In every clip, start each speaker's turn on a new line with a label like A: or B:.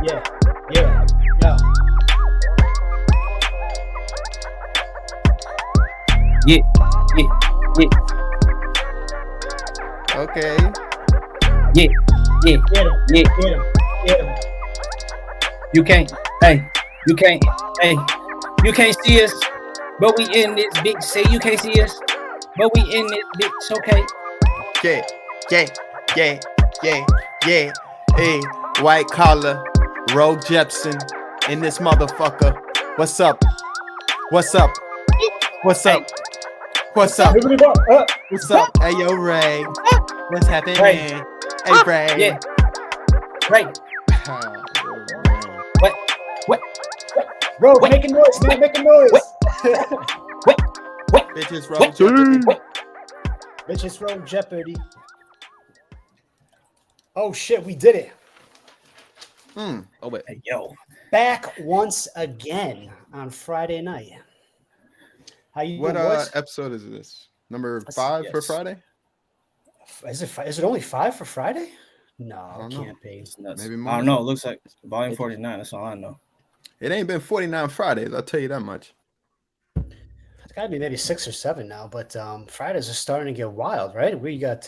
A: Yeah, yeah, yeah.
B: Yeah, yeah, yeah,
C: Okay.
B: yeah, yeah,
A: Get him,
B: yeah.
A: get him, get him.
B: You can't, hey, you can't, hey, you can't see us, but we in this bitch. Say you can't see us, but we in this bitch. Okay.
C: Yeah, yeah, yeah, yeah, yeah. Hey, white collar, Rogue Jepson in this motherfucker. What's up? What's up? What's up? What's up?
A: Moving it up.
C: What's up? Hey, yo, Ray. What's happening?
B: Ray.
C: Hey, Ray.
B: Yeah. Right. What? What?
A: Bro,
B: Wait.
A: making noise, man, making noise.
B: What? What?
C: Bitches Rogue Jeopardy.
A: Bitches Rogue Jeopardy. Oh shit, we did it.
C: Oh, wait.
B: Hey, yo.
A: Back once again on Friday night. How you
C: What
A: doing, boys?
C: episode is this? Number 5 for
A: yes.
C: Friday?
A: Is it only 5 for Friday? No,
C: don't
A: it
C: know.
A: can't be.
C: Maybe
B: I
C: more.
B: don't know. It looks like volume 49. That's all I know.
C: It ain't been 49 Fridays, I'll tell you that much.
A: It's got to be maybe 6 or 7 now, but Fridays are starting to get wild, right? We got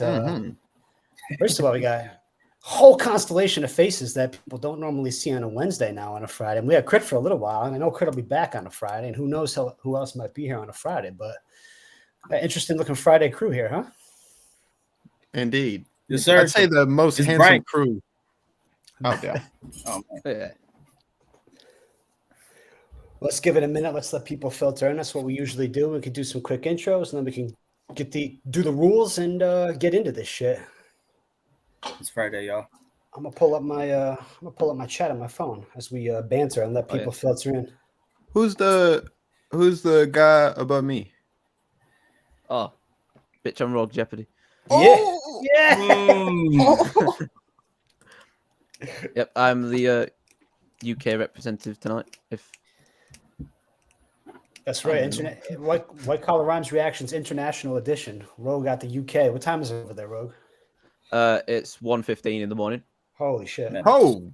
A: first of all, we got a whole constellation of faces that people don't normally see on a Wednesday now on a Friday. And we had Crit for a little while, and I know Crit will be back on a Friday, and who knows who else might be here on a Friday. But interesting looking Friday crew here, huh?
C: Indeed.
B: Yes, sir.
C: I'd say the most
B: It's
C: handsome
B: bright.
C: crew out there.
B: Oh,
C: Yeah.
A: Let's give it a minute. Let's let people filter in. That's what we usually do. We can do some quick intros, and then we can do the rules and get into this shit.
B: it's Friday, y'all.
A: I'm gonna pull up my chat on my phone as we banter and let people filter in.
C: Who's the guy above me?
D: Oh, bitch, I'm Rogue Jeopardy.
A: Yeah.
D: Yep, I'm the UK representative tonight. If
A: That's right. Internet White Collar Rhymes Reactions International Edition. Rogue got the UK. What time is it over there, Rogue?
D: it's 1:15 in the morning.
A: Holy shit.
C: Oh,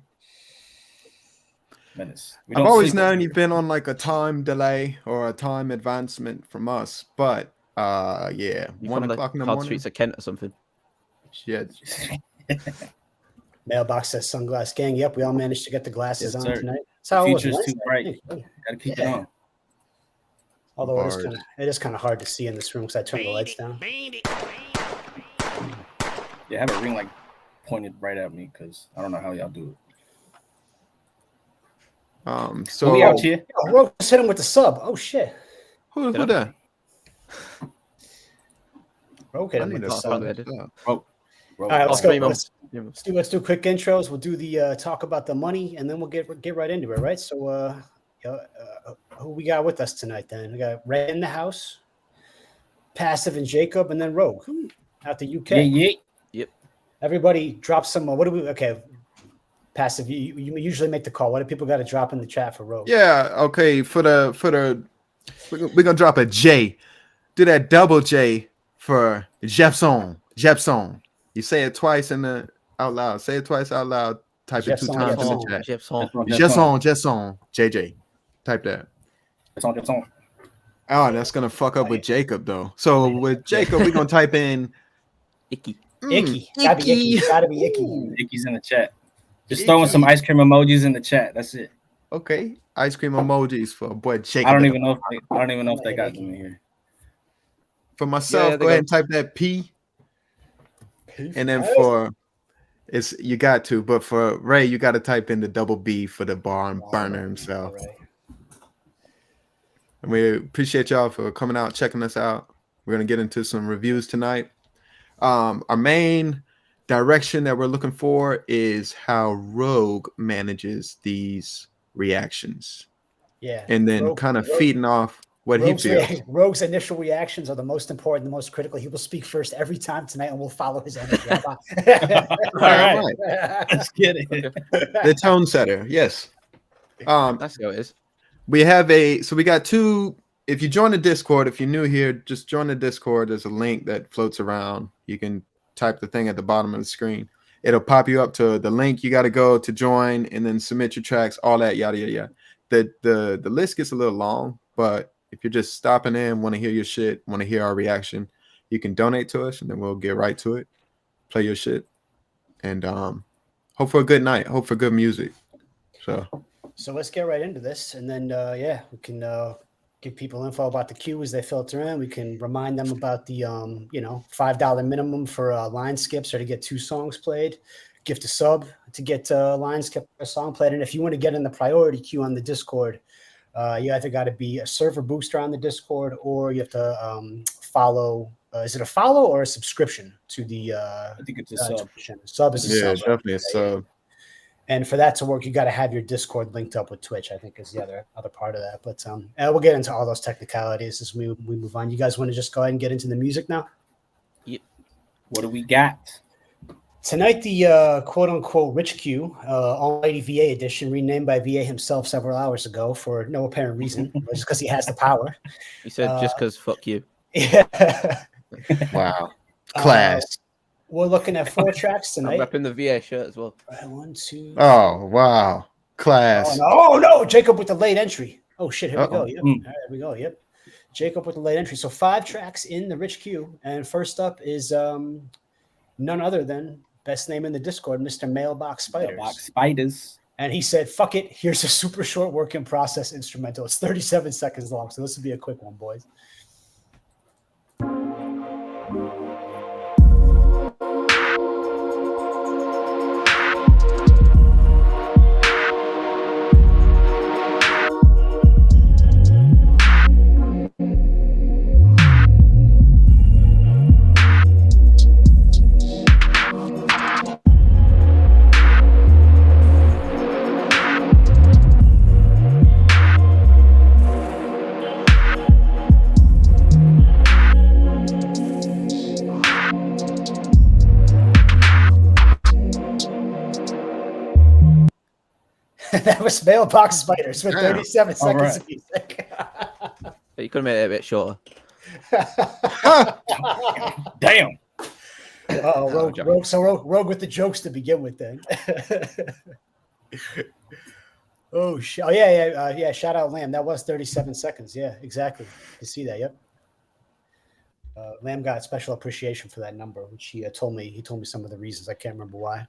B: Menace.
C: I've always known you've been on like a time delay or a time advancement from us, but yeah,
D: You
C: 1
D: from
C: o'clock in the
D: Hard
C: morning.
D: Streets of Kent or something.
C: Yeah,
A: Mailbox says Sunglass Gang. Yep, we all managed to get the glasses
B: Yes,
A: on
B: sir.
A: tonight. That's how it was
B: Future's too
A: Wednesday, I
B: bright.
A: think.
B: Gotta keep it
A: Yeah.
B: on.
A: Although
C: Bars.
A: it is kind of hard to see in this room because I turned the lights down.
B: Yeah, have a ring like pointed right at me because I don't know how y'all do it.
C: so
B: we out here.
A: Oh, Rogue just hit him with the sub. Oh shit.
C: who that?
A: Rogue hit
C: I
A: him
C: need
A: with
C: to
A: the
C: sub
A: sub.
C: this up.
B: All
A: right, let's go.
D: Three
A: Let's
D: months.
A: let's do quick intros. We'll do the talk about the money, and then we'll get right into it. Right. So, who we got with us tonight? Then we got Ray in the house, Passive and Jacob, and then Rogue out the UK.
B: Yeah.
D: Yep.
A: Everybody drop some. What do we? Okay, Passive. You usually make the call. What do people got to drop in the chat for Rogue?
C: Yeah, okay. For the we're gonna drop a J. Do that double J for Jepson. Jepson. You say it twice out loud. Say it twice out loud. Type it 2
A: Jepson,
C: times in the
A: Jepson.
C: chat.
D: Jepson.
C: Jepson. JJ. Type that.
B: It's on.
C: Oh, that's gonna fuck up with Jacob though. So with Jacob, we're gonna type in
D: Icky.
A: Icky. Gotta be icky. Gotta be icky.
B: Icky's in the chat. Just throwing some ice cream emojis in the chat. That's it.
C: Okay, ice cream emojis for boy Jacob.
B: I don't even know if they got them in here.
C: For myself,
D: Yeah,
C: go ahead and type that P. And then for you got to, but for Ray, you got to type in the double B for the barn burner himself.
A: Right.
C: And we appreciate y'all for coming out, checking us out. We're gonna get into some reviews tonight. Our main direction that we're looking for is how Rogue manages these reactions.
A: Yeah.
C: And then kind of feeding off what he feels.
A: Rogue's initial reactions are the most important, the most critical. He will speak first every time tonight, and we'll follow his energy.
B: All right. Let's get it.
C: The tone setter, yes.
D: That's how it is.
C: We have we got 2. If you join the Discord, if you're new here, just join the Discord. There's a link that floats around. You can type the thing at the bottom of the screen. It'll pop you up to the link you got to go to join, and then submit your tracks, all that, yada yada yada. The list gets a little long, but if you're just stopping in, want to hear your shit, want to hear our reaction, you can donate to us, and then we'll get right to it, play your shit, and hope for a good night, hope for good music. So
A: let's get right into this, and then we can give people info about the queue as they filter in. We can remind them about the $5 minimum for line skips or to get 2 songs played. Gift a sub to get line skip a song played. And if you want to get in the priority queue on the Discord, you either got to be a server booster on the Discord, or you have to follow. Is it a follow or a subscription to the?
B: I think it's a sub.
A: Sub is a sub.
C: Yeah, definitely a sub.
A: And for that to work, you got to have your Discord linked up with Twitch, I think is the other part of that. But we'll get into all those technicalities as we move on. You guys want to just go ahead and get into the music now?
B: Yep. What do we got?
A: Tonight, the quote-unquote Rich Q, Almighty VA edition, renamed by VA himself several hours ago for no apparent reason, just because he has the power.
D: He said just because fuck you.
A: Yeah.
C: Wow. Class.
A: We're looking at 4 tracks tonight.
D: I'm repping the VA shirt as well.
A: 1, 2.
C: Oh, wow. Class.
A: Oh, no. Jacob with the late entry. Oh, shit. Here we go. Yep.
B: Mm.
A: All right, there we go. Yep. Jacob with the late entry. So 5 tracks in the Rich Q. And first up is none other than best name in the Discord, Mr. Mailbox Spiders.
B: Mailbox Spiders.
A: And he said, fuck it. Here's a super short work in process instrumental. It's 37 seconds long. So this will be a quick one, boys. That was Mailbox Spiders with 37 seconds of music.
D: You could have made it a bit shorter.
B: Damn.
A: Rogue with the jokes to begin with then. Oh, yeah. Shout out Lamb. That was 37 seconds. Yeah, exactly. You see that? Yep. Lamb got special appreciation for that number, which he told me. He told me some of the reasons. I can't remember why.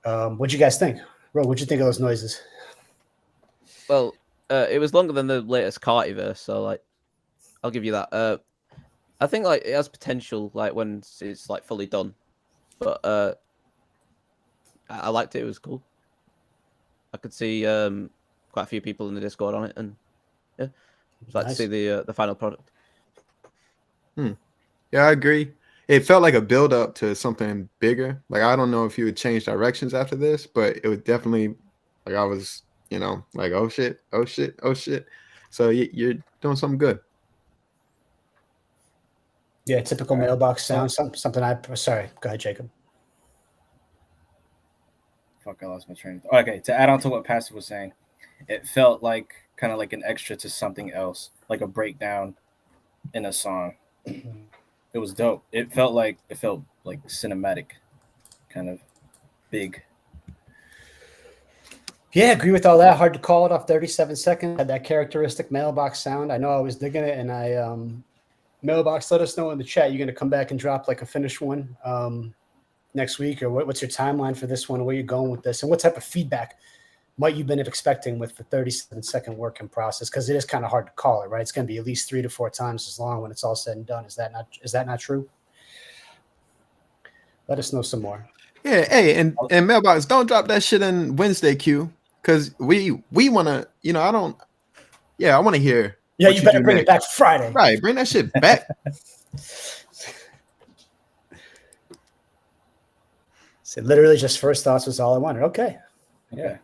A: What'd you guys think? Rogue, what'd you think of those noises?
D: Well, it was longer than the latest Carti verse, so like, I'll give you that. I think like it has potential, like when it's like fully done, but I liked it. It was cool. I could see quite a few people in the Discord on it, and yeah, I'd like to see the final product.
C: Yeah, I agree. It felt like a build up to something bigger. Like, I don't know if you would change directions after this, but it was definitely like I was, like, oh shit. So you're doing something good.
A: Yeah, typical Mailbox sound. Something sorry. Go ahead, Jacob.
B: Fuck, I lost my train of thought. Okay, to add on to what Pastor was saying, it felt like kind of like an extra to something else, like a breakdown in a song. It was dope. It felt like cinematic, kind of big.
A: Yeah, agree with all that. Hard to call it off 37 seconds. Had that characteristic Mailbox sound. I know I was digging it, and Mailbox, let us know in the chat. You're going to come back and drop like a finished one next week, or what's your timeline for this one? Where you going with this, and what type of feedback might you been expecting with the 37-second work in process? Because it is kind of hard to call it, right? It's going to be at least 3 to 4 times as long when it's all said and done. Is that not true? Let us know some more.
C: Yeah, hey, and Mailbox, don't drop that shit in Wednesday queue, because we want to, I want to hear.
A: Yeah, you better bring it back Friday.
C: Right, bring that shit back.
A: So literally just first thoughts was all I wanted. Okay.
B: Okay.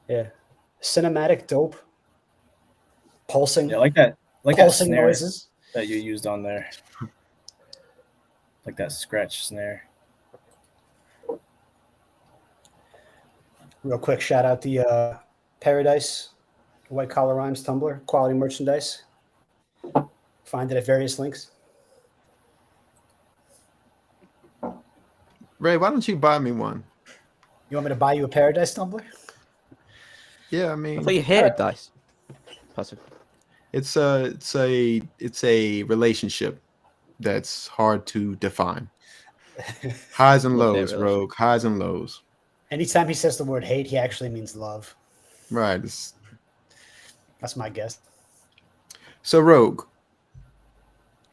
A: Yeah. Cinematic, dope. Pulsing.
B: Yeah, like that
A: Pulsing
B: snare
A: noises
B: that you used on there. Like that scratch snare.
A: Real quick, shout out the Paradise White Collar Rhymes Tumblr, quality merchandise. Find it at various links.
C: Ray, why don't you buy me one?
A: You want me to buy you a Paradise Tumbler?
C: Yeah, I
D: I
C: mean,
D: thought you hated dice. Passive.
C: it's a relationship that's hard to define. Highs and
D: Love-hate
C: lows,
D: relationship.
C: Rogue. Highs and lows.
A: Anytime he says the word hate, he actually means love.
C: Right.
A: That's my guess.
C: So, Rogue,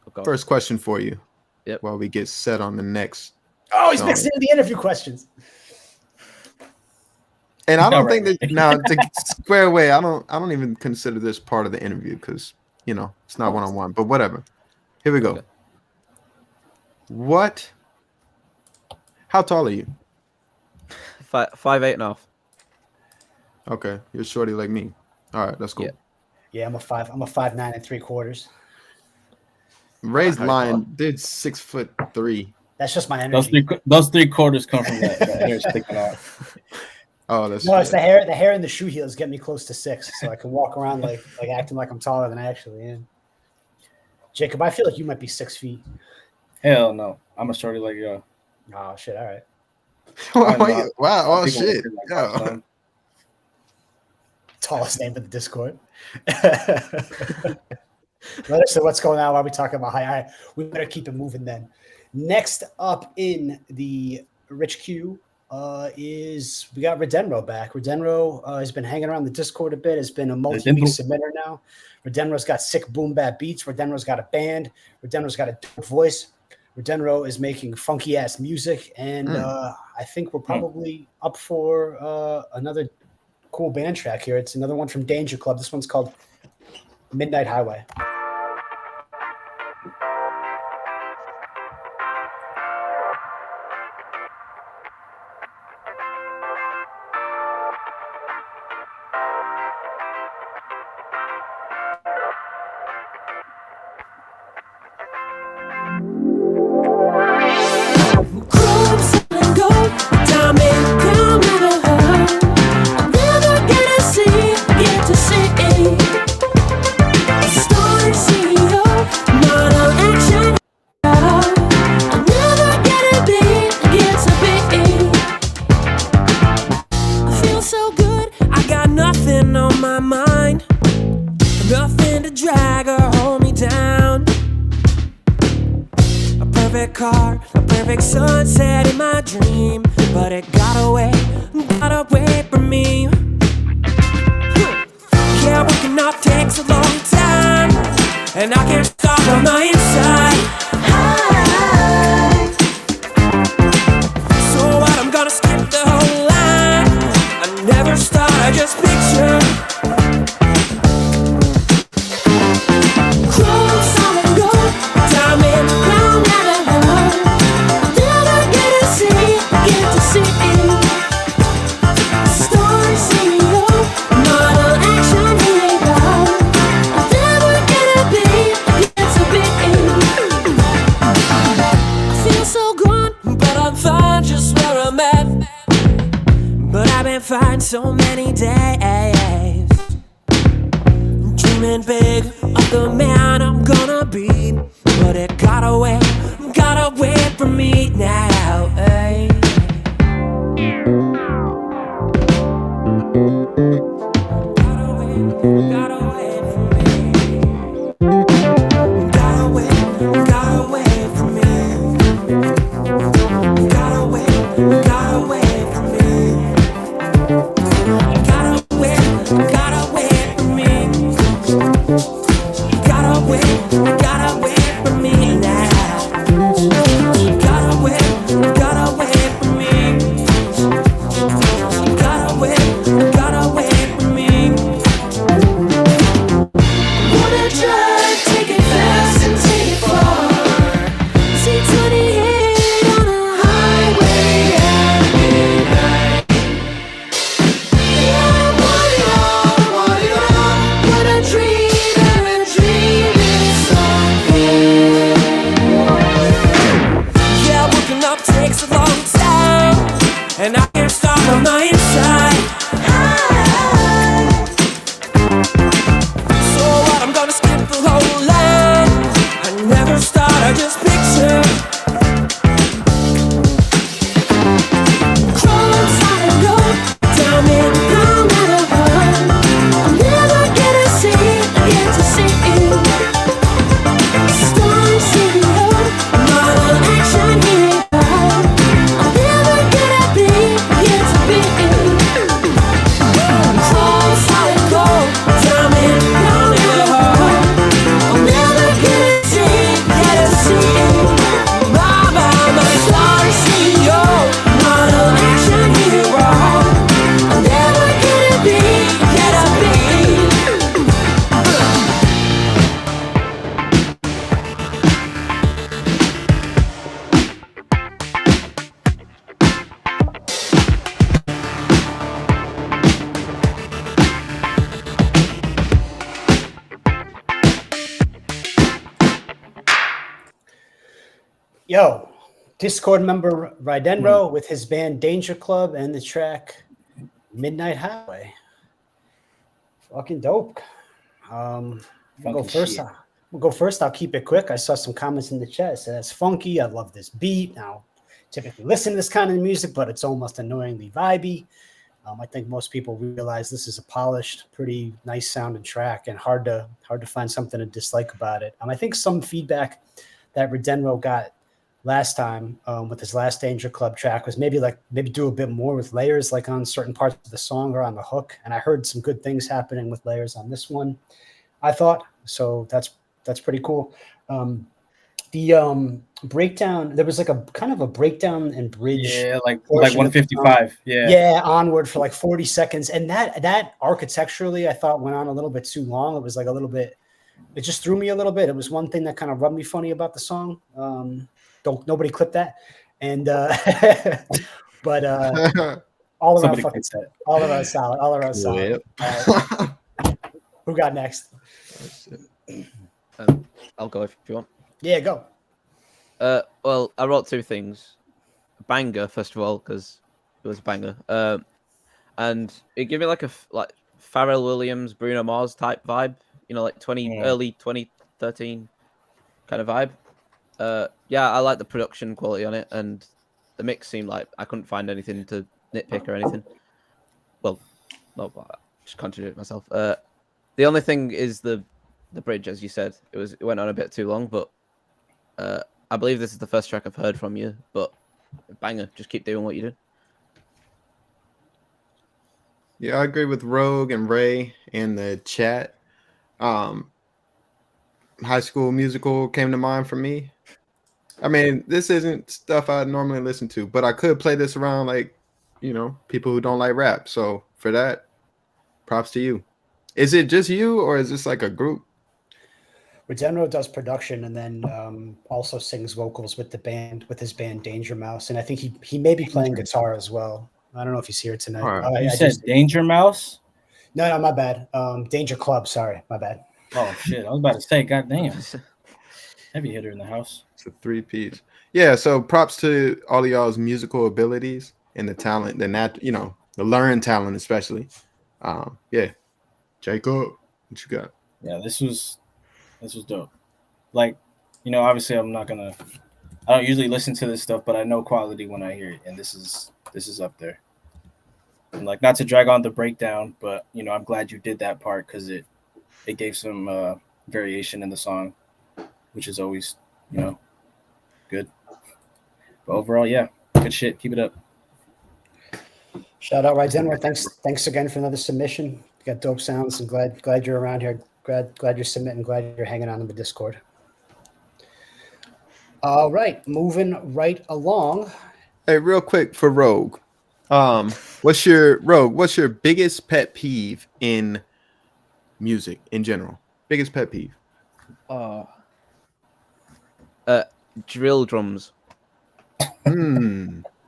D: Oh, God.
C: first question for you.
D: Yep.
C: While we get set on the next.
A: Oh, he's
C: song.
A: mixing in the interview questions.
C: And I don't
B: Alright.
C: think that now to square away, I don't even consider this part of the interview because it's not one-on-one. But whatever. Here we go.
D: Okay.
C: How tall are you?
D: 5'8.5".
C: Okay, you're shorty like me. All right, that's cool.
D: Yeah.
A: Yeah, I'm a 5'9" and 3/4.
C: Ray's
D: Harry
C: line
D: Potter.
C: did 6'3".
A: That's just my energy.
B: Those 3/4 come from that hair sticking out.
C: Oh, that's
A: No, it's
C: good.
A: the hair. The hair and the shoe heels get me close to 6, so I can walk around like acting like I'm taller than I actually am. Jacob, I feel like you might be 6 feet.
B: Hell no, I'm a shorty like yo.
A: Oh shit! All right.
C: Wow! Oh
B: People
C: shit!
B: look like
C: Yeah.
B: 5'9".
A: Tallest name in the Discord. Let us know what's going on while we talk about high. We better keep it moving then. Next up in the Rich Q is we got Redenro back. Redenro has been hanging around the Discord a bit. Has been a multi-week submitter now. Redenro's got sick boom bap beats. Redenro's got a band. Redenro's got a dope voice. Redenro is making funky ass music, and I think we're probably up for another cool band track here. It's another one from Danger Club. This one's called Midnight Highway.
E: So many days dreaming big of the man I'm gonna be, but it got away from me now. Hey. Got away from me. Got away from me. Got away from me. Got away from me. Got away from me now. Got away from me. Got away from me. Wanna drive, take it fast and take it far. See 28 on a highway at midnight. Takes a long time, and I can't stop on my inside. So what? I'm gonna skip the whole line. I never start, I just picture.
A: Yo, Discord member Rydenro with his band Danger Club and the track Midnight Highway. Fucking dope. We'll go
B: Funky
A: first.
B: shit.
A: We'll go first. I'll keep it quick. I saw some comments in the chat. It said that's funky. I love this beat. Now, typically listen to this kind of music, but it's almost annoyingly vibey. I think most people realize this is a polished, pretty nice sounding track, and hard to find something to dislike about it. I think some feedback that Redenro got last time with his last Danger Club track was maybe do a bit more with layers, like on certain parts of the song or on the hook. And I heard some good things happening with layers on this one, I thought. So that's pretty cool. The breakdown, there was like a kind of a breakdown and bridge.
B: Yeah, like
A: portion of the song.
B: 155. Yeah.
A: Yeah, onward for like 40 seconds. And that architecturally, I thought went on a little bit too long. It was like a little bit, it just threw me a little bit. It was one thing that kind of rubbed me funny about the song. Nobody clip that. And but all around
B: Somebody
A: fucking
B: fix that.
A: all around solid. All around solid. Who got next?
D: I'll go if you want.
A: Yeah, go.
D: Well, I wrote two things. Banger, first of all, because it was a banger. And it gave me like like Pharrell Williams, Bruno Mars type vibe. You know, like early 2013 kind of vibe. Yeah, I like the production quality on it, and the mix seemed like I couldn't find anything to nitpick or anything. Well, no, just contradict myself. The only thing is the bridge, as you said. It went on a bit too long, but I believe this is the first track I've heard from you. But banger, just keep doing what you do.
C: Yeah, I agree with Rogue and Ray in the chat. High School Musical came to mind for me. I mean, this isn't stuff I normally listen to, but I could play this around like, people who don't like rap. So for that, props to you. Is it just you, or is this like a group?
A: Redenro does production and then also sings vocals with the band, with his band Danger Mouse. And I think he may be playing guitar as well. I don't know if he's here tonight.
C: All right.
B: You said Danger Mouse?
A: No, my bad. Danger Club. Sorry, my bad.
B: Oh shit! I was about to say, goddamn, heavy hitter in the house.
C: It's a 3-piece. Yeah. So props to all of y'all's musical abilities and the talent, the learned talent, especially. Yeah. Jaykub, what you got?
B: Yeah, this was dope. Like, obviously I don't usually listen to this stuff, but I know quality when I hear it, and this is up there. And like, not to drag on the breakdown, but I'm glad you did that part because it gave some variation in the song, which is always good. But overall, yeah, good shit. Keep it up.
A: Shout out Rydenro. Thanks again for another submission. You got dope sounds. I'm glad you're around here. Glad you're submitting. Glad you're hanging on in the Discord. All right, moving right along.
C: Hey, real quick for Rogue. What's your biggest pet peeve in music in general? Biggest pet peeve?
D: Drill drums.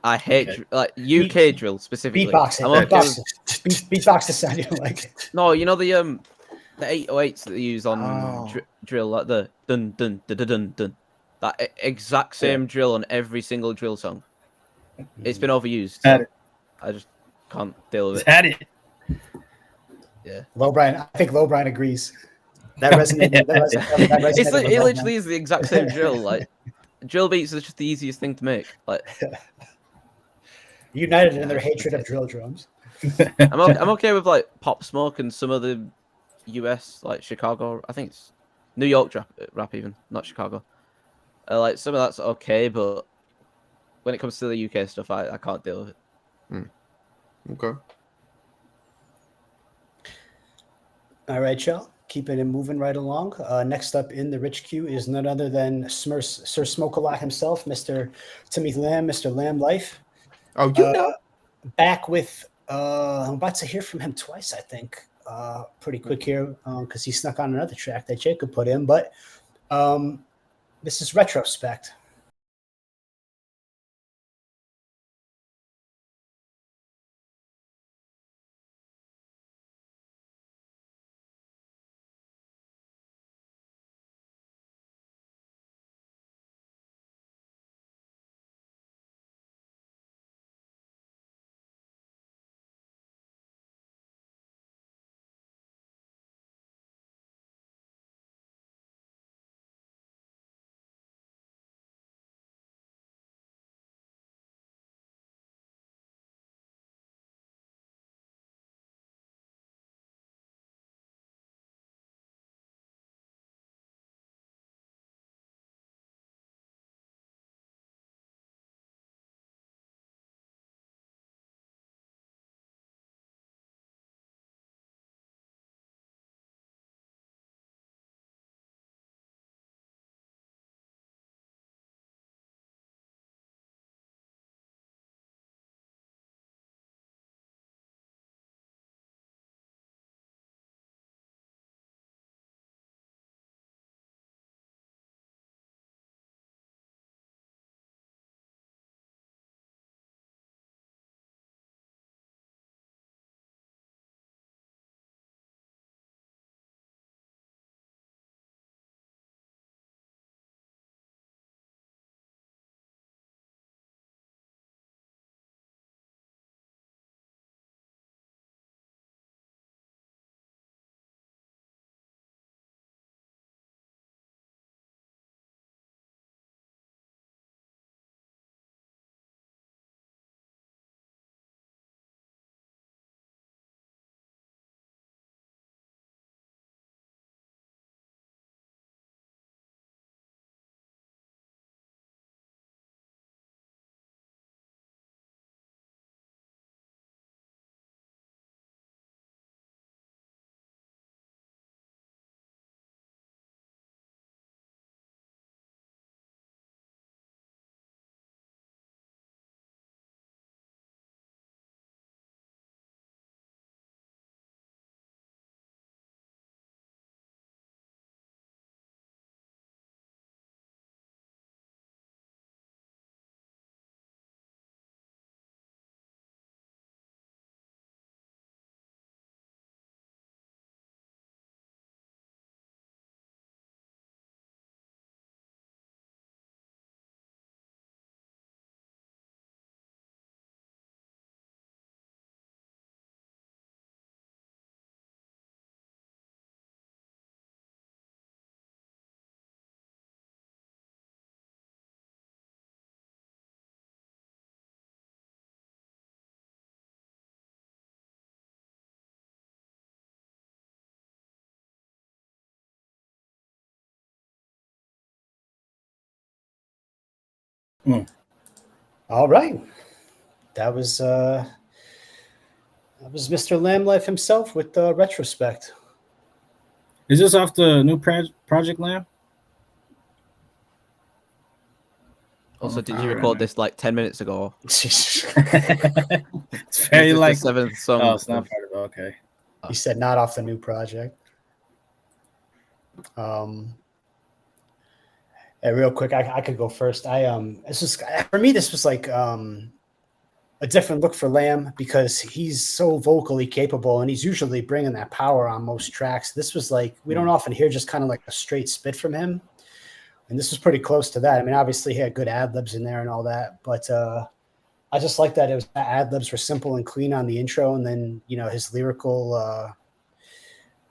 D: I hate UK drill specifically.
A: Beatboxing. Beatbox the sound you like.
D: No, you know the 808s that they use on drill, like the dun dun dun dun dun dun. That exact same drill on every single drill song. It's been overused. So I just can't deal with it.
B: Had it.
A: Yeah. I think Low Brian agrees. That resonated.
D: It literally is the exact same drill. Like, drill beats is just the easiest thing to make. Like,
A: united in their hatred of drill drums.
D: I'm okay with like Pop Smoke and some of the US, like Chicago. I think it's New York rap even, not Chicago. Like, some of that's okay, but when it comes to the UK stuff, I can't deal with it.
C: Okay.
A: All right, y'all. Keeping it moving right along. Next up in the rich queue is none other than Sir Smoke-a-Lot himself, Mr. Timothy Lamb, Mr. Lamb Life.
C: Oh, you know.
A: Back with, I'm about to hear from him twice, I think. Pretty quick here, because he snuck on another track that Jacob put in. But this is Retrospect. All right. That was Mr. Lamb Life himself with retrospect.
B: Is this off the new Project Lamb?
D: Also,
B: Oh,
D: did
B: all
D: you
B: right,
D: record
B: man.
D: this like 10 minutes ago?
B: It's
D: Is
B: very
D: this the
B: like.
D: seventh song?
B: Oh, it's not part of it. Okay.
A: He said not off the new project. Real quick, I could go first. This was for me. This was like a different look for Lamb because he's so vocally capable and he's usually bringing that power on most tracks. This was like we don't often hear just kind of like a straight spit from him, and this was pretty close to that. I mean, obviously he had good ad libs in there and all that, but I just like that it was ad libs were simple and clean on the intro, and then his lyrical.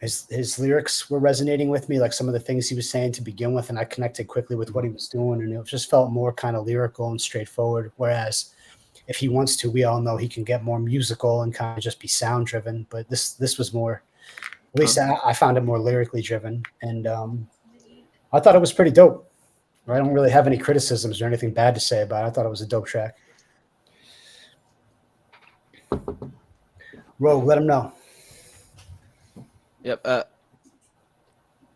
A: His lyrics were resonating with me, like some of the things he was saying to begin with, and I connected quickly with what he was doing, and it just felt more kind of lyrical and straightforward. Whereas if he wants to, we all know he can get more musical and kind of just be sound driven. But this was more, at least I found it more lyrically driven, and I thought it was pretty dope. I don't really have any criticisms or anything bad to say about it. I thought it was a dope track. Rogue, let him know.
D: Yep.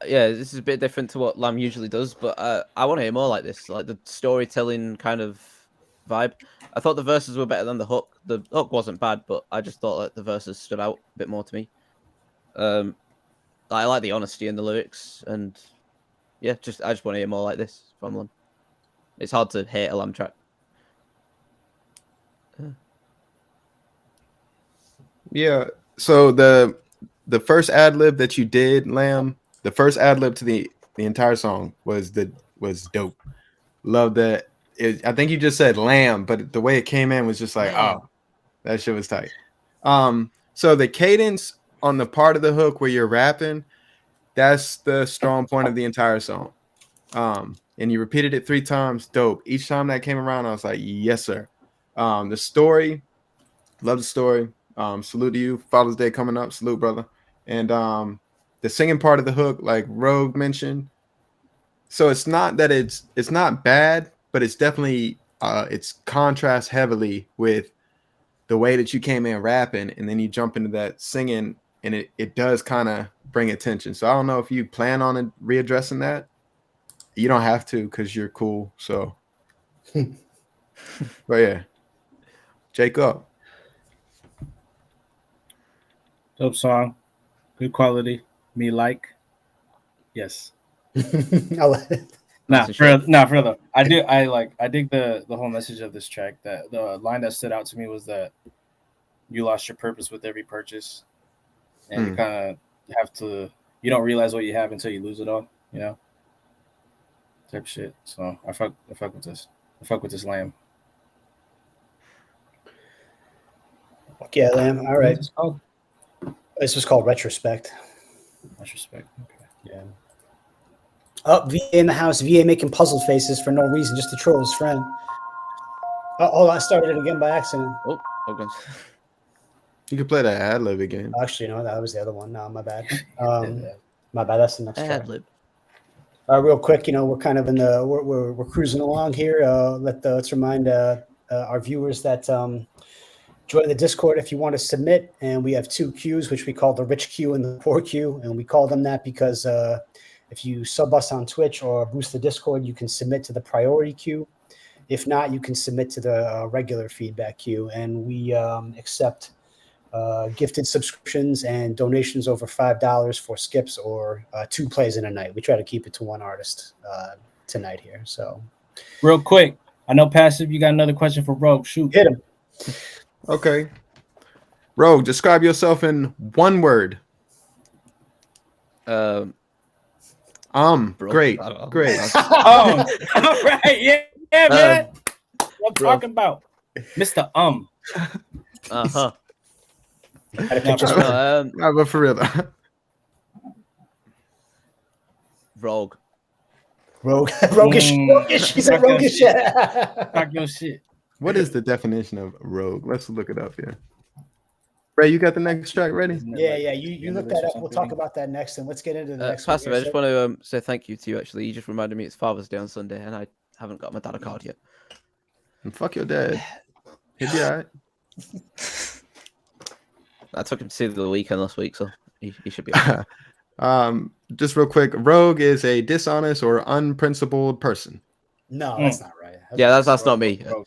D: Yeah, this is a bit different to what Lamb usually does, but I want to hear more like this, like the storytelling kind of vibe. I thought the verses were better than the hook. The hook wasn't bad, but I just thought that the verses stood out a bit more to me. I like the honesty in the lyrics, and yeah, I just want to hear more like this from Lamb. It's hard to hate a Lamb track.
C: Yeah. So the first ad lib that you did, Lamb, the first ad lib to the entire song was dope. Love that. I think you just said Lamb, but the way it came in was just like, oh, that shit was tight. So the cadence on the part of the hook where you're rapping, that's the strong point of the entire song. And you repeated it 3 times, dope. Each time that came around, I was like, yes, sir. The story, love the story. Salute to you. Father's Day coming up. Salute, brother. And the singing part of the hook, like Rogue mentioned. So it's not that it's not bad, but it's definitely it's contrast heavily with the way that you came in rapping, and then you jump into that singing, and it does kind of bring attention. So I don't know if you plan on readdressing that. You don't have to because you're cool. So, but yeah, Jacob.
B: Dope song, good quality. Me like, yes. Further. I dig the whole message of this track. That the line that stood out to me was that you lost your purpose with every purchase, and you kind of have to. You don't realize what you have until you lose it all. Type shit. So I fuck with this. I fuck with this Lamb.
A: Fuck yeah, Lamb. All right.
B: What's it called?
A: This was called Retrospect.
B: Retrospect. Okay.
A: Yeah. Oh, VA in the house. VA making puzzle faces for no reason, just to troll his friend. Oh, I started it again by accident.
D: Oh, okay.
C: You could play that ad lib again.
A: Actually, no, that was the other one. No, my bad. My bad. That's the next track.
D: Ad lib.
A: Real quick, we're kind of in the we're cruising along here. Let's remind our viewers that join the Discord if you want to submit. And we have 2 queues, which we call the rich queue and the poor queue, and we call them that because if you sub us on Twitch or boost the Discord, you can submit to the priority queue. If not, you can submit to the regular feedback queue, and we accept gifted subscriptions and donations over $5 for skips or 2 plays in a night. We try to keep it to 1 artist tonight here. So,
B: real quick, I know Passive, you got another question for Rogue. Shoot,
A: hit him.
C: Okay, Rogue, describe yourself in 1 word.
D: Bro,
C: Great.
B: All right, yeah, man. What I'm talking about, Mr.
D: Uh-huh.
C: But for real,
A: Rogue.
B: Roguish.
A: He's a roguish.
B: Talk your shit.
C: What is the definition of rogue? Let's look it up here. Ray, you got the next track ready?
A: Yeah. You look that up. We'll talk about that next, and let's get into the next.
D: Passive, I just want to say thank you to you. Actually, you just reminded me it's Father's Day on Sunday, and I haven't got my dad a card yet.
C: And fuck your dad. He'll be all right.
D: I took him to see the weekend last week, so he should be. Okay.
C: Just real quick, rogue is a dishonest or unprincipled person.
A: No, that's not right.
D: Yeah, that's not me.
B: Rogue.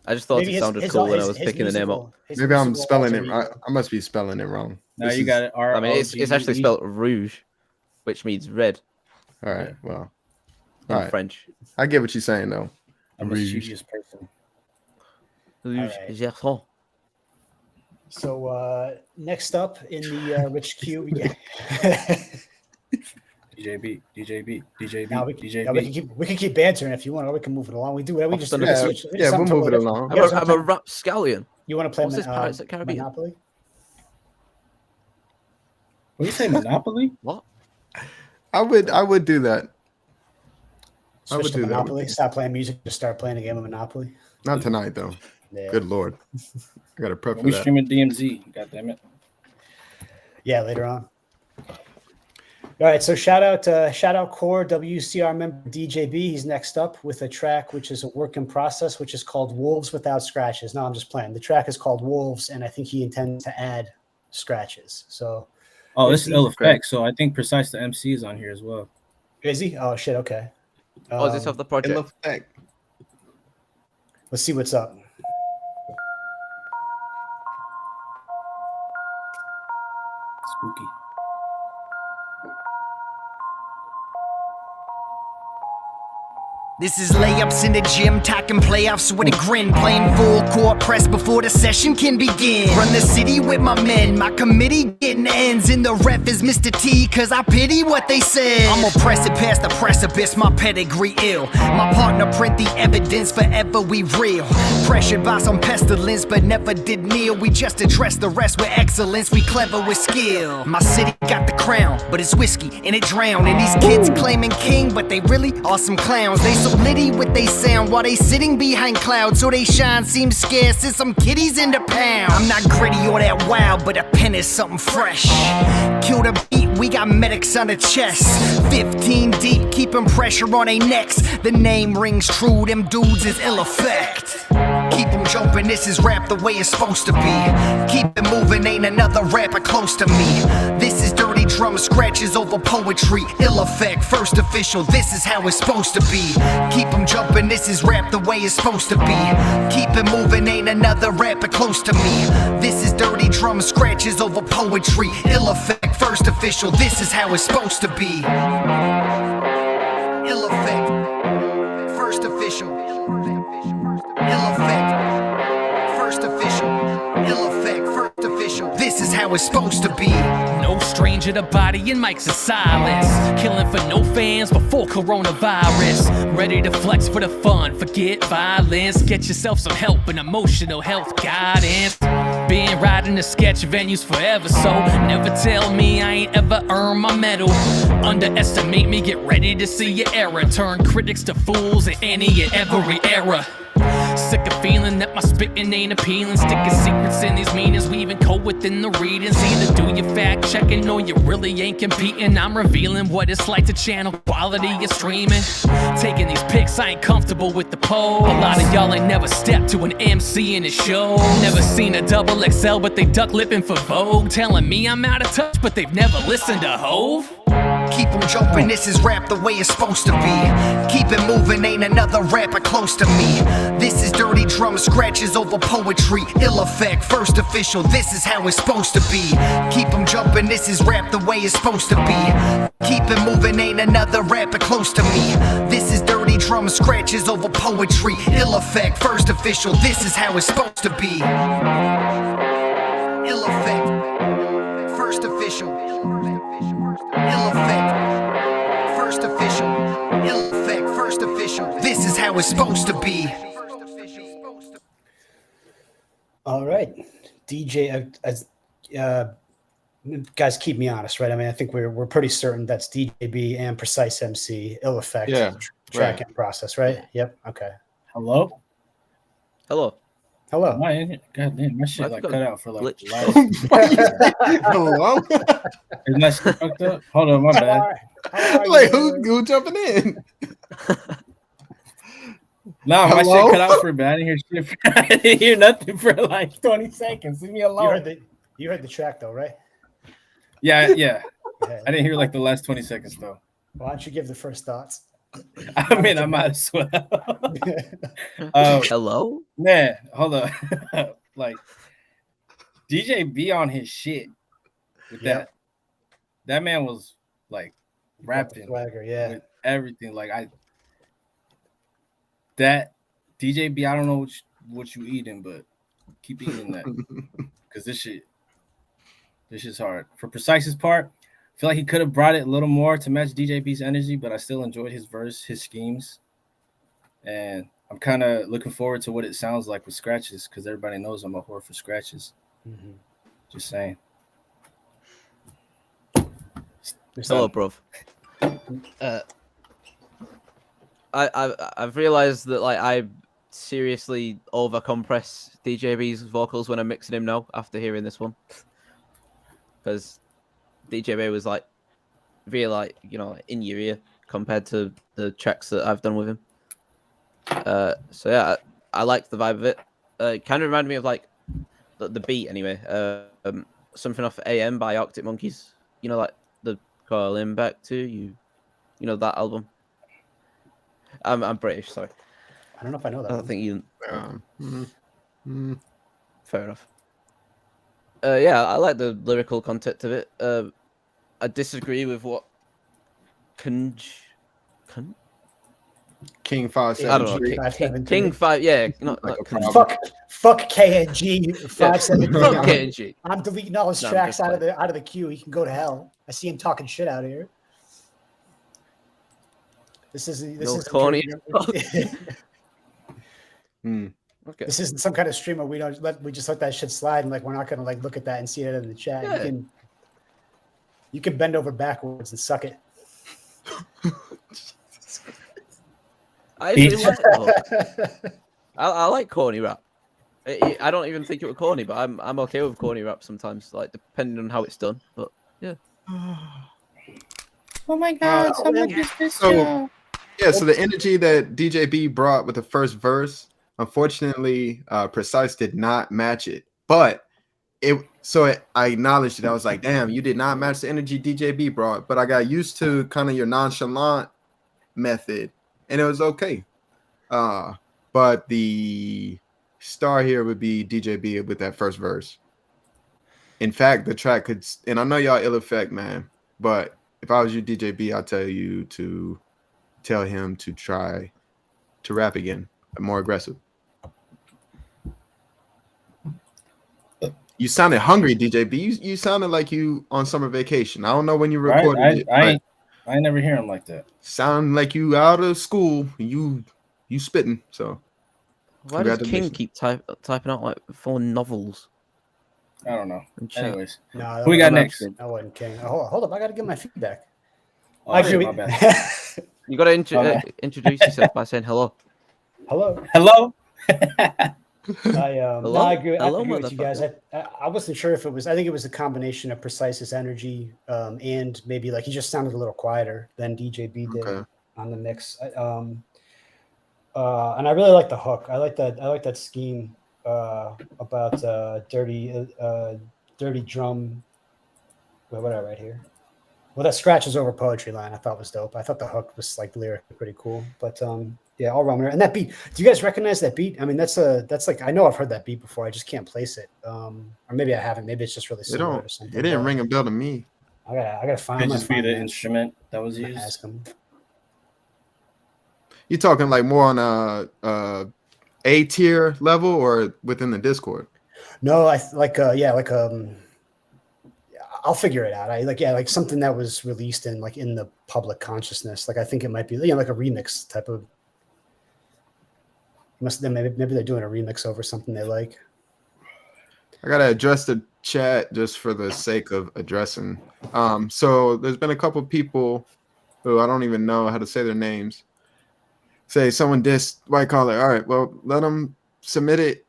D: I just thought
A: Maybe
D: it sounded cool when I was picking the name up.
C: Maybe I'm spelling it. I must be spelling it wrong.
B: No,
C: This
B: you
C: is-
B: got it.
D: I mean, it's actually spelled rouge, which means red
C: All right. Well,
D: in
C: all right.
D: French.
C: I get what you're saying though.
B: A mischievous person.
D: Rouge,
A: right.
D: Gerson.
A: So next up in the Rich Q, we get.
B: DJB.
A: Now we can keep bantering if you want, or we can move it along. We do whatever. We just
D: Yeah,
A: switch-
C: Yeah, we'll
A: something
C: move it
A: totally
C: along.
A: different.
D: I'm a rapscallion.
A: You want to play
D: What's this, Pirates of the Caribbean?
A: Monopoly?
B: What do you say, Monopoly?
D: What?
C: I would do that. I
A: Switch
C: would
A: to
C: do that.
A: Monopoly. Stop playing music. Just start playing a game of Monopoly.
C: Not tonight though.
A: Yeah.
C: Good lord. I gotta prep for
B: We
C: that.
B: streaming DMZ. God damn it.
A: Yeah, later on. All right, so shout out core WCR member DJB. He's next up with a track which is a work in process, which is called Wolves Without Scratches. No, I'm just playing. The track is called Wolves, and I think he intends to add scratches. So
B: Oh, this is ill effect. So I think Precise the MC is on here as well.
A: is he? Oh shit, okay.
D: Oh, is this of the
C: It
D: project?
C: looks like
A: Let's see what's up.
B: Spooky.
F: This is layups in the gym, talking playoffs with a grin. Playing full court press before the session can begin. Run the city with my men, my committee getting ends. And the ref is Mr. T, cause I pity what they said. I'ma press it past the precipice, my pedigree ill. My partner print the evidence, forever we real. Pressured by some pestilence, but never did kneel. We just address the rest with excellence, we clever with skill. My city got the crown, but it's whiskey and it drowned. And these kids claiming king, but they really are some clowns. They so litty with they sound while they sitting behind clouds, so they shine seems scarce as some kitties in the pound. I'm not gritty or that wild, but a pen is something fresh. Kill the beat, we got medics on the chest. 15 deep, keeping pressure on their necks. The name rings true, them dudes is ill effect. Keep them jumping, this is rap the way it's supposed to be. Keep it moving, ain't another rapper close to me. This is dirty drum scratches over poetry. Ill effect, first official, this is how it's supposed to be. Keep them jumping, this is rap the way it's supposed to be. Keep it moving, ain't another rapper close to me. This is dirty drum scratches over poetry. Ill effect, first official, this is how it's supposed to be. Ill effect, first official. Ill effect, first official. Ill effect, first official. This is how it's supposed to be.
G: No stranger to body and mics of silence. Killing for no fans before coronavirus. Ready to flex for the fun, forget violence. Get yourself some help and emotional health guidance. Been riding the sketch venues forever, so never tell me I ain't ever earned my medal. Underestimate me, get ready to see your error. Turn critics to fools in any and every era. Sick of feeling that my spitting ain't appealing. Sticking secrets in these meanings, weaving code within the readings. Either do your fact checking or you really ain't competing. I'm revealing what it's like to channel quality of streaming. Taking these pics, I ain't comfortable with the pole. A lot of y'all ain't never stepped to an MC in a show. Never seen a double XL, but they duck lipping for Vogue. Telling me I'm out of touch, but they've never listened to Hove.
F: Keep them jumping, this is rap the way it's supposed to be. Keep it moving, ain't another rapper close to me. This is dirty drum scratches over poetry. Ill effect, first official, this is how it's supposed to be. Keep them jumping, this is rap the way it's supposed to be. Keep it moving, ain't another rapper close to me. This is dirty drum scratches over poetry. Ill effect, first official, this is how it's supposed to be. Ill effect, first official. Ill effect, first official. Ill effect, first official. This is how it's supposed to be.
A: All right, DJ. Guys, keep me honest, right? I mean, I think we're pretty certain that's DJB and Precise MC, Ill Effect,
C: Yeah,
A: track
C: right.
A: and process, right? Yep. Okay.
B: Hello?
D: Hello.
A: Hello.
B: Am I in here? God damn, my shit
D: I've
B: like
D: got
B: cut out for like
D: glitch.
B: the last.
C: Hello?
B: Isn't that shit fucked up? Hold on, my bad.
A: How are
C: Like
A: you?
C: who jumping in?
B: Nah, my
C: Hello?
B: shit cut out for a bit. I didn't hear shit. I didn't hear nothing for like 20 seconds. Leave me
A: You
B: alone.
A: heard the track though, right?
B: Yeah.
A: Yeah.
B: I didn't hear like the last 20 seconds though.
A: Why don't you give the first thoughts?
B: I mean, I might as well.
D: Hello?
B: Man, hold on. Like DJ B on his shit with
A: Yeah.
B: that man was like rapping
A: Swagger, yeah.
B: with everything. Like that DJ B, I don't know what you eating, but keep eating that because this shit's hard. For Precise's part, I feel like he could have brought it a little more to match DJ B's energy, but I still enjoyed his verse, his schemes, and I'm kind of looking forward to what it sounds like with scratches because everybody knows I'm a whore for scratches.
A: Mhm.
B: Just saying.
D: Hello, bruv. I've realized that like I seriously overcompress DJB's vocals when I'm mixing him now after hearing this one, because DJB was like really like in your ear compared to the tracks that I've done with him. So yeah, I liked the vibe of it. It kind of reminded me of like the beat anyway. Something off AM by Arctic Monkeys. Like the Calling Back to You. That album. I'm British, sorry.
A: I don't know if I know that.
D: I
A: one.
D: think you. Fair enough. Yeah, I like the lyrical content of it. I disagree with what
C: King
A: Yeah,
C: 573.
D: I don't know. King 5, yeah. Not
C: Like a
D: King.
C: problem.
A: Fuck KNG 573.
D: Fuck KNG.
A: I'm deleting all his
D: No, I'm
A: tracks
D: just
A: out of the queue. He can go to hell. I see him talking shit out here. This is
D: corny. Okay.
A: This isn't some kind of stream where we just let that shit slide and like we're not gonna like look at that and see it in the chat.
D: Yeah.
A: You can bend over backwards and suck it.
D: I actually like it. I like corny rap. I don't even think it was corny, but I'm okay with corny rap sometimes, like depending on how it's done. But yeah.
B: Oh my god, someone just this
C: So the energy that DJ B brought with the first verse, unfortunately, Precise did not match it. But I acknowledged it. I was like, damn, you did not match the energy DJ B brought. But I got used to kind of your nonchalant method, and it was okay. But the star here would be DJ B with that first verse. In fact, the track could, and I know y'all ill effect, man, but if I was you, DJ B, I'd tell you to tell him to try to rap again, more aggressive. You sounded hungry, DJ B. You sounded like you on summer vacation. I don't know when you recorded it.
B: I never hear him like that.
C: Sound like you out of school. You spitting. So
D: Why does King keep typing out like 4 novels?
B: I don't know. Anyways,
A: No,
B: who we got
A: that
B: next?
A: That wasn't King. Hold up, I gotta get my feedback.
B: Oh, shit, my bad.
D: You got to introduce yourself by saying hello.
A: Hello.
B: Hello.
A: No, I agree
D: Hello,
A: with you guys.
D: motherfucker.
A: I wasn't sure if it was. I think it was a combination of Precise's energy and maybe like he just sounded a little quieter than DJB did on the mix. And I really like the hook. I like that scheme about dirty drum. What I write here? Well, that scratches over poetry line I thought was dope. I thought the hook was like lyrically pretty cool. But yeah, all wrong. And that beat. Do you guys recognize that beat? I mean, that's like I know I've heard that beat before. I just can't place it. Or maybe I haven't. Maybe it's just really similar or something.
C: It didn't ring a bell to me.
A: I gotta find.
B: Could just be the instrument that was used.
A: Ask him.
C: You talking like more on a tier level or within the Discord?
A: No, I'll figure it out. Like something that was released in the public consciousness. Like I think it might be like a remix type of. Maybe they're doing a remix over something they like.
C: I gotta address the chat just for the sake of addressing. So there's been a couple people who I don't even know how to say their names. Say someone dissed White Collar. All right, well let them submit it.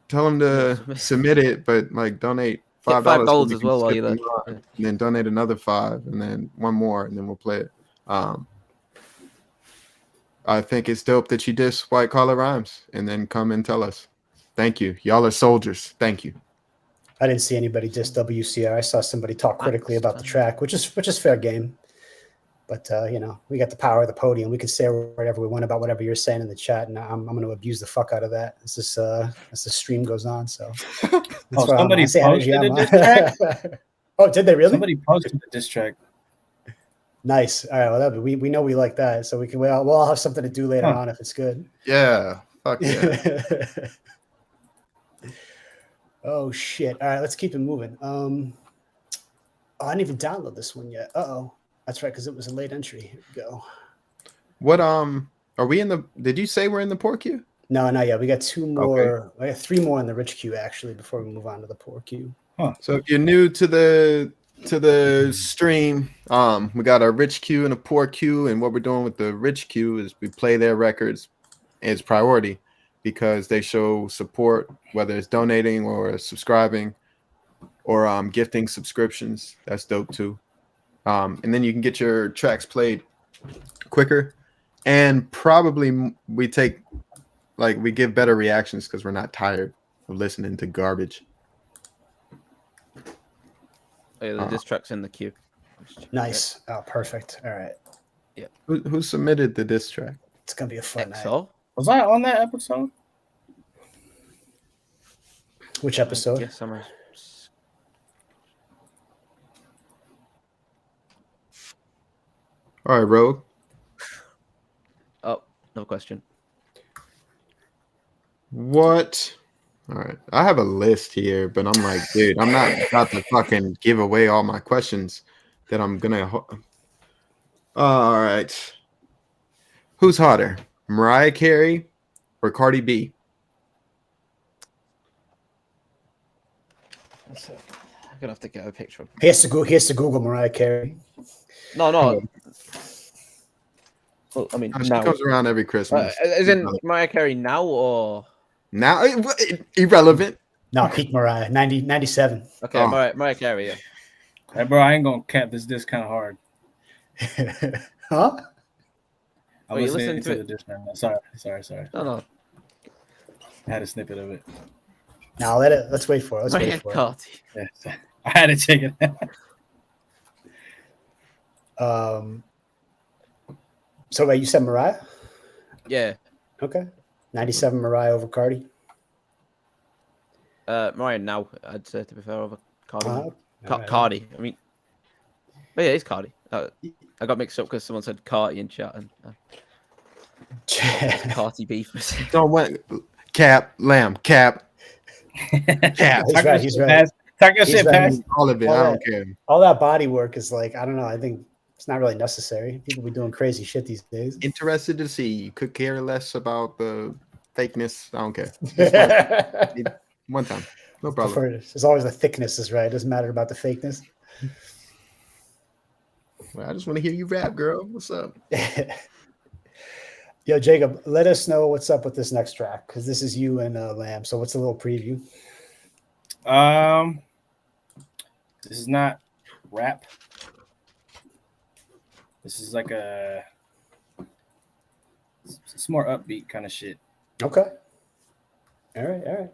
C: Tell them to submit it, but like donate $5
D: as well while you're there.
C: And then donate another $5, and then one more, and then we'll play it. I think it's dope that you diss White Collar Rhymes and then come and tell us. Thank you. Y'all are soldiers. Thank you.
A: I didn't see anybody diss WCR. I saw somebody talk critically about the track, which is fair game. But you know, we got the power of the podium. We can say whatever we want about whatever you're saying in the chat, and I'm going to abuse the fuck out of that as the stream goes on. So
B: somebody posted a diss track.
A: Oh, did they really?
B: Somebody posted a diss track.
A: Nice. All right. Well, we know we like that, so we'll all have something to do later on if it's good.
C: Yeah. Fuck yeah.
A: Oh shit! All right, let's keep it moving. I didn't even download this one yet. Uh-oh. That's right, because it was a late entry. Here we go.
C: What are we in the? Did you say we're in the poor queue?
A: No, not yet. We got two more. Okay. I got three more in the rich queue actually before we move on to the poor queue.
C: Huh. So if you're new to the stream, we got our rich queue and a poor queue, and what we're doing with the rich queue is we play their records as priority because they show support, whether it's donating or subscribing or gifting subscriptions. That's dope too. And then you can get your tracks played quicker, and probably we give better reactions because we're not tired of listening to garbage.
D: Oh, yeah, the diss track's in the queue.
A: Nice. Oh, perfect. All right.
D: Yeah.
C: Who submitted the diss track?
A: It's gonna be a fun night.
B: Was I on that episode?
A: Which episode?
D: Yes, I'm.
C: All right, Rogue.
D: Oh, no question.
C: What? All right. I have a list here, but I'm like, dude, I'm not about to fucking give away all my questions that I'm gonna. All right. Who's hotter, Mariah Carey or Cardi B?
D: I'm gonna have to get a picture.
A: He has to Google Mariah Carey.
D: No. Well, I mean,
C: She
D: now.
C: comes around every Christmas.
D: Is in Mariah Carey now or
C: now? Irrelevant.
A: No, peak Mariah, 97.
D: Okay,
C: Oh.
D: Mariah Carey. Yeah.
B: Hey, bro, I ain't gonna cap this disc kind of hard.
A: Huh?
B: I
D: Oh, you
B: was listening
D: listened
B: to
D: to
B: the disc right now. Sorry.
D: No.
B: I had a snippet of it.
A: Now let's wait for it. Let's
D: Mariah
A: wait for it.
D: Carey.
B: Yeah, I had to check it out.
A: So wait, you said Mariah?
D: Yeah.
A: Okay. 97 Mariah over Cardi.
D: Mariah now, I'd say, to be fair, over Cardi.
A: Alright.
D: Cardi. I mean, but yeah, it's Cardi. I got mixed up because someone said Cardi in chat and Cardi beef.
C: Don't want cap lamb cap. Cap.
A: He's right.
B: Talk your
A: He's
B: shit,
A: right.
B: Pass.
C: All of it. I don't care.
A: All that body work is like, I don't know. I think it's not really necessary. People be doing crazy shit these days.
C: Interested to see. You could care less about the fakeness. I don't care. Just one time. No problem.
A: As always, the thickness is right. It doesn't matter about the fakeness.
C: Well, I just want to hear you rap, girl. What's up?
A: Yo, Jacob, let us know what's up with this next track because this is you and Lamb. So what's a little preview?
B: This is not rap. This is like it's more upbeat kind of shit.
A: Okay. All right.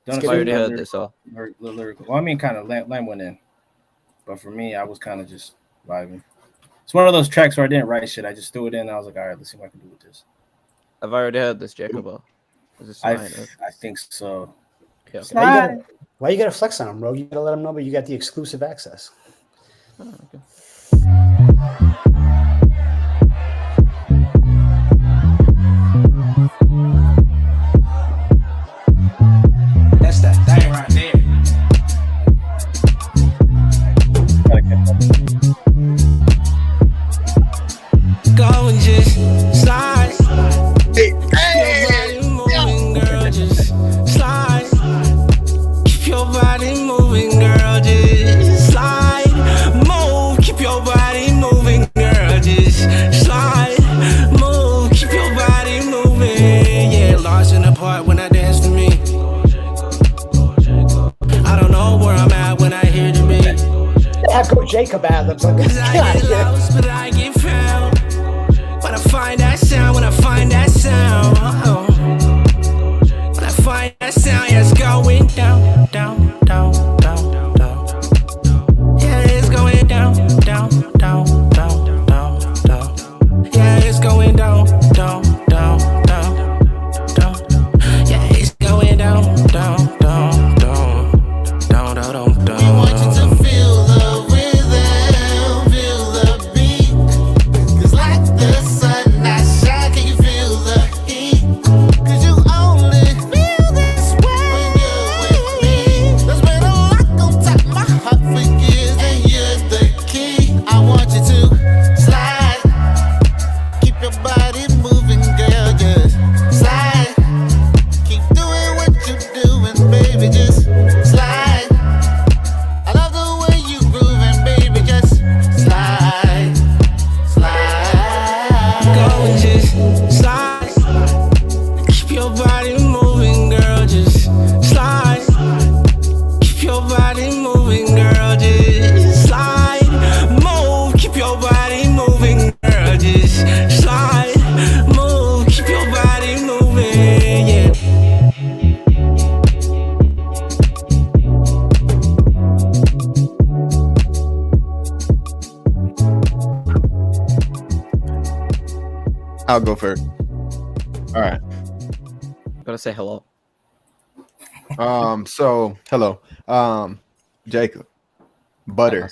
B: Don't
A: Let's
D: I already
A: get
D: heard this all.
B: lyrical. Well, I mean, kind of Lamb went in, but for me, I was kind of just vibing. It's one of those tracks where I didn't write shit. I just threw it in. And I was like, all right, let's see what I can do with this.
D: I've already heard this, Jacob. Or is this
B: I
D: mine?
B: think so.
D: Yeah, okay.
A: Why you gotta flex on him, bro? You gotta let him know, but you got the exclusive access.
D: Oh, okay.
H: That's that thing right there.
B: Gotta catch up.
H: Go and just slide. Your body moving, girl, just slide. Keep your body moving, girl, just slide. Move, keep your body moving, girl, just slide. Move, keep your body moving. Yeah, lost in the part when I dance to me. I don't know where I'm at when I hear the beat.
A: Go Jacob ad libs.
H: Cause I get lost, but I get found. When I find find that sound, when I find that sound, when I find that sound, yeah, it's going down, down, down, down, down. Yeah, it's going down, down, down, down, down, down. Yeah, it's going down, down, down, down, down. Yeah, it's going down, down, down, down, down, down, down.
I: We want you to feel the rhythm, feel the beat. 'Cause like the sun that shine, can you feel the heat? 'Cause you only feel this way when you're with me. There's been a lock on top of my heart for years, and you're the key. I want you to slide, keep your body moving, girl, just slide. Keep doing what you're doing, baby, just slide. I love the way you grooving, baby, just slide, slide.
H: Go and just slide. Keep your body moving, girl, just slide. Keep your body moving, girl, just slide. Move, keep your body moving, girl, just slide. Move, keep your body moving, yeah.
C: I'll go first. All right.
D: Gotta say hello.
C: So hello. Jacob. Butter.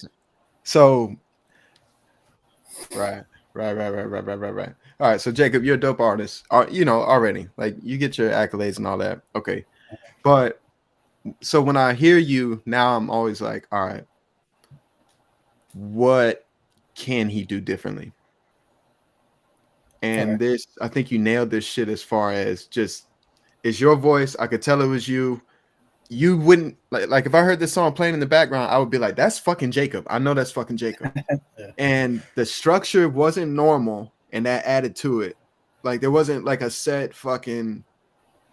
C: So right. All right, so Jacob, you're a dope artist. You know, already. Like you get your accolades and all that. Okay. But so when I hear you now, I'm always like, all right, what can he do differently? And this, I think you nailed this shit as far as just it's your voice. I could tell it was you. You wouldn't like if I heard this song playing in the background, I would be like, that's fucking Jacob. I know that's fucking Jacob. And the structure wasn't normal, and that added to it. Like there wasn't like a set fucking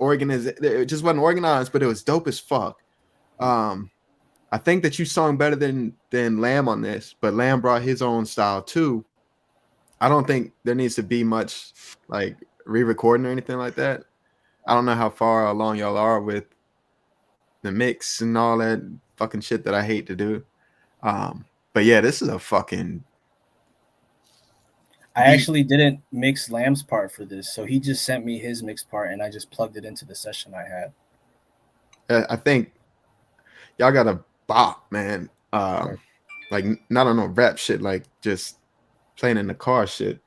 C: it just wasn't organized, but it was dope as fuck. I think that you sung better than Lamb on this, but Lamb brought his own style too. I don't think there needs to be much like re-recording or anything like that. I don't know how far along y'all are with the mix and all that fucking shit that I hate to do. But yeah, this is a fucking.
B: I actually didn't mix Lamb's part for this, so he just sent me his mixed part, and I just plugged it into the session I had.
C: I think y'all got a bop, man. Like not on no rap shit, like just playing in the car shit.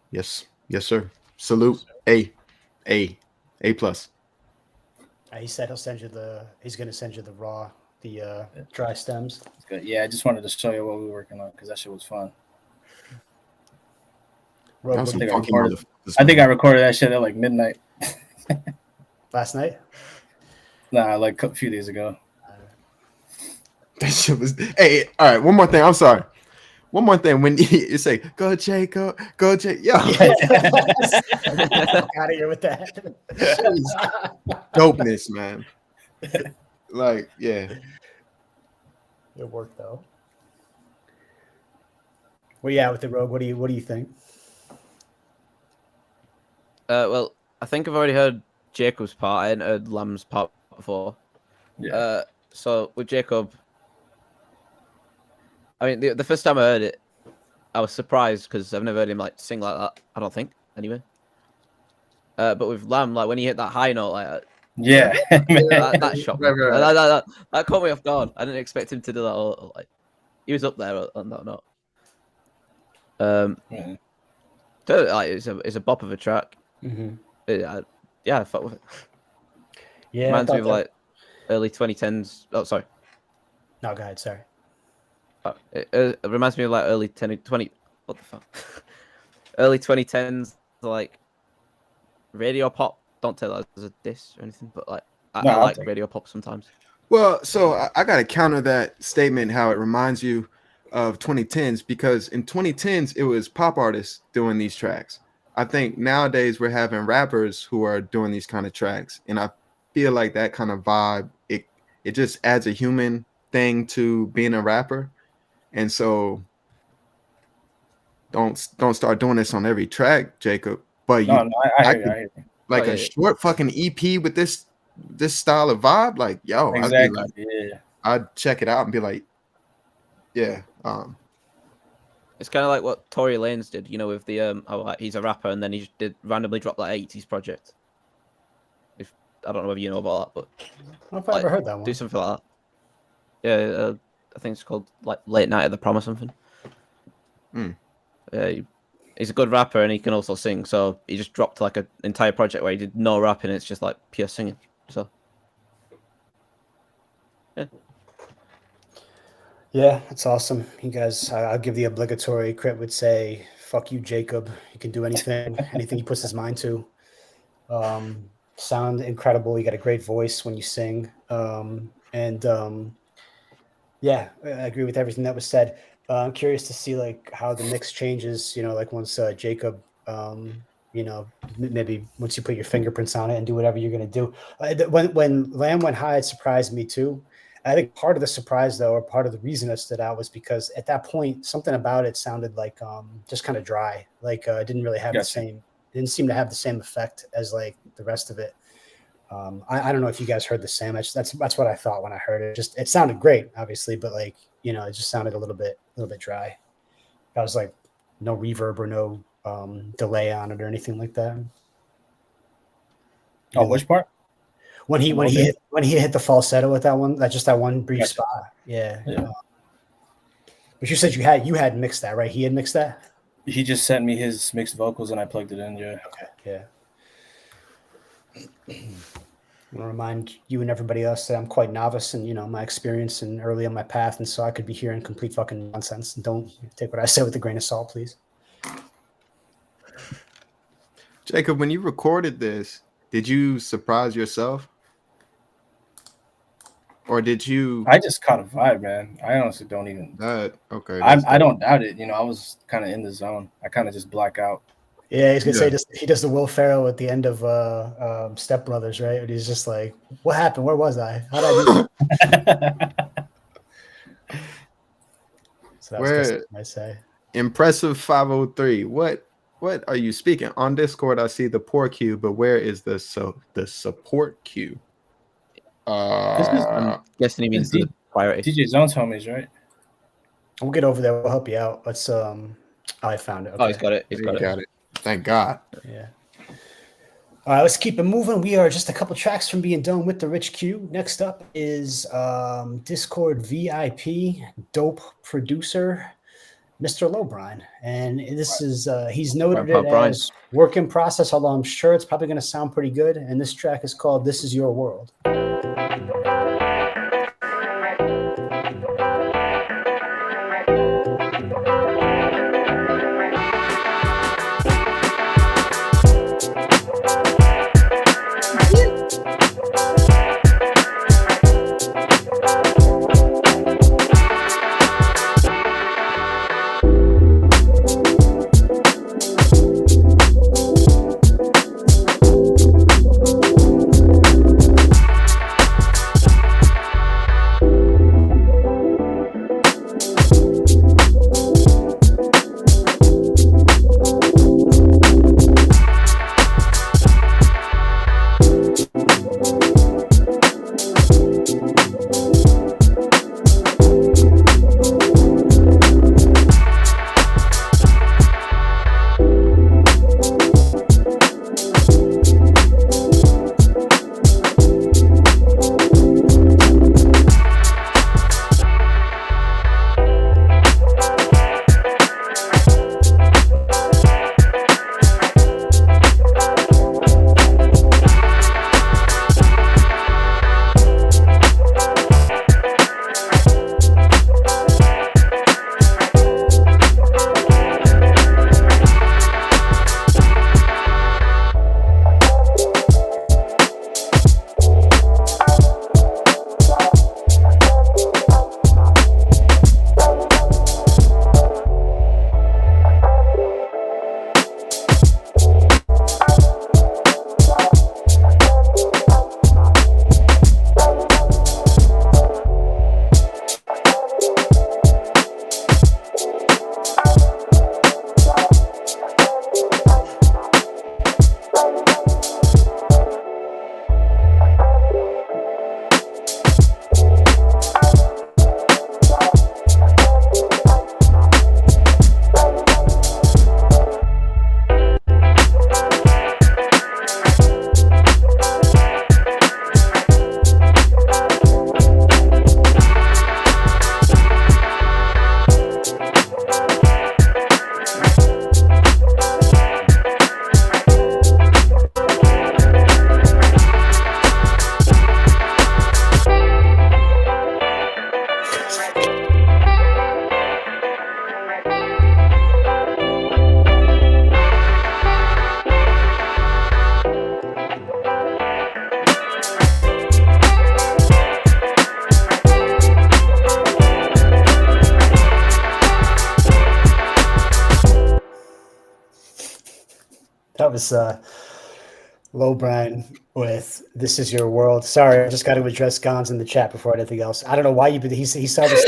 C: Yes, sir. Salute. A plus.
A: He said he's gonna send you the raw, the dry stems.
B: It's good. Yeah, I just wanted to show you what we were working on because that shit was fun.
A: Rogue,
B: I think I recorded that shit at like midnight.
A: Last night?
B: Nah, like a few days ago.
C: That shit was. Hey, all right. One more thing. I'm sorry. One more thing. When you say "Go Jacob," go Jacob, yo,
A: out of here with that.
C: Dopeness, man. Like, yeah.
A: It worked though. Where you at with the Rogue? What do you think?
D: Well, I think I've already heard Jacob's part. I hadn't heard Lamb's part before.
B: Yeah.
D: So with Jacob, I mean, the first time I heard it, I was surprised because I've never heard him like sing like that. I don't think anyway. But with Lamb, like when he hit that high note, like
B: yeah,
D: that shocked me.
C: Right.
D: That caught me off guard. I didn't expect him to do that. Like he was up there on that note. So, like it's a bop of a track.
A: Mm-hmm.
D: Yeah, I fuck with it.
A: Yeah,
D: reminds me of like early 2010s. Oh, sorry.
A: No, go ahead. Sorry.
D: It reminds me of like early 20. What the fuck? Early 2010s, like radio pop. Don't tell that as a diss or anything, but like I like radio pop sometimes.
C: Well, so I got to counter that statement. How it reminds you of 2010s, because in 2010s it was pop artists doing these tracks. I think nowadays we're having rappers who are doing these kind of tracks, and I feel like that kind of vibe it just adds a human thing to being a rapper. And so don't start doing this on every track, Jacob. But
B: No, no, I hear
C: could-
B: you. I hear you.
C: like
D: Oh,
C: a
D: yeah.
C: short fucking EP with this style of vibe, like yo, I'd be
B: Exactly.
C: like,
B: Yeah.
C: I'd check it out and be like, yeah,
D: It's kind of like what Tory Lanez did, with the like, he's a rapper and then he just did randomly drop that 80s project. If I don't know whether you know about that, but
A: I don't know if I ever heard that one.
D: do something like that. Yeah, I think it's called like Late Night at the Prom or something.
C: Hmm.
D: He's a good rapper and he can also sing, so he just dropped like an entire project where he did no rapping. It's just like pure singing. So
A: Yeah, that's awesome. You guys, I'll give the obligatory. Crit would say, "Fuck you, Jacob. He can do anything, anything he puts his mind to." Sound incredible. You got a great voice when you sing, yeah, I agree with everything that was said. I'm curious to see like how the mix changes. Like once Jacob, maybe once you put your fingerprints on it and do whatever you're gonna do. When Lamb Went High, it surprised me too. I think part of the surprise, though, or part of the reason it stood out was because at that point, something about it sounded like just kind of dry. Like it didn't really have the
B: Gotcha.
A: same. Didn't seem to have the same effect as like the rest of it. I don't know if you guys heard the same. That's what I thought when I heard it. Just it sounded great, obviously, but like it just sounded a little bit dry. I was like no reverb or no delay on it or anything like that.
B: Oh, which part?
A: When he hit the falsetto with that one brief
B: Gotcha.
A: spot. Yeah.
B: Yeah.
A: But you said you had mixed that, right? He had mixed that?
B: He just sent me his mixed vocals and I plugged it in. Yeah.
A: Okay. Yeah. I want to remind you and everybody else that I'm quite novice in, my experience and early on my path. And so I could be hearing complete fucking nonsense. And don't take what I say with a grain of salt, please.
C: Jacob, when you recorded this, did you surprise yourself? Or did you?
B: I just caught a vibe, man. I honestly don't even.
C: Okay.
B: I don't doubt it. I was kind of in the zone. I kind of just black out.
A: Yeah, he's gonna say he does the Will Ferrell at the end of Step Brothers, right? And he's just like, "What happened? Where was I? How did I do that?" So that was just what I say.
C: Impressive 503. What are you speaking? On Discord, I see the poor queue, but where is the support queue?
D: I'm guessing he means the priority.
B: DJ Zone's homies, right?
A: We'll get over there. We'll help you out. Let's I found it. Okay.
D: Oh, he's got it. He's got it.
C: Thank God.
A: Yeah. All right, let's keep it moving. We are just a couple tracks from being done with the Rich Q. Next up is Discord VIP dope producer, Mr. Lowbrine. And this is he's noted it as work in process, although I'm sure it's probably going to sound pretty good. And this track is called This Is Your World. That was Low Brian with "This Is Your World." Sorry, I just got to address Gons in the chat before anything else. I don't know why you, but he saw this.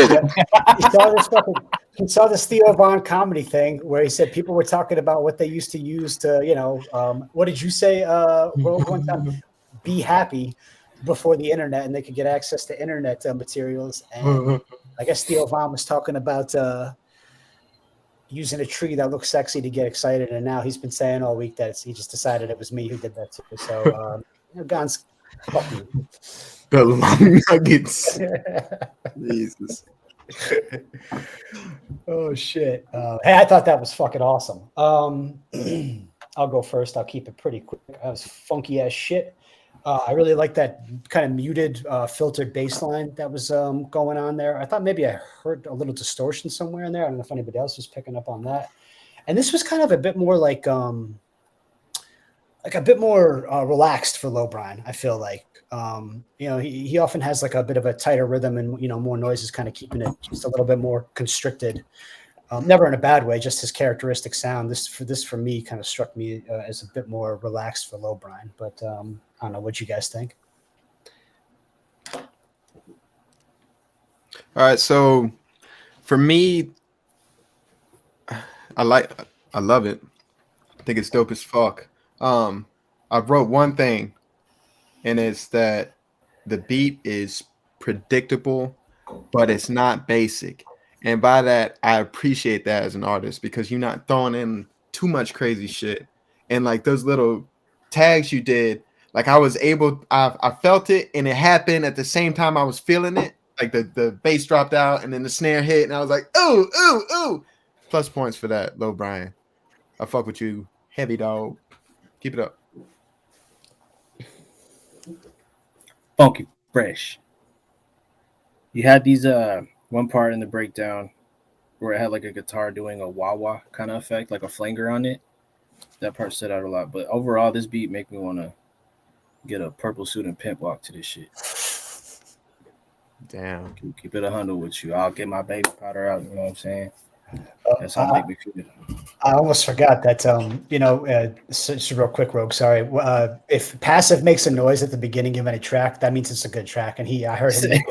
A: He saw this Theo Von comedy thing where he said people were talking about what they used to use to, what did you say? One time, be happy before the internet, and they could get access to internet materials. And I guess Theo Von was talking about using a tree that looks sexy to get excited, and now he's been saying all week that he just decided it was me who did that too. So, Gons, fuck you.
C: The long nuggets. Jesus.
A: Oh shit! Hey, I thought that was fucking awesome. I'll go first. I'll keep it pretty quick. That was funky as shit. I really like that kind of muted, filtered bass line that was going on there. I thought maybe I heard a little distortion somewhere in there. I don't know if anybody else was picking up on that. And this was kind of a bit more like a bit more relaxed for Low Brian. I feel like he often has like a bit of a tighter rhythm and more noises, kind of keeping it just a little bit more constricted. Never in a bad way, just his characteristic sound. This for me kind of struck me as a bit more relaxed for Low Brian. But I don't know what you guys think.
C: All right, so for me, I love it. I think it's dope as fuck. I wrote one thing, and it's that the beat is predictable, but it's not basic. And by that, I appreciate that as an artist because you're not throwing in too much crazy shit. And like those little tags you did, like I felt it and it happened at the same time I was feeling it. Like the bass dropped out and then the snare hit and I was like, ooh, ooh, ooh. Plus points for that, Low Brian. I fuck with you, heavy dog. Keep it up.
B: Funky fresh. You had these one part in the breakdown where it had like a guitar doing a wah-wah kind of effect, like a flanger on it. That part stood out a lot. But overall, this beat make me want to get a purple suit and pimp walk to this shit.
C: Damn.
B: Keep it 100 with you. I'll get my baby powder out. You know what I'm saying? That's how it make me feel.
A: I almost forgot that, just real quick, Rogue, sorry. If Passive makes a noise at the beginning of any track, that means it's a good track. And I heard him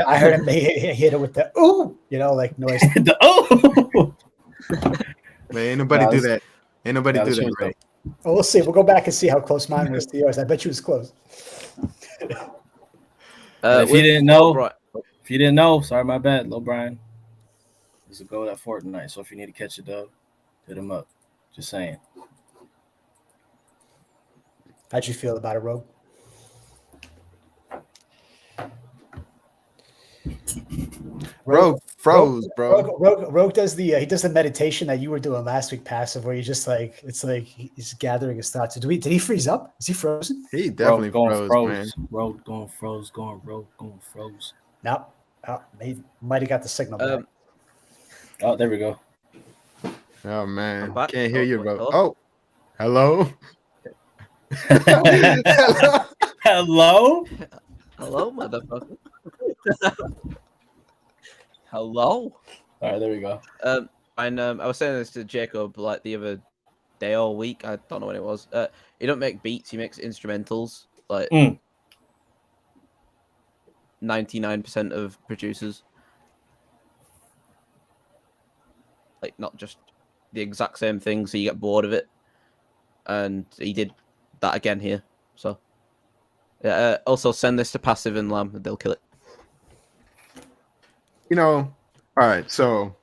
A: I heard him hit it with the ooh, like noise.
B: The ooh.
C: Man, ain't nobody do that. Ain't nobody do that, right?
A: Well, we'll see. We'll go back and see how close mine was to yours. I bet you was close.
B: If you didn't know, sorry, my bad, Low Brian. There's a goal at Fortnite, so if you need to catch a dub, hit him up. Just saying.
A: How'd you feel about it, Rogue?
C: Rogue froze, bro.
A: Rogue does he does the meditation that you were doing last week, Passive, where you just like it's like he's gathering his thoughts. Did he freeze up? Is he frozen?
C: He definitely froze, man.
B: Rogue going froze.
A: Nope. Oh, he might have got the signal back.
B: Oh, there we go.
C: Oh man, can't hear you, bro.
D: Hello?
C: Oh, hello.
B: Hello.
D: Hello, motherfucker. Hello.
B: All right, there we go.
D: And I was saying this to Jacob like the other day or week. I don't know when it was. He don't make beats. He makes instrumentals. Like 99% of producers. Like not just the exact same thing, so you get bored of it. And he did that again here. So yeah. Also send this to Passive and Lamb, and they'll kill it.
C: All right. So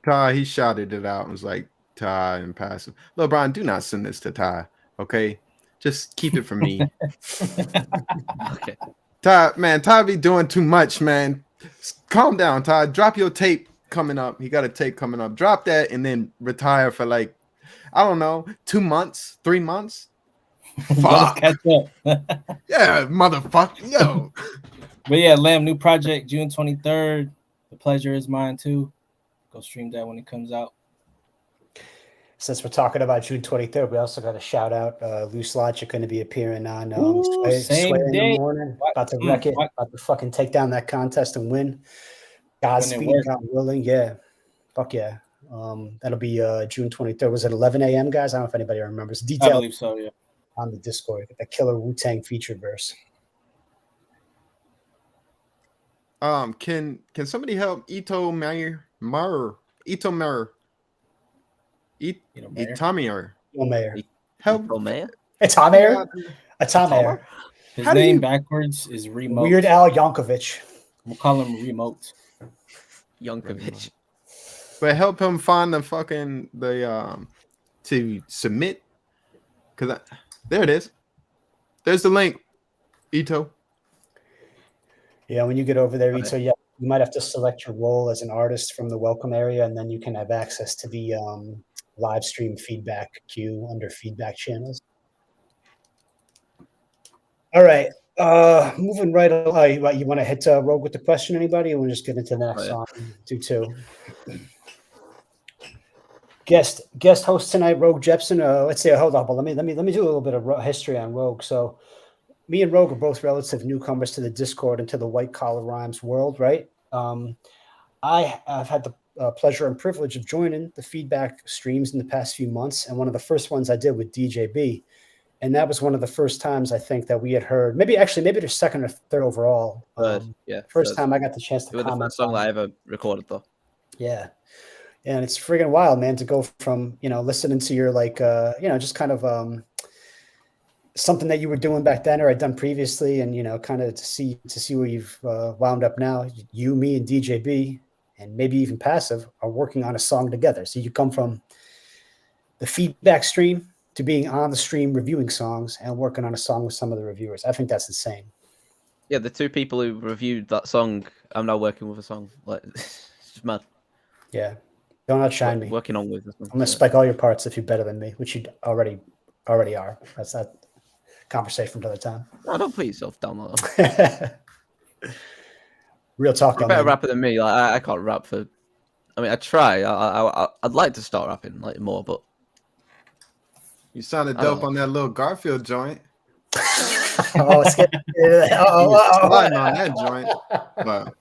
C: Ty, he shouted it out and was like, Ty and Passive. Look, Brian, do not send this to Ty. Okay, just keep it for me.
D: Okay.
C: Ty be doing too much, man. Calm down, Ty. Drop your tape coming up. He got a tape coming up. Drop that and then retire for like, I don't know, 2 months, 3 months. Fuck.
B: Catch up.
C: Yeah, motherfucker. Yo.
B: But yeah, Lamb, new project, June 23rd. The pleasure is mine too. Go stream that when it comes out.
A: Since we're talking about June 23rd, we also got a shout out. Loose Logic going to be appearing on Sway in the morning. About to wreck it. About to fucking take down that contest and win. Godspeed, God willing. Yeah. Fuck yeah. That'll be June 23rd. Was it 11 a.m., guys? I don't know if anybody remembers.
B: I
A: Details
B: believe so. Yeah.
A: on the Discord. The killer Wu-Tang feature verse.
C: Can somebody help Ito Mayer? Itamier. Help.
D: Oh, man.
A: Itamier. Itamier.
B: His
C: How do
B: name
C: you-
B: backwards is Remote.
A: Weird Al Yankovic.
B: We'll call him Remote.
D: Yankovic.
C: But help him find the fucking to submit. Cause there it is. There's the link. Ito.
A: Yeah, when you get over there, Ito, yeah, you might have to select your role as an artist from the welcome area, and then you can have access to the live stream feedback queue under feedback channels. All right, moving right along. You want to hit Rogue with the question, anybody? Or we'll just get into the next song. Do two. Guest host tonight, Rogue Jepson. Let's say, hold on, but let me do a little bit of history on Rogue. So, me and Rogue are both relative newcomers to the Discord and to the white collar rhymes world, right? I have had the pleasure and privilege of joining the feedback streams in the past few months, and one of the first ones I did with DJB, and that was one of the first times I think that we had heard. Maybe the second or third overall. First time I got the chance to
D: It was the
A: comment.
D: first song that I ever recorded, though.
A: Yeah. And it's friggin' wild, man, to go from, listening to your just kind of something that you were doing back then or had done previously, and, kind of to see where you've wound up now. You, me, and DJB, and maybe even Passive, are working on a song together. So you come from the feedback stream to being on the stream reviewing songs and working on a song with some of the reviewers. I think that's insane.
D: Yeah, the two people who reviewed that song, I'm now working with a song. Like, it's just mad.
A: Yeah. Don't outshine me.
D: Working on with this one.
A: I'm gonna spike all your parts if you're better than me, which you already are. That's that conversation for another time.
D: No, don't put yourself down there.
A: Real talk.
D: You're a better rapper than me. Like, I can't rap for. I mean, I try. I'd like to start rapping like more, but
C: You sounded dope on that little Garfield joint.
A: It's getting.
C: Sliding on that joint. Wow.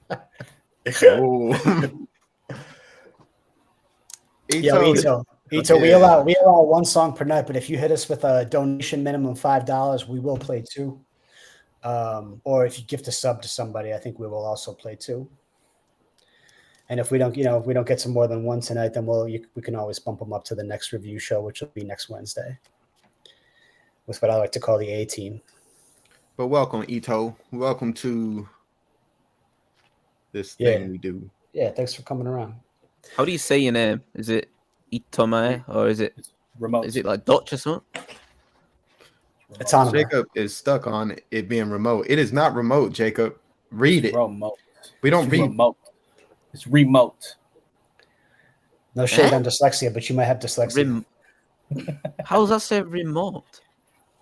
A: Ito, we allow one song per night, but if you hit us with a donation minimum $5, we will play two. Or if you gift a sub to somebody, I think we will also play two. And if we don't, if we don't get to more than one tonight, then we can always bump them up to the next review show, which will be next Wednesday, with what I like to call the A team.
C: But welcome, Ito. Welcome to this thing we do.
A: Yeah, thanks for coming around.
D: How do you say your name? Is it Itome or is it
B: Remote?
D: Is it like Dutch or something?
A: Autonomous.
C: Jacob is stuck on it being remote. It is not remote, Jacob. Read it.
B: Remote.
C: We don't read.
B: Remote. It's remote.
A: No shade on dyslexia, but you might have dyslexia.
D: How does that say remote?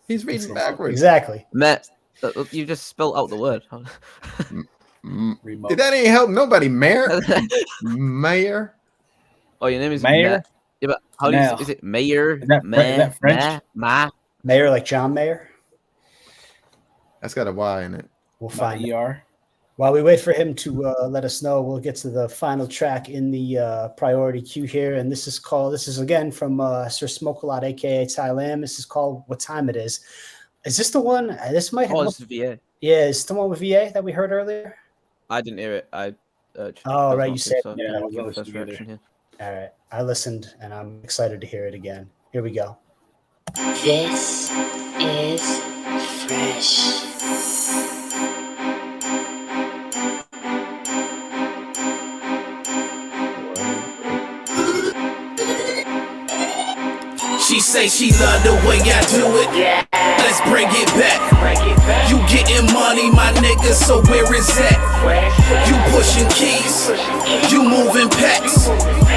C: He's reading backwards.
A: Exactly.
D: Matt, you just spelled out the word.
B: Remote.
C: That ain't help nobody, Mayor. Mayor.
D: Oh, your name is
B: Mayor?
D: Matt. Yeah, but how do you is it Mayor?
B: Is that French?
A: Mayor, like John Mayer.
C: That's got a Y in it.
A: We'll find it.
B: ER.
A: While we wait for him to let us know, we'll get to the final track in the priority queue here. And this is again from Sir Smoke-A-Lot, aka Ty Lamb. This is called What Time It Is. Is this the one? This might have.
D: Oh, it's VA.
A: Yeah, it's the one with VA that we heard earlier.
D: I didn't hear it.
A: Oh, right, you said.
B: Yeah, I was
D: the
B: listening
D: first
B: to it.
D: reaction here.
A: All right, I listened, and I'm excited to hear it again. Here we go.
E: This is fresh.
H: She say she love the way I do it. Let's bring it back. You getting money, my nigga, so where is that? You pushing keys, you moving packs.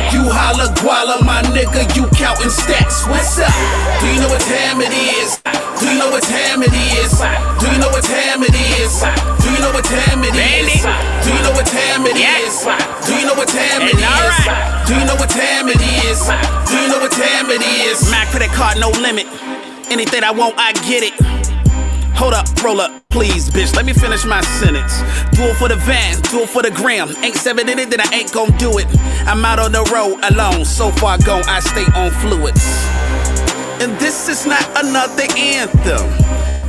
H: You holla guala, my nigga, you counting stacks. What's up? Do you know what time it is? Do you know what time it is? Do you know what time it is? Do you know what time it is? Do you know what time it is? Do you know what time it is? Do you know what time it is? Do you know what time it is? Mac for that card, no limit. Anything I want, I get it.
J: Hold up, roll up, please, bitch. Let me finish my sentence. Do it for the van, do it for the gram. Ain't 7 in it, then I ain't gon' do it. I'm out on the road alone. So far gone, I stay on fluids. And this is not another anthem.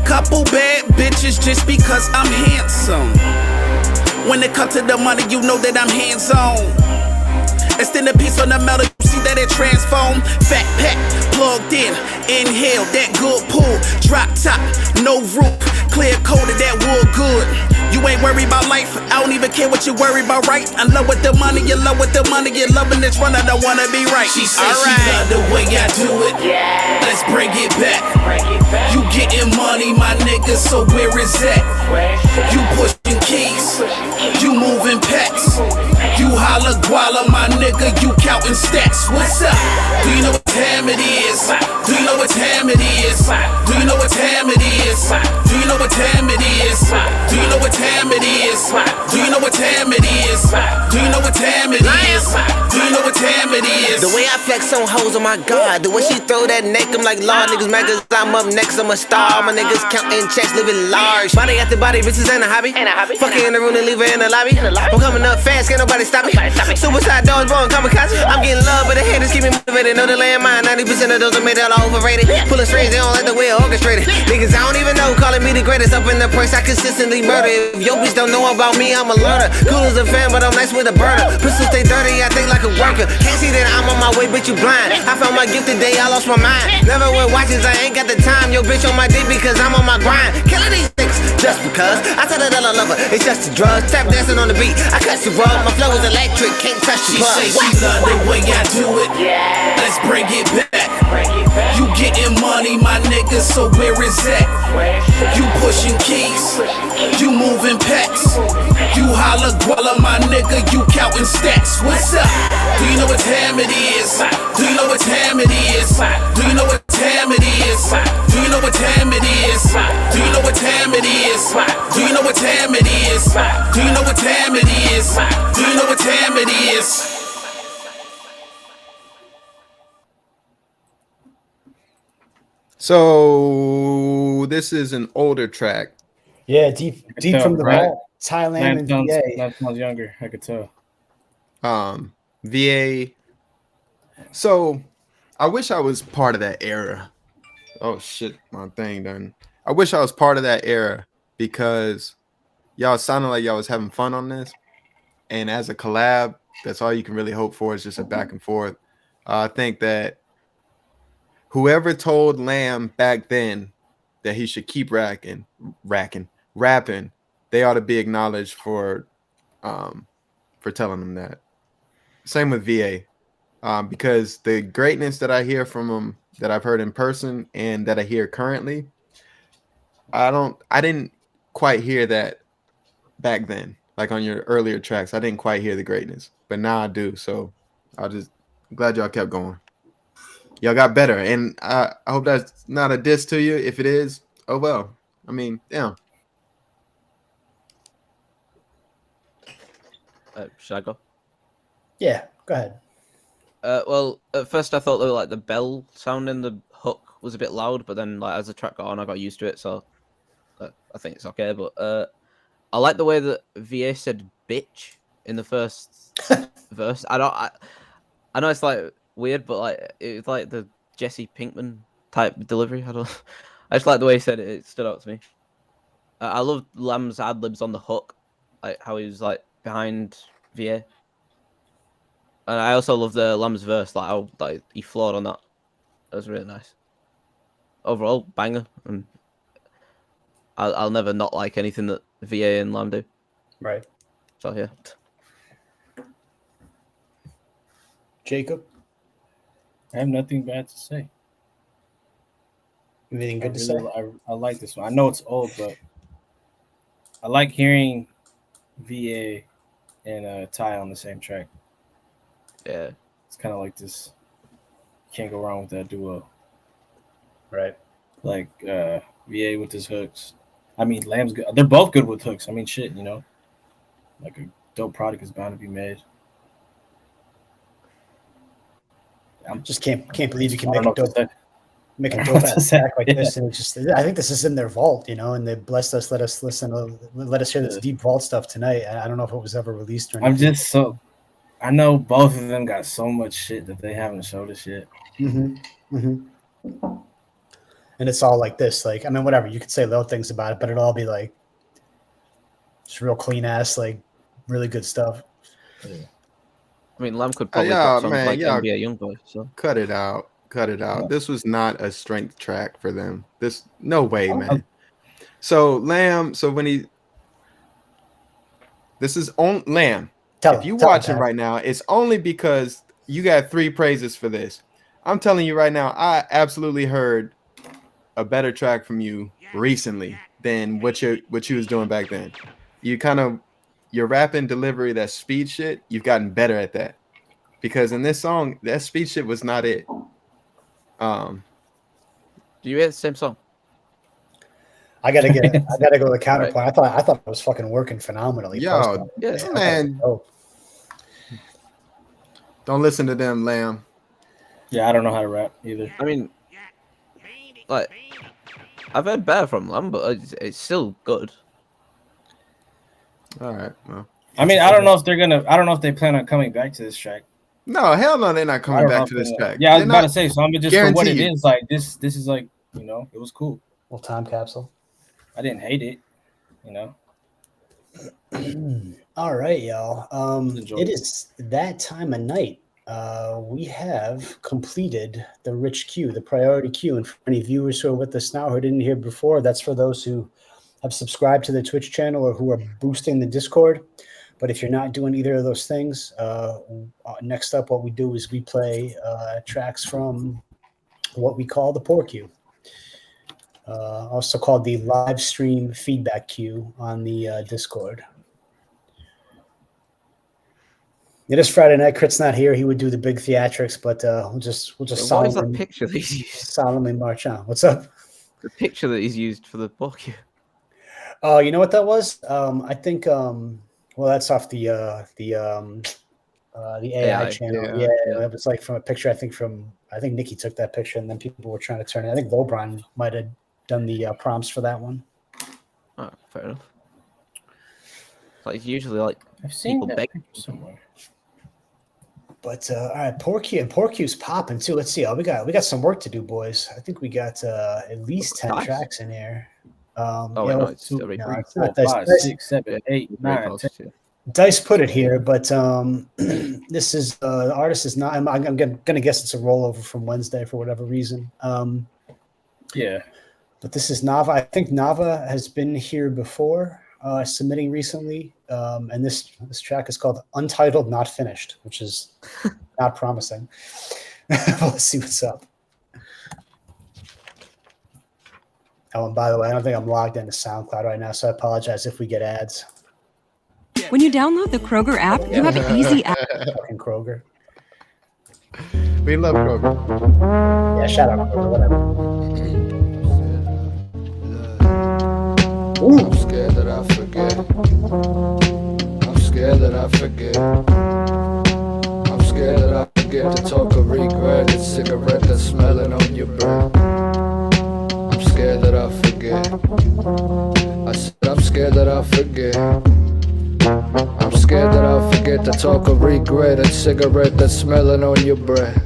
J: Couple bad bitches just because I'm handsome. When it comes to the money, you know that I'm hands-on. Extend a piece on the metal, you see that it transform. Fat pack, plugged in, inhale, that good pull. Drop top, no roof, clear coated, that wood good. You ain't worried about life, I don't even care what you worry about, right? I love with the money, you love with the money, you loving this run, I don't wanna be right. She says she love the way I do it, let's bring it back. You getting money, my nigga, so where is that? You pushing keys, you moving packs. You holla guala, my nigga, you counting stats. What's up? Do you know what time it is? Do you know what time it is? Do you know what time it is? Do you know what time it is? Do you know what time it is? Do you know what time it is? Do you know what time it is? Do you know what time it is?
K: The way I flex on hoes, oh my god. The way she throw that neck, I'm like, Lord, niggas mad cause I'm up next, I'm a star. My niggas counting checks, living large. Body after body, bitches ain't a hobby. Fucking in the room and leave her in the lobby. I'm coming up fast, can't nobody stop me. Suicide dogs, born kamikaze. I'm getting love, but the haters keep me motivated. Know the landmine, 90% of those are made all overrated. Pulling strings, they don't let the wheel orchestrated. Niggas I don't even know, calling me the greatest. Up in the price, I consistently murder. If your bitch don't know about me, I'm a learner. Cool as a fan, but I'm nice with a burner. Pistols stay dirty, I think like a worker. Can't see that I'm on my way, bitch, you blind. I found my gift today, I lost my mind. Never wear watches, I ain't got the time. Yo, bitch on my dick because I'm on my grind. Killing these things just because. I tell her that I love her, it's just a drug. Tap dancing on the beat, I cut you rug. My flow is electric, can't touch the
J: She
K: plug.
J: say she love the way I do it. Let's bring it back. You getting money, my nigga, so where is that? You pushing keys, you moving packs. You holla guala, my nigga, you counting stats. What's up? Do you know what time it is? Do you know what time it is? Do you know what time it is? Do you know what time it is? Do you know what time it is? Do you know what time it is? Do you know what time it is? Do you know what time it is?
C: So this is an older track.
A: Yeah, deep
B: tell,
A: from the
C: right?
A: vault, Thailand and VA.
B: That sounds younger, I could tell.
C: VA. So I wish I was part of that era. Oh shit, my thing done. I wish I was part of that era because y'all sounded like y'all was having fun on this. And as a collab, that's all you can really hope for is just a back and forth. I think that whoever told Lamb back then that he should keep rapping, they ought to be acknowledged for telling him that. Same with VA, because the greatness that I hear from him, that I've heard in person and that I hear currently, I didn't quite hear that back then. Like on your earlier tracks, I didn't quite hear the greatness, but now I do. So I'm glad y'all kept going. Y'all got better, and I hope that's not a diss to you. If it is, oh well. I mean, damn.
D: Should I go?
A: Yeah, go ahead.
D: Well, at first I thought like the bell sound in the hook was a bit loud, but then like as the track got on, I got used to it, so I think it's okay. But I like the way that VA said "bitch" in the first verse. I know it's like weird, but like it's like the Jesse Pinkman type delivery. I just like the way he said it. It stood out to me. I love Lamb's ad libs on the hook, like how he was like behind VA. And I also love the Lamb's verse, like how like he floored on that. That was really nice. Overall, banger. And I'll never not like anything that VA and Lamb do.
A: Right.
D: So yeah.
A: Jacob,
B: I have nothing bad to say.
A: anything good to say?
B: I like this one. I know it's old, but I like hearing VA and Ty on the same track.
D: Yeah.
B: It's kind of like this. Can't go wrong with that duo.
A: Right.
B: Like VA with his hooks. I mean, Lamb's good. They're both good with hooks. I mean, shit, you know. Like a dope product is bound to be made.
A: I just can't believe you can
B: I
A: make
B: don't
A: a
B: know what to
A: dope.
B: say.
A: make a
B: I
A: dope
B: was gonna
A: ass
B: say,
A: track like
B: yeah.
A: this, and I think this is in their vault, and they blessed us, let us hear this
B: Yeah.
A: deep vault stuff tonight. I don't know if it was ever released or
B: I'm
A: anything.
B: just so. I know both of them got so much shit that they haven't showed us yet.
A: And it's all like this, like, I mean, whatever, you could say little things about it, but it'll all be like just real clean ass, like really good stuff.
D: I mean, Lamb could probably
C: yeah,
D: drop songs
C: man,
D: like
C: yeah.
D: NBA Youngboy. So
C: Cut it out. Cut it out. This was not a strength track for them. No way, man. So Lamb, this is on Lamb. If you watching right now, it's only because you got 3 praises for this. I'm telling you right now, I absolutely heard a better track from you recently than what you was doing back then. Your rapping delivery, that speed shit, you've gotten better at that. Because in this song, that speed shit was not it.
D: do you hear the same song?
A: I gotta go to the counterpoint. I thought it was fucking working phenomenally.
C: Yo,
D: yeah,
C: man. Don't listen to them, Lamb.
B: Yeah, I don't know how to rap either.
D: I mean, like, I've heard better from Lamb, but it's still good.
C: All right. Well,
B: I mean, I don't know if they plan on coming back to this track.
C: no, hell no, they're not coming back to this track.
B: Yeah, I was
C: They're
B: about
C: not-
B: to say. So I'm just for what it
C: guarantee you.
B: is. Like this is like, it was cool.
A: Little time capsule.
B: I didn't hate it.
A: All right, y'all.
B: Enjoy.
A: It is that time of night. We have completed the rich queue, the priority queue. And for any viewers who are with us now who didn't hear before, that's for those who have subscribed to the Twitch channel or who are boosting the Discord. But if you're not doing either of those things, next up, what we do is we play tracks from what we call the Pour Queue, also called the live stream feedback queue on the Discord. It is Friday night. Crit's not here. He would do the big theatrics, but we'll just
D: What is that
A: solemnly,
D: picture that he's used?
A: solemnly march on. What's up?
D: The picture that he's used for the book.
A: Oh, you know what that was? I think. Well, that's off the AI channel. Yeah, it was like from a picture. I think Nikki took that picture, and then people were trying to turn it. I think Lobron might have done the prompts for that one.
D: Oh, fair enough. Like usually, like
B: I've seen
D: people
B: that
D: beg
B: picture somewhere.
A: But all right, Porky and Porky's popping too. Let's see. We got some work to do, boys. I think we got at least 10
D: Nice.
A: tracks in here.
D: no, it's still very brief.
A: it's not
B: 4,
A: Dice.
B: 5, 6, 7, 8,
D: Very
B: 9, 10.
D: close to-
A: Dice put it here, but this is the artist is not. I'm gonna guess it's a rollover from Wednesday for whatever reason.
B: Yeah.
A: But this is Nava. I think Nava has been here before, submitting recently, and this track is called Untitled Not Finished, which is not promising. Let's see what's up. Oh, and by the way, I don't think I'm logged into SoundCloud right now, so I apologize if we get ads.
L: When you download the Kroger app, you have easy access.
A: Fucking Kroger.
C: We love Kroger.
A: Yeah, shout out Kroger, whatever.
M: I'm scared that I forget. I'm scared that I forget. I'm scared that I forget to talk of regret. It's cigarette that's smelling on your breath. I'm scared that I forget. I said I'm scared that I forget. I'm scared that I'll forget to talk of regret. A cigarette that's smelling on your breath.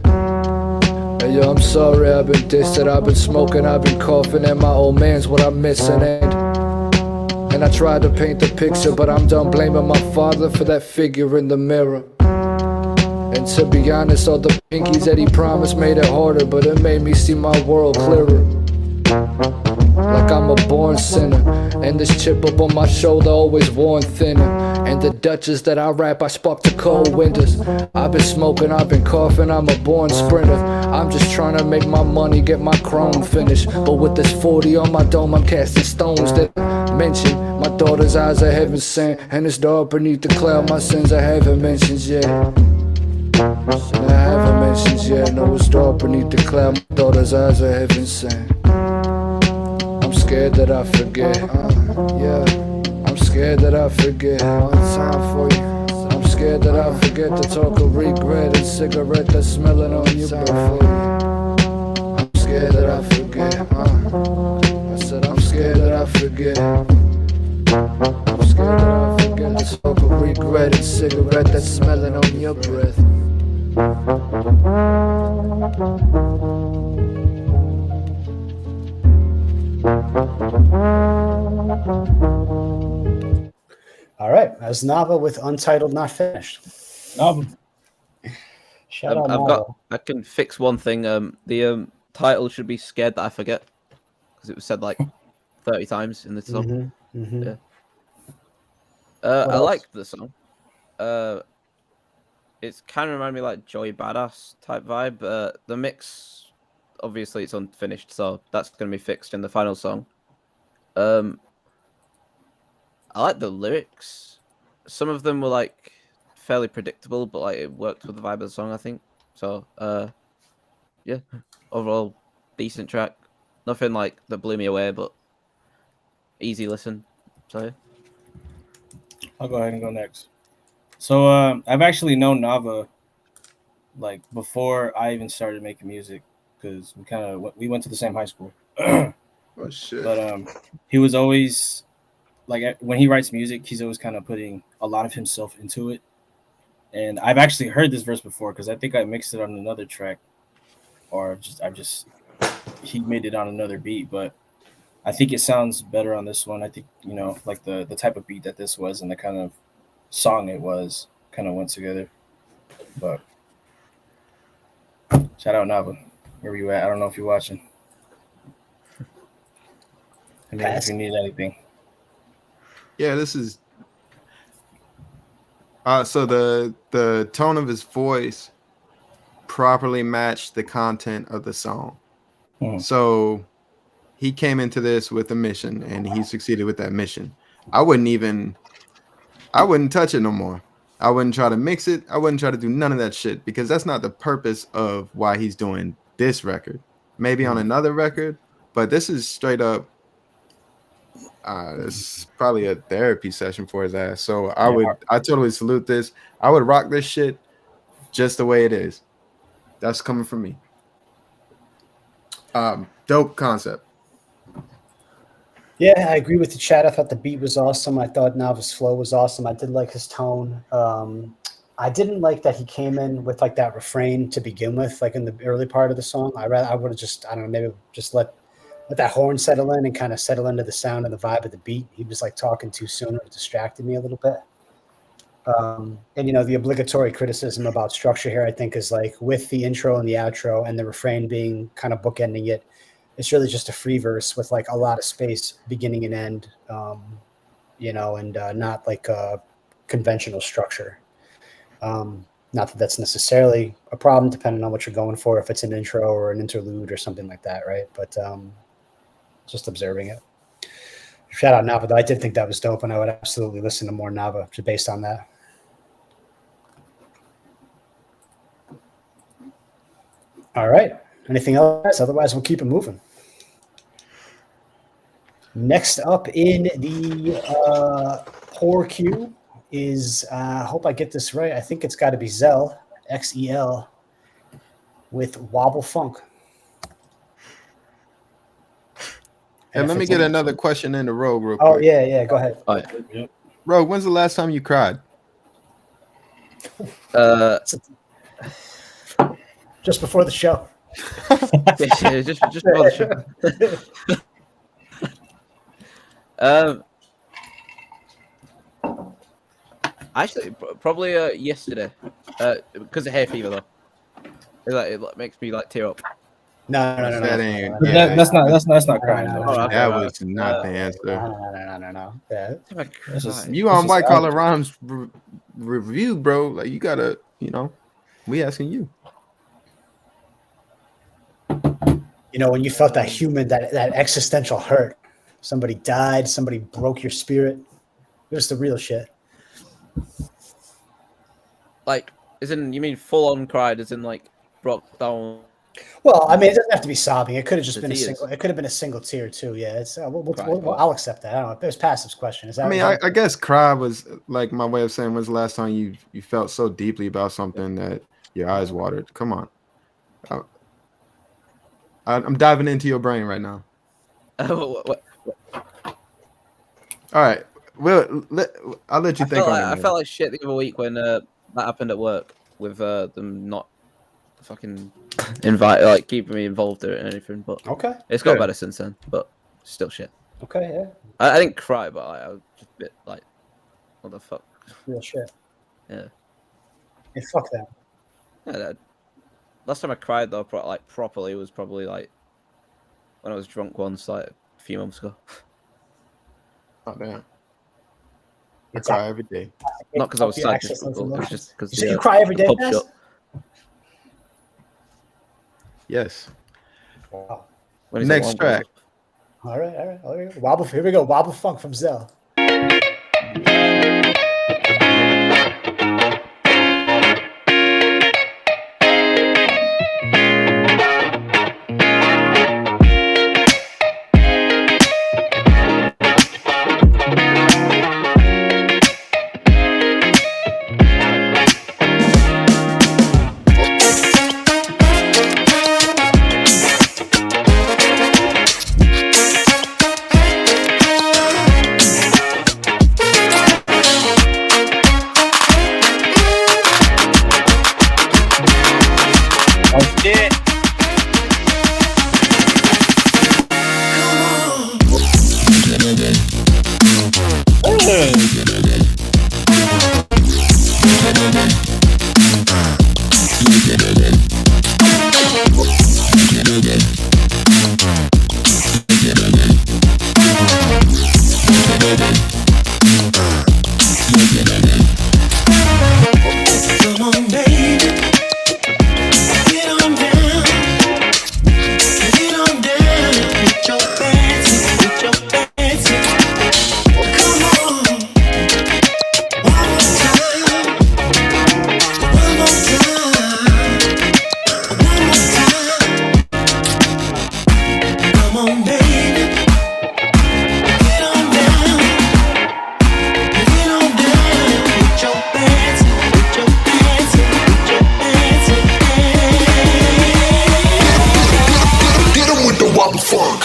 M: Hey yo, I'm sorry I've been dissing, I've been smoking, I've been coughing, and my old man's what I'm missing. And I tried to paint the picture, but I'm done blaming my father for that figure in the mirror. And to be honest, all the pinkies that he promised made it harder, but it made me see my world clearer. Like I'm a born sinner, and this chip up on my shoulder always worn thinner. And the Dutchess that I rap, I spark the cold winters. I've been smoking, I've been coughing, I'm a born sprinter. I'm just trying to make my money, get my chrome finished. But with this 40 on my dome, I'm casting stones that mention. My daughter's eyes are heaven sent, and it's dark beneath the cloud, my sins I haven't mentioned yet. I haven't mentioned yet, no, it's dark beneath the cloud, my daughter's eyes are heaven sent. I'm scared that I forget. Yeah, I'm scared that I forget. One time for you. I'm scared that I forget to talk of regret. A cigarette that's smelling on your breath. I'm scared that I forget. I said I'm scared that I forget. I'm scared that I forget the smoke of regret and cigarette that's smelling on your breath.
A: All right, as Nava with Untitled Not Finished. Shout out Nava.
D: I can fix one thing. The title should be "Scared That I Forget" because it was said like 30 times in the song. Yeah. I like the song. It's kind of remind me like Joey Badass type vibe. The mix, obviously, it's unfinished, so that's going to be fixed in the final song. I like the lyrics. Some of them were like fairly predictable, but like it worked with the vibe of the song, I think. So, yeah, overall decent track. Nothing like that blew me away, but easy listen. So, yeah.
B: I'll go ahead and go next. So, I've actually known Nava like before I even started making music because we went to the same high school.
C: Oh shit!
B: But he was always like when he writes music, he's always kind of putting a lot of himself into it. And I've actually heard this verse before because I think I mixed it on another track, or he made it on another beat. But I think it sounds better on this one. I think like the type of beat that this was and the kind of song it was kind of went together. But shout out Nava, where you at? I don't know if you're watching. I mean, if you need anything.
C: Yeah, this is. So the tone of his voice properly matched the content of the song. So he came into this with a mission, and he succeeded with that mission. I wouldn't touch it no more. I wouldn't try to mix it. I wouldn't try to do none of that shit because that's not the purpose of why he's doing this record. Maybe on another record, but this is straight up. It's probably a therapy session for his ass. So I totally salute this. I would rock this shit just the way it is. That's coming from me. Dope concept.
A: Yeah, I agree with the chat. I thought the beat was awesome. I thought Nava's flow was awesome. I did like his tone. I didn't like that he came in with like that refrain to begin with, like in the early part of the song. I would have just, I don't know, maybe just let that horn settle in and kind of settle into the sound and the vibe of the beat. He was like talking too soon, and it distracted me a little bit. And the obligatory criticism about structure here, I think, is like with the intro and the outro and the refrain being kind of bookending it, it's really just a free verse with like a lot of space beginning and end, and not like a conventional structure. Not that that's necessarily a problem, depending on what you're going for, if it's an intro or an interlude or something like that, right? But just observing it. Shout out Nava, though. I did think that was dope, and I would absolutely listen to more Nava just based on that. All right. Anything else? Otherwise, we'll keep it moving. Next up in the poor queue is, I hope I get this right. I think it's got to be Zell, Xel, with Wobble Funk.
C: And let me get another question in the Rogue real quick.
A: Oh, yeah, go ahead.
D: Oh, yeah.
C: Rogue, when's the last time you cried?
A: Just before the show.
D: Yeah, just before the show. Actually, probably yesterday, because of hay fever though. It makes me like tear up.
A: No.
B: That's not crying.
C: That was not the answer.
A: No. Yeah.
C: You on White Collar Rhymes review, bro? Like you gotta, we asking you.
A: When you felt that that existential hurt, somebody died, somebody broke your spirit. It was the real shit.
D: Like, you mean full on cried, as in like broke down?
A: Well, I mean, it doesn't have to be sobbing. It could have just been
D: tears.
A: a single. It could have been a single tear too. Yeah, it's. I'll accept that. I don't know. It was Passive's question. Is that?
C: I mean, I guess cry was like my way of saying when's the last time you felt so deeply about something that your eyes watered. Come on. I'm diving into your brain right now.
D: What-
C: All right. I'll let you think on it.
D: I
C: man.
D: felt like shit the other week when that happened at work with them not fucking keeping me involved in it and anything. But
A: Okay.
D: it's got
C: Good.
D: better since then. But still shit.
A: Okay, yeah.
D: I didn't cry, but I was just a bit like, what the fuck?
A: Real shit.
D: Yeah.
A: Hey, fuck that.
D: Yeah, last time I cried though, properly was probably like when I was drunk once, like a few months ago.
C: Oh damn. I
A: It's
C: cry every day.
D: Not because I was
A: You
D: sad,
A: access those
D: it was
A: emotions.
D: just because
A: You say you cry every day,
D: pub
A: Paz?
D: shut.
C: Yes.
A: Wow.
D: When his
C: Next
D: alarm goes
C: track.
D: off.
A: All right. Here we go. Wobble Funk from Zell.
B: Oh shit.
H: Come on, baby. Get on down. Get on down. With your fancy. Come on. One more time. One more time. One more time. Come on, baby. Get on down. Get on down. With your fancy.
I: Get 'em with the wobble funk.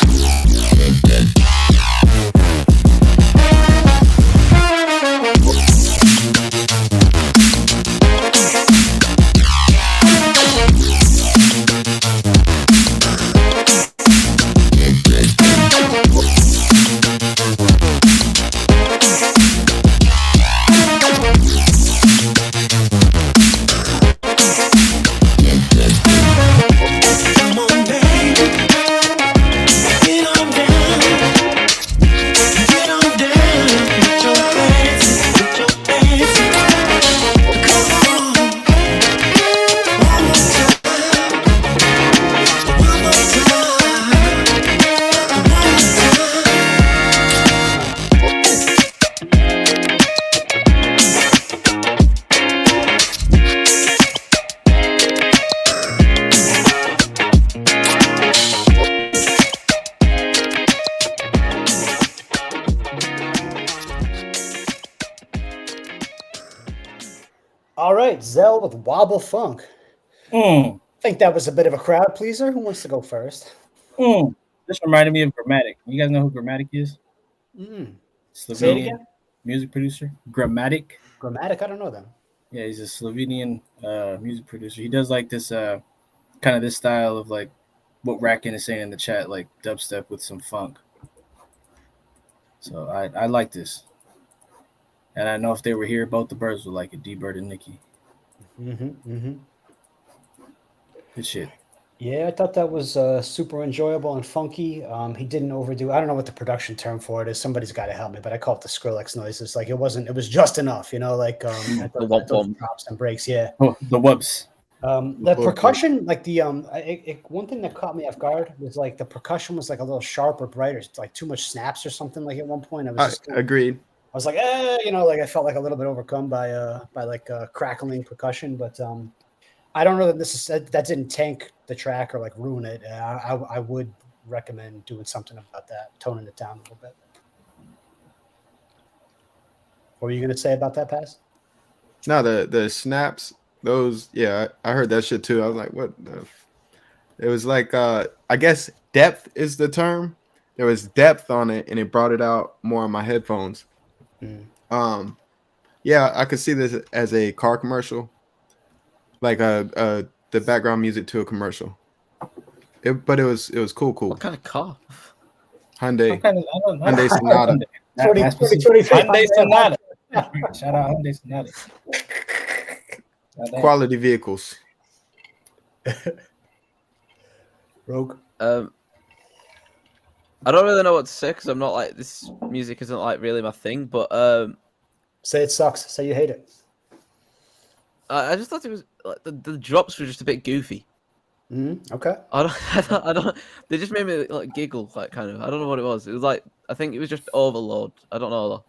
H: Come on, baby. Get on down. Get on down. With your fancy. Come on. One more time. One more time.
A: All right, Zell with Wobble Funk.
B: Mm,
A: I think that was a bit of a crowd pleaser. Who wants to go first?
B: mm. This reminded me of Grammatic. You guys know who Grammatic is?
A: Mm. Say it
B: Slovenian
A: again.
B: music producer. Grammatic.
A: Grammatic. I don't know them.
B: Yeah, he's a Slovenian music producer. He does like this kind of this style of like what Racken is saying in the chat, like dubstep with some funk. So I like this. And I know if they were here, both the birds would like it. D-Bird and Nikki. Good shit.
A: Yeah, I thought that was super enjoyable and funky. He didn't overdo. I don't know what the production term for it is. Somebody's got to help me, but I call it the Skrillex noises. Like it wasn't. It was just enough, like I thought those drops and breaks. Yeah.
B: Oh, the whoops.
A: The percussion, like the one thing that caught me off guard was like the percussion was like a little sharp or brighter, like too much snaps or something. Like at one point, I was just
C: agreed.
A: I was like, like I felt like a little bit overcome by like crackling percussion, but I don't know that that didn't tank the track or like ruin it. I would recommend doing something about that, toning it down a little bit. What were you gonna say about that, Pass?
C: No, the snaps, those, yeah, I heard that shit too. I was like, what the It was like I guess depth is the term. There was depth on it, and it brought it out more on my headphones. Yeah, I could see this as a car commercial, like the background music to a commercial. But it was cool.
D: What kind of car?
C: Hyundai.
B: What kind of, I don't know.
C: Hyundai Sonata.
B: Hyundai Sonata. Shout out Hyundai Sonata.
C: Quality vehicles.
A: Rogue.
D: I don't really know what to say because I'm not like this music isn't like really my thing. But
A: say it sucks. Say you hate it.
D: I just thought it was like the drops were just a bit goofy.
A: Okay.
D: I don't. They just made me like giggle, like kind of. I don't know what it was. It was like I think it was just overload. I don't know though.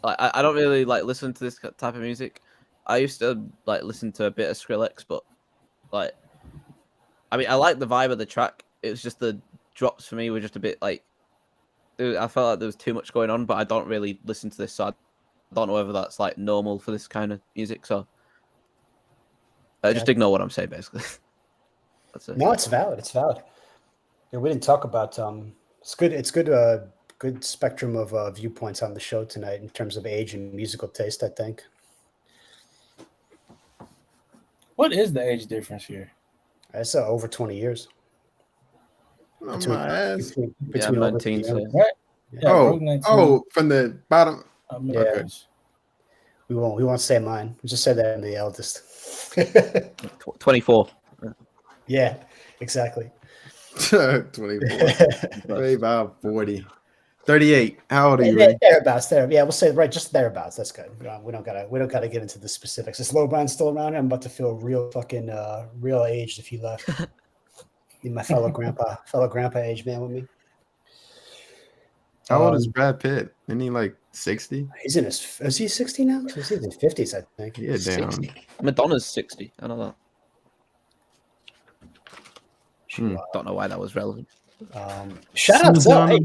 D: Like I don't really like listen to this type of music. I used to like listen to a bit of Skrillex, but like, I mean, I like the vibe of the track. It was just the drops for me were just a bit like. I felt like there was too much going on, but I don't really listen to this, so I don't know whether that's like normal for this kind of music. So just ignore what I'm saying, basically. That's it.
A: No, it's valid. It's valid. Yeah, we didn't talk about it's good. It's good. Good spectrum of viewpoints on the show tonight in terms of age and musical taste. I think.
B: What is the age difference here?
A: It's over 20 years.
C: Between
D: Yeah, 19. So.
B: Right? Yeah,
C: From the bottom.
A: Yeah. Okay. We won't say mine. We just say that I'm the eldest.
D: 24.
A: Yeah, exactly.
C: 24. Maybe about 40. 38. How old are you?
A: Thereabouts. There. Yeah, we'll say just thereabouts. That's good. We don't gotta get into the specifics. Is Lowbrown still around? I'm about to feel real fucking real aged if he left. Need my fellow grandpa age man with me.
C: How old is Brad Pitt? Isn't he like 60?
A: He's in his. Is he 60 now? He's in his 50s, I think.
C: Yeah, damn.
D: 60. Madonna's 60. I know that. Don't know why that was relevant.
A: Shout out to hey,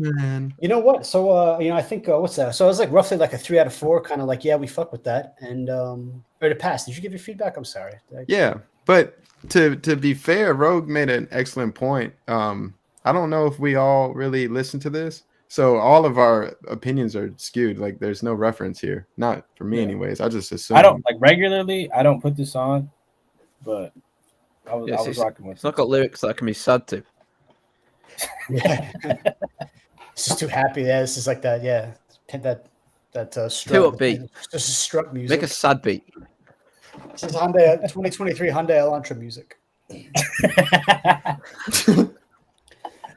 A: you know what? So I think what's that? So it was like roughly like a 3 out of 4, kind of like, yeah, we fuck with that. And or to pass. Did you give your feedback? I'm sorry.
C: Yeah, but to be fair, Rogue made an excellent point. I don't know if we all really listen to this. So all of our opinions are skewed. Like there's no reference here. Not for me anyways. I just assume.
B: I don't like regularly. I don't put this on, but I was rocking with it.
D: It's not got lyrics that I can be sad to.
A: Yeah. It's just too happy. Yeah, this is like that. Yeah, that struck.
D: Too upbeat.
A: This is struck music.
D: Make a sad beat.
A: This is Hyundai 2023 Hyundai Elantra music.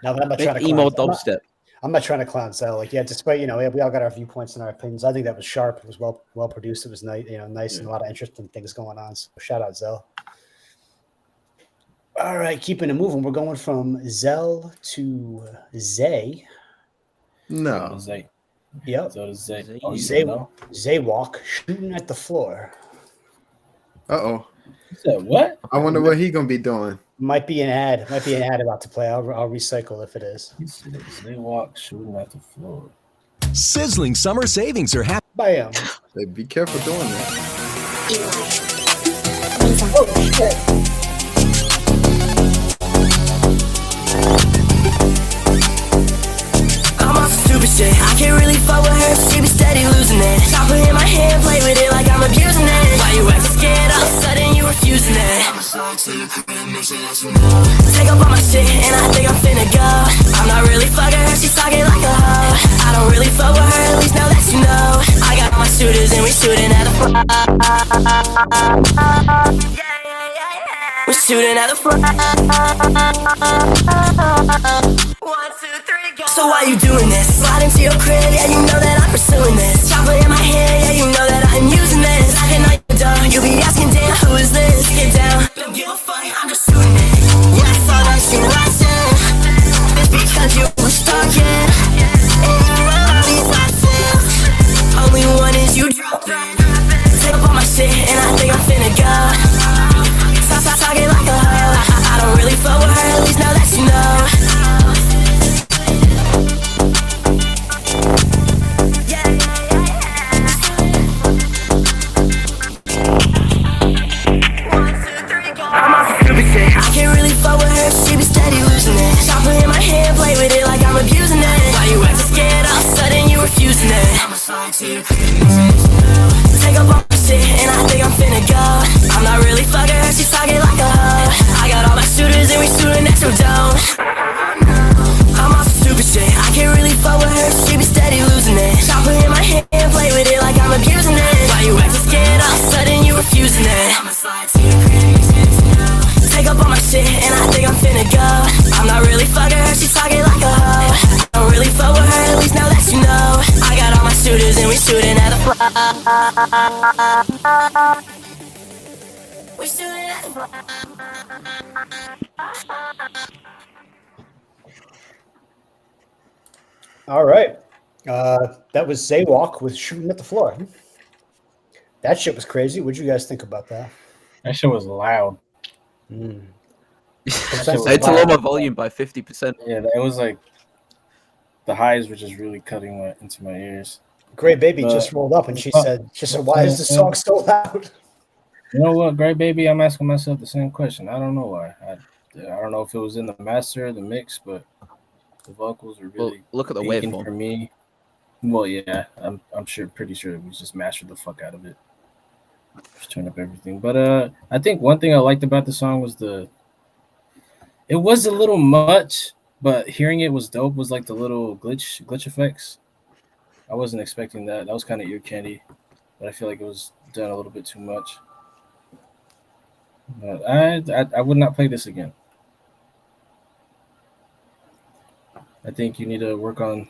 A: Now that I'm not trying to
D: emo dubstep.
A: I'm not trying to clown Zell. Like, yeah, despite we all got our viewpoints and our opinions. I think that was sharp. It was well produced. It was nice, nice and a lot of interesting things going on. So shout out Zell. All right, keeping it moving. We're going from Zell to Zay.
C: No.
B: Zay.
A: Yep.
B: So Zay.
A: Zay walk shooting at the floor.
C: Uh-oh.
B: You said what?
C: I wonder what he gonna be doing.
A: Might be an ad about to play. I'll recycle if it is.
B: Zay walk shooting at the floor.
N: Sizzling summer savings are happening.
A: Bam.
C: Hey, be careful doing that.
A: Oh shit.
E: I'm on some stupid shit. I can't really fuck with her. She be steady losing it. Chopper in my hand, play with it like I'm abusing it. Why you acting scared? All of a sudden you refusing it. Take up all my shit and I think I'm finna go. I'm not really fucking her. She's talking like a hoe. I don't really fuck with her. At least now that you know. I got my shooters and we shooting at the front. We're shooting at the front. 1, 2, 3, go. So why you doing this? Slide into your crib, yeah, you know that I'm pursuing this. Chopper in my hand, yeah, you know that I'm using this. I can know you're dumb, you be asking, damn, who is this? Get down, don't give a fuck, I'm just shooting it. Yeah, I saw that shit watching. It's because you were stalking. And you run all these lessons. Only one is you dropping. Take up all my shit, and I think I'm finna go. Stop talking like a hoe. I don't really fuck with her, at least now that you know. We still in that.
A: All right. That was Zaywalk with Shooting at the Floor. That shit was crazy. What'd you guys think about that?
B: That shit was loud.
A: Mm.
D: I had to lower my volume by 50%.
B: Yeah, it was like the highs were just really cutting into my ears.
A: Great Baby just rolled up and she said, "Why is this song so loud?"
B: You know what, Great Baby? I'm asking myself the same question. I don't know why. I don't know if it was in the master or the mix, but the vocals were really
D: look at the
B: peaking
D: waveform
B: for me. Well, yeah, I'm pretty sure it was just mastered the fuck out of it. Just turn up everything. But I think one thing I liked about the song was it was a little much, but hearing it was dope. Was like the little glitch effects. I wasn't expecting that. That was kind of ear candy, but I feel like it was done a little bit too much. But I would not play this again. I think you need to work on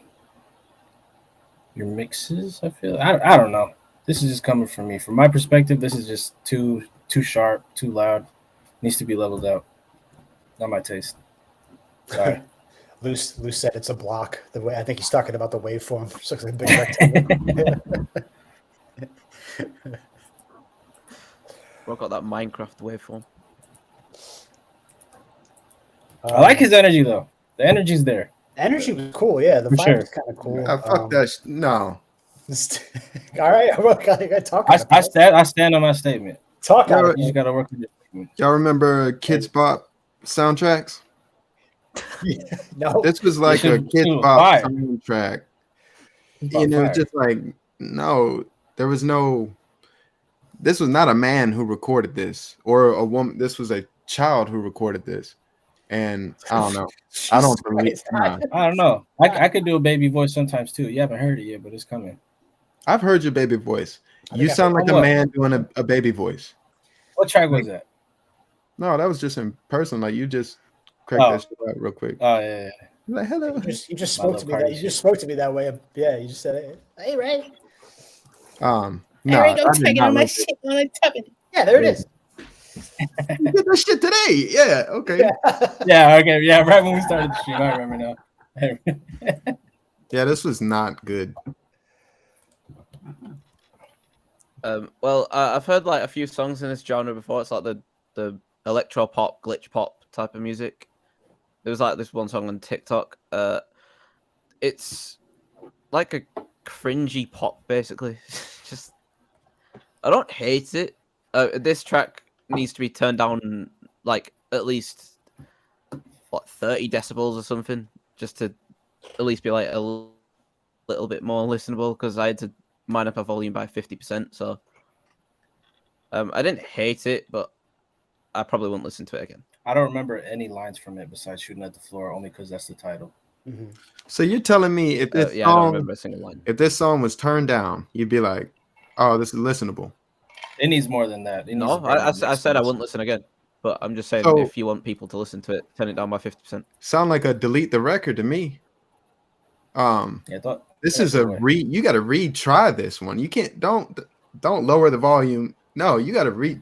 B: your mixes. I feel I don't know. This is just coming from me. From my perspective, this is just too sharp, too loud. Needs to be leveled out. Not my taste. Sorry.
A: Luce said it's a block. The way I think he's talking about the waveform. It looks like a big rectangle.
D: I've got that Minecraft waveform.
B: I like his energy though. The energy's there.
A: Energy was cool, yeah. The vibe was kind of cool.
C: Fuck that. No.
A: All right, I got talk.
B: I stand on my statement.
A: Talk
C: Y'all,
A: out.
B: You just gotta work with it.
C: Y'all remember Kids Bop soundtracks?
A: Yeah, no.
C: This was like a Kids Bop soundtrack. You know, it's just like no, there was no. This was not a man who recorded this, or a woman. This was a child who recorded this, and I don't know. I don't believe. Nah.
B: I don't know. I could do a baby voice sometimes too. You haven't heard it yet, but it's coming.
C: I've heard your baby voice. You sound like a man doing a baby voice.
B: What track was that?
C: No, that was just in person. Like you just cracked that shit out real quick.
B: Oh yeah.
C: Like hello.
A: You just spoke to me. You just spoke to me that way. Yeah, you just said, "Hey, Ray."
C: No,
O: I go taking on my shit on a tubbing.
A: Yeah, there it is.
C: You did that shit today. Yeah. Okay.
B: Yeah. Okay. Yeah. Right when we started the stream, I remember now.
C: Yeah, this was not good.
D: Well, I've heard like a few songs in this genre before. It's like the electro pop, glitch pop type of music. There was like this one song on TikTok. It's like a cringy pop, basically. Just, I don't hate it. This track needs to be turned down like at least 30 decibels or something, just to at least be like a little bit more listenable. Because I had to mine up a volume by 50%. So I didn't hate it, but I probably won't listen to it again.
B: I don't remember any lines from it besides "Shooting at the Floor," only because that's the title.
A: Mm-hmm.
C: So you're telling me if this
D: I don't remember a single line.
C: If this song was turned down, you'd be like, "Oh, this is listenable."
B: It needs more than that.
D: No, I said I wouldn't listen again, but I'm just saying if you want people to listen to it, turn it down by 50%.
C: Sound like a delete the record to me.
B: Yeah,
C: this is a you got to retry this one. You can't don't lower the volume. No, you got to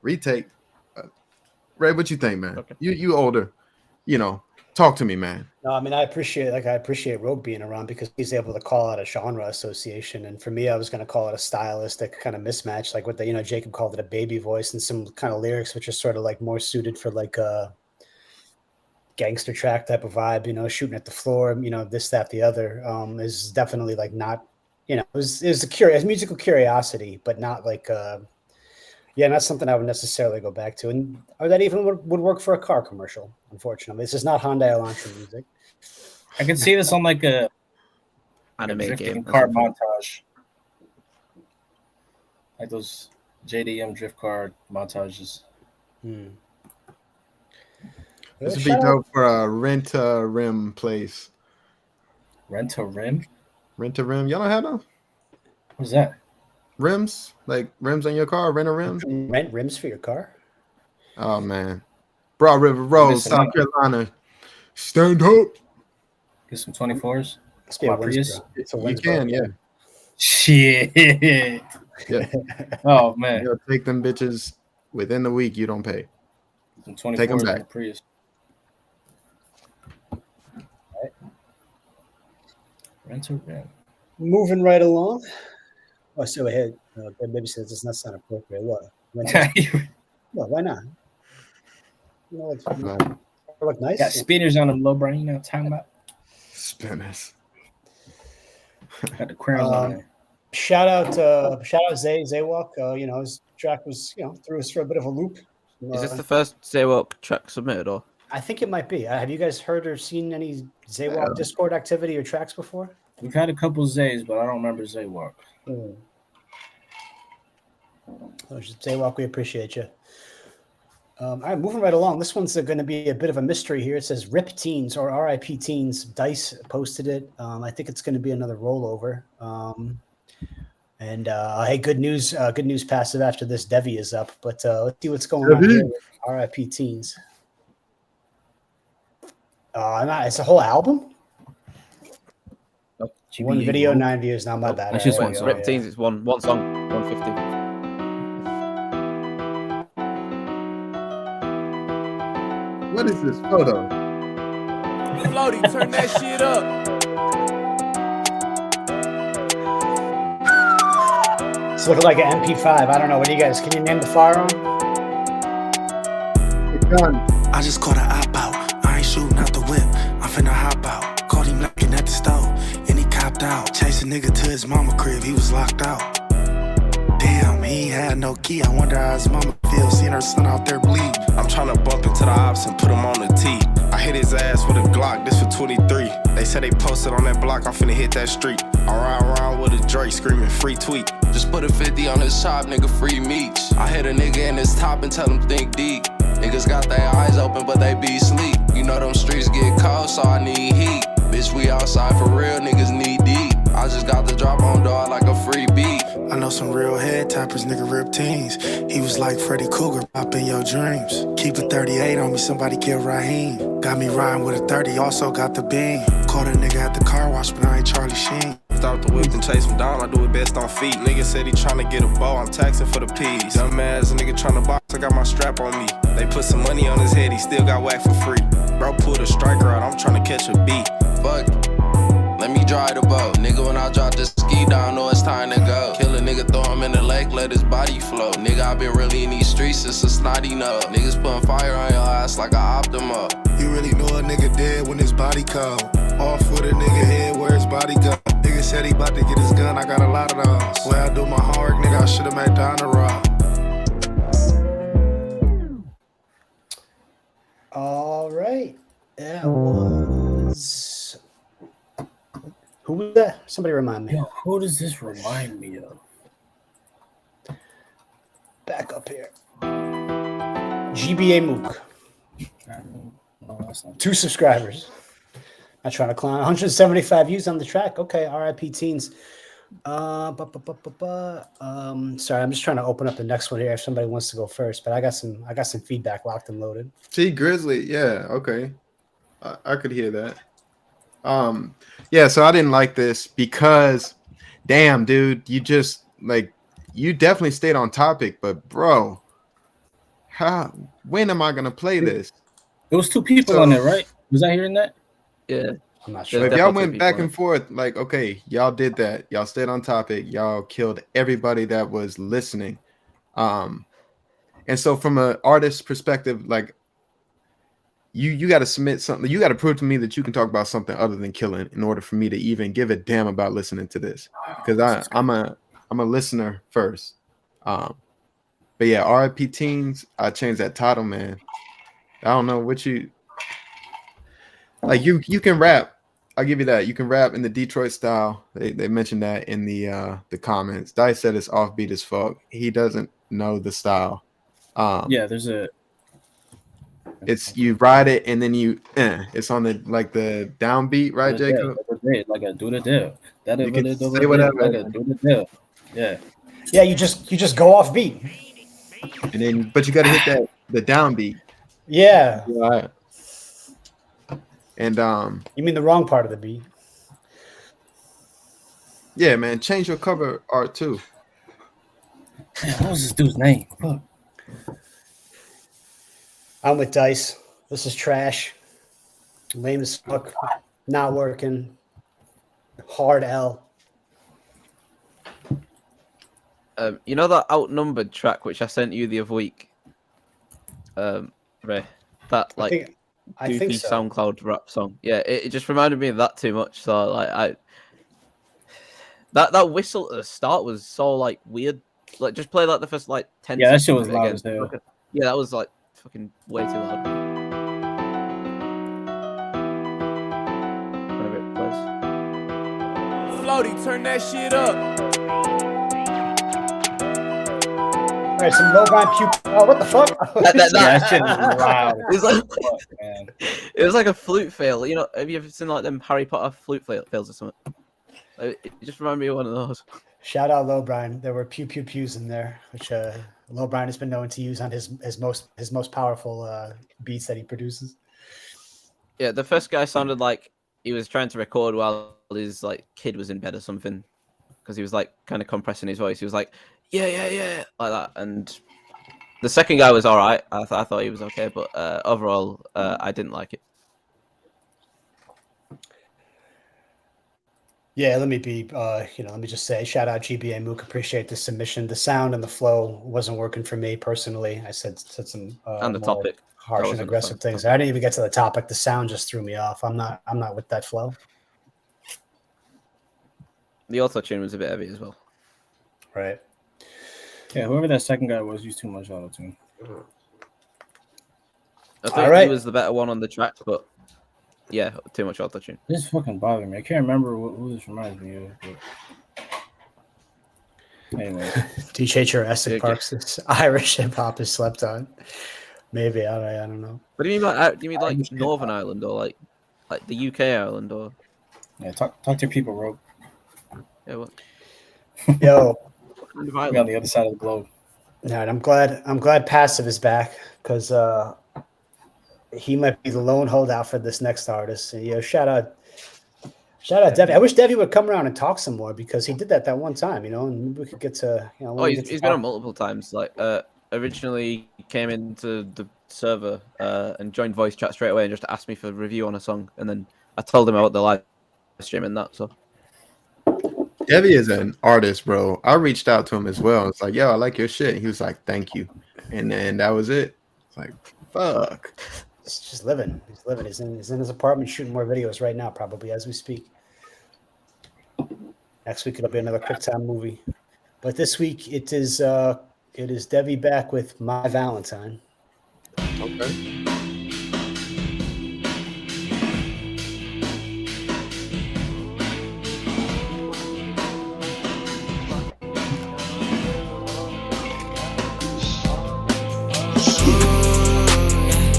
C: retake. Ray, what you think, man? Okay. You older, talk to me, man.
A: No, I mean I appreciate Rogue being around because he's able to call out a genre association, and for me, I was going to call it a stylistic kind of mismatch, like what Jacob called it a baby voice, and some kind of lyrics which are sort of like more suited for like a gangster track type of vibe, shooting at the floor, this, that, the other, is definitely like not, it was a musical curiosity, but not like not something I would necessarily go back to, or that even would work for a car commercial. Unfortunately, this is not Hyundai Elantra music.
B: I can see this on like a
D: anime game
B: car montage, like those JDM drift car montages.
C: This would be dope for a rent-a-rim place.
B: Rent-a-rim?
C: Rent-a-rim. Y'all don't have those?
B: What's that?
C: Rims? Like rims on your car? Rent-a-rim?
A: Rent rims for your car?
C: Oh, man. Broad River Road, South Carolina. Stand up.
B: Get some 24s.
A: You can, yeah.
B: Shit.
C: Yeah.
B: Oh man.
C: You'll take them bitches within the week. You don't pay.
B: Some
C: Take them
B: 24s in
C: back.
B: the Prius. Rent to rent.
A: Moving right along. Oh, so ahead. Baby says does not sound appropriate. What? Well, why not? You know, look nice.
B: Got spinners on them, low brain. You know what I'm talking about?
C: Spinners.
B: Got the crowns on there.
A: Shout out Zaywalk. You know, his track was, threw us for a bit of a loop.
D: Is this the first Zaywalk track submitted, or?
A: I think it might be. Have you guys heard or seen any Zaywalk Discord activity or tracks before?
B: We've had a couple Zays, but I don't remember Zaywalk.
A: Zaywalk, we appreciate you. All right, moving right along. This one's going to be a bit of a mystery here. It says RIP Teens or RIP Teens. Dice posted it. I think it's going to be another rollover. Hey, good news, Passive. After this, Devi is up. But let's see what's going on here with RIP Teens. It's a whole album? One video, 9 views. Not my bad.
D: It's just one song. RIP Teens, it's one song, 150.
C: What is this photo?
P: Floaty, turn that shit up.
A: It's looking like an MP5. I don't know. What do you guys? Can you name the firearm?
C: It's done.
H: I just caught an op out. I ain't shooting out the whip. I'm finna hop out. Caught him knocking at the stove, and he copped out. Chased a nigga to his mama crib. He was locked out. Damn, he ain't had no key. I wonder how his mama feels seeing her son out there bleed.
P: I'm tryna bump into the ops and put him on the tee. I hit his ass with a Glock, this for 23. They said they posted on that block, I'm finna hit that street. I ride around with a Drake screaming free tweet. Just put a 50 on his top, nigga, free meat. I hit a nigga in his top and tell him think deep. Niggas got their eyes open, but they be sleep. You know them streets get cold, so I need heat. Bitch, we outside for real, niggas need deep. I just got the drop on dog like a free beat.
H: I know some real head tappers, nigga, RIP Teens. He was like Freddy Cougar, pop in your dreams. Keep a 38 on me, somebody kill Raheem. Got me riding with a 30, also got the beam. Caught a nigga at the car wash, but I ain't Charlie Sheen.
P: Stop the whip and chase him down, I do it best on feet. Nigga said he tryna get a bow, I'm taxing for the peas. Dumbass nigga tryna box, I got my strap on me. They put some money on his head, he still got whacked for free. Bro pulled a striker out, I'm tryna catch a beat.
Q: Fuck, let me dry the boat. Nigga, when I drop this ski down, know it's time to go. Kill a nigga, throw him in the lake, let his body float. Nigga, I been really in these streets since a snotty nose. Niggas putting fire on your ass like I Optimo.
H: You really know a nigga dead when his body cold. Off with a nigga head where his body go. Nigga said he about to get his gun, I got a lot of those. Where I do my homework, nigga, I should've made down the road.
A: All right. That was. Who was that? Somebody remind me.
B: Yo, who does this remind me of?
A: Back up here. GBA Mook. 2 subscribers. Not trying to clown. 175 views on the track. Okay, RIP Teens. Sorry, I'm just trying to open up the next one here if somebody wants to go first, but I got some feedback locked and loaded.
C: See, Grizzly, yeah, okay. I could hear that. Yeah, so I didn't like this because damn, dude, you definitely stayed on topic, but bro, when am I gonna play this?
B: There was 2 people on there, right? Was I hearing that?
D: Yeah.
A: I'm not
C: sure. If y'all went back and forth, like, okay, y'all did that. Y'all stayed on topic. Y'all killed everybody that was listening. And so from an artist's perspective, like, you got to submit something. You got to prove to me that you can talk about something other than killing in order for me to even give a damn about listening to this. Because I'm a listener first. But yeah, RIP Teens, I changed that title, man. I don't know what you like. You can rap. I'll give you that. You can rap in the Detroit style. They mentioned that in the comments. Dice said it's offbeat as fuck. He doesn't know the style.
B: Yeah, there's a.
C: It's you ride it and then you. It's on the downbeat, right, Jacob?
B: Like a do the deal.
C: You can say whatever.
B: Like a do the deal. Yeah.
A: Yeah, you just go off beat.
C: And then, but you got to hit the downbeat.
A: Yeah.
C: Right. And
A: you mean the wrong part of the beat?
C: Yeah, man. Change your cover art too.
B: What was this dude's name? Fuck.
A: I'm with Dice. This is trash. Lame as fuck. Not working. Hard L.
D: You know that Outnumbered track which I sent you the other week? Ray, that like
A: I think
D: goofy
A: so.
D: SoundCloud rap song. Yeah, it just reminded me of that too much. So like that whistle at the start was so like weird. Like just play like the first like 10
B: Yeah, that
D: seconds
B: shit was
D: of it
B: loud
D: again.
B: as hell.
D: Like, yeah, that was like fucking way too loud.
R: Floaty, turn that shit up.
A: All right, some Lowbrow Pew. Oh, what the fuck?
B: That shit was loud.
D: It was like,
B: Fuck, man.
D: it was like a flute fail. You know, have you ever seen like them Harry Potter flute fails or something? It just reminded me of one of those.
A: Shout out Lowbrow. There were pew pew pews in there, which Lowbrow has been known to use on his most powerful beats that he produces.
D: Yeah, the first guy sounded like he was trying to record while his like kid was in bed or something, because he was like kind of compressing his voice. He was like, yeah, like that. And the second guy was all right. I thought he was okay, but overall, I didn't like it.
A: Yeah, let me just say, shout out GBA Mook. Appreciate the submission. The sound and the flow wasn't working for me personally. I said some
D: And the
A: more
D: topic.
A: harsh and aggressive things. I didn't even get to the topic. The sound just threw me off. I'm not with that flow.
D: The auto tune was a bit heavy as well.
A: Right.
B: Yeah, whoever that second guy was used too much auto tune.
D: I think he was the better one on the track, but yeah, too much auto tune.
B: This fucking bothered me. I can't remember who this reminds me of. But... Anyway,
A: DJ Jurassic Park's this Irish hip hop is slept on. Maybe I don't know.
D: What do you mean by? Do you mean like Northern Ireland or like the UK Ireland or?
B: Yeah, talk to your people, Rogue.
D: Yeah, what?
A: Yo,
B: we're on the other side of the globe.
A: All right, I'm glad Passive is back because he might be the lone holdout for this next artist. And, shout out Devi. I wish Devi would come around and talk some more because he did that one time, and we could get to
D: he's been on multiple times. Like originally he came into the server and joined voice chat straight away and just asked me for a review on a song, and then I told him about the live stream and that. So
C: Devi is an artist, bro. I reached out to him as well. It's like, yo, I like your shit. He was like, thank you, and then that was it. It's like, fuck.
A: He's just living. He's living. He's in his apartment shooting more videos right now, probably as we speak. Next week it'll be another QuickTime movie, but this week it is Devi back with My Valentine.
C: Okay.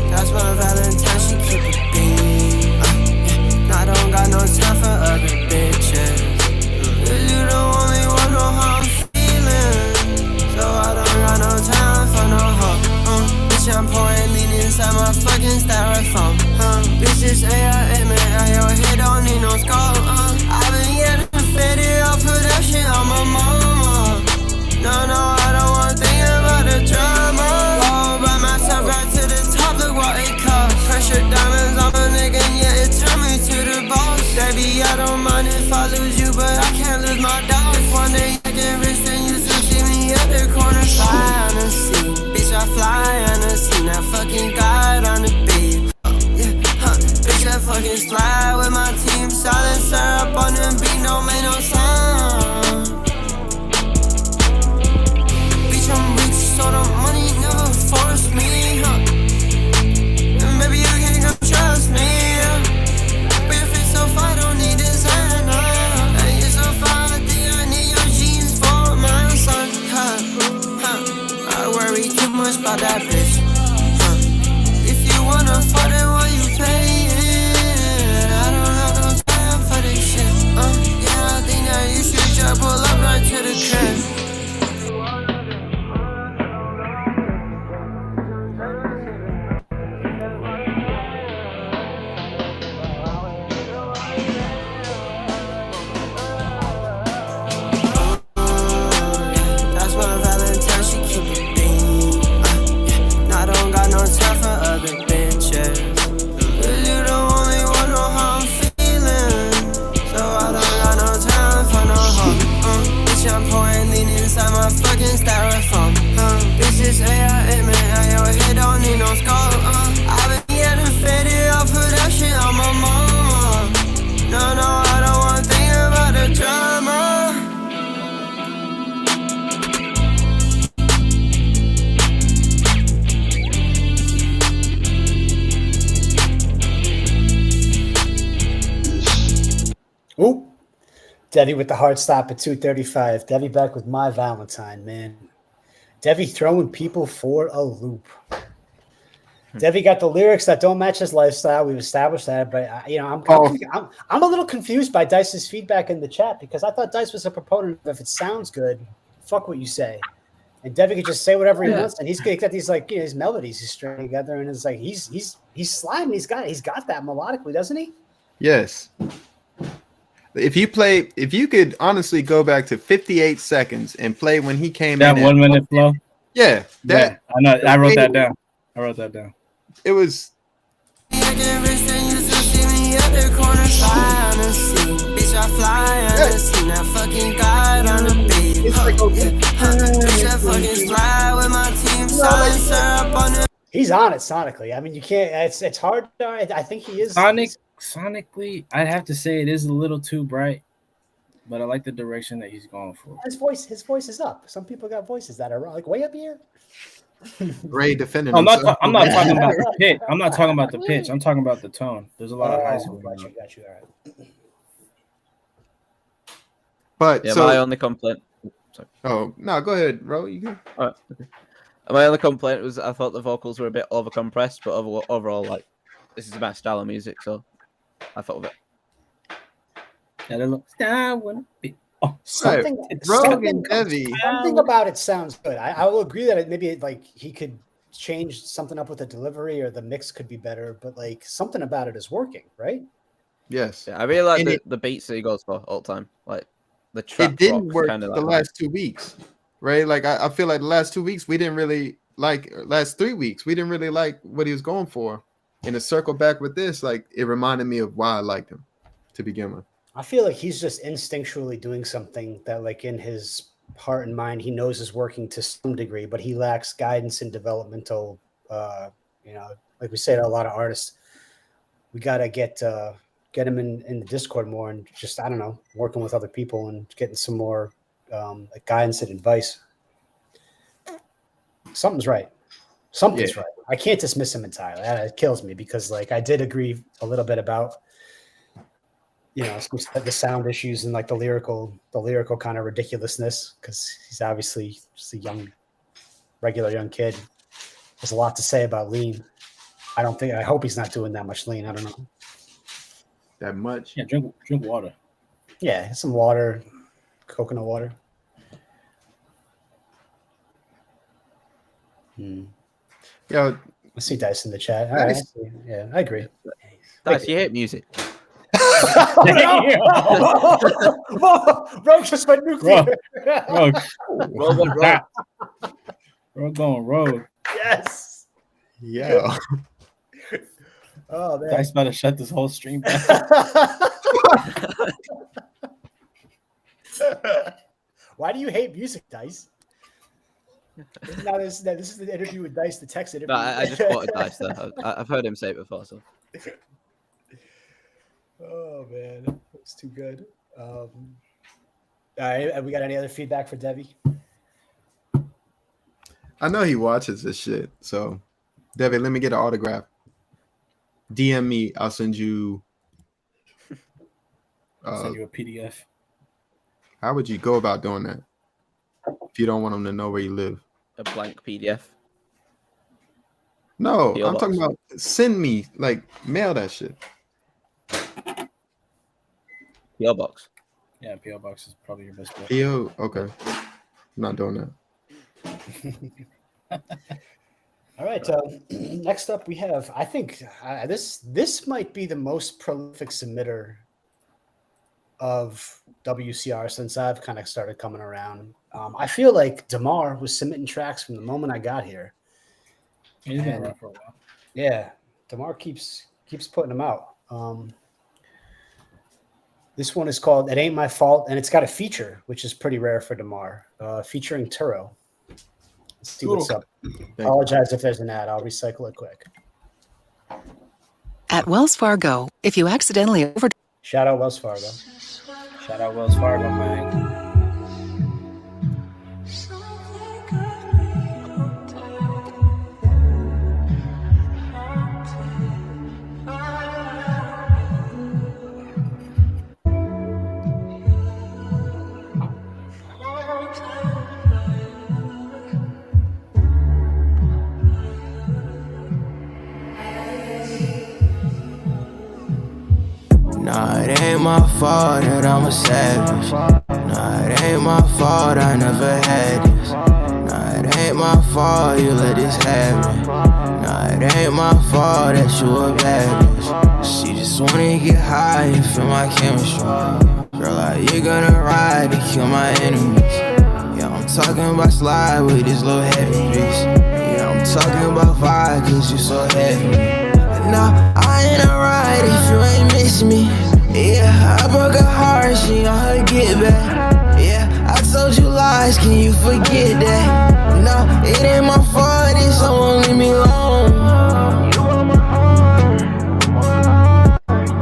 H: That's my Valentine, she keep it beam. I don't got no time for other bitches. You the only one know how I'm feeling. So I don't got no time for no hoe. Bitch, I'm pouring lean inside my fucking styrofoam. Bitches say I admit your head don't need no scope. I've been getting faded off of that shit on my mama. No, I don't want to think about the drama. All by myself right to the top, look what it cost. Pressure diamonds on a nigga, yeah, it turned me to the boss. Baby, I don't mind if I lose you, but I can't lose my dog. If one day I get rich, then you still see me at the corner. Fly on the sea, bitch, I fly on the sea. Now fucking God on the beat. Bitch, I fucking slide with my team. Solid syrup on the beat, don't make no sound. I'm rich, so the money never forced me, And baby, you can't come trust me, But your face so far, don't need designer. And you're so far, I think I need your jeans for my son, I worry too much about that bitch, If you wanna afford it, why you pay it? I don't have no time for this shit, Yeah, I think that you should just pull up right to the crib. in styrofoam. Bitches say I hit me, and your head don't need no scope. I been getting faded off of that shit on my mama. No, I don't wanna think about the drama.
A: Oop. Debbie with the hard stop at 2:35. Debbie back with My Valentine, man. Debbie throwing people for a loop. Debbie got the lyrics that don't match his lifestyle. We've established that, but I'm a little confused by Dice's feedback in the chat because I thought Dice was a proponent of if it sounds good, fuck what you say, and Debbie could just say whatever he wants, and he's got these like these melodies he's stringing together, and it's like he's sliding. He's got that melodically, doesn't he?
C: Yes. If you could honestly go back to 58 seconds and play when he came
B: that
C: in
B: 1 minute flow.
C: Yeah,
B: I know. I wrote that down.
C: It was.
A: He's on it sonically. I mean, you can't. It's hard. I think he is
B: sonically. I'd have to say it is a little too bright, but I like the direction that he's going for.
A: His voice is up. Some people got voices that are like way up here.
C: Ray defending.
B: I'm not talking about the pitch. I'm not talking about the pitch. I'm talking about the tone. There's a lot of high school.
A: Got you. All right.
C: But
D: yeah,
C: so,
D: my only complaint. Sorry.
C: Oh no, go ahead, Ro. You go.
D: All right. Okay. My only complaint was I thought the vocals were a bit overcompressed, but overall, like this is my style of music, so I thought of it.
A: Something about it sounds good. I will agree that maybe like he could change something up with the delivery or the mix could be better, but like something about it is working, right?
C: Yes.
D: Yeah, I really like the beats that he goes for all the time. Like the trap.
C: It didn't work
D: kind of
C: the last 2 weeks, right? Like I feel like the last 2 weeks we didn't really like. Last 3 weeks we didn't really like what he was going for. And to circle back with this, like it reminded me of why I liked him to begin with.
A: I feel like he's just instinctually doing something that, like, in his heart and mind, he knows is working to some degree, but he lacks guidance and developmental. Like we say to a lot of artists, we got to get him in the Discord more and just, I don't know, working with other people and getting some more like guidance and advice. Something's right. Something's right. I can't dismiss him entirely. It kills me because, like, I did agree a little bit about. The sound issues and like the lyrical kind of ridiculousness because he's obviously just a regular young kid. There's a lot to say about lean. I hope he's not doing that much lean. I don't know.
C: That much?
B: Yeah, drink water.
A: Yeah, some water, coconut water.
C: Yo,
A: I see Dice in the chat. All right. Yeah, I agree.
D: Dice, you hate music.
A: Rogue just went nuclear.
B: Rogue going rogue.
A: Yes.
C: Yeah.
A: Oh man.
B: Dice about to shut this whole stream down.
A: Why do you hate music, Dice? Now this is the interview with Dice, the text interview.
D: No, I just quoted Dice there. I've heard him say it before, so.
A: Oh man, that's too good. All right, have we got any other feedback for Debbie?
C: I know he watches this shit. So, Debbie, let me get an autograph. DM me. I'll send you.
B: Send you a PDF.
C: How would you go about doing that if you don't want them to know where you live?
D: A blank PDF.
C: No,
D: PO
C: I'm
D: box.
C: talking about send me, like mail that shit.
D: PO box.
B: Yeah, PO box is probably your best bet.
C: PO, okay. I'm not doing that.
A: All right. Next up, we have. I think this might be the most prolific submitter of WCR since I've kind of started coming around. I feel like Damar was submitting tracks from the moment I got here.
B: He's been around for a while.
A: Yeah, Damar keeps putting them out. This one is called "It Ain't My Fault," and it's got a feature, which is pretty rare for Damar, featuring Turo. Let's see what's up.
C: you.
A: Apologize if there's an ad. I'll recycle it quick.
L: At Wells Fargo, if you accidentally over
A: Shout out Wells Fargo.
B: Shout out Wells Fargo, man.
Q: Nah, it ain't my fault that I'm a savage. Nah, it ain't my fault I never had this. Nah, it ain't my fault you let this happen. Nah, it ain't my fault that you a bad bitch. She just wanna get high and feel my chemistry. Girl, how you gonna ride to kill my enemies? Yeah, I'm talking about slide with this little heavy piece. Yeah, I'm talking about vibe cause you so heavy. Nah, I ain't alright if you ain't miss me. Yeah, I broke her heart, she on her get back. Yeah, I told you lies, can you forget that? No, it ain't my fault if someone leave me alone. You broke my heart.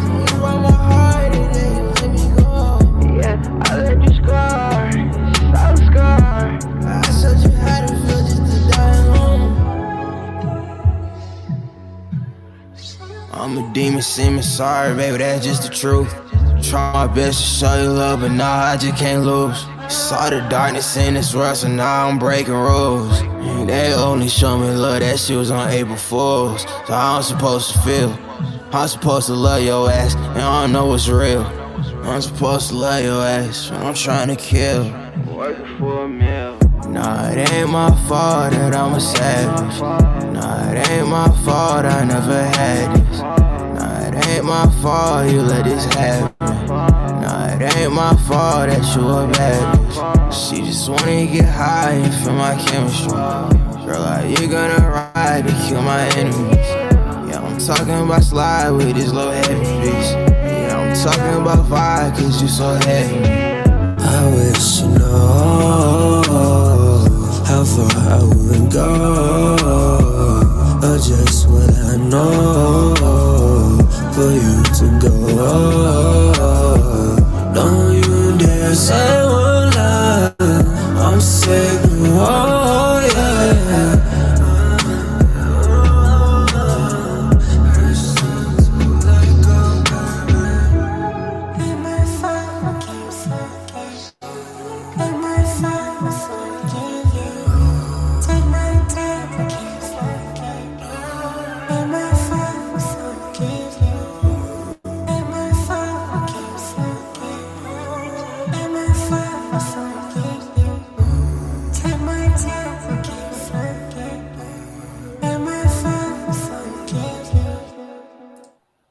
Q: You broke my heart and then you let me go. Yeah, I let you scar, so scarred. I showed you how to feel just to die alone. I'm a demon, seeming sorry, baby, that's just the truth. Try my best to show you love, but nah, I just can't lose. Saw the darkness in this world, so now I'm breaking rules. And they only show me love, that shit was on April Fools. So I'm supposed to feel, I'm supposed to love your ass, and I don't know what's real. I'm supposed to love your ass, and I'm trying to kill. Working for a meal. Nah, it ain't my fault that I'm a savage. Nah, it ain't my fault I never had this. Nah, it ain't my fault you let this happen. Nah, it ain't my fault that you a bad bitch. She just wanna get high and feel my chemistry. Girl, how you gonna ride to kill my enemies? Yeah, I'm talking about slide with this little heavy piece. Yeah, I'm talking about vibe cause you so heavy.
H: I wish you know how far I would go, or just what I know for you to go. Don't you dare say one lie, I'm sick of oh yeah.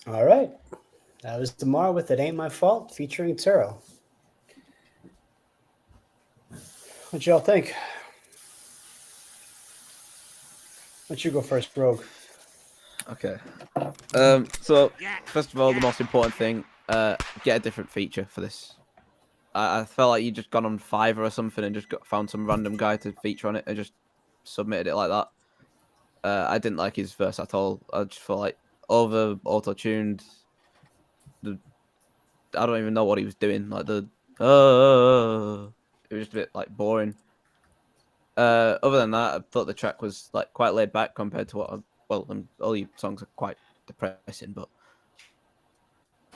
A: All right. That was Damar with It Ain't My Fault featuring Turo. What y'all think? Why don't you go first, Rogue?
D: Okay. So first of all, the most important thing, get a different feature for this. I felt like you just gone on Fiverr or something and just found some random guy to feature on it and just submitted it like that. I didn't like his verse at all. I just felt like over auto-tuned. I don't even know what he was doing. Like it was just a bit like boring. Other than that, I thought the track was like quite laid back compared to all your songs are quite depressing, but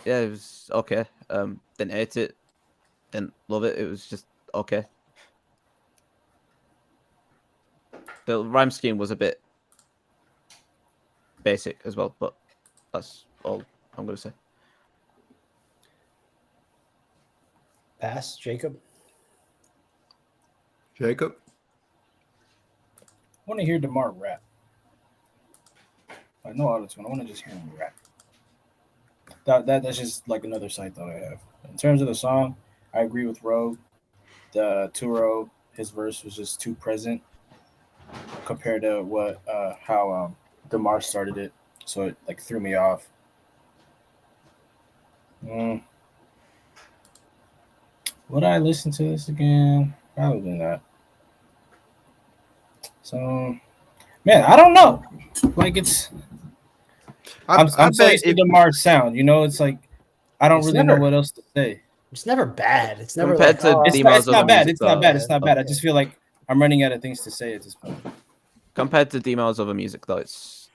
D: yeah, it was okay. Didn't hate it, didn't love it. It was just okay. The rhyme scheme was a bit basic as well, but that's all I'm gonna say.
A: Pass, Jacob.
C: Jacob?
B: I want to hear DeMar rap. I know auto-tune. I want to just hear him rap. That's just like another side thought I have. In terms of the song, I agree with Rogue. The Turo, his verse was just too present compared to how DeMar started it, so it like threw me off. Would I listen to this again? Probably not. So, man, I don't know. Like I'm so used to DeMar's sound. You know, it's like I don't really know what else to say.
A: It's never bad. It's never
D: Compared to
B: it's not bad.
D: music,
B: It's not bad.
D: though.
B: It's not bad. I just feel like I'm running out of things to say at this point.
D: Compared to D-Mel's other music, though, it's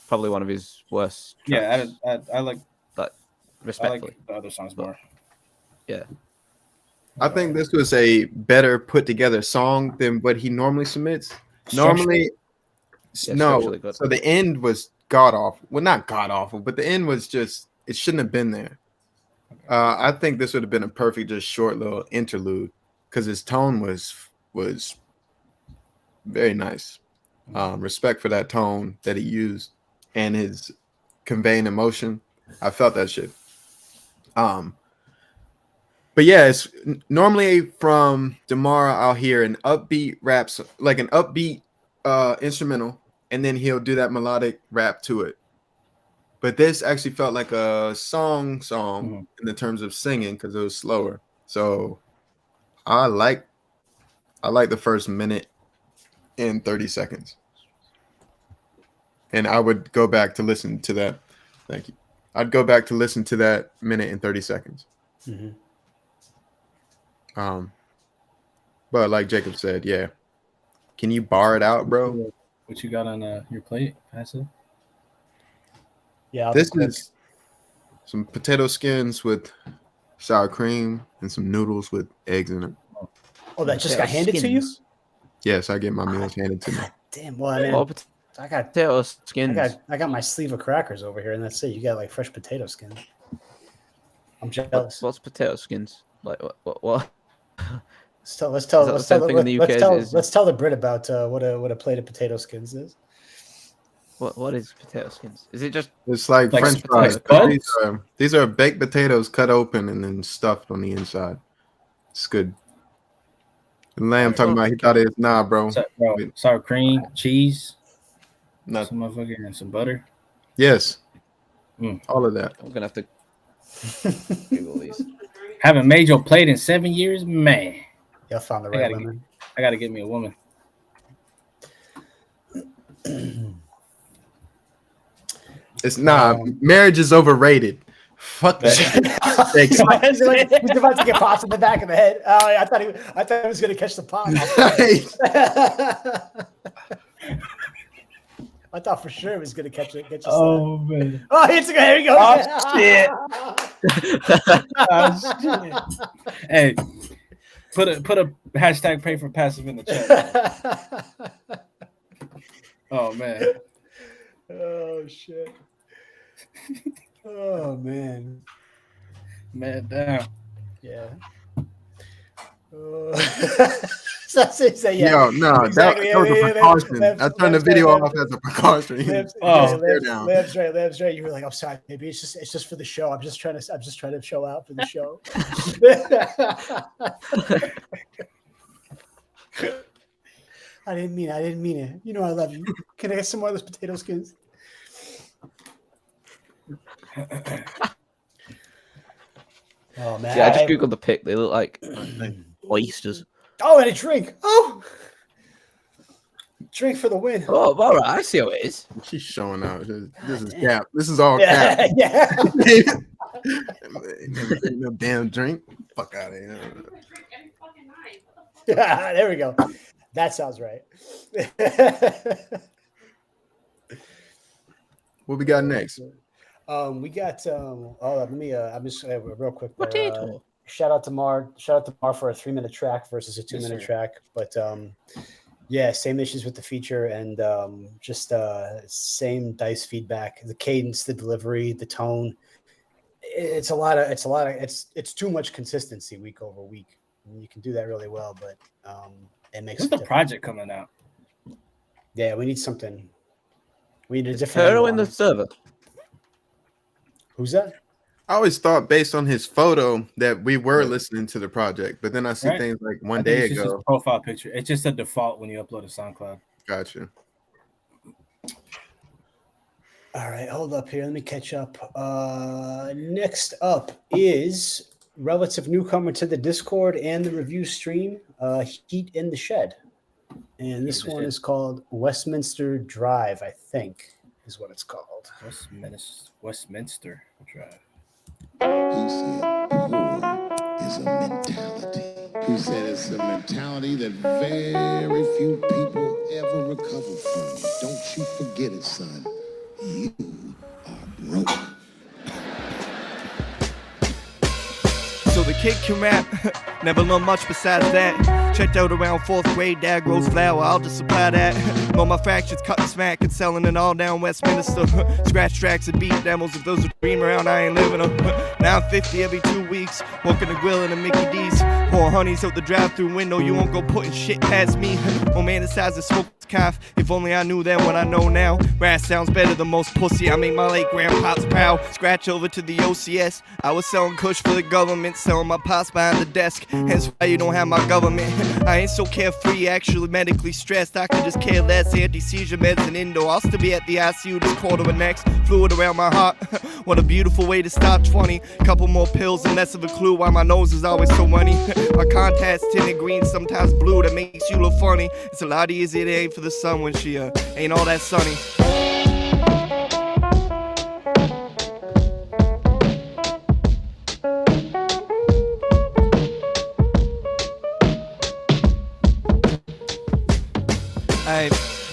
D: probably one of his worst tracks.
B: Yeah, I like
D: that. Respectfully,
B: I like the other songs more.
D: Yeah,
C: I think this was a better put together song than what he normally submits. Normally, no. So the end was god awful. Well, not god awful, but the end was just it shouldn't have been there. I think this would have been a perfect, just short little interlude because his tone was very nice. Respect for that tone that he used and his conveying emotion. I felt that shit. But yeah, it's normally from Damara, I'll hear an upbeat rap, like an upbeat instrumental, and then he'll do that melodic rap to it. But this actually felt like a song in the terms of singing because it was slower. So I like the first minute and 30 seconds. And I would go back to listen to that. Thank you. I'd go back to listen to that minute and 30 seconds.
A: Mm-hmm.
C: But like Jacob said, yeah. Can you bar it out, bro?
B: What you got on your plate, Passive?
A: Yeah,
C: this is some potato skins with sour cream and some noodles with eggs in it.
A: Oh, that just got handed to you?
C: Yes, I get my meals handed to me.
A: Damn, well, I mean, I got
D: potato skins.
A: I got my sleeve of crackers over here, and that's it. You got like fresh potato skins. I'm jealous.
D: What's potato skins? Like what?
A: Let's tell the Brit about what a plate of potato skins is.
D: What is potato skins? Is it just?
C: It's like French fries. These are baked potatoes cut open and then stuffed on the inside. It's good. And Lamb talking about he thought it was bro.
B: Sour cream, cheese,
C: some
B: motherfucking and some butter.
C: Yes, all of that.
D: I'm gonna have to Google these.
B: Haven't made your plate in 7 years, man.
A: Y'all found the right woman.
B: I gotta get me a woman.
C: It's marriage is overrated. Fuck that.
A: He's about to get popped in the back of the head. Oh, I thought he was gonna catch the pop. I thought for sure it was gonna catch it.
B: Oh man!
A: Oh, here he goes.
B: Oh shit! Oh shit! Hey, put a hashtag pray for passive in the chat. Oh man!
A: Oh shit! Oh man!
B: Man down.
A: Yeah. So yeah.
C: Yo, no, exactly. that was a precaution. I turned the video off as a precaution.
A: Lab's right. You were like, I'm sorry, maybe it's just for the show. I'm just trying to show out for the show. I didn't mean it. You know I love you. Can I get some more of those potato skins? Oh man.
D: Yeah, I just googled the pic. They look like oysters.
A: Oh, and a drink. Oh, drink for the win.
D: Oh, all right. I see how it is.
C: She's showing out. This is cap. This is all cap.
A: Yeah.
C: No damn drink. Fuck out of here.
A: Yeah, there we go. That sounds right.
C: What we got next?
A: We got let me I'm just real quick there, shout out to Mar for a 3-minute track versus a 2-minute track, but yeah, same issues with the feature and just same dice feedback, the cadence, the delivery, the tone. It's too much consistency week over week. I mean, you can do that really well, but it makes
B: the project coming out.
A: Yeah, we need something. We need a different
D: Hero in the server.
A: Who's that?
C: I always thought based on his photo that we were listening to the project, but then I see things like one day
B: it's
C: ago.
B: Just his profile picture. It's just a default when you upload to SoundCloud.
C: Gotcha.
A: All right, hold up here. Let me catch up. Next up is relative newcomer to the Discord and the review stream, Heat in the Shed. And this one is called Westminster Drive, I think, is what it's called.
B: Westminster Drive.
I: He said poor is a mentality. He said it's a mentality that very few people ever recover from. Don't you forget it, son. You are broke.
F: So the kid can rap, never learned much besides that. Checked out around 4th grade, dad grows flour, I'll just supply that. Know my fractions, cutting smack and selling it all down Westminster. Scratch tracks and beat demos, if those a dream around, I ain't living them. Now I'm 50 every 2 weeks, working the grill in a Mickey D's. Pouring honeys out the drive-through window, you won't go putting shit past me. Romanticize the smoke calf, if only I knew then what I know now. Brass sounds better than most pussy, I make my late grandpops proud. Scratch over to the OCS, I was selling kush for the government, selling my pots behind the desk. Hence why you don't have my government. I ain't so carefree, actually medically stressed. I could just care less, anti-seizure meds and indoor. I'll still be at the ICU this quarter of next. Fluid around my heart, what a beautiful way to stop 20. Couple more pills and less of a clue why my nose is always so runny. My contacts tinted green, sometimes blue, that makes you look funny. It's a lot easier to aim for the sun when she ain't all that sunny.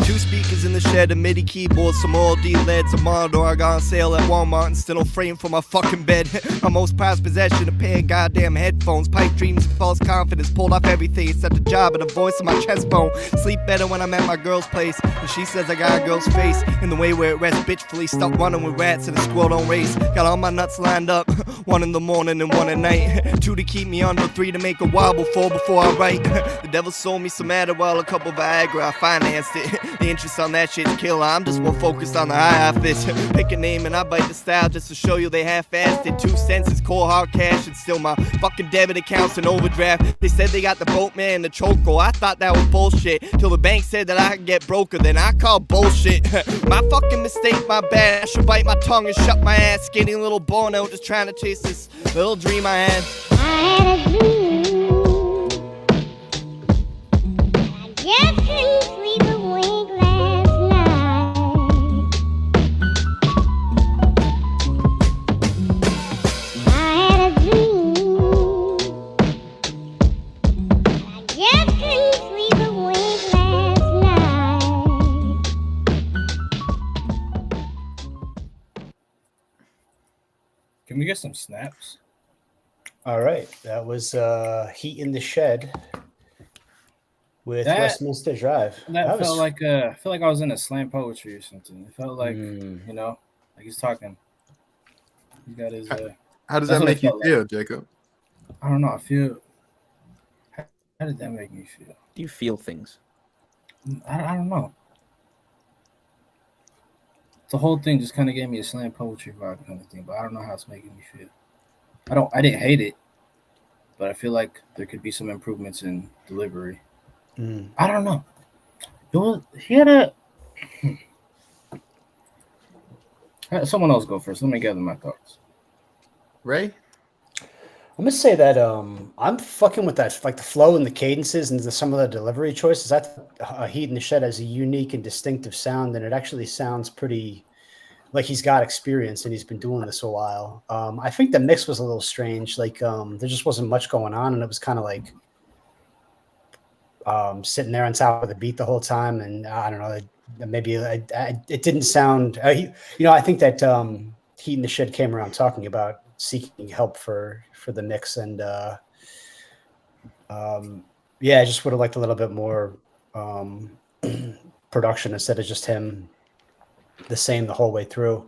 F: Two speakers in the shed, a MIDI keyboard, some oil D-LEDs, a monitor I got on sale at Walmart and still a frame for my fucking bed. My most prized possession, a pair of goddamn headphones, pipe dreams and false confidence, pulled off everything except the job and the voice of my chest bone. Sleep better when I'm at my girl's place, and she says I got a girl's face in the way where it rests bitchfully. Stop running with rats and a squirrel don't race. Got all my nuts lined up, 1 in the morning and 1 at night. 2 to keep me under, 3 to make a wobble, 4 before I write. The devil sold me some Adderall, a couple Viagra, I financed it. The interest on that shit's killer, I'm just more focused on the high office. Pick a name and I bite the style just to show you they half-assed. 2 cents is core hard cash and still my fucking debit account's an overdraft. They said they got the boatman and the choco, I thought that was bullshit. Till the bank said that I could get broker, then I called bullshit. My fucking mistake, my bad. I should bite my tongue and shut my ass. Skinny little Bono just trying to chase this little dream I had.
S: I had a dream. I just couldn't sleep a wink last night. I had a dream. I just couldn't sleep a wink last night.
B: Can we get some snaps?
A: All right, that was Heat in the Shed with
B: That-
A: Westminster Drive.
B: That
A: was
B: felt like I feel like I was in a slam poetry or something. It felt like you know, like he's talking. He got his.
C: How does
B: that's
C: that
B: what it
C: make you
B: felt
C: feel,
B: like.
C: Jacob?
B: I don't know. I feel. How did that make me feel?
D: Do you feel things?
B: I don't know. The whole thing just kind of gave me a slam poetry vibe kind of thing, but I don't know how it's making me feel. I didn't hate it, but I feel like there could be some improvements in delivery. I don't know. He had a. Someone else go first. Let me gather my thoughts.
C: Ray?
A: I'm gonna say that I'm fucking with that, like the flow and the cadences and some of the delivery choices. I think Heat in the Shed has a unique and distinctive sound, and it actually sounds pretty like he's got experience and he's been doing this a while. I think the mix was a little strange. Like there just wasn't much going on, and it was kind of like sitting there on top of the beat the whole time. And I don't know, maybe it didn't sound. I think that Heat in the Shed came around talking about seeking help for the mix, and I just would have liked a little bit more production instead of just him the same the whole way through.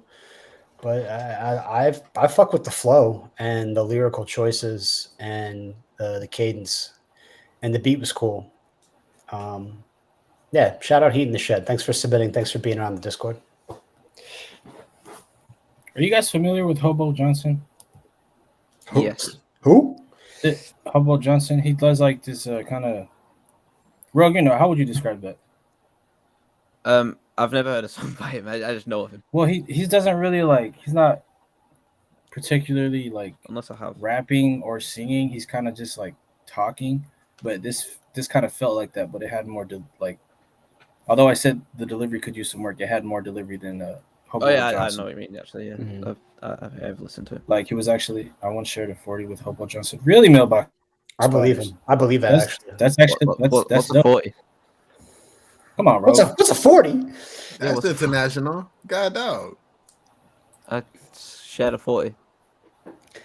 A: But I fuck with the flow and the lyrical choices and the cadence, and the beat was cool. Shout out Heat in the Shed. Thanks for submitting. Thanks for being on the Discord.
B: Are you guys familiar with Hobo Johnson?
D: Yes.
A: Who?
B: Hobo Johnson. He does like this kind of. Rogan, how would you describe that?
D: I've never heard a song by him. I just know of him.
B: Well, he doesn't really like. He's not particularly like
D: unless I have
B: rapping or singing. He's kind of just like talking. But this kind of felt like that, but it had more like Although I said the delivery could use some work, it had more delivery than
D: Oh yeah, I know what you mean. Actually, yeah, I've listened to it.
B: Like he was actually, I once shared a 40 with Hobo Johnson. Really, mailbox.
A: I believe him. I believe that actually.
B: That's actually that's
D: what's
B: dope.
D: a 40?
B: Come on, bro.
A: What's a 40?
C: That's international. God dog.
D: I shared a 40.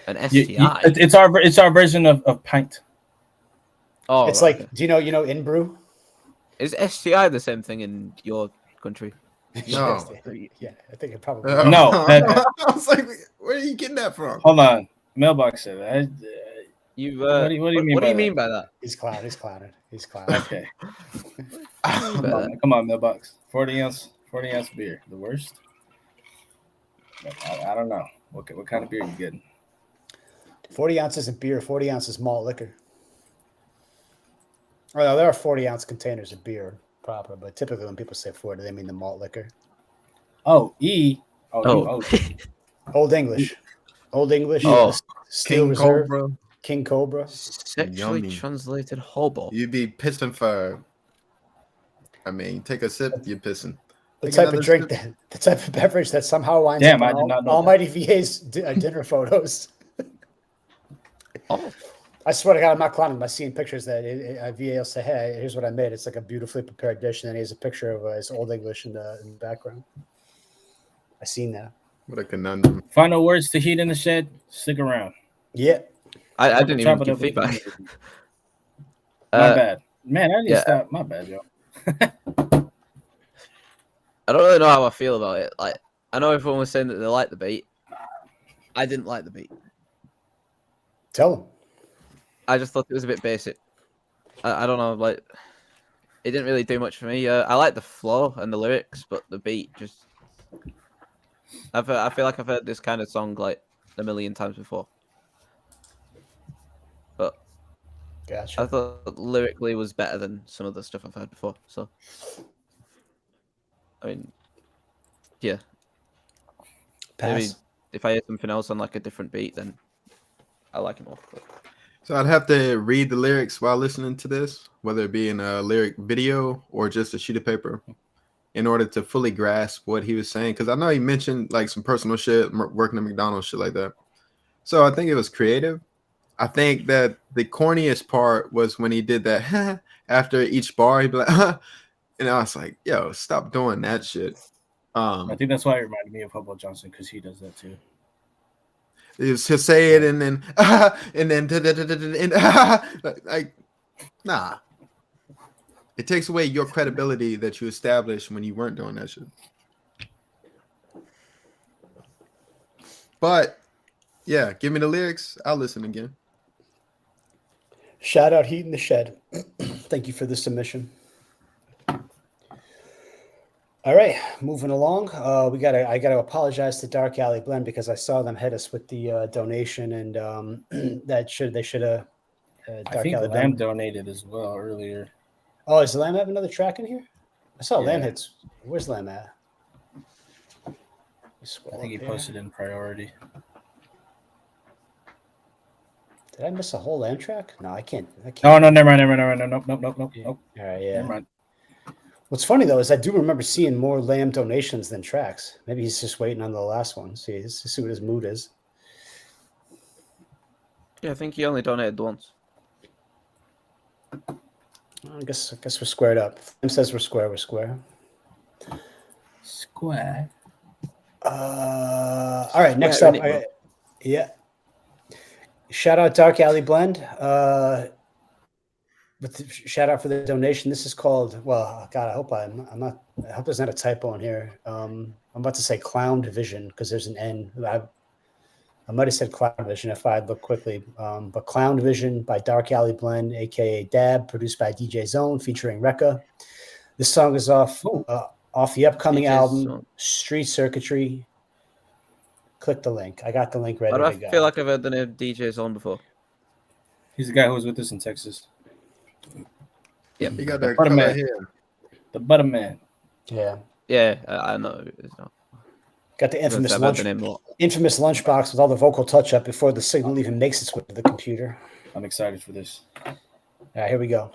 D: An STI.
B: It's our version of pint.
D: Oh,
A: it's
D: right,
A: like, do you know in brew?
D: Is STI the same thing in your country?
C: No.
A: Yeah, I think it probably.
B: No.
C: I was like, where are you getting that from?
B: Hold on, mailbox said that.
D: You.
B: What do you mean by that?
A: He's clowning. He's clowning.
B: Okay. Come on, mailbox. 40 ounce beer. The worst. I don't know. What kind of beer are you getting?
A: 40 ounces of beer, 40 ounces malt liquor. Well, there are 40-ounce containers of beer proper, but typically when people say 40, they mean the malt liquor.
B: Oh.
A: Old English.
C: Oh.
A: Steel
C: King
A: Reserve.
C: Cobra.
A: King Cobra.
D: Sexually translated hobo.
C: You'd be pissing for. I mean, take a sip, you're pissing.
A: The
C: Take
A: type
C: another
A: of drink,
C: sip.
A: the type of beverage that somehow winds
B: Damn,
A: up
B: I did not
A: on
B: know
A: Almighty VA's dinner photos.
D: Oh.
A: I swear to God, I'm not clowning. I'm seeing pictures that VA will say, "Hey, here's what I made." It's like a beautifully prepared dish, and then he has a picture of his Old English in the background. I seen that.
C: What a conundrum.
B: Final words to Heat in the Shed. Stick around.
A: Yeah.
D: I didn't even give feedback.
B: My bad. Man, I need to
D: yeah.
B: stop. My bad, yo.
D: I don't really know how I feel about it. Like, I know everyone was saying that they liked the beat. I didn't like the beat.
A: Tell them.
D: I just thought it was a bit basic. I don't know, like, it didn't really do much for me. I like the flow and the lyrics, but the beat just... I feel like I've heard this kind of song, like, a million times before. But
A: gotcha.
D: I thought lyrically was better than some of the stuff I've heard before, so... I mean, yeah.
A: Pass.
D: Maybe if I hear something else on, like, a different beat, then I like it more. But...
C: So I'd have to read the lyrics while listening to this, whether it be in a lyric video or just a sheet of paper, in order to fully grasp what he was saying. Because I know he mentioned like some personal shit, working at McDonald's, shit like that. So I think it was creative. I think that the corniest part was when he did that after each bar, he'd be like, and I was like, yo, stop doing that shit.
B: I think that's why it reminded me of Hobo Johnson, because he does that too.
C: He'll say it and then like, nah. It takes away your credibility that you established when you weren't doing that shit. But yeah, give me the lyrics. I'll listen again.
A: Shout out Heat in the Shed. Thank you for the submission. All right, moving along. I gotta apologize to Dark Alley Blend because I saw them hit us with the donation, and they should have.
B: I think Lamb donated as well earlier.
A: Oh, does Lamb have another track in here? I saw
B: Yeah.
A: Lamb hits. Where's Lamb at?
B: I think he posted in priority.
A: Did I miss a whole Lamb track? No, I can't.
B: No, never mind. Nope.
A: All right, yeah.
B: Never mind.
A: What's funny though is I do remember seeing more Lamb donations than tracks. Maybe he's just waiting on the last one. See what his mood is.
D: Yeah, I think he only donated once.
A: I guess we're squared up. Lamb says we're square. We're square.
B: Square.
A: All right. Next up, yeah. Shout out Dark Alley Blend. Shout out for the donation. This is called, well, God, I hope I hope there's not a typo in here. I'm about to say Clowned Vision because there's an N. I might have said Cloud Vision if I look quickly. But Clowned Vision by Dark Alley Blend, aka Dab, produced by DJ Zone, featuring Rekka. This song is off the upcoming album, Street Circuitry. Click the link. I got the link ready to go.
D: I feel like I've heard the name DJ Zone before.
B: He's the guy who was with us in Texas.
D: Yeah,
C: he got that
B: Butterman.
C: here.
B: The Butterman.
A: Yeah.
D: Yeah, I know. It's not.
A: Got the infamous lunchbox with all the vocal touch-up before the signal even makes its way to the computer.
B: I'm excited for this.
A: All right, here we go.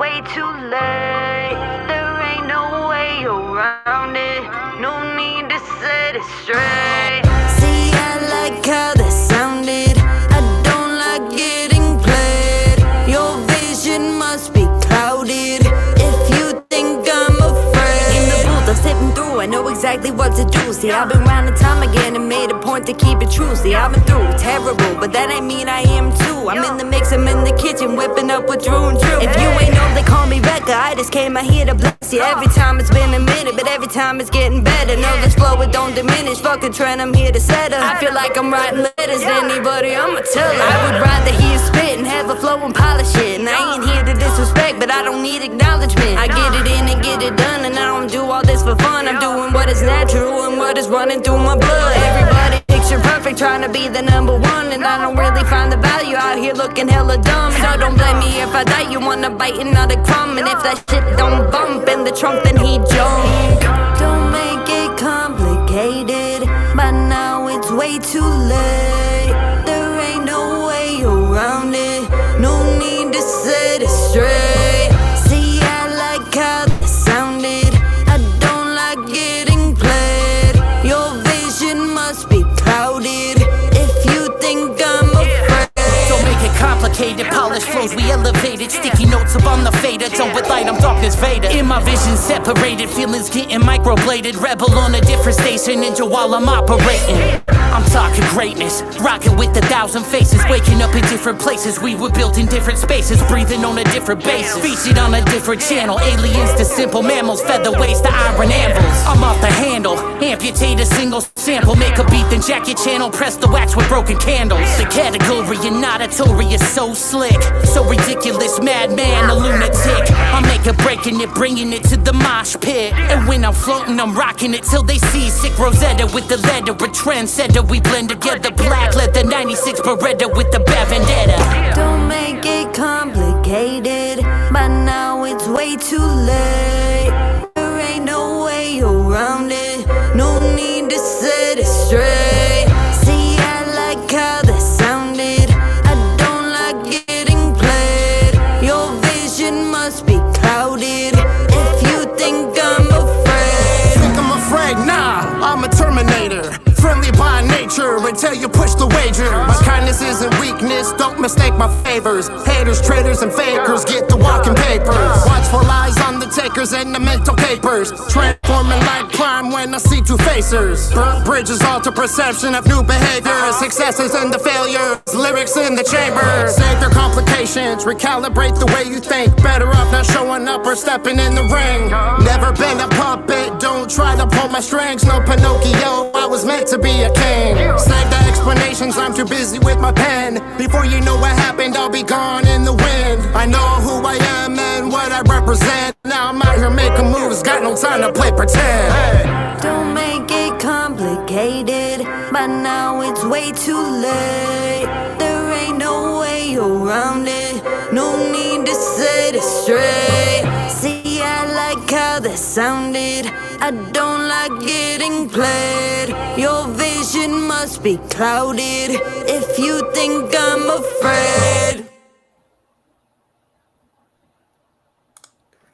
E: way too late. There ain't no way around it. No need to set it straight. See, I like how that sounded. I don't like getting played. Your vision must be clouded if you think I'm afraid. In the booth, I'm stepping through. I know exactly what to do. See, I've been round the time again and made a point to keep it true. See, I've been through terrible, but that ain't mean I am too. I'm in the mix, I'm in the kitchen, whipping up with Drew and Drew. If you ain't know, they call me Becca. I just came out here to bless you. Every time it's been a minute, but every time it's getting better. Know this flow, it don't diminish. Fuck a trend, I'm here to set up. I feel like I'm writing letters to anybody, I'ma tell her. I would rather hear spit and have a flow and polish it. And I ain't here to disrespect, but I don't need acknowledgement. I get it in and get it done, and I don't do all this for fun. I'm doing what is natural and what is running through my blood. Everybody picture perfect, trying to be the number one, and I don't really find the value out here looking hella dumb. So don't blame me if I die, you wanna bite another crumb. And if that shit don't bump in the trunk, then he jump. Don't make it complicated, by now it's way too late. There ain't no way around it, no need to set it straight. See, I like how that sounded. I don't like getting played. Your vision must be clouded if you think I'm afraid.
T: Don't make it complicated, polished flows we elevated. Sticky notes up on the fader, done with light, I'm darkness Vader. In my vision separated, feelings getting microbladed. Rebel on a different station, ninja while I'm operating. I'm talking greatness, rocking with 1,000 faces. Waking up in different places, we were built in different spaces. Breathing on a different basis, featured on a different channel. Aliens to simple mammals, featherweights to iron anvils. I'm off the handle, amputate a single sample. Make a beat, then jack your channel, press the wax with broken candles. The category and auditory is so slick, so ridiculous, madman, a lunatic. I make it, breaking it, bringing it to the mosh pit. And when I'm floating, I'm rocking it till they see sick Rosetta with the letter, a trendsetter. We blend together, black leather, 96 Beretta with the bad vendetta.
E: Don't make it complicated, by now it's way too late. There ain't no way around it, no need to set it straight. See, I like how that sounded. I don't like getting played. Your vision must be clouded if you think I'm afraid.
F: Think I'm afraid? Nah, I'm a Terminator. Friendly by nature until you push the wager. My kindness isn't weakness, don't mistake my favors. Haters, traitors, and fakers get the walking papers. Watchful eyes on the takers and the mental papers. Transforming like crime when I see two-facers. Burnt bridges alter perception of new behaviors. Successes and the failures, lyrics in the chamber. Save your complications, recalibrate the way you think. Better off not showing up or stepping in the ring. Never been a puppet, don't try to pull my strings. No Pinocchio, I was meant to be a king. Save the explanations, I'm too busy with my pen. Before you know what happened, I'll be gone in the wind. I know who I am and what I represent. Now I'm out here making moves, got no time to play pretend.
E: Don't make it complicated, by now it's way too late. There ain't no way around it, no need to set it straight. See, I like how that sounded. I don't like getting played. Your vision must be clouded if you think I'm afraid.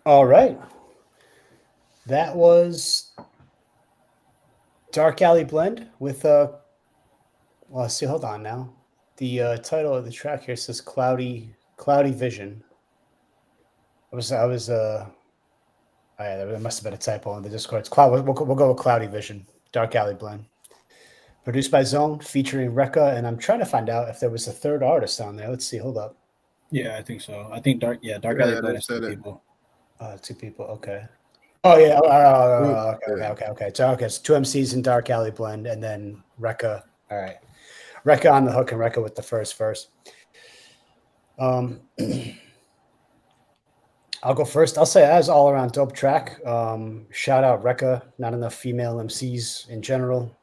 A: All right. That was Dark Alley Blend with well, let's see, hold on now. The title of the track here says Cloudy Vision. Oh yeah, there must have been a typo in the Discord. It's we'll go with Cloudy Vision, Dark Alley Blend. Produced by Zone, featuring Rekka, and I'm trying to find out if there was a third artist on there. Let's see, hold up.
B: Yeah, I think so. I think Dark Alley Blend is 2 people.
A: 2 people, okay. Oh yeah, okay. So it's 2 MCs in Dark Alley Blend, and then Rekka. All right, Rekka on the hook and Rekka with the first verse. I'll go first. I'll say that was all around dope track. Shout out Rekka. Not enough female MCs in general.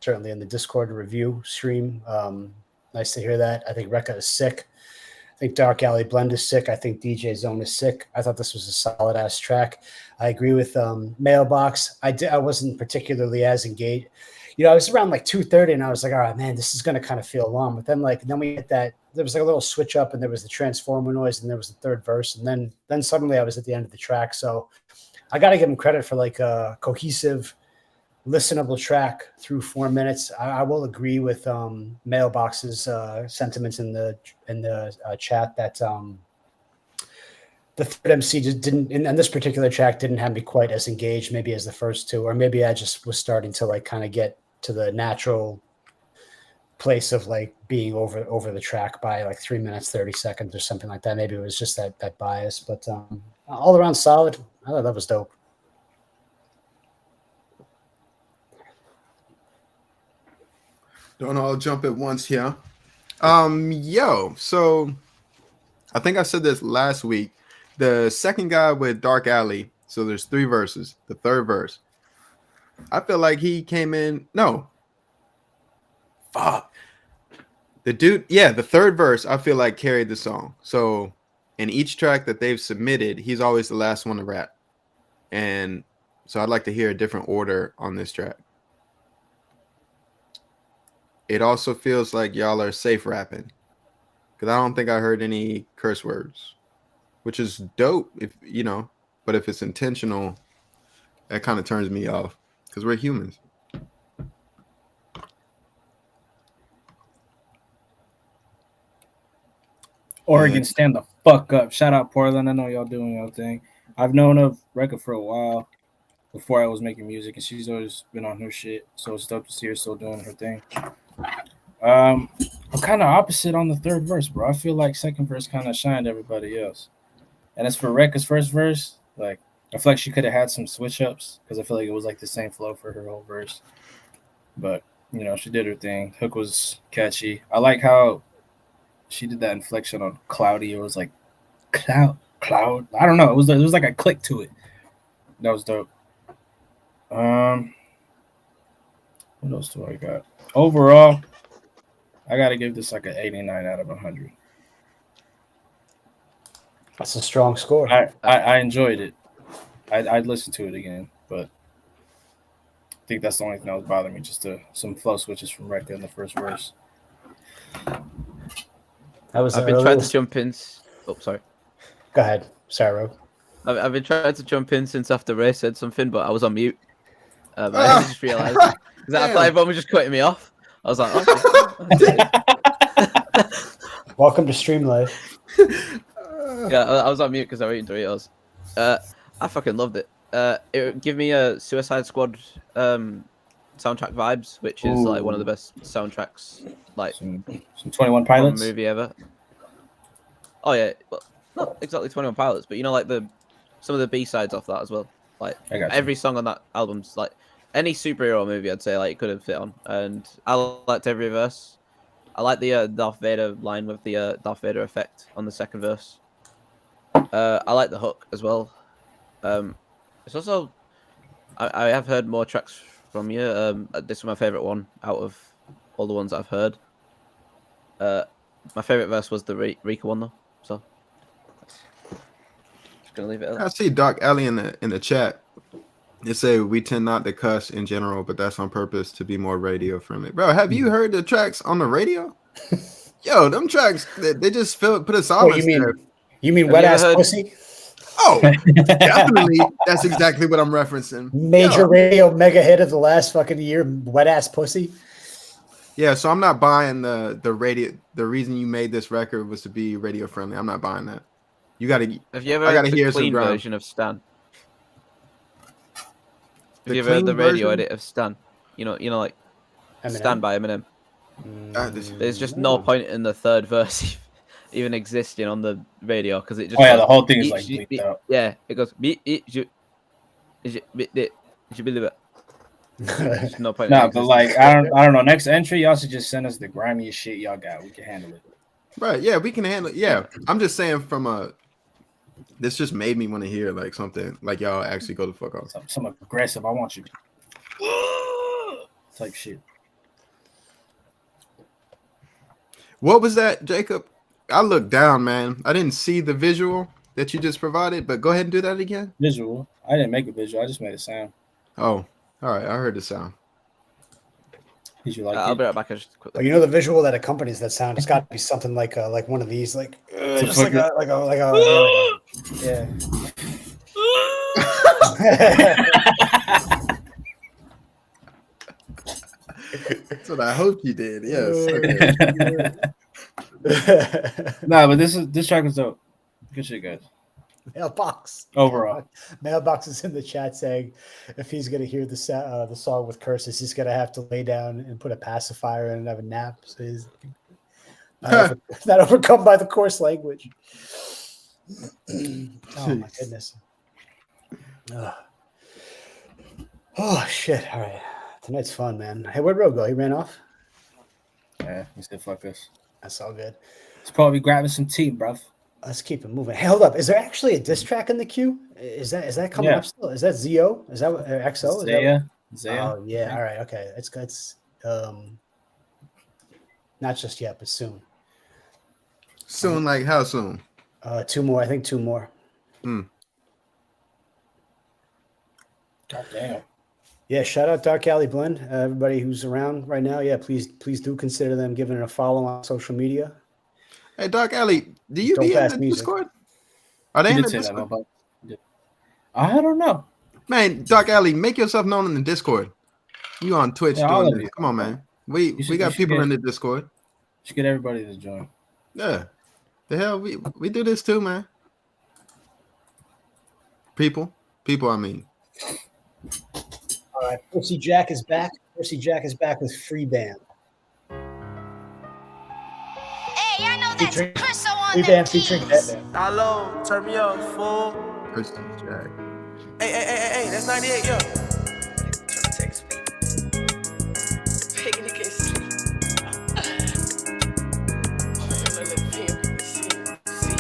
A: Certainly in the Discord review stream. Nice to hear that. I think Rekka is sick. I think Dark Alley Blend is sick. I think DJ Zone is sick. I thought this was a solid ass track. I agree with Mailbox. I wasn't particularly as engaged. You know, I was around like 2:30 and I was like, all right, man, this is gonna kind of feel long. But then we hit that there was like a little switch up, and there was the transformer noise, and there was the third verse, and then suddenly I was at the end of the track. So I got to give him credit for like a cohesive, listenable track through 4 minutes. I will agree with Mailbox's sentiments in the chat that the third MC just didn't, and this particular track didn't have me quite as engaged maybe as the first two, or maybe I just was starting to like kind of get to the natural place of like being over the track by like 3 minutes 30 seconds or something like that. Maybe it was just that bias, but all around solid. I thought that was dope.
C: Don't all jump at once here. So I think I said this last week. The second guy with Dark Alley, so there's 3 verses. The third verse, I feel like he came in. No. Fuck. The dude, the third verse, I feel like carried the song. So in each track that they've submitted, he's always the last one to rap. And so I'd like to hear a different order on this track. It also feels like y'all are safe rapping, because I don't think I heard any curse words, which is dope if you know, but if it's intentional, that kind of turns me off because we're humans.
B: Oregon, stand the fuck up. Shout out Portland. I know y'all doing your thing. I've known of Rekka for a while before I was making music, and she's always been on her shit. So it's dope to see her still doing her thing. I'm kind of opposite on the third verse, bro. I feel like second verse kind of shined everybody else. And as for Rekka's first verse, like I feel like she could have had some switch ups because I feel like it was like the same flow for her whole verse. But you know, she did her thing. Hook was catchy. I like how she did that inflection on cloudy. It was like cloud. I don't know. It was like a click to it. That was dope. What else do I got? Overall, I gotta give this like an 89 out of 100.
A: That's a strong score.
B: I enjoyed it. I'd listen to it again, but I think that's the only thing that was bothering me. Just some flow switches from Rekka in the first verse.
D: I've been trying to jump in. Oh, sorry.
A: Go ahead. Sorry, Rogue.
D: I've been trying to jump in since after Ray said something, but I was on mute. I just realised because I thought everyone was just cutting me off. I was like, okay.
A: Welcome to Stream Live.
D: Yeah, I was on mute because I was eating Doritos. I fucking loved it. It gave me a Suicide Squad soundtrack vibes, which is like one of the best soundtracks, like
B: some 21 Pilots
D: movie ever. Oh yeah, well, not exactly 21 Pilots, but you know, like some of the B-sides off that as well. Like every song on that album's like any superhero movie, I'd say like it could have fit on, and I liked every verse. I like the Darth Vader line with the Darth Vader effect on the second verse. I like the hook as well. It's also I have heard more tracks from you. This is my favorite one out of all the ones I've heard. My favorite verse was the Rika one though. So just gonna leave it.
C: I see Dark Alley in the chat. They say we tend not to cuss in general, but that's on purpose to be more radio friendly. Bro, have you heard the tracks on the radio? Yo, them tracks they just put a song.
A: You mean wet ass pussy?
C: Oh, definitely. That's exactly what I'm referencing.
A: Major radio mega hit of the last fucking year, wet ass pussy.
C: Yeah, so I'm not buying the radio. The reason you made this record was to be radio friendly. I'm not buying that. You gotta.
D: Have you ever heard the clean version of Stan? Have you ever heard the radio edit of Stan? You know, like Eminem? Stan by Eminem. There's just no point in the third verse even existing on the radio because it just.
B: Oh yeah, the whole thing is like bleeped out.
D: Yeah, it goes. No point.
B: No, but like I don't know. Next entry, y'all should just send us the grimiest shit y'all got. We can handle it.
C: Right? Yeah, we can handle it. Yeah, I'm just saying from a. This just made me want to hear like something like y'all actually go the fuck off.
B: Some aggressive. I want you type shit.
C: What was that, Jacob? I looked down, man. I didn't see the visual that you just provided, but go ahead and do that again.
B: Visual. I didn't make a visual. I just made a sound.
C: Oh, all right. I heard the sound.
B: Did you like
D: I'll
B: it?
D: be right back. I just
A: But
D: quickly.
A: you know the visual that accompanies that sound. It's got to be something like one of these, like just like a yeah.
C: That's what I hoped you did. Yes.
B: Nah, but this track was dope. Good shit, guys.
A: Mailbox.
B: Overall.
A: Mailbox is in the chat saying if he's gonna hear the song with curses, he's gonna have to lay down and put a pacifier and have a nap. So he's not overcome by the coarse language. Oh my goodness. Ugh. Oh shit! All right, tonight's fun, man. Hey, where'd Ro go? He ran off.
B: Yeah, he said fuck this.
A: That's all good.
B: He's probably grabbing some tea, bruv.
A: Let's keep it moving. Hey, hold up. Is there actually a diss track in the queue? Is that coming up still? Is that ZO? Is that XO?
B: Zaya.
A: Oh yeah. All right. Okay. It's not just yet, but soon.
C: Soon, like how soon?
A: 2 more. I think 2 more.
C: Hmm.
B: God damn.
A: Yeah, shout out Dark Alley Blend. Everybody who's around right now, yeah, please do consider them giving it a follow on social media.
C: Hey, Dark Alley, do you be in the Discord? Are they in the Discord?
B: I don't know.
C: Man, Dark Alley, make yourself known in the Discord. You on Twitch doing this. Come on, man. We got people in the Discord.
B: Should get everybody to join.
C: Yeah. The hell, we do this too, man. People, I mean.
A: All right, Percy Jack is back. Percy Jack is back with Free Band.
S: Hey, I know that's Chris on
A: Free Band featuring Batman.
R: Hello, turn me up, fool.
C: Percy Jack.
R: Hey, that's 98, yo.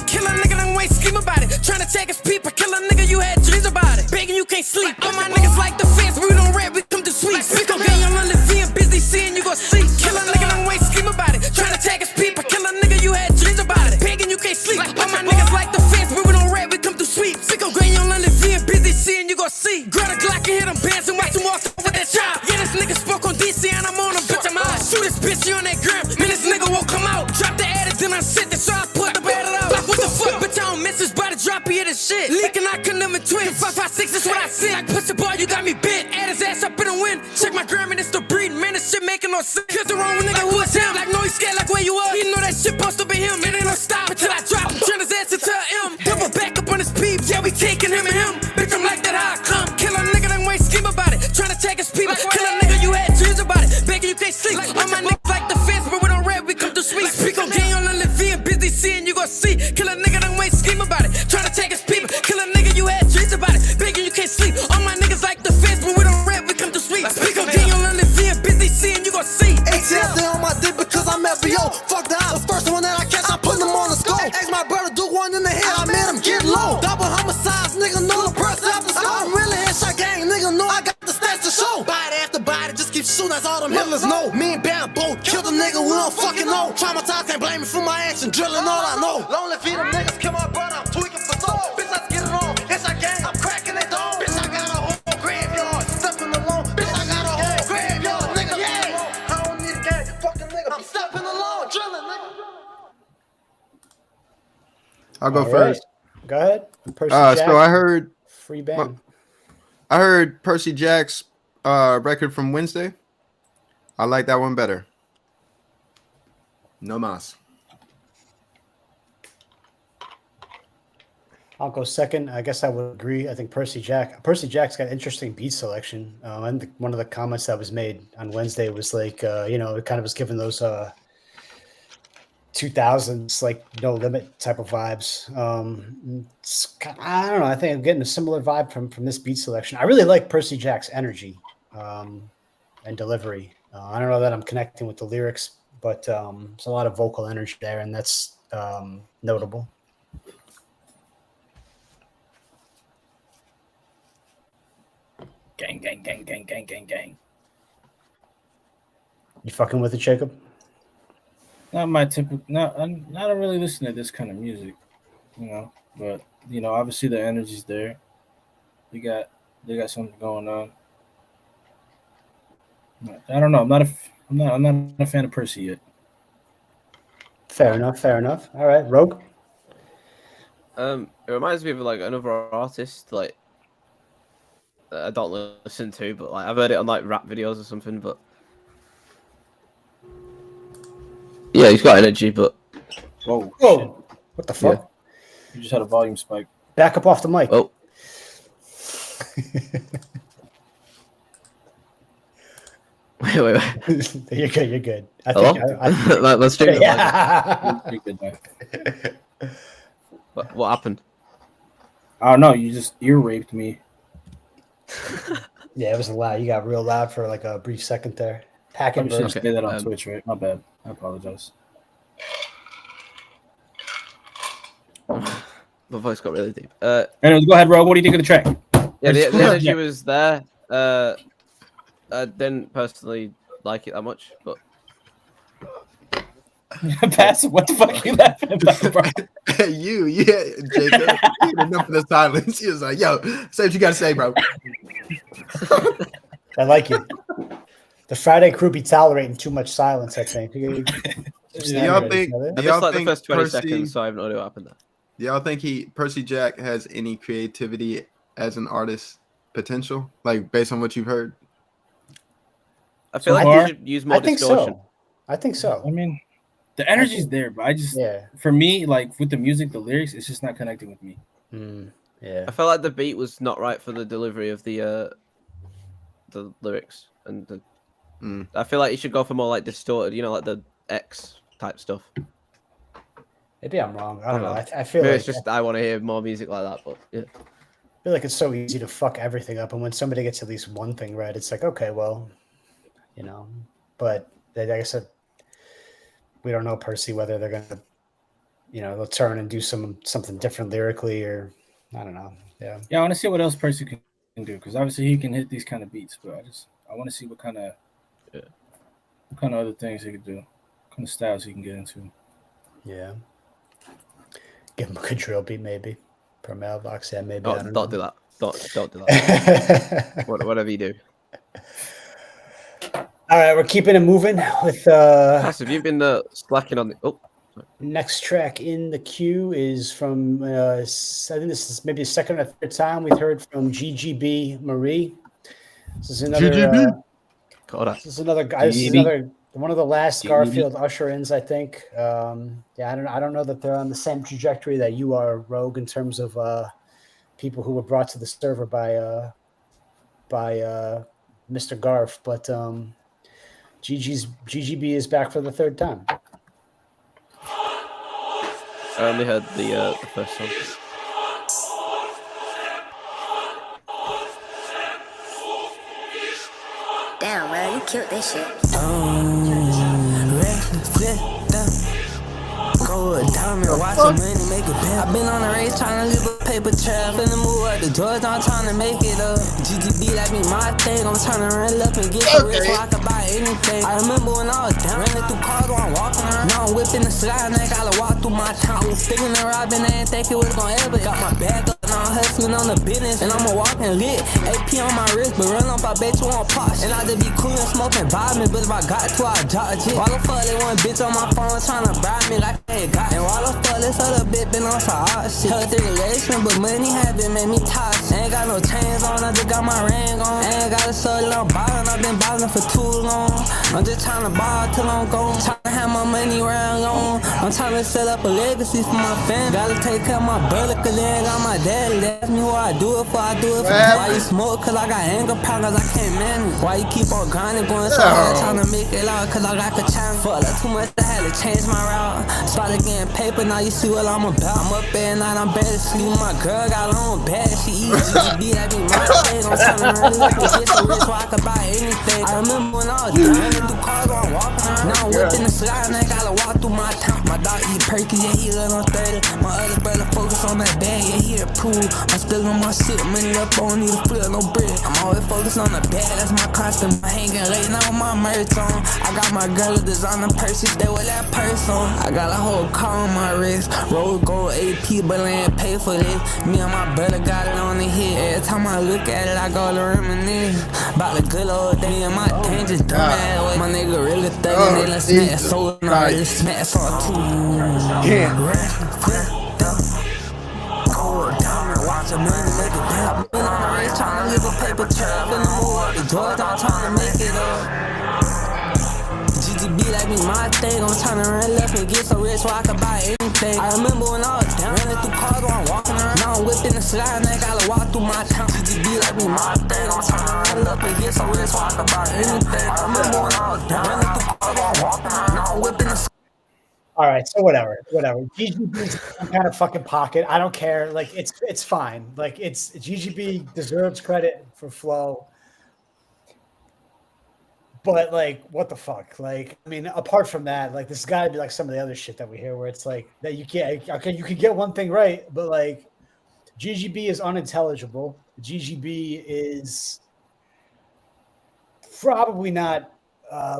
T: Kill a nigga, don't wait, scheme about it. Tryna take his people, kill a nigga, you had dreams about it. Begging you can't sleep. All my niggas like the fence, we don't rap, we come to sweep. We gon' gain your London, busy seeing you gon' see. Kill a nigga, don't wait, scheme about it. Tryna take his people, kill a nigga, you had dreams about it. Begging you can't sleep. All my niggas like the fence, we don't rap, we come to sweep. We gon' gain your London, busy seeing you gon' see. Grab a Glock and hit them bands and watch them walk over that shop. Yeah, this nigga spoke on DC and I'm on him, bitch, I'm out. Shoot this bitch, you on that gram. Man, this nigga won't come out. Drop the edit, then I sit this, so I put the battle out. Like, what the fuck, bitch, I don't miss this body drop, he hit this shit. Leaking, I couldn't even twin. 556, that's what I see. Like, push the ball, you got me bit. Add his ass up in the wind. Check my gram and it's the breed. Man, this shit making no sense. Cause the wrong nigga who was him. Like, no, he scared, like, where you up? He know that shit supposed to be him. It ain't no stop until I drop him. Turn his ass into M. Double back up on his peeps. Yeah, we taking him and him. Bitch, I'm like that, how I come. Kill a nigga, then wait, scheme about it. Tryna take his people. Kill a nigga, you had dreams about it. Begging, you can't sleep. All my niggas like the fence, but we don't rap, we come to sweet. Speak on game on the Levine, busy seeing you gon' see. Kill a nigga, then wait, scheme about it. Tryna take his people. Kill a nigga, you had dreams about it. Begging, you can't sleep. All my niggas like the fence, but we don't rap, we come to sweet. Speak on game on the Levine, busy seeing you gon' see.
F: ATF, they on my dick because I'm FBO. Fuck the odds, the first one that I catch, I'm putting them on the scope. Ask my brother, do one in the head, I made him get low. Double homicides, nigga, know the press after school. I'm really headshot gang, nigga, know I got the stats to show. Body after body, just keep shooting, that's all them hitlers know. Me and Bam both killed a nigga, we don't fucking know. Traumatized, can't blame me for my action, drilling all I know. Lonely feet, them niggas kill my brother, I'm tweaking for soul. Bitch, let's get it on, headshot gang, I'm cracking it dome. Bitch, I got a whole graveyard, stepping alone. Bitch, I got a whole graveyard, nigga, yeah. I don't need a gang, fucking nigga, I'm stepping alone, drilling, nigga.
C: I'll go
A: All
C: first.
A: right. Go ahead. Percy Jack,
C: So I heard
A: Free Band.
C: I heard Percy Jack's record from Wednesday. I like that one better. No mas.
A: I'll go second. I guess I would agree. I think Percy Jack's got interesting beat selection. And one of the comments that was made on Wednesday was like, it kind of was given those 2000s like No Limit type of vibes. I don't know. I think I'm getting a similar vibe from this beat selection. I really like Percy Jack's energy and delivery. I don't know that I'm connecting with the lyrics, but there's a lot of vocal energy there, and that's notable.
B: Gang.
A: You fucking with it, Jacob?
B: Not my typical. I don't really listen to this kind of music, But obviously the energy's there. They got something going on. I don't know. I'm not a fan of Percy yet.
A: Fair enough. All right, Rogue.
D: It reminds me of like another artist like that I don't listen to, but like I've heard it on like rap videos or something. But yeah, he's got energy, but
B: Whoa!
A: What the fuck?
B: You just had a volume spike.
A: Back up off the mic.
D: Oh. Wait.
A: You're good.
D: Hello? Let's do it.
A: Yeah.
B: You're good, man.
D: What happened?
B: I don't know. You just ear raped me.
A: Yeah, it was loud. You got real loud for like a brief second there.
B: Probably should
A: Hackenberg.
B: say that on Twitch, right? My bad. I apologize.
D: My voice got really deep.
B: Anyways, go ahead, Rogue. What do you think of the track?
D: Yeah, the energy was there. I didn't personally like it that much, but
B: Pass. What the fuck are you laughing about, bro?
C: Jacob. Enough of the silence. He was like, "Yo, say what you gotta say, bro."
A: I like it. The Friday crew be tolerating too much silence, I think.
C: Do y'all think?
D: I
C: Do
D: missed
C: y'all
D: like the
C: think
D: first 20
C: Percy?
D: seconds, so I have no idea what happened there.
C: Do y'all think Percy Jack has any creativity as an artist potential? Like based on what you've heard?
D: I feel like you should use more distortion.
A: I think so.
B: I mean, the energy's there, but I just, for me, like with the music, the lyrics, it's just not connecting with me.
A: Yeah.
D: I felt like the beat was not right for the delivery of the lyrics, and I feel like you should go for more like distorted, like the X type stuff.
A: Maybe I'm wrong. I don't know. I feel
D: Maybe
A: like
D: it's just I want to hear more music like that, but yeah.
A: I feel like it's so easy to fuck everything up, and when somebody gets at least one thing right, it's like, okay, well, But like I said, we don't know Percy whether they're gonna, they'll turn and do something different lyrically, or I don't know. Yeah.
B: Yeah, I want to see what else Percy can do, because obviously he can hit these kind of beats, but I want to see what kind of other things he could do, what kind of styles he can get into.
A: Yeah. Give him a good drill beat, maybe per mailbox. Yeah, maybe.
D: Don't do that. Don't do that. Whatever you do.
A: All right, we're keeping it moving with.
D: Have you been slacking on the? Oh, sorry.
A: Next track in the queue is from. I think this is maybe the second or third time we've heard from GGB Marie. This is another. This is another guy. This is another one of the last Garfield usher-ins, I think. I don't know that they're on the same trajectory that you are, Rogue, in terms of people who were brought to the server by Mr. Garf, but GGB is back for the third time.
D: I only heard the first song.
E: Damn, man, you killed this shit.
H: Go down and watch the money make it better. I've been on the race trying to live a paper trail. Finna move up the doors, I'm trying to make it up. GGB, that be my thing. I'm trying to run up and get so rich so I can buy anything. I remember when I was down, running through cars while I'm walking around. Now I'm whipping the sky and I gotta walk through my town. I was thinking and robbing, I didn't think it was gonna ever. Got my bag up, now I'm hustling on the business. And I'm a walking lit. AP on my wrist, but run up, I bet you won't posh. And I just be cool and smoking vibing, but if I got to, I dodge it. Why the fuck they one bitch on my phone trying to bribe me like I ain't got it? And why the fuck this other bitch been on some hot shit? Healthy relation, but money habit made me toxic. Ain't got no chains on, I just got my ring on. Ain't got a soul I'm ballin', I've been ballin' for too long. I'm just trying to ball till I'm gone. Trying to have my money round on. I'm trying to set up a legacy for my family. Gotta take care of my brother, cause they ain't got my daddy. Ask me who I do it for, I do it for. Why you smoke? Cause I got anger problems, I can't manage. Why you keep on grinding, going so hard, trying to make it loud? Cause I got the challenge. Fuck, like too much, I had to change my route. Started getting paper, now you see what I'm about. I'm up at night, I'm better sleep. My girl got on bad, she eat GGB, that be my thing. I'm trying to run up and get so rich so I could buy anything. I remember when I was running through cars while I'm walking around. Now I'm whipping the sky and I gotta walk through my town. My dog eat perky, yeah, he live on 30. My other brother focus on the
R: that bag, yeah, he approved. I'm still on my shit, money up, I don't need a flip, no bread. I'm always focused on the bag, that's my constant. I'm hanging late now with my merch on. I got my girl a designer purse, she stay with that purse on. I got a whole car on my wrist, rose gold AP, but I ain't pay for this. Me and my brother got it on the hit. Every time I look at it, I go to reminisce about the good old day and my dangerous dumb ass way. My nigga really thuggin', they let smack soul and all this smack saw too. Gold diamond, watch a money make it back. Been on the race tryna live a paper trail. Been the move up the Georgia, I'm tryna make it up. GGB like me, my thing. I'm tryna run left and get so rich so I can buy anything. I remember when I was down, running through cars while I'm walking around. Now I'm whipping the slide and I gotta walk through my town. GGB like me, my thing. I'm tryna run up and get so rich so I can buy anything. I remember when I was down, running through cars while I'm walking around. Now I'm whipping the
A: All right, so whatever. GGB's some kind of fucking pocket. I don't care. Like it's fine. Like it's GGB deserves credit for flow. But like, what the fuck? Like, I mean, apart from that, like this got to be like some of the other shit that we hear where it's like that you can't. Okay, you can get one thing right, but like GGB is unintelligible. GGB is probably not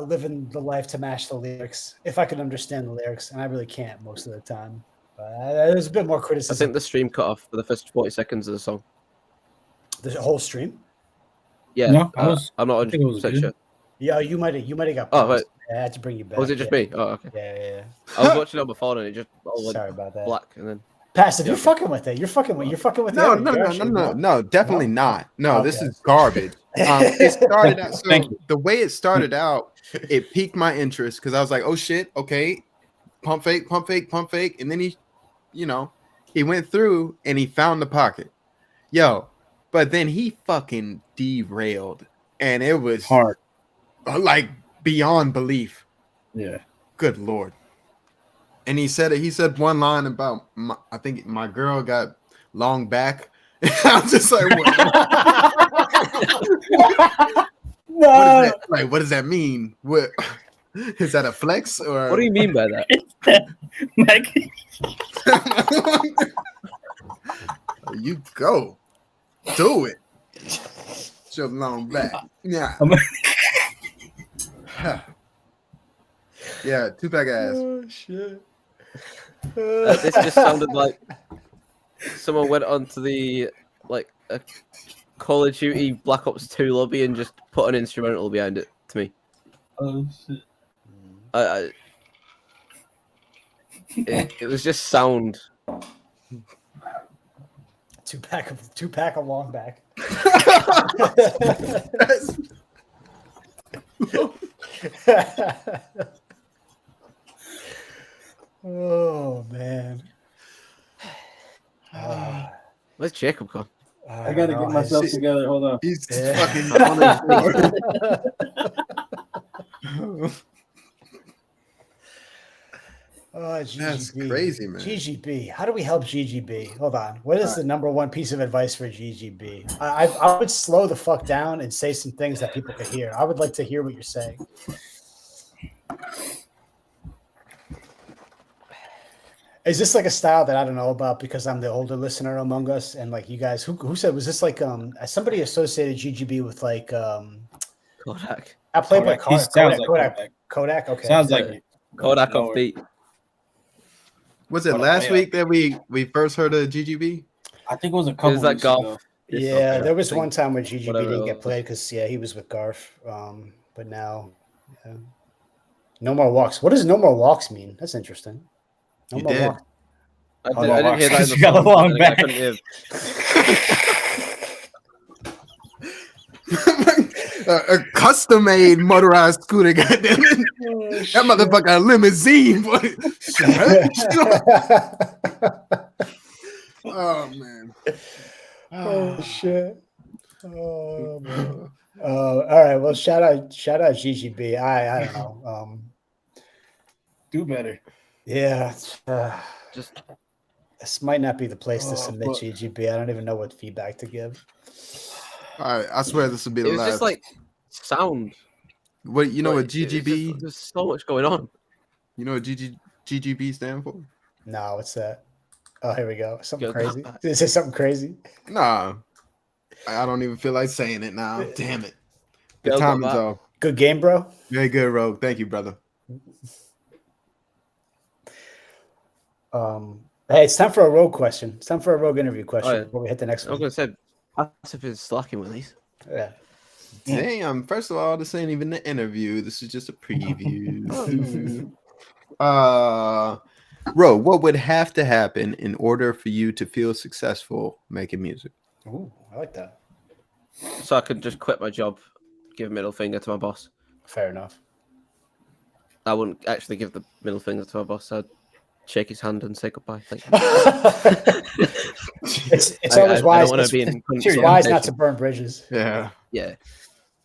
A: living the life to match the lyrics. If I could understand the lyrics, and I really can't most of the time. There's a bit more
D: I
A: criticism.
D: think the stream cut off for the first 40 seconds of the song.
A: The whole stream.
D: Yeah,
B: No,
D: I'm not
B: I think it was
D: 100%
B: good.
D: sure.
A: Yeah, you might have got.
D: Oh, right.
A: I had to bring you back.
D: Was it just
A: yeah.
D: me? Oh, okay.
A: Yeah.
D: I was watching it on my phone and it just all went
A: Sorry about that.
D: black and then.
A: Passive, you're fucking with it. You're fucking with
C: No,
A: it.
C: definitely not. No,
A: Okay.
C: this is garbage. It started out so
B: Thank you.
C: the way it started out, it piqued my interest because I was like, oh shit, okay, pump fake, and then he went through and he found the pocket, but then he fucking derailed and it was
B: Hard.
C: like beyond belief.
B: Yeah.
C: Good lord. And he said one line about I think my girl got long back. I'm just like, what does that mean? What is that a flex or
D: What do you mean by that?
C: You go do it. Your long back. Yeah. Yeah, two-pack ass.
A: Oh shit.
D: This just sounded like someone went onto the a Call of Duty Black Ops 2 lobby and just put an instrumental behind it to me.
B: Oh shit.
D: It was just sound.
A: Two pack of long back. Oh man.
D: Where's Jacob gone?
B: I gotta get myself together. Hold on.
C: He's
A: fucking Oh, GGB.
C: That's crazy, man.
A: GGB. How do we help GGB? Hold on. What is the number one piece of advice for GGB? I would slow the fuck down and say some things that people could hear. I would like to hear what you're saying. Is this like a style that I don't know about because I'm the older listener among us? And like you guys, who said, was this like somebody associated GGB with like
D: Kodak?
A: I played by Kodak. Okay.
B: Sounds like it.
D: Kodak off beat.
C: Was it last week that we first heard of GGB?
B: I think it was a couple.
D: It was like
B: weeks
D: golf.
B: ago.
A: Yeah, there was one time where GGB
D: Whatever
A: didn't
D: it
A: get
D: was.
A: played because he was with Garf. But now, no more walks. What does no more walks mean? That's interesting. No
C: You
A: more
C: did.
A: walks.
D: I didn't hear that in the
B: You got a
D: song,
B: long
D: and then I
B: back.
D: couldn't hear-
C: A custom-made motorized scooter. Goddamn it. That motherfucker a limousine, boy. Oh man.
A: Oh shit. Oh man. All right. Well, shout out GGB. I don't know.
B: Do better.
A: Yeah.
D: Just
A: This might not be the place to submit
B: but-
A: GGB. I don't even know what feedback to give.
C: All right, I swear this will be the
D: it was
C: last.
D: just like sound.
C: What you know
D: Like,
C: what
D: it was
C: GGB?
D: just- there's so much going on.
C: You know what GGB stand for?
A: No, what's that? Oh, here we go. Something
D: Go
A: crazy.
D: back.
A: Is this something crazy?
C: Nah, I don't even feel like saying it now. Damn it. The
D: Go
C: time is
D: back.
C: off.
A: Good game, bro.
C: Very good, Rogue. Thank you, brother.
A: Hey, it's time for a rogue question. It's time for a rogue interview question
D: Oh, yeah.
A: before we hit the next
D: I was
A: one.
D: gonna say Passive is slacking with these.
A: Yeah.
C: Damn. First of all, this ain't even the interview. This is just a preview. Rogue, what would have to happen in order for you to feel successful making music?
A: Ooh, I like that.
D: So I could just quit my job, give a middle finger to my boss.
A: Fair enough.
D: I wouldn't actually give the middle finger to my boss. I'd shake his hand and say goodbye. Thank you.
A: It's always wise.
D: I don't want to be in.
A: It's wise not to burn bridges.
C: Yeah.
D: Yeah.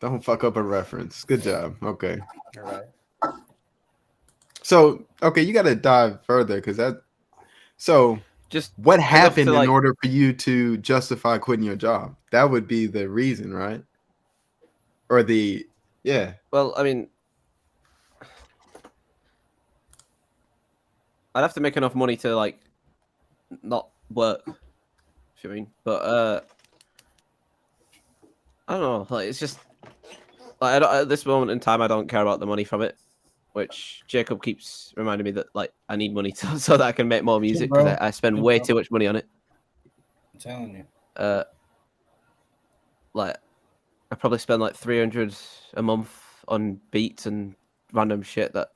C: Don't fuck up a reference. Good job. Okay.
A: All right.
C: So, okay, you got to dive further because that. So,
D: just
C: what happened
D: like,
C: in order for you to justify quitting your job? That would be the reason, right? Or the, yeah.
D: Well, I mean, I'd have to make enough money to like not work. If you mean, but I don't know. Like, it's just like at this moment in time, I don't care about the money from it. Which Jacob keeps reminding me that like I need money so that I can make more music because I spend way too much money on it.
B: I'm telling you.
D: Like I probably spend like 300 a month on beats and random shit that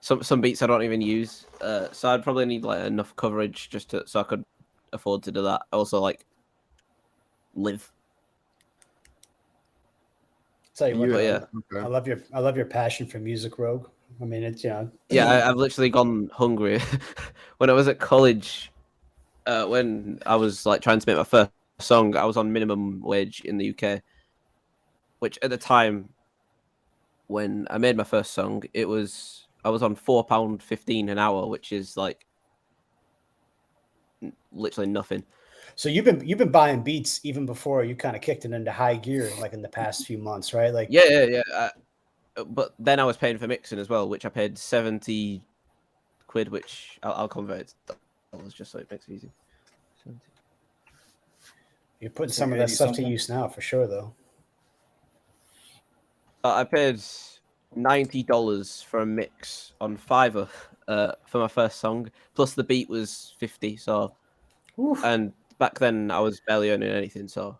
D: some beats I don't even use. So I'd probably need like enough coverage just so I could afford to do that. Also like live.
A: Tell you what,
D: yeah.
A: I love your passion for music, Rogue. I mean, it's
D: Yeah, I've literally gone hungry when I was at college. When I was like trying to make my first song, I was on minimum wage in the UK, which at the time when I made my first song, I was on £4.15 an hour, which is like literally nothing.
A: So you've been buying beats even before you kind of kicked it into high gear, like in the past few months, right? Like
D: yeah. But then I was paying for mixing as well, which I paid 70 quid, which I'll convert it to dollars just so it makes it easy. 70.
A: You're putting some of that stuff to use now for sure, though.
D: I paid $90 for a mix on Fiverr for my first song, plus the beat was 50. So, and back then I was barely earning anything. So,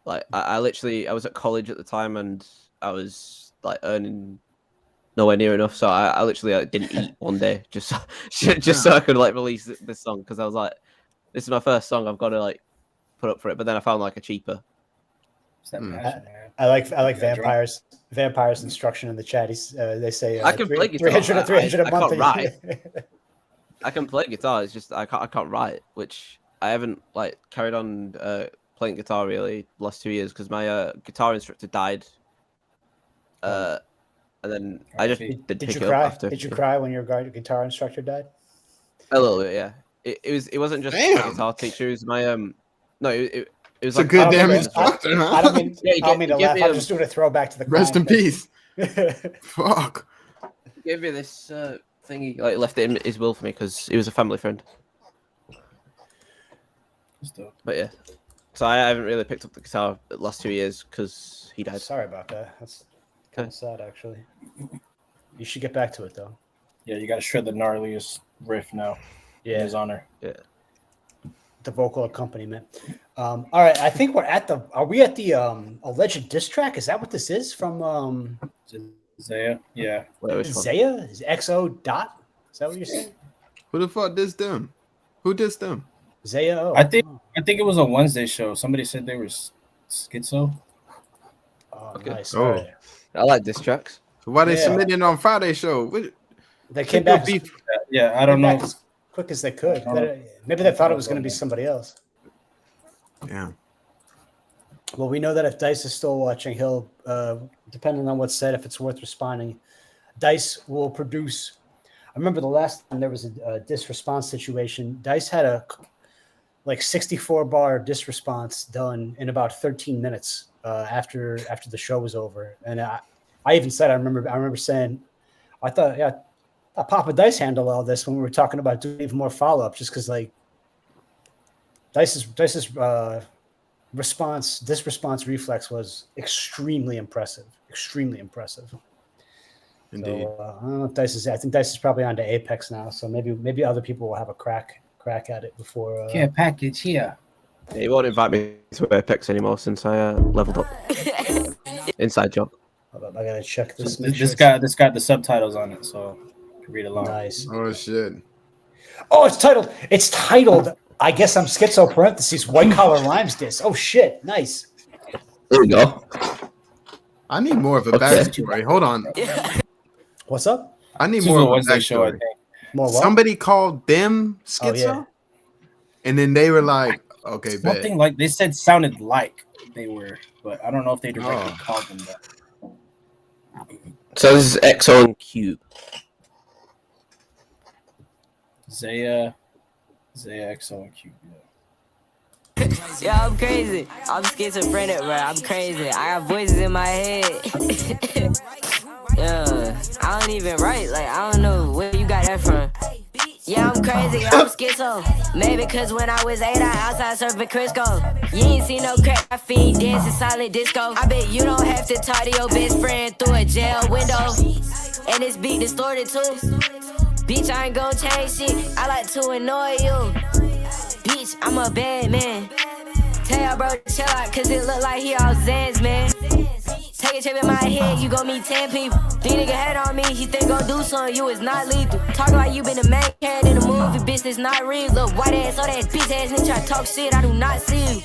D: like I was at college at the time, and I was like earning nowhere near enough. So I literally didn't eat one day just so I could like release this song because I was like, this is my first song. I've got to like put up for it. But then I found like a cheaper.
A: I like vampires. Vampires instruction in the chat. They say
D: I can play guitar.
A: 300 a month.
D: I can't write. I can play guitar. It's just I can't write, which I haven't like carried on playing guitar really the last 2 years because my guitar instructor died. And then I just did pick it up after.
A: Did you cry when your guitar instructor died?
D: A little bit, yeah. It wasn't just a guitar teacher. It was my no. It was
C: like a good damn instructor, huh?
A: I don't mean to laugh. I'm just doing a throwback to the
C: rest in peace. Fuck.
D: He gave me this thing. He like left it in his will for me because he was a family friend. But yeah, so I haven't really picked up the guitar the last 2 years because he died.
A: Sorry about that. That's kind of sad, actually. You should get back to it though.
B: Yeah, you got to shred the gnarliest riff now.
A: Yeah,
B: in his honor.
D: Yeah.
A: The vocal accompaniment. All right, I think are we at the alleged diss track? Is that what this is from
B: Zaya? Yeah.
A: Zaya? Is XO dot? Is that what you're saying?
C: Who the fuck dissed them? Who dissed them?
A: Zaya. Oh.
B: I think it was a Wednesday show. Somebody said they were schizo.
A: Oh, nice.
C: Oh.
A: Right.
D: I like diss tracks.
C: So why they submitting on Friday show?
A: They came back.
B: Yeah, I don't know.
A: As quick as they could. Maybe they thought it was going to be somebody else.
C: Yeah.
A: Well, we know that if Dice is still watching, he'll, depending on what's said, if it's worth responding, Dice will produce. I remember the last time there was a diss response situation. Dice had a 64-bar diss response done in about 13 minutes after the show was over, and I even said I remember saying, I thought Papa Dice handled all this when we were talking about doing even more follow up, just because like Dice's response reflex was extremely impressive. Extremely impressive.
C: Indeed.
A: So, I don't know if Dice is. I think Dice is probably on to Apex now, so maybe other people will have a crack at it before.
B: Care package here.
D: He won't invite me to Apex anymore since I leveled up. Inside joke.
A: Hold up, I gotta check this.
B: This got the subtitles on it, so you can read along.
A: Nice.
C: Oh shit.
A: Oh, it's titled. I guess I'm schizo parentheses white collar rhymes diss. Oh shit, nice.
D: There we go.
C: I need more of a backstory. Hold on.
A: What's up?
C: I need
B: This
C: more
B: is
C: of
B: a
C: a
B: Wednesday show, I
C: backstory.
B: think.
A: More what?
C: Somebody called them schizo,
A: yeah.
C: and then they were like, "Okay, bet."
B: Something like they said sounded like they were, but I don't know if they directly called them that.
D: So this is XO and Cube.
B: Zaya, XO, and Cube.
U: Yeah, I'm crazy. I'm schizophrenic, bro. I'm crazy. I got voices in my head. Yeah, I don't even write. Like, I don't know where you got that from. Yeah, I'm crazy. I'm schizo. Maybe cause when I was 8, I outside surfing Crisco. You ain't seen no crack. I feed dancing solid disco. I bet you don't have to talk to your best friend through a jail window. And this beat distorted too. Bitch, I ain't gon' change shit. I like to annoy you. Bitch, I'm a bad man. Tell your bro to chill out, cause it look like he all Zans, man. Take a trip in my head, you gon' meet 10 people. Three nigga head on me, he think gon' do something, you is not lethal. Talk like you been the main character in the movie, bitch, that's not real. Look, white ass, all that bitch ass nigga try to talk shit, I do not see you.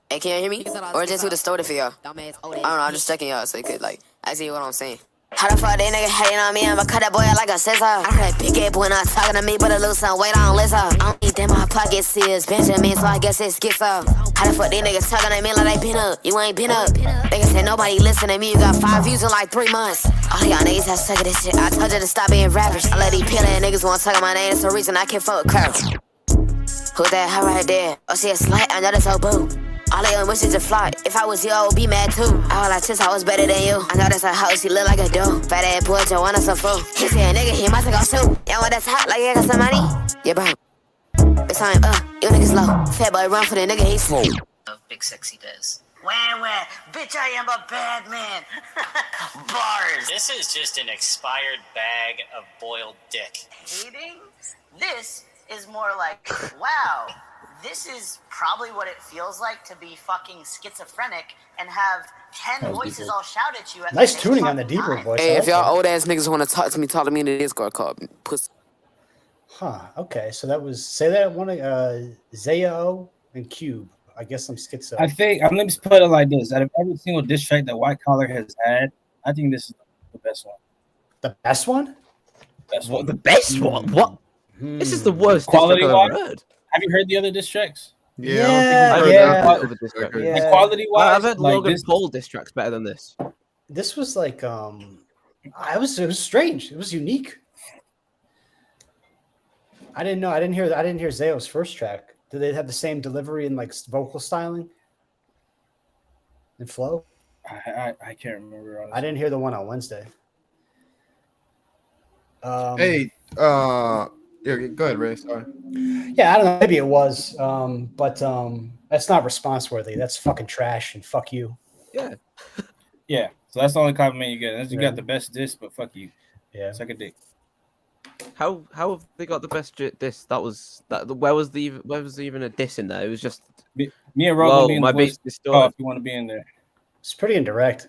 V: Hey, can you hear me? Or just who distorted for y'all? I don't know, I'm just checking y'all so you could, like, I see what I'm saying. How the fuck they nigga hating on me? I'ma cut that boy out like a scissor. I heard big ape when I talking to me, but I lose some weight, I don't listen. I don't eat them, my pocket seals Benjamin, so I guess it's schizo. How the fuck these niggas talking to me like they been up? You ain't been up. Niggas say nobody listen to me, you got 5 views in like 3 months. All y'all niggas have suck at this shit. I told you to stop being rappers. I let these peeling niggas wanna talk my name, that's the reason I can't fuck with crowds. Who's that her right there? Oh, she a slut, I know that's her boo. All they wish is to fly. If I was you, I would be mad too. I was like, Tis, I was better than you. I know that's a house, he look like a dude. Fat ass boy, Joanna, some fool. He said, nigga, he must go shoot. Y'all want that's hot, like you got some money? Yeah, bro. It's time, you niggas low. Fat boy, run for the nigga, he's slow.
U: Big sexy does. Where? Bitch, I am a bad man. Bars.
W: This is just an expired bag of boiled dick.
U: Hating? This is more like, wow. This is probably what it feels like to be fucking schizophrenic and have 10 voices all shout at you at
A: Nice
U: the same
A: tuning on the
U: fucking
A: deeper
U: time.
A: voice.
V: Hey,
A: I
V: if
A: like
V: y'all
A: that.
V: old ass niggas wanna talk to me in the Discord call, pussy.
A: Huh. Okay. So that was say that one. Zao and Cube. I guess I'm schizo.
B: I think I'm gonna just put it like this: out of every single diss track that White Collar has had, I think this is the best one.
A: The best one?
D: What, the best one? What? This is the worst
B: Quality
D: diss track I've
B: wise?
D: ever heard.
B: Have you heard the other diss tracks?
A: Yeah.
B: Like quality wise,
D: I've heard
B: like
D: Logan
B: this,
D: Paul diss tracks better than this.
A: This was like it was strange. It was unique. I didn't know. I didn't hear Zayo's first track. Did they have the same delivery and like vocal styling and flow?
B: I can't remember. Honestly.
A: I didn't hear the one on Wednesday.
C: Hey, yeah, go ahead, Ray. Sorry.
A: Yeah, I don't know. Maybe it was, but that's not response worthy. That's fucking trash and fuck you.
D: Yeah.
B: Yeah. So that's the only compliment you get. Unless you
A: Yeah.
B: got the best diss, but fuck you.
A: Yeah.
B: Suck a dick.
D: How have they got the best diss? That was that. Where was even a diss in there? It was just
B: Me and Rogan being
D: my
B: the
D: beast
B: voice.
D: distorted.
B: If you want to be in there.
A: It's pretty indirect.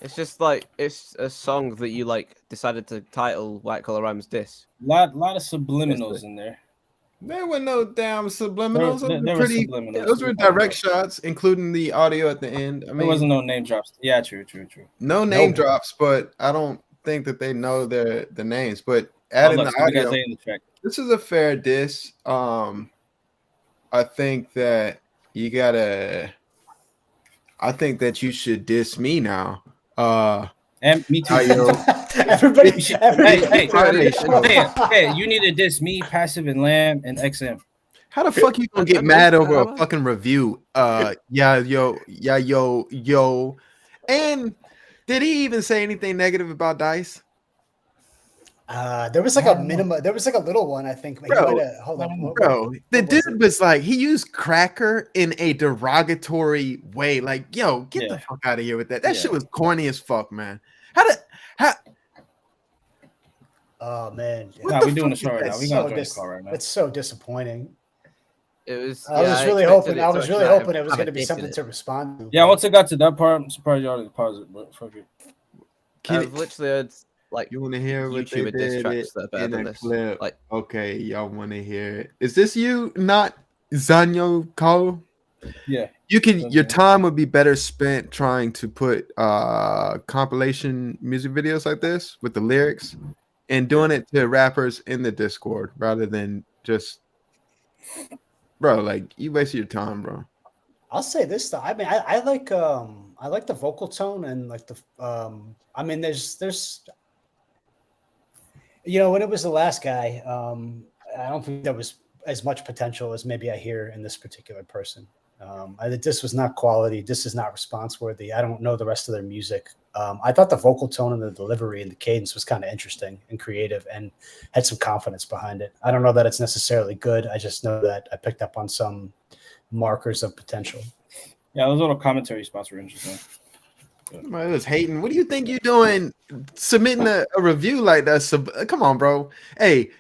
D: It's just like it's a song that you like decided to title White Collar Rhymes diss.
B: Lot of subliminals in there.
C: There were no damn subliminals.
B: There were subliminals.
C: Those were direct shots, including the audio at the end. I mean,
B: There wasn't no name drops. Yeah, true.
C: no name drops, but I don't think that they know the names. But adding the audio,
B: in the track.
C: this is a fair diss. I think that you gotta. I think that you should diss me now.
B: And me too.
A: Everybody.
B: Hey, you need to diss me, Passive and Lamb, and XM.
C: How the fuck you gonna get mad over a fucking review? Yo. And did he even say anything negative about Dice?
A: There was like a minimum. There was like a little one. I think. Hold on,
C: bro. The dude was like, he used cracker in a derogatory way. Like, yo, get the fuck out of here with that. That shit was corny as fuck, man.
A: Oh man,
B: Nah, we doing a show right now. We gonna join the call right now.
A: It's so disappointing.
D: It was.
A: I was really hoping. I was really hoping it was going to be something to respond to.
B: Yeah, once it got to that part, I'm surprised y'all didn't pause it. But fuck it.
D: I've literally heard like
C: you want to hear what
D: YouTuber
C: they
D: diss
C: did
D: tracks that are better
C: in
D: than
C: a
D: this.
C: clip?
D: Like,
C: okay, y'all want to hear it? Is this you? Not Zanyo Cole?
B: Yeah.
C: You can. Your time would be better spent trying to put compilation music videos like this with the lyrics and doing it to rappers in the Discord rather than just, bro. Like, you wasted your time, bro.
A: I'll say this though. I mean, I like the vocal tone and like the I mean, there's when it was the last guy, I don't think there was as much potential as maybe I hear in this particular person. This was not quality. This is not response worthy. I don't know the rest of their music. I thought the vocal tone and the delivery and the cadence was kind of interesting and creative and had some confidence behind it. I don't know that it's necessarily good. I just know that I picked up on some markers of potential.
B: Yeah, those little commentary spots were interesting.
C: Somebody was hating. What do you think you're doing submitting a review like that? Come on, bro. Hey,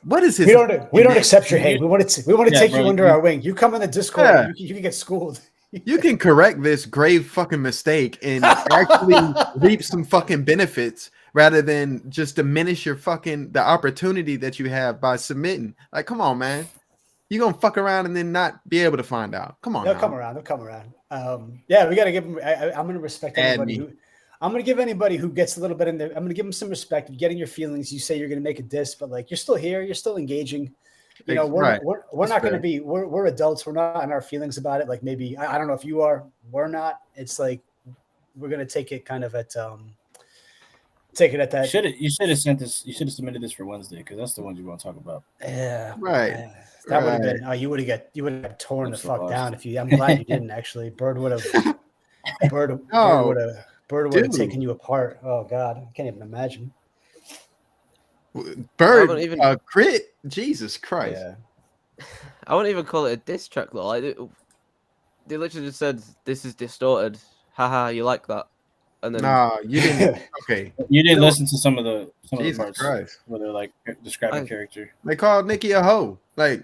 C: what is his?
A: We don't accept your hate. We want to take you under our wing. You come in the Discord, you can get schooled.
C: You can correct this grave fucking mistake and actually reap some fucking benefits rather than just diminish the opportunity that you have by submitting. Like, come on, man. You're gonna fuck around and then not be able to find out. Come on.
A: They'll come around. Yeah, we gotta give them. I'm gonna respect anybody. I'm gonna give anybody who gets a little bit in there. I'm gonna give them some respect. Getting your feelings. You say you're gonna make a diss, but like you're still here. You're still engaging. We're not gonna be. We're adults. We're not in our feelings about it. Like maybe I don't know if you are. We're not. It's like we're gonna take it kind of at take it at that.
B: You should have sent this. You should have submitted this for Wednesday because that's the ones you want to talk about.
A: Yeah,
C: right.
A: That would have been. Oh, you would have torn the fuck down if you. I'm glad you didn't actually. Bird would have taken you apart. Oh God, I can't even imagine.
C: Bird, crit. Jesus Christ.
D: Yeah. I wouldn't even call it a diss track though. Like, they literally just said, "This is distorted." Haha, you like that? And then
C: you didn't. Okay,
B: you didn't listen to some of the
C: Jesus Christ
B: where they're like describing character.
C: They called Nikki a hoe. Like,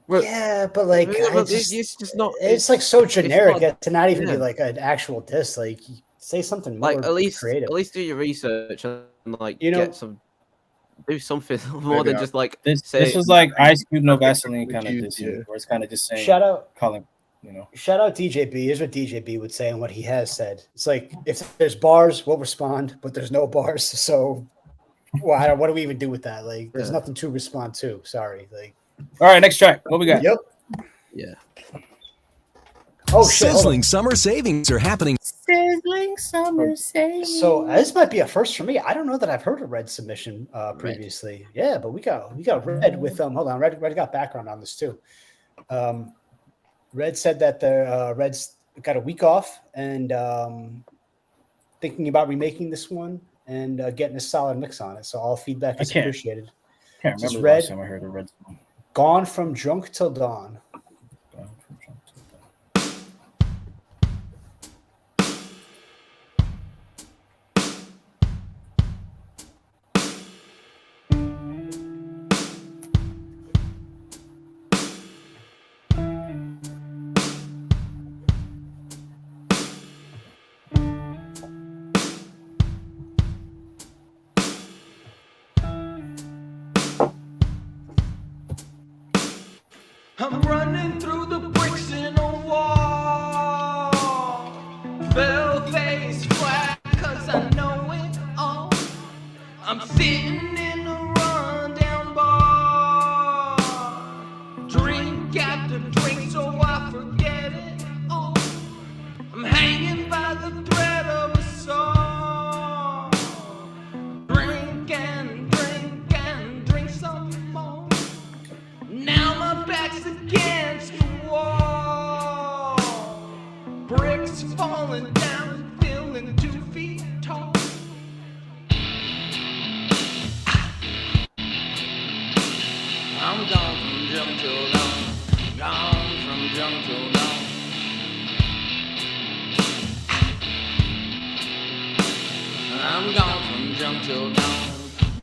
C: what?
A: Yeah, but like
D: it's just not.
A: It's like so generic to not even be like an actual diss. Like, say something more
D: like at least
A: creative.
D: At least do your research and like do something more than just like
B: this was like Ice Cube No Vaseline kind of diss, where it's kind of just saying calling.
A: Shout out DJB. Here's what DJB would say and what he has said. It's like if there's bars, we'll respond, but there's no bars. So, what do we even do with that? Like, there's nothing to respond to. Sorry. Like,
B: all right, next track. What we got?
A: Yep.
D: Yeah.
A: Oh shit!
N: Sizzling summer savings are happening.
O: Sizzling summer savings.
A: So this might be a first for me. I don't know that I've heard a Red submission previously. Red. Yeah, but we got Red with hold on. Red got background on this too. Red said that the Reds got a week off and thinking about remaking this one and getting a solid mix on it. So all feedback is appreciated.
B: I can't remember the last time I heard a Red song.
A: Gone from Drunk Till Dawn.
H: I'm running through the bricks in a wall. Fell face flat, cause I know it all. I'm sitting in a rundown bar. Drink after drink, so I forget it all. I'm hanging by the thread of a song. Drink and drink and drink some more. Now my back's against the wall. Bricks falling down, feeling 2 feet tall.
R: I'm gone from jump till dawn. Gone from jump till dawn. I'm gone from jump till dawn.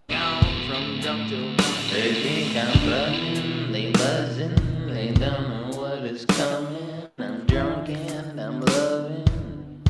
R: Gone from jump till dawn. They think I'm bluffing, they buzzing, they don't know what is coming. I'm drunk and I'm loving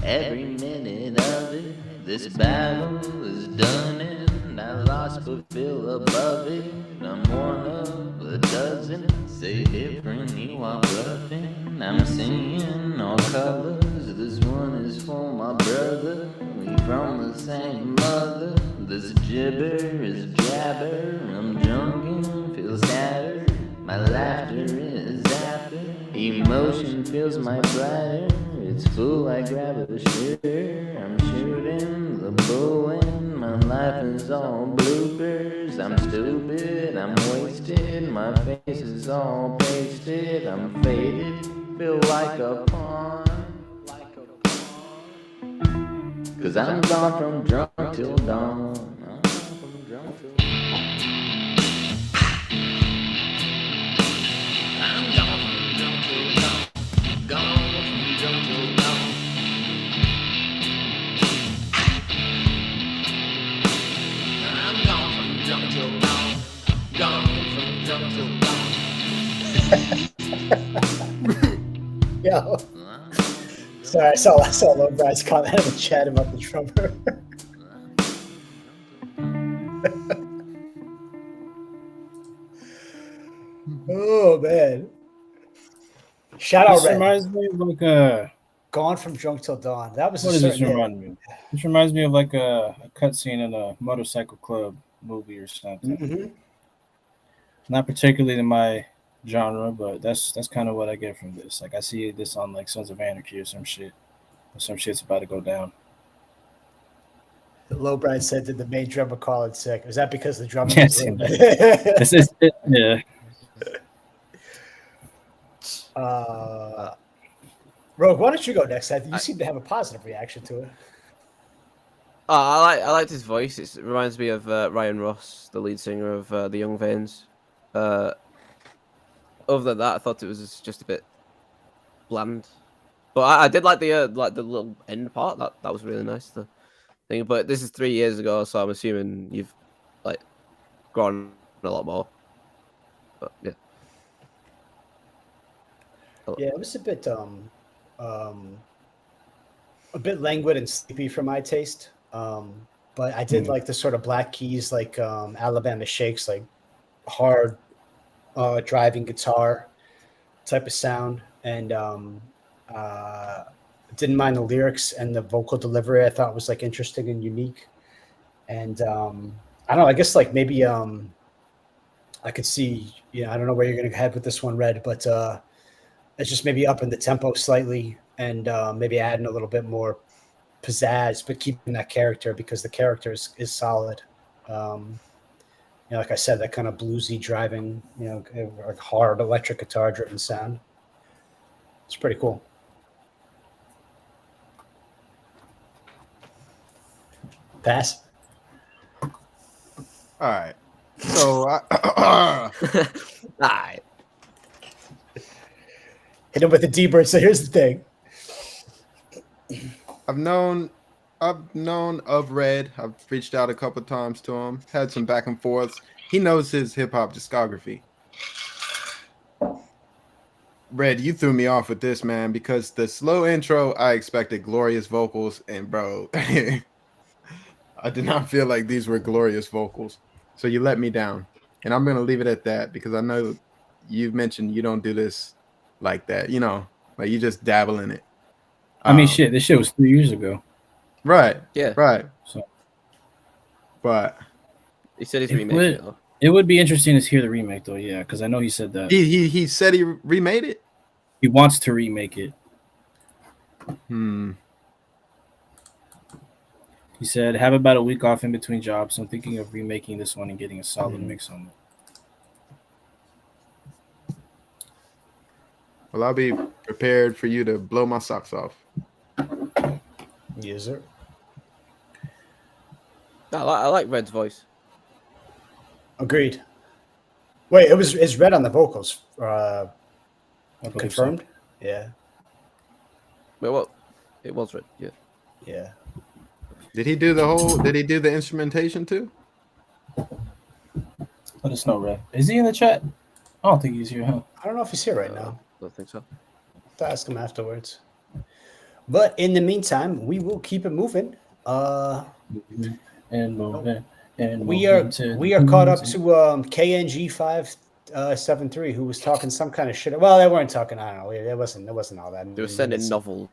R: every minute of it. This battle is done and I lost but feel above it. I'm one of a dozen, say different, you are bluffing. I'm seeing all colors, this one is for my brother. We from the same mother, this gibber is jabber. I'm drunk and feel scattered, my laughter is after. Emotion fills my bladder, it's full, I grab a shooter. I'm shooting the bull and my life is all bloopers. I'm stupid, I'm wasted, my face is all pasted. I'm faded, feel like a pawn. Cause I'm gone from drunk till dawn. I'm gone from drunk till dawn. I'm gone from drunk till dawn. Gone from drunk till dawn. I'm gone from drunk till dawn. Gone from drunk till dawn.
A: Yo. Sorry, I saw Low Brad's comment in the chat about the drummer. Oh man! Shout out,
B: This
A: Red.
B: reminds me of like a
A: Gone from Drunk Till Dawn. That was
B: what
A: a
B: does this
A: certain
B: remind me of? This reminds me of like a cutscene in a Motorcycle Club movie or something.
A: Mm-hmm.
B: Not particularly in my genre, but that's kind of what I get from this. Like I see this on like Sons of Anarchy or some shit. Or some shit's about to go down.
A: Low Brad said, "Did the main drummer call it sick? Was that because the drummer?"
B: Yes, yeah.
A: Rogue, why don't you go next? You seem to have a positive reaction to it.
D: Oh, I liked his voice. It reminds me of Ryan Ross, the lead singer of the Young Vanes. Other than that, I thought it was just a bit bland. But I did like the little end part. That was really nice. The thing, but this is 3 years ago, so I'm assuming you've like grown a lot more. But yeah.
A: Yeah, it was a bit languid and sleepy for my taste. But I did like the sort of Black Keys, like Alabama Shakes, like hard driving guitar type of sound, and didn't mind the lyrics and the vocal delivery. I thought was like interesting and unique. And I don't know. I guess like maybe I could see. I don't know where you're going to head with this one, Red, but it's just maybe upping the tempo slightly and maybe adding a little bit more pizzazz, but keeping that character because the character is solid. Like I said, that kind of bluesy driving, or hard electric guitar driven sound. It's pretty cool. Pass.
C: All right. So,
D: all right.
A: Hit him with the D-Bird. So here's the thing.
C: I've known of Red. I've reached out a couple times to him, had some back and forths. He knows his hip hop discography. Red, you threw me off with this, man, because the slow intro, I expected glorious vocals, and bro, I did not feel like these were glorious vocals. So you let me down. And I'm going to leave it at that because I know you've mentioned you don't do this like that, like you just dabble in it.
B: I mean, shit, this shit was 3 years ago.
C: Right.
D: Yeah.
C: Right.
B: So,
C: but
D: he said he's remaking it. Though.
B: It would be interesting to hear the remake, though. Yeah, because I know he said that.
C: He said he remade it.
B: He wants to remake it. He said, "Have about a week off in between jobs. So I'm thinking of remaking this one and getting a solid mix on it."
C: Well, I'll be prepared for you to blow my socks off.
A: Yes, sir.
D: I like Red's voice.
A: Agreed. Wait, it's red on the vocals.
B: I believe
A: Confirmed?
B: so.
A: Yeah.
D: Wait, what? It was red. Yeah.
A: Yeah.
C: Did he do the instrumentation too?
B: Let us know, Red. Is he in the chat? I don't think he's here, huh?
A: I don't know if he's here right now.
D: Don't think so.
A: To ask him afterwards. But in the meantime, we will keep it moving.
B: And moving. And
A: We are caught up to KNG 573, who was talking some kind of shit. Well, they weren't talking. I don't know. It wasn't all that.
D: They were sending novels.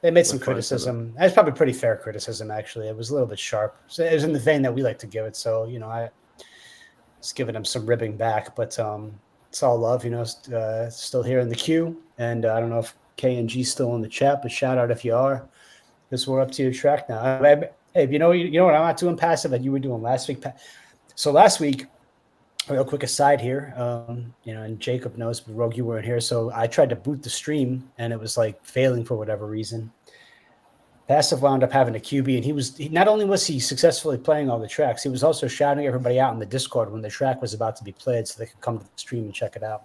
A: They made some
D: That's fine,
A: criticism. That's probably pretty fair criticism, actually. It was a little bit sharp. So it was in the vein that we like to give it. So I was giving them some ribbing back, but it's all love. Still here in the queue, and I don't know if KNG's still in the chat, but shout out if you are, because we're up to your track now. Hey, you know what? I'm not doing passive that you were doing last week. So last week, real quick aside here, and Jacob knows, but Rogue, you weren't here, so I tried to boot the stream, and it was like failing for whatever reason. Passive wound up having a QB, and he not only was he successfully playing all the tracks, he was also shouting everybody out in the Discord when the track was about to be played, so they could come to the stream and check it out.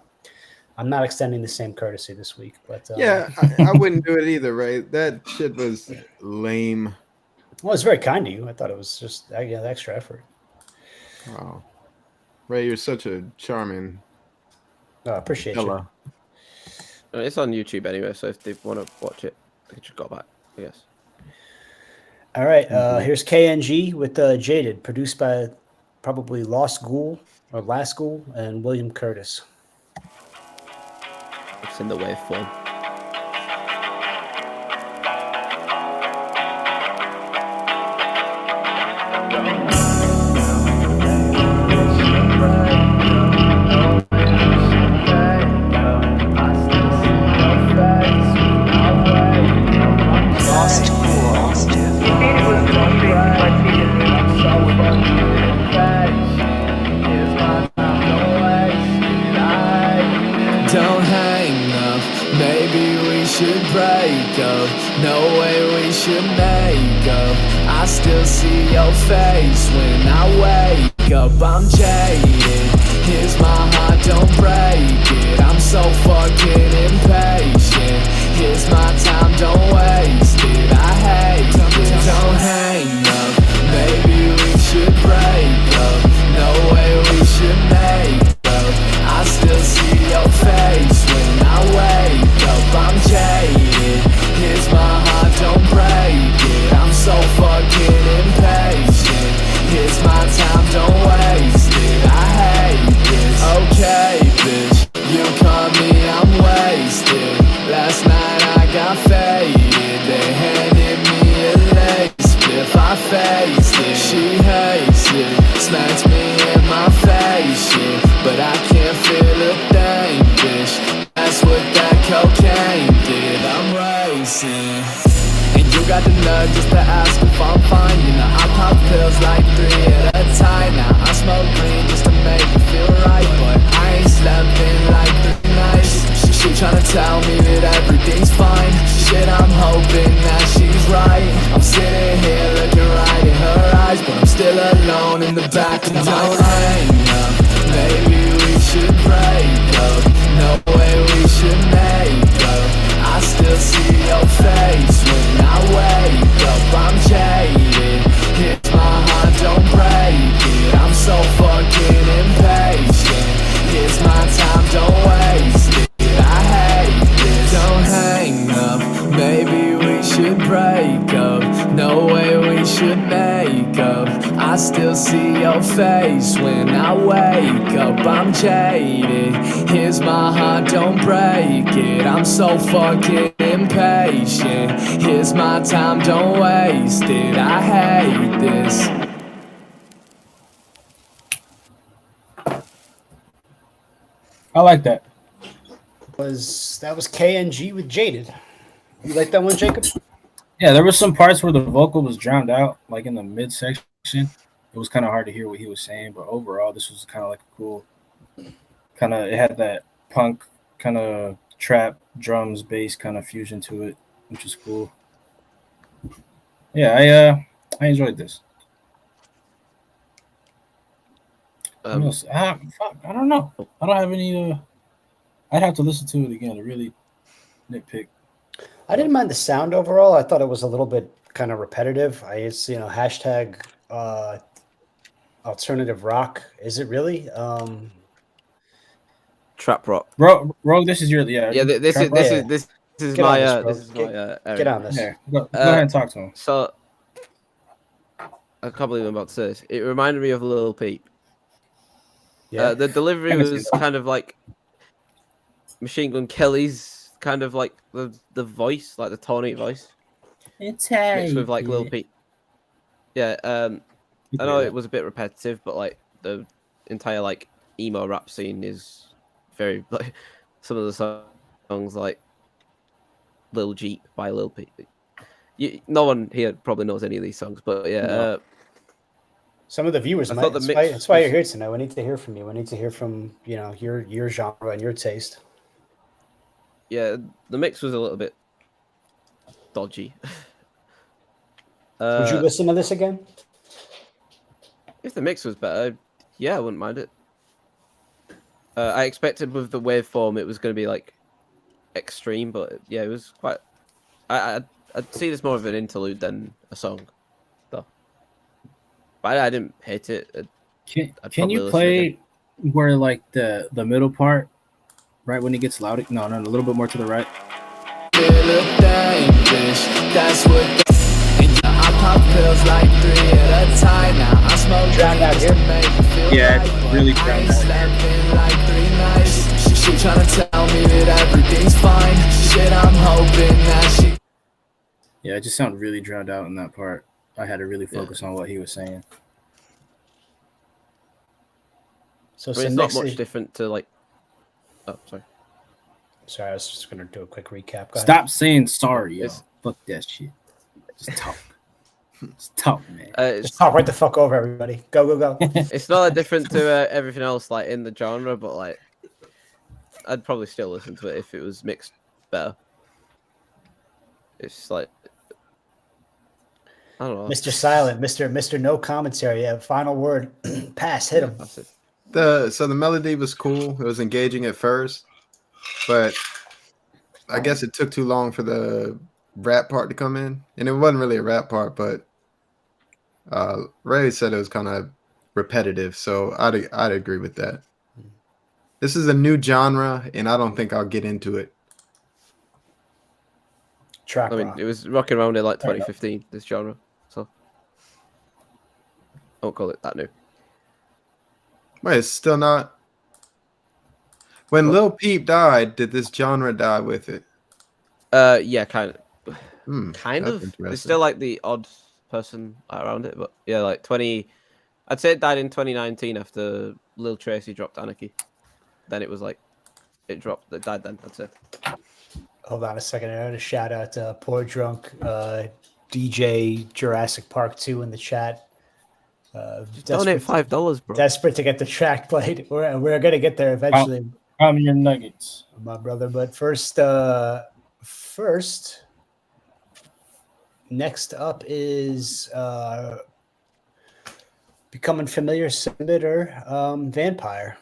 A: I'm not extending the same courtesy this week, but
C: yeah, I wouldn't do it either, right? That shit was lame.
A: Well, it's very kind of you. I thought it was just extra effort.
C: Wow, Ray, you're such a charming.
A: Appreciate
C: fella.
D: You. It's on YouTube anyway, so if they want to watch it, they can just go back, I guess.
A: All right, here's KNG with Jaded, produced by probably Last Ghoul and William Curtis.
D: It's in the waveform.
H: Don't hang up, maybe we should break up. No way we should make up. I still see your face when I wake up. I'm jaded, here's my heart, don't break it. I'm so fucking impatient. Here's my time, don't waste it. I hate it, don't hang up, maybe we should break up. No way we should make up. I still see your face when I wake up. I'm jaded, here's my heart, don't break it. I'm so fucking impatient. Here's my time, don't waste it. I hate this. Okay, bitch, you caught me, I'm wasted. Last night I got faded. They handed me a lace if I faced it. She hates it, smacks me in my face, shit. But I can't feel a thing, bitch. That's what that cocaine did. I'm racing, and you got the nerve just to ask if I'm fine. I pop pills like 3 at a time. Now I smoke green just to make me feel right, but I ain't slept in like 3 nights. She tryna tell me that everything's fine. Shit, I'm hoping that she's right. I'm sitting here looking right in her eyes, but I'm still alone in the back of my mind. Maybe we should break up. No way we should make up. I still see your face when I wake up. I'm jaded, here's my heart, don't break it. I'm so fucking impatient. Here's my time, don't waste it. I hate this. Don't hang up, maybe we should break up. No way we should make up. I still see your face when I wake up. I'm jaded, here's my heart, don't break it. I'm so fucking impatient. Here's my time, don't waste it. I hate this.
B: I like that.
A: That was KNG with Jaded. You like that one, Jacob?
B: Yeah, there were some parts where the vocal was drowned out, like in the midsection. It was kind of hard to hear what he was saying, but overall, this was kind of like a cool, it had that punk kind of trap, drums, bass kind of fusion to it, which is cool. Yeah, I enjoyed this. Fuck, I don't know. I don't have any. I'd have to listen to it again to really nitpick.
A: I didn't mind the sound overall. I thought it was a little bit kind of repetitive. It's hashtag alternative rock. Is it really?
D: Trap rock.
B: Rogue, this is your
D: This is
A: Get
D: my
A: on
D: this is my
A: Get
D: area.
A: on this.
B: Here, go ahead and talk to him.
D: So I can't believe I'm about to say this. It reminded me of Lil Peep.
A: Yeah.
D: The delivery
B: I can see
D: was
B: that.
D: kind of like Machine Gun Kelly's kind of like the voice, like the tonic voice,
B: It's
D: mixed with like Lil Peep. Yeah, I know it was a bit repetitive, but like the entire like emo rap scene is very like some of the songs like Lil Jeep by Lil Peep. No one here probably knows any of these songs, but yeah.
B: No.
A: Some of the viewers
D: I
A: might.
D: thought the
A: That's
D: mix
A: why, that's why
D: was-
A: you're here tonight. We need to hear from you. We need to hear from your genre and your taste.
D: Yeah, the mix was a little bit dodgy.
A: Would you listen to this again?
D: If the mix was better, yeah, I wouldn't mind it. I expected with the waveform it was going to be like extreme, but yeah, it was quite. I'd see this more of an interlude than a song, though. But I didn't hate it.
B: Can
D: probably
B: you
D: listen
B: play
D: again.
B: where like the middle part, right when it gets loud? No, a little bit more to the right.
R: That's what I pop pills like 3 at a time. Now I smoke
A: drowned out here.
B: Yeah, it's really drowned out.
R: Like 3 nights. She tryna tell me that everything's fine. Shit, I'm hoping that she.
B: Yeah, it just sounded really drowned out in that part. I had to really focus on what he was saying.
A: So
D: I mean, it's not much different to like. Oh, sorry.
A: Sorry, I was just gonna do a quick recap. Go ahead.
B: Stop saying sorry, yo. Fuck that shit. Just talk. Just talk, man.
A: Just talk right the fuck over everybody. Go.
D: It's not that different to everything else, like in the genre, but like, I'd probably still listen to it if it was mixed better. It's just like, I don't know.
A: Mr. Silent, Mr. No commentary. Yeah, final word. Pass. Hit him.
D: That's it.
C: So the melody was cool. It was engaging at first, but I guess it took too long for the rap part to come in, and it wasn't really a rap part, but Ray said it was kind of repetitive, so I'd agree with that. This is a new genre, and I don't think I'll get into it.
A: Track
D: I mean,
A: rock.
D: it was rocking around in like 2015, this genre, so I won't call it that new.
C: Wait, it's still not. When Lil Peep died, did this genre die with it?
D: Yeah, kind of. Kind
C: that's
D: of. There's
C: interesting.
D: still like the odd person around it, but yeah, like 20. I'd say it died in 2019 after Lil Tracy dropped Anarchy. Then it was like it dropped. It died then. That's it.
A: Hold on a second. I want to shout out Poor Drunk, DJ Jurassic Park 2 in the chat.
D: Donate $5, bro.
A: Desperate to get the track played. We're gonna get there eventually.
B: I'm your nuggets,
A: my brother. But first, next up is becoming familiar Senator Vampire.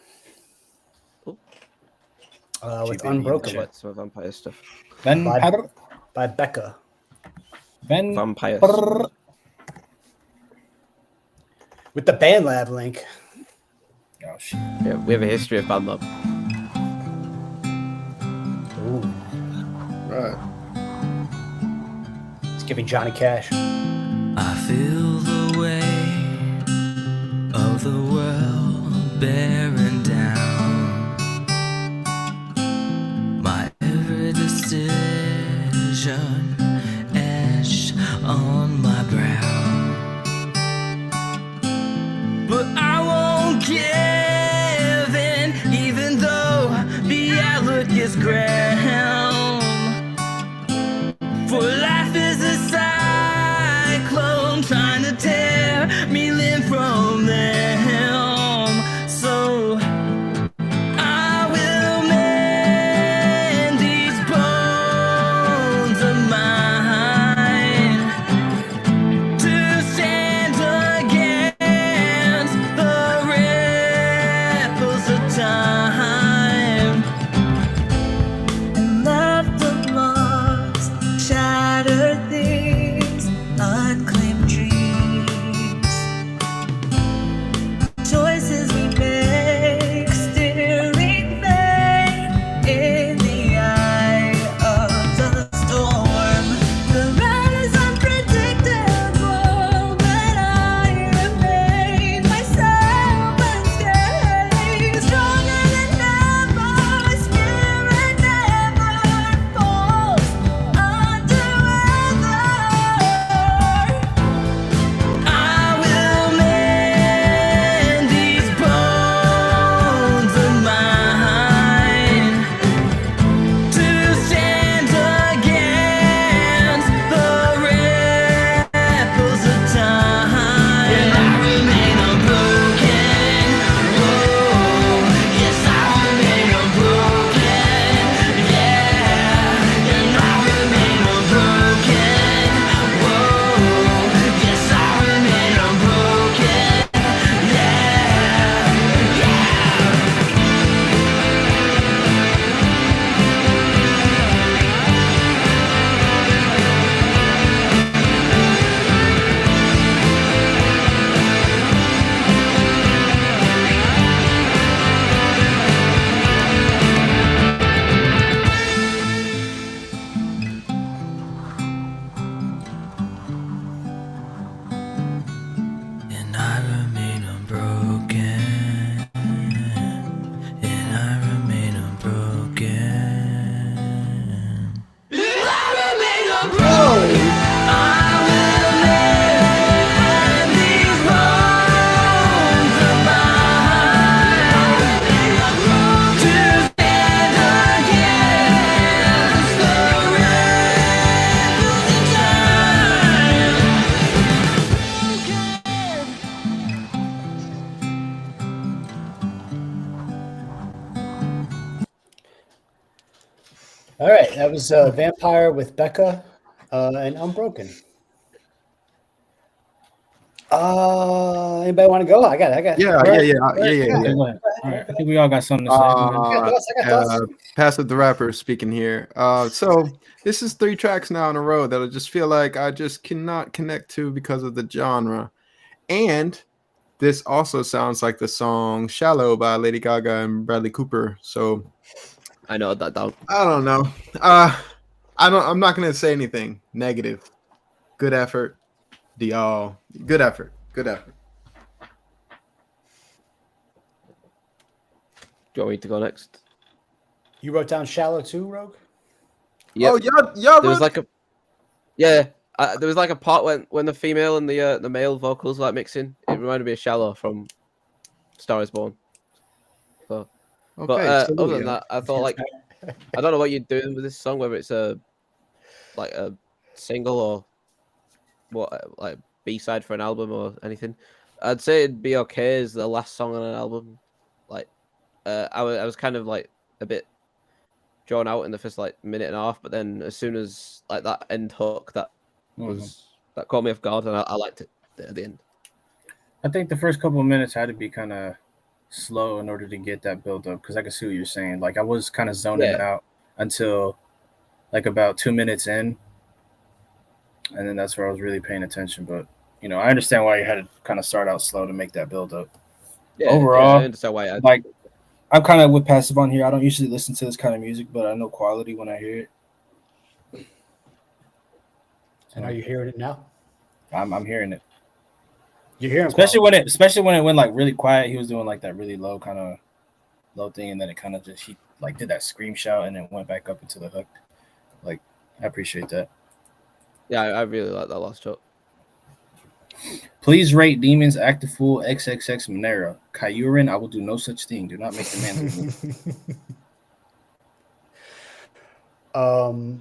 A: With Unbroken.
D: Some vampire stuff.
A: By Becca.
D: Vampires.
A: With the BandLab link.
B: Oh shit.
D: Yeah, we have a history of BandLab.
A: Ooh.
C: Right.
A: It's giving Johnny Cash.
R: I feel the weight of the world bearing down my every decision etched on my brow. But I won't give in, even though the outlook is grim. For life is a cyclone trying to tear me limb from limb. So
A: All right, that was Vampire with Becca and Unbroken. Anybody want to go? I got.
C: Yeah.
B: All right. I think we all got something to say.
A: I got thoughts.
C: Passive the Rapper speaking here. So this is 3 tracks now in a row that I just feel like I just cannot connect to because of the genre. And this also sounds like the song Shallow by Lady Gaga and Bradley Cooper. So
D: I know that down.
C: I don't know. I'm not gonna say anything negative. Good effort. Y'all. Good effort. Good effort.
D: Do you want me to go next?
A: You wrote down Shallow too, Rogue?
D: Yep.
C: Oh, y'all
D: there was like a there was like a part when the female and the male vocals like mixing. It reminded me of Shallow from Star Is Born. So, but other than that, I thought like I don't know what you're doing with this song, whether it's a single or what like B-side for an album or anything. I'd say it'd be okay as the last song on an album. Like I was kind of like a bit drawn out in the first like minute and a half, but then as soon as like that end hook that caught me off guard, and I liked it at the end.
B: I think the first couple of minutes had to be kind of slow in order to get that build up, because I can see what you're saying. Like I was kind of zoning out until like about 2 minutes in, and then that's where I was really paying attention. But you know, I understand why you had to kind of start out slow to make that build up.
D: Yeah,
B: overall,
D: I understand why
B: I'm kind of with Passive on here. I don't usually listen to this kind of music, but I know quality when I hear it.
A: And are you hearing it now?
B: I'm hearing it.
A: You're hearing
B: especially when it went like really quiet. He was doing like that really low thing, and then it kind of just he like did that scream shout and then went back up into the hook. Like I appreciate that.
D: Yeah, I really like that last shot.
B: Please rate Demons Act the Fool XXX Monero. Kyurin, I will do no such thing. Do not make the man
A: leave.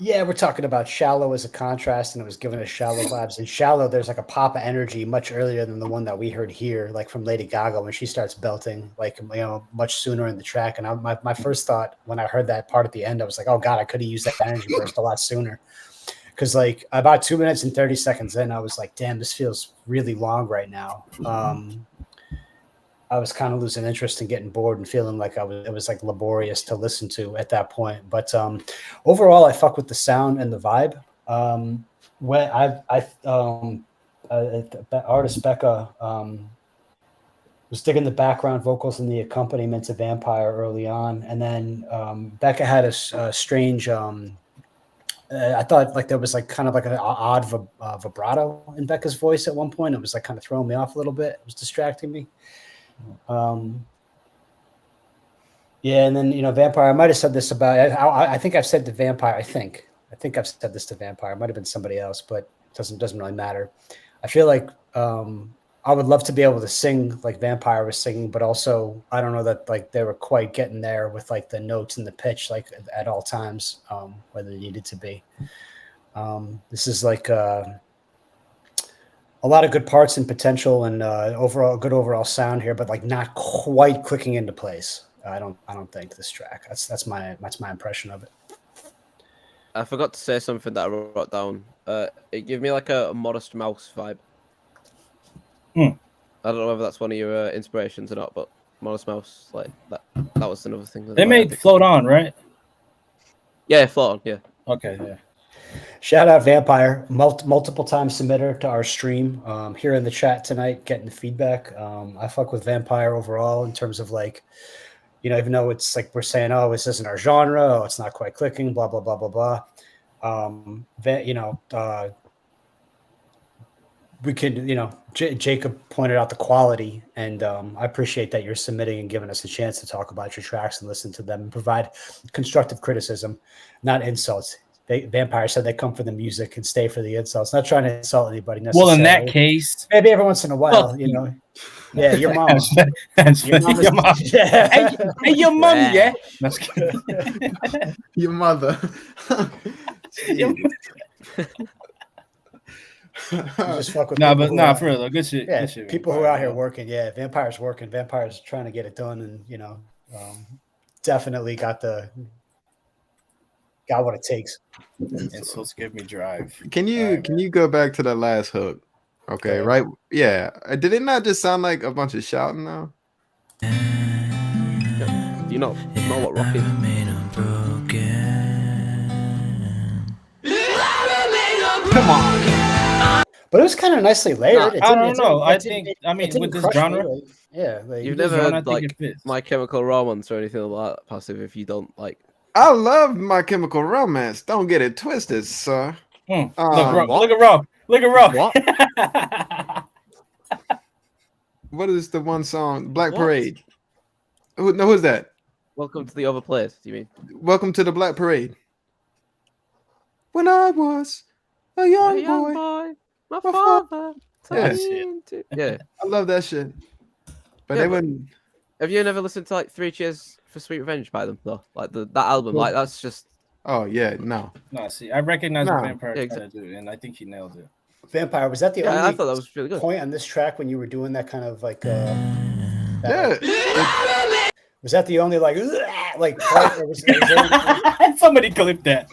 A: Yeah, we're talking about Shallow as a contrast, and it was given us Shallow vibes. And Shallow, there's like a pop of energy much earlier than the one that we heard here, like from Lady Gaga when she starts belting, like, you know, much sooner in the track. And my first thought when I heard that part at the end, I was like, oh God, I could have used that energy burst a lot sooner. Because like about 2 minutes and 30 seconds in, I was like, damn, this feels really long right now. I was kind of losing interest and getting bored and feeling like it was like laborious to listen to at that point. But overall, I fuck with the sound and the vibe. When artist Becca was digging the background vocals and the accompaniment to Vampire early on, and then Becca had a strange. I thought like there was like kind of like an odd vibrato in Becca's voice at one point. It was like kind of throwing me off a little bit. It was distracting me. Yeah, and then, you know, Vampire, I might have said this about, I think I've said to Vampire, I think I've said this to Vampire. It might have been somebody else, but it doesn't really matter. I feel like I would love to be able to sing like Vampire was singing, but also I don't know that like they were quite getting there with like the notes and the pitch like at all times, where they needed to be. This is like a lot of good parts and potential, and overall sound here, but like not quite clicking into place. I don't think this track. That's my impression of it.
D: I forgot to say something that I wrote down. It gave me like a Modest Mouse vibe. I don't know whether that's one of your inspirations or not, but Modest Mouse, like that was another thing.
B: They made Float On, right?
D: Yeah, Float On. Yeah.
B: Okay. Yeah.
A: Shout out Vampire, multiple time submitter to our stream. Here in the chat tonight, getting the feedback. I fuck with Vampire overall in terms of like, you know, even though it's like we're saying, oh, this isn't our genre, oh, it's not quite clicking, blah blah blah blah blah. We could, you know, Jacob pointed out the quality, and I appreciate that you're submitting and giving us a chance to talk about your tracks and listen to them and provide constructive criticism, not insults. Vampire said they come for the music and stay for the insults. Not trying to insult anybody necessarily.
B: Well, in that case,
A: maybe every once in a while, you know. Yeah, your mom. Your mom.
B: Yeah. Hey, your mom, yeah. That's good.
C: Your mother.
A: Just fuck with
B: for real, good shit.
A: Yeah,
B: good shit,
A: people who are out here working. Yeah, Vampire's working. Vampire's trying to get it done, and you know, definitely got the got what it takes.
B: And so give me drive.
C: Can you go back to the last hook? Okay, right? Yeah. Did it not just sound like a bunch of shouting now?
D: Do you not know what rock is?
A: Come on. But it was kind of nicely layered.
B: I don't know. I mean, with this genre,
D: You've never heard like My Chemical Romance or anything like that, Passive, if you don't like.
C: I love My Chemical Romance. Don't get it twisted, sir.
B: Look at Rob. Look at Rob.
D: What?
C: What is the one song? Black Parade. Who's that?
D: Welcome to the Other Place, do you mean?
C: Welcome to the Black Parade. When I was a young boy,
D: my father.
C: Yeah. I love that shit. But
D: Yeah,
C: they
D: but-
C: wouldn't.
D: Have you never listened to like 3 Cheers for Sweet Revenge by them though? Like that album, like that's just.
C: Oh yeah, no.
B: No, see, I recognize what Vampire
D: Yeah,
B: trying to do, and I think he nailed it.
A: Vampire, was that the
D: Yeah, I
A: only
D: thought that was really good.
A: point on this track when you were doing that kind of like
C: Yeah.
A: was that the only like part, or was there
B: Somebody clipped that.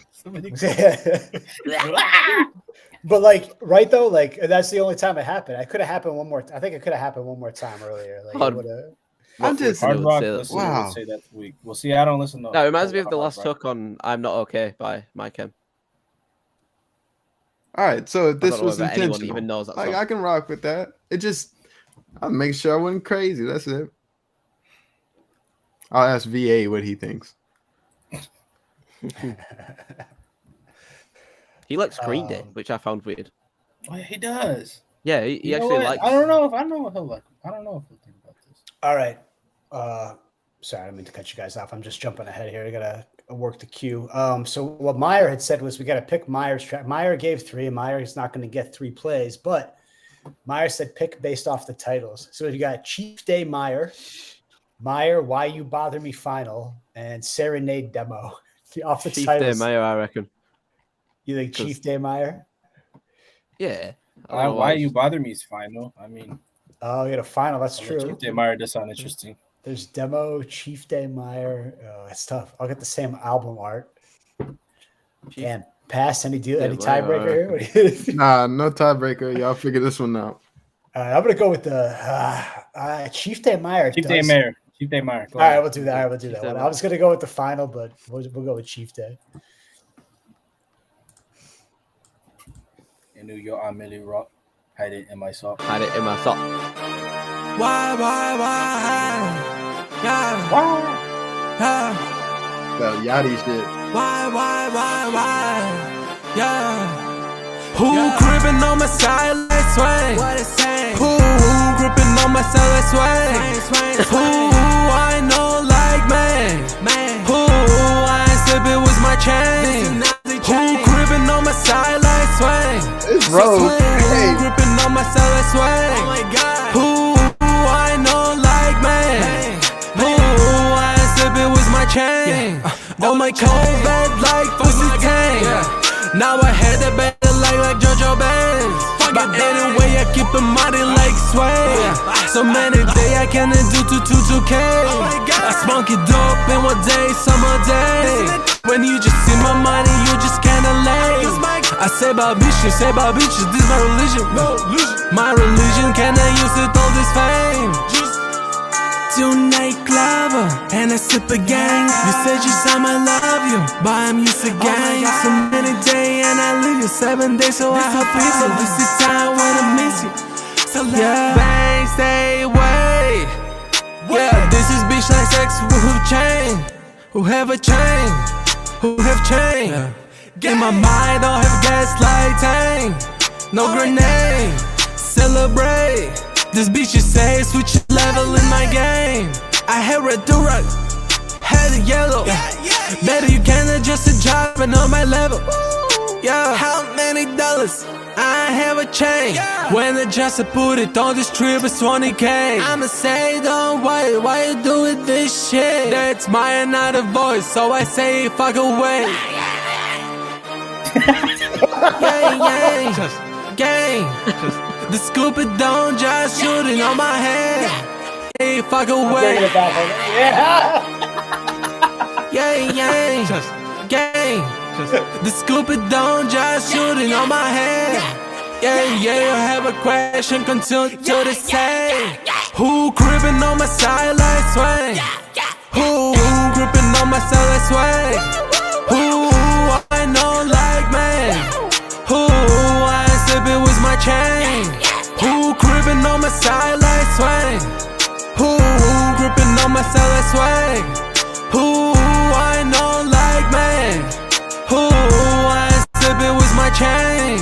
A: But like right though, like that's the only time it happened. I could have happened one more. I think it could have happened one more time earlier. Like
D: Hard-
A: it would've-
C: I'm just
B: Hard rock.
D: say that.
B: Let's see what we say that week. We'll see. I don't listen to.
D: No, it reminds me of the
B: hard
D: last
B: rock.
D: hook on "I'm Not Okay" by My Chem.
C: All right, so if
D: I
C: this
D: don't know
C: was
D: whether anyone
C: intentional,
D: even knows that
C: like
D: song.
C: I can rock with that. It just, I'll make sure I wasn't crazy. That's it. I'll ask VA what he thinks.
D: He likes Green Day, which I found weird.
B: Oh, yeah, he does.
D: Yeah, he
B: You know
D: actually
B: what?
D: likes.
B: I don't know if I know what he'll like. I don't know if he'll think about this.
A: All right. Sorry, I didn't mean to cut you guys off. I'm just jumping ahead here. I gotta work the queue. So what Meyer had said was we gotta pick Meyer's track. Meyer gave 3, and Meyer is not going to get 3 plays, but Meyer said pick based off the titles. So you got Chief Day Meyer, Why You Bother Me Final, and Serenade Demo. Off the
D: Chief Day
A: titles.
D: Mayo, I reckon.
A: You think Chief Day Meyer?
D: Yeah. I don't know
B: Why You Bother Me is fine though. I mean,
A: Oh, you got a final. That's true.
B: Chief Day Meyer does sound interesting.
A: There's Demo, Chief Day Meyer. Oh, it's tough. I'll get the same album art. Damn. Pass. Any deal? Any tiebreaker here? What do you-
C: Nah, no tiebreaker. Y'all figure this one out.
A: I'm gonna go with the Chief Day Meyer.
B: Chief Day Meyer. Chief Day Meyer.
A: All right, we'll do that. We'll do that one. I was gonna go with the final, but we'll go with Chief Day.
B: In New York, I'm Millie Rock. Hide it in my sock.
D: Hide it in my sock.
H: Why? Yeah. Yeah.
C: That Yachty shit.
H: Why? Yeah. Who gripping on my side? Let's swing. What it say? Who gripping on my side? Let's swing. Who I know like man. Who I ain't slipping with my chain. Who gripping on my side? Let's swing.
C: It's Rose.
H: Who gripping on my side? Let's swing. Oh my God. Who I know like man. Who I ain't slipping with my chain. On my Corvette like pussy tank. Now I had that better like JoJo Bands. But anyway, I keep it mighty like sway. So many days I can't do 2K. I spunk it dope in one day, summer day. When you just see my money, you just kinda late. I say about bitches, this my religion. My religion, can I use it all this fame? Tonight clubber, and I sip again. You said you saw I love you, but I'm used to gang. So many days and I leave you 7 days, so I hope you. So this is time when I miss you. So yeah, bang, stay away. Yeah, this is bitch like sex who chain, who have a chain, who have chain. In my mind, don't have gaslighting, no grenade. Celebrate. This bitch is say switch level in my game. I had red to rock, had a yellow. Better you can adjust the job and on my level. Yeah, how many dollars? I have a chain. When I just put it on this trip, it's 20K. I'ma say don't worry, why you doing this shit? That's my another voice, so I say fuck away. Gang. The scoop it down, just shooting on my head. Hey, fuck away. Yeah. Gang. The Scooby Doo just shooting on my head. Yeah, I have a question, continue to the same. Who gripping on my side like swing? Who gripping on my side like swing? Who I know like man? Who I ain't slipping with my chain? Who gripping on my side like swing? Who gripping on my side like swing? Who I know like man? Who I ain't slipping with my chain?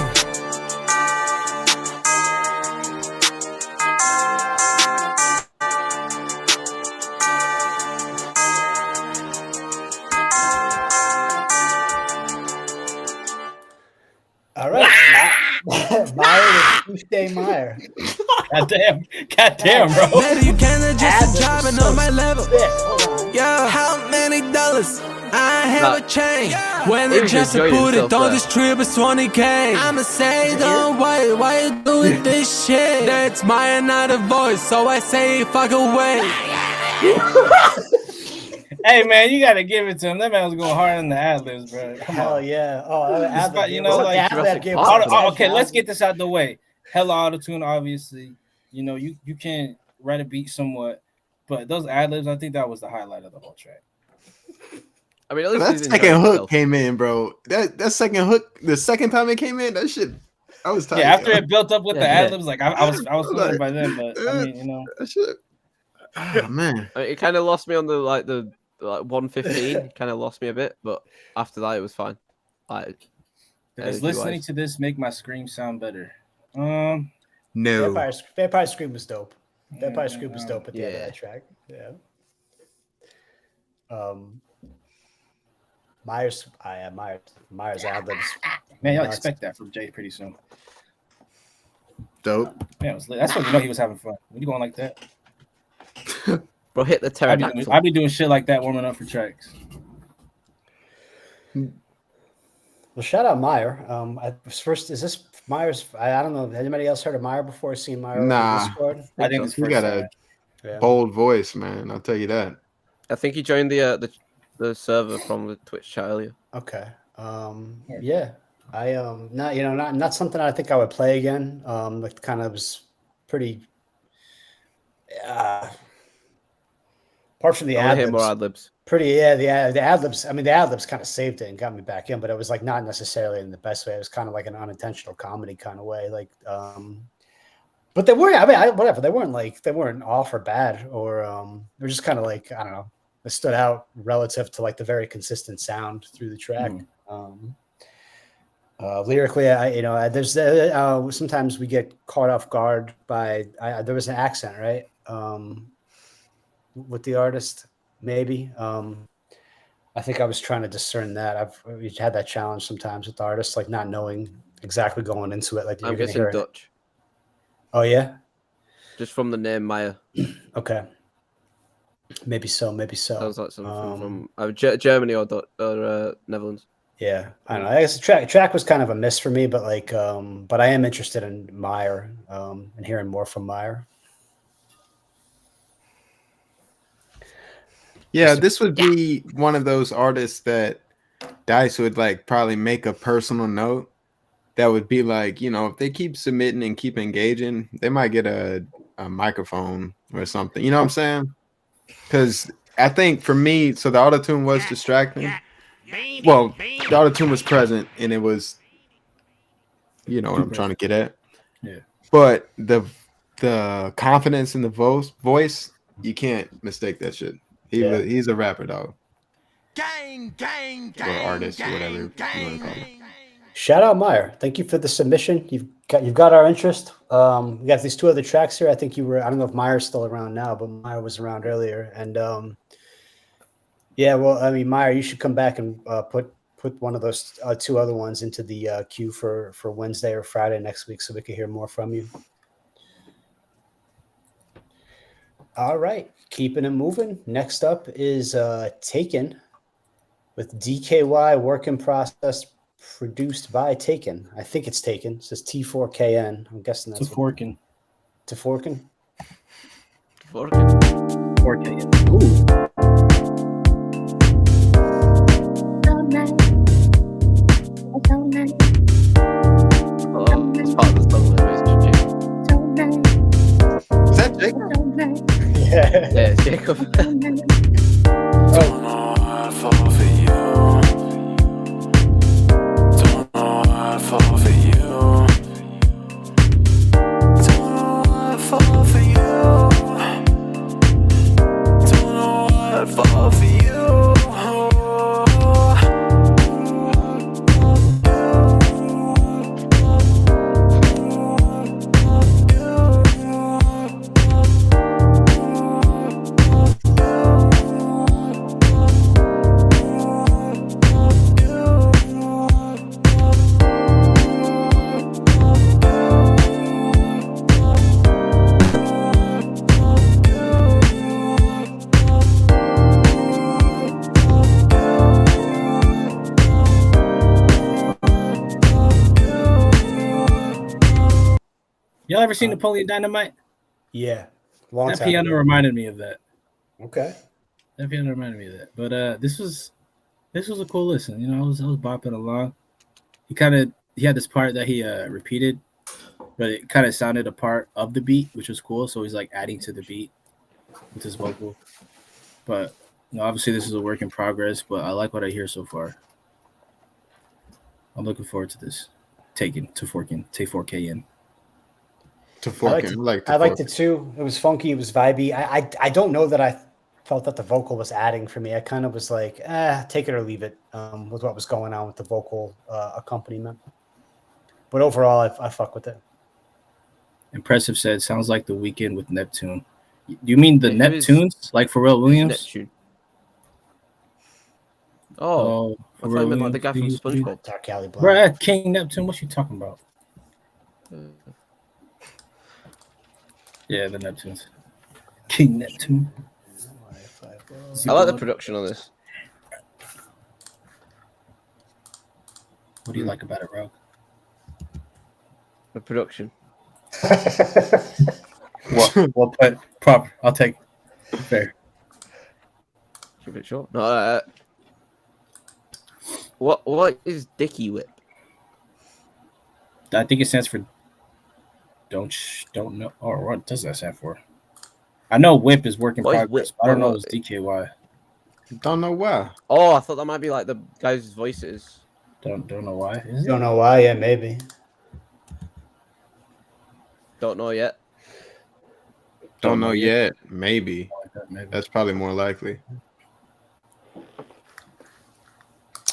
A: All right. Meyer with Touche Meyer.
B: Goddamn, bro.
H: Maybe you can adjust the job and on my level. Yeah, how many dollars? I have a chain. When
D: He
H: the
D: was
H: chance
D: just
H: to
D: enjoying
H: put it
D: himself
H: on
D: there.
H: this trip is 20K. I'ma say, don't wait, why you doing this shit? That's my another voice, so I say fuck away.
B: Hey man, you gotta give it to him. That man was going hard in the ad libs, bro. Come
A: Hell
B: on.
A: yeah. Oh,
B: Despite, you know, like okay, let's get this out the way. Hella auto-tune, obviously. You know, you can write a beat somewhat, but those ad libs, I think that was the highlight of the whole track.
D: I mean, at least
C: That
D: he's
C: second
D: enjoying
C: hook
D: himself.
C: came in, bro. That second hook, the second time it came in, that shit, I was tired.
B: Yeah, after it built up with the
D: Yeah.
B: ad libs, like I was feeling it by then, but I mean, you know,
C: that shit. Oh man,
D: I mean, it kind of lost me on the 115. It kind of lost me a bit, but after that, it was fine. Like,
B: does listening to this make my scream sound better?
C: no.
A: Vampire Scream was dope. Vampire Scream was dope at the end of that track. Yeah. Myers ad libs.
B: Man, y'all expect that from Jay pretty soon.
C: Dope.
B: Man, it was lit. That's when you know he was having fun. When you going like that,
D: bro, hit the pterodactyl.
B: I be doing shit like that warming up for tracks.
A: Well, shout out Meyer. First, is this Meyer's? I don't know. Anybody else heard of Meyer before? Seen Meyer on
C: Nah.
A: Discord?
B: I think it's
C: You got a
A: Yeah.
C: bold voice, man. I'll tell you that.
D: I think he joined the server from the Twitch chat earlier.
A: Okay. Yeah. I not something I think I would play again. Like kind of was pretty. Apart from the
D: I wanna
A: ad
D: hear
A: libs,
D: more ad libs.
A: pretty the ad libs. I mean, the ad libs kind of saved it and got me back in, but it was like not necessarily in the best way. It was kind of like an unintentional comedy kind of way. Like, but they weren't. I mean, whatever. They weren't off or bad, or they're just kind of like I don't know. They stood out relative to like the very consistent sound through the track. Lyrically, there's sometimes we get caught off guard by there was an accent, right? With the artist, maybe. I think I was trying to discern that. We've had that challenge sometimes with artists, like not knowing exactly going into it. Like
D: I'm guessing Dutch.
A: Oh yeah,
D: just from the name Meyer.
A: Okay. Maybe so.
D: Sounds like something from Germany or Netherlands.
A: Yeah, I don't know. I guess the track was kind of a miss for me, but like, but I am interested in Meyer and hearing more from Meyer.
C: Yeah, this would be one of those artists that Dice would like probably make a personal note that would be like, if they keep submitting and keep engaging, they might get a microphone or something. You know what I'm saying? Because I think for me, so the auto-tune was distracting. Well, the auto-tune was present and it was, what I'm trying to get at.
B: Yeah.
C: But the confidence in the voice, you can't mistake that shit. He's a rapper, dog. Or artist, or whatever you want to call it.
A: Shout out Meyer. Thank you for the submission. You've got our interest. We got these two other tracks here. I think you were. I don't know if Meyer's still around now, but Meyer was around earlier. And yeah, well, I mean, Meyer, you should come back and put one of those two other ones into the queue for Wednesday or Friday next week, so we can hear more from you. All right, keeping it moving. Next up is Taken with DKY Work in Process, produced by Taken. I think it's Taken. It says T4KN. I'm guessing that's
B: Taforkin.
A: Taforkin?
D: Taforkin.
B: 4K.
A: Ooh.
D: Yeah, it's Jacob.
H: Don't know how I fall for you. Don't know how I fall for you. Don't know how I fall for you. Don't know how I fall for you.
B: Y'all ever seen Napoleon Dynamite?
A: Yeah, long
B: That
A: time
B: piano
A: ago.
B: reminded me of that.
A: Okay.
B: That piano reminded me of that. But this was a cool listen. You know, I was bopping along. He had this part that he repeated, but it kind of sounded a part of the beat, which was cool. So he's like adding to the beat with his vocal. But you know, obviously this is a work in progress. But I like what I hear so far. I'm looking forward to this. Take 4K in.
A: I liked it too. It was funky. It was vibey. I don't know that I felt that the vocal was adding for me. I kind of was like, take it or leave it with what was going on with the vocal accompaniment. But overall, I fuck with it.
B: Impressive said, sounds like The Weeknd with Neptune. Do you mean the Neptunes? Like Pharrell Williams?
D: Neptune. Oh, I thought you meant like the guy from SpongeBob.
A: Dark Alley Blonde.
B: Bruh, King Neptune, what you talking about? Yeah, the Neptunes. King Neptune.
D: I like the production on this.
B: What do you like about it, Rogue?
D: The production.
B: Well put. Proper. I'll take it. Fair.
D: Keep it short. No, what is Dicky Whip?
B: I think it stands for don't know. Or what does that stand for? I know whip is work in
D: What is
B: progress.
D: whip?
B: I don't know
D: Oh,
B: it's DKY.
C: Don't know why.
D: Oh, I thought that might be like the guy's voices.
B: Don't know why. Is it?
A: Don't know why. Yeah, maybe.
D: Don't know yet.
C: Don't know yet. Maybe.
B: Maybe.
C: That's probably more likely.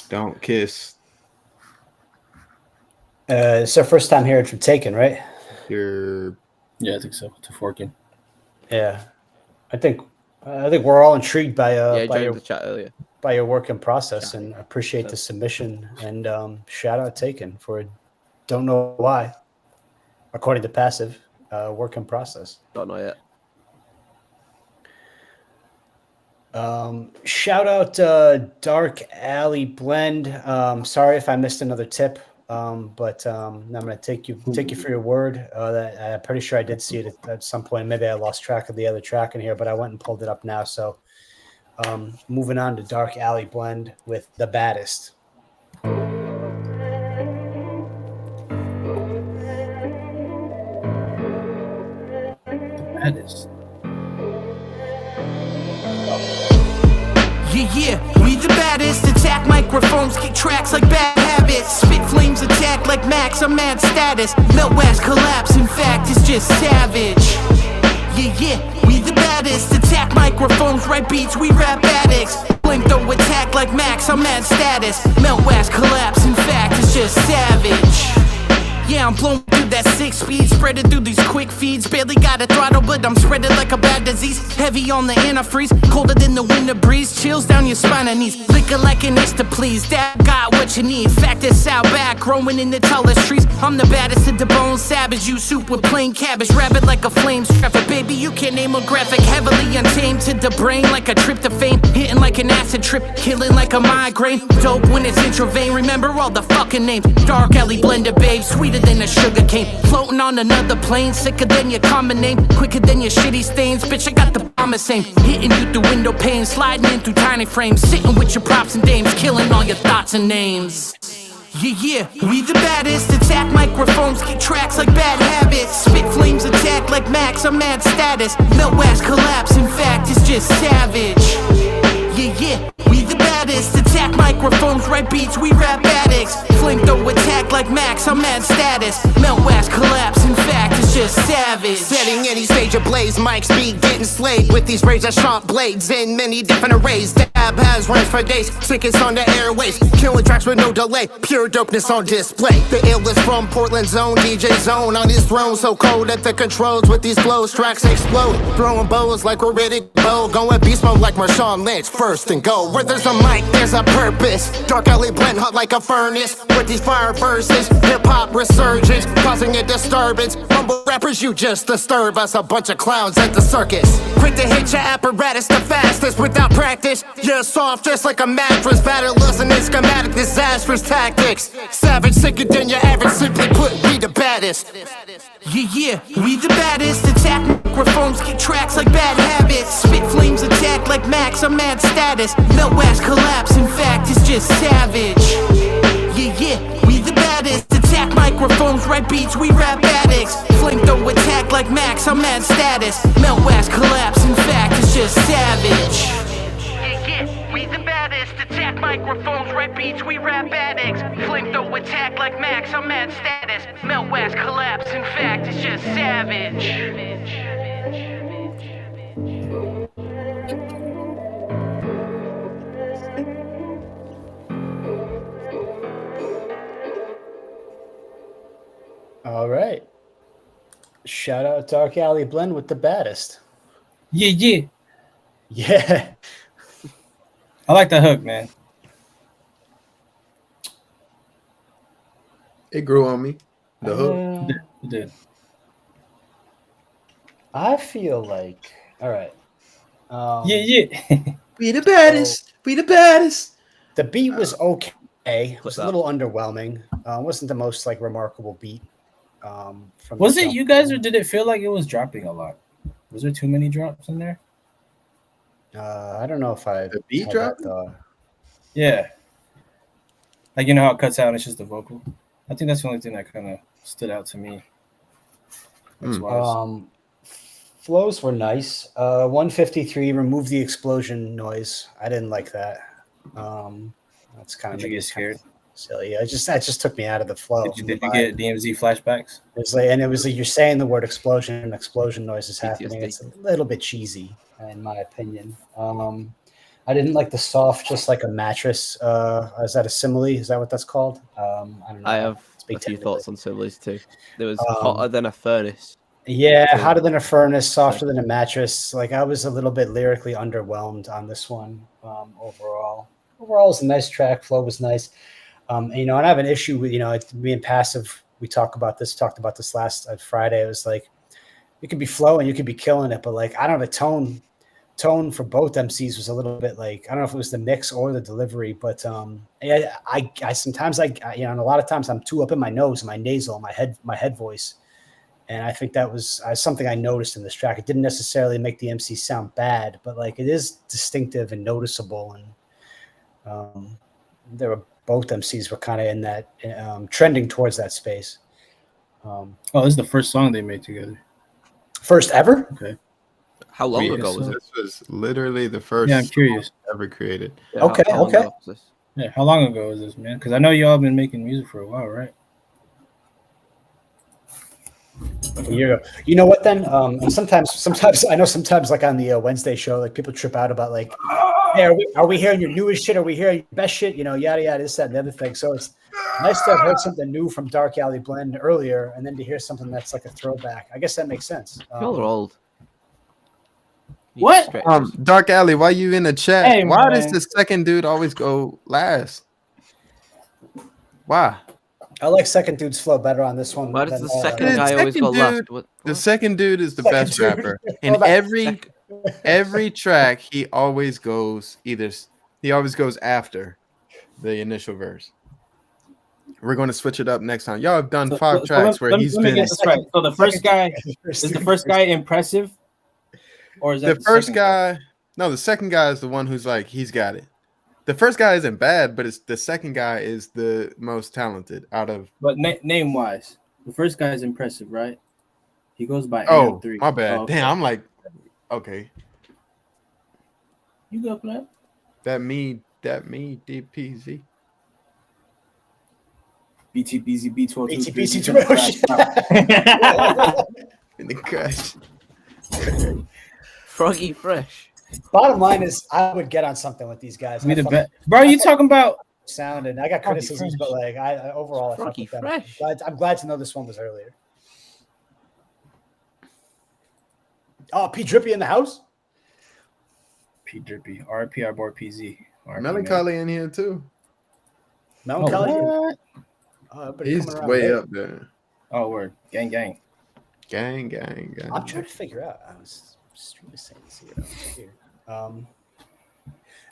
C: Don't kiss.
A: It's our first time hearing from Taken, right?
C: Your
B: Yeah, I think so. To forking.
A: Yeah, I think we're all intrigued by
D: Yeah,
A: by
D: joined
A: your
D: the chat earlier.
A: by your work in process and appreciate the submission and shout out Taken for don't know why, according to Passive, work in process.
D: Don't know yet.
A: Shout out Dark Alley Blend. Sorry if I missed another tip, but I'm gonna take you for your word. That I'm pretty sure I did see it at some point. Maybe I lost track of the other track in here, but I went and pulled it up now. So moving on to Dark Alley Blend with The Baddest.
B: Baddest.
R: Yeah, we the baddest. Attack microphones, kick tracks like bad habits. Spit flames, attack like Max, I'm mad status. Melt wax collapse, in fact, it's just savage. Yeah, we the baddest. Attack microphones, write beats, we rap addicts. Blink though, attack like Max, I'm mad status. Melt wax collapse, in fact, it's just savage. Yeah, I'm blowing through that 6 speed, spreading through these quick feeds. Barely got a throttle, but I'm spreading like a bad disease. Heavy on the antifreeze, colder than the winter breeze. Chills down your spine and knees, liquor like an itch to please. That got what you need, fact it's out back, growing in the tallest trees. I'm the baddest of the bone, savage, you soup with plain cabbage. Rabid like a flame traffic, baby, you can't name a graphic. Heavily untamed to the brain like a trip to fame. Hitting like an acid trip, killing like a migraine. Dope when it's intravein, remember all the fucking names. Dark Alley Blender, babe, sweeter than a sugar cane. Floating on another plane, sicker than your common name. Quicker than your shitty stains, bitch, I got the promise aim. Hitting you through window panes, sliding in through tiny frames. Sitting with your props and dames, killing all your thoughts and names. Yeah, we the baddest. Attack microphones, kick tracks like bad habits. Spit flames, attack like
T: like Max, I'm mad status. Midwest collapse, in fact, it's just savage. Yeah, we the baddest. Attack microphones, write beats, we rap addicts. Flame throw attack like Max, I'm mad status. Midwest collapse, in fact, it's just savage.
F: Setting any stage ablaze, mics be getting slayed with these razor sharp blades in many different arrays. Dab has runs for days, sickest on the airways, killing tracks with no delay, pure dopeness on display. The illest from Portland zone, DJ Zone on his throne, so cold at the controls with these flows, tracks explode, throwing bows like we're ready to go, going beast mode like Marshawn Lynch, first and go. Where there's a mic, there's a purpose. Dark alley blend hot like a furnace with these fire verses, hip hop resurgence, causing a disturbance. Mumble rappers, you just disturb us, a bunch of clowns at the circus. Quick to hit your apparatus the fastest without practice. You're soft just like a mattress, battleless and schematic, disastrous tactics. Savage, sicker than your average, simply put, we the baddest.
T: Yeah, we the baddest. Attack microphones, get tracks like bad habits. Spit flames attack like Max, I'm mad status. Midwest collapse, in fact, it's just savage. Yeah, we the baddest. Attack microphones, write beats, we rap addicts. Flame throw attack like Max, I'm mad status. Midwest collapse, in fact, it's just savage. Yeah, we the baddest. Attack microphones, write beats, we rap addicts. Flame throw attack like Max, I'm mad status. Midwest collapse, in fact, it's just savage.
A: All right. Shout out Dark Alley Blend with the baddest.
B: Yeah.
A: Yeah.
B: I like the hook, man.
C: It grew on me. The hook.
B: It did.
A: I feel like, all right.
B: Yeah.
C: We the baddest. We the baddest.
A: The beat was okay. It was a little underwhelming. Wasn't the most like remarkable beat.
B: Was it you guys, or did it feel like it was dropping a lot? Was there too many drops in there?
A: I don't know if
C: the beat drop.
B: Yeah, like you know how it cuts out and it's just the vocal. I think that's the only thing that kind of stood out to me.
A: Flows were nice. 153 removed the explosion noise. I didn't like that. That's kind of.
B: Did you get scared?
A: Silly. That just took me out of the flow.
B: Did you get DMZ flashbacks?
A: It was like you're saying the word explosion and explosion noise is happening. It's a little bit cheesy, in my opinion. I didn't like the soft, just like a mattress. Is that a simile? Is that what that's called? I don't know.
D: I have a few thoughts on similes too. There was hotter than a furnace.
A: Yeah, hotter than a furnace, softer than a mattress. Like I was a little bit lyrically underwhelmed on this one. Overall, it was a nice track. Flow was nice. And I have an issue with, being passive. We talked about this last Friday. It was like, you could be flowing, you could be killing it, but like, I don't know, the tone for both MCs was a little bit like, I don't know if it was the mix or the delivery, but I sometimes and a lot of times I'm too up in my nose, my nasal, my head voice. And I think that was something I noticed in this track. It didn't necessarily make the MC sound bad, but like it is distinctive and noticeable. And both MCs were kind of in that trending towards that space.
B: This is the first song they made together.
A: First ever?
B: Okay.
D: How long ago was it?
C: This was literally the first
B: I'm curious.
C: song ever created.
D: Yeah,
A: okay.
B: Yeah, how long ago was this, man? Because I know y'all been making music for a while, right?
A: A year ago. You know what then? And sometimes I know like on the Wednesday show, like people trip out about like, hey, are we hearing your newest shit? Are we hearing your best shit? Yada yada, this, that, and the other thing. So it's nice to have heard something new from Dark Alley Blend earlier, and then to hear something that's like a throwback. I guess that makes sense.
D: You're old.
B: What?
C: Dark Alley, why you in the chat?
B: Hey,
C: why
B: man.
C: does the second dude always go last? Why?
A: I like second dude's flow better on this one.
D: Why does
A: than,
D: the second guy always go last?
C: The second dude is the
A: Second
C: best
A: dude.
C: rapper. In every track, he always goes after the initial verse. We're going to switch it up next time. Y'all have done 5 tracks where he's
B: let me
C: been.
B: get this right. So the first guy is the first guy impressive, or is that
C: The first guy? No, the second guy is the one who's like he's got it. The first guy isn't bad, but it's the second guy is the most talented out of.
B: But name wise, the first guy is impressive, right? He goes by
C: Oh,
B: AM3.
C: my bad.
B: Oh, okay.
C: Damn, I'm like, okay.
B: You go for that.
C: That me, DPZ.
B: BTBZ B12.
A: BTBZ
C: In the crash.
D: Froggy Fresh.
A: Bottom line is, I would get on something with these guys.
B: Me
A: I
B: the
A: fuck-
B: bet, bro. You talking about
A: sound, and I got
B: Froggy
A: criticisms,
B: Fresh.
A: but like I overall, I fuck
D: Froggy
A: with them.
D: Fresh.
A: I'm glad to know this one was earlier. Oh, P Drippy in the house.
B: P Drippy? RP our boy PZ. RP,
C: Melancholy in here too.
A: Melancholy.
B: what?
A: Everybody
C: He's
A: coming around
C: way
A: late.
C: up there.
B: Oh, word. Gang.
C: Gang.
A: I'm trying to figure out. I was streaming saying see it here.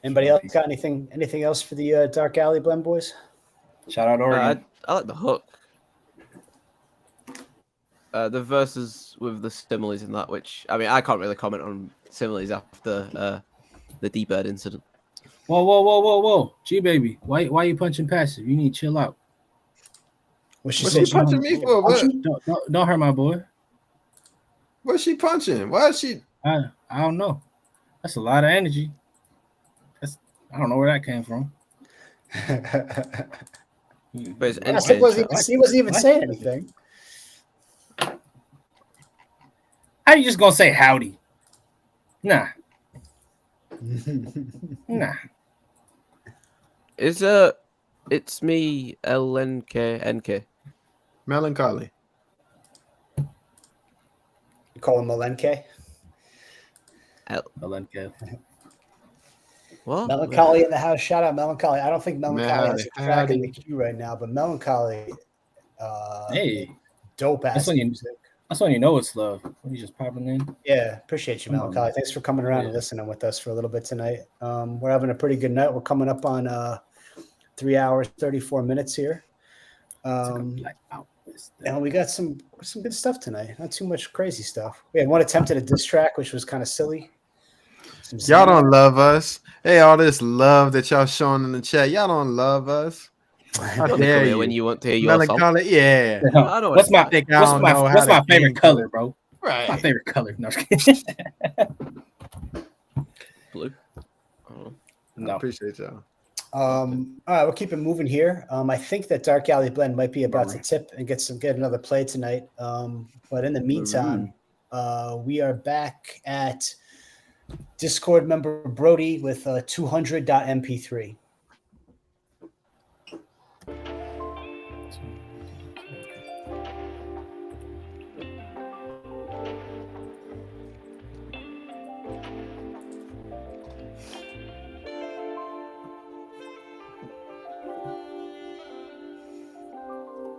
A: Anybody else got anything else for the Dark Alley Blend boys?
B: Shout out Oregon.
D: I like the hook. The verses with the similes in that, which I mean, I can't really comment on similes after the D-Bird incident.
B: Whoa. G baby. Why you punching passive? You need to chill out.
A: What's
C: she punching me for? What?
B: Don't hurt my boy.
C: What's she punching? Why is she?
B: I don't know. That's a lot of energy. I don't know where that came from.
D: But it's
A: he wasn't even saying anything.
B: How you just gonna say howdy? Nah. Nah.
D: It's me, LNK.
C: Melancholy.
A: You call him Malenke?
B: Malenke.
D: What?
A: Melancholy in the house. Shout out Melancholy. I don't think Melancholy has a track
C: howdy.
A: in the queue right now, but Melancholy,
B: Hey,
A: dope ass music.
B: That's when you know it's love. When you just popping in.
A: Yeah, appreciate you, Melancholy. Thanks for coming around and listening with us for a little bit tonight. We're having a pretty good night. We're coming up on 3 hours, 34 minutes here. And we got some good stuff tonight. Not too much crazy stuff. We had one attempt at a diss track, which was kind of silly.
C: Y'all don't love us. Hey, all this love that y'all showing in the chat. Y'all don't love us. How dare you?
D: When you want to hear your song.
C: Melancholy, yeah.
D: I don't
B: What's my
C: think I don't know
B: what's
C: how
B: my
C: to
B: favorite
C: game
B: color, bro?
C: Right.
B: My favorite color. No, I'm just kidding.
D: Blue.
C: I appreciate y'all.
A: All right, we'll keep it moving here. I think that Dark Alley Blend might be about to tip and get another play tonight. But in the meantime, we are back at Discord member Brody with 200.mp3.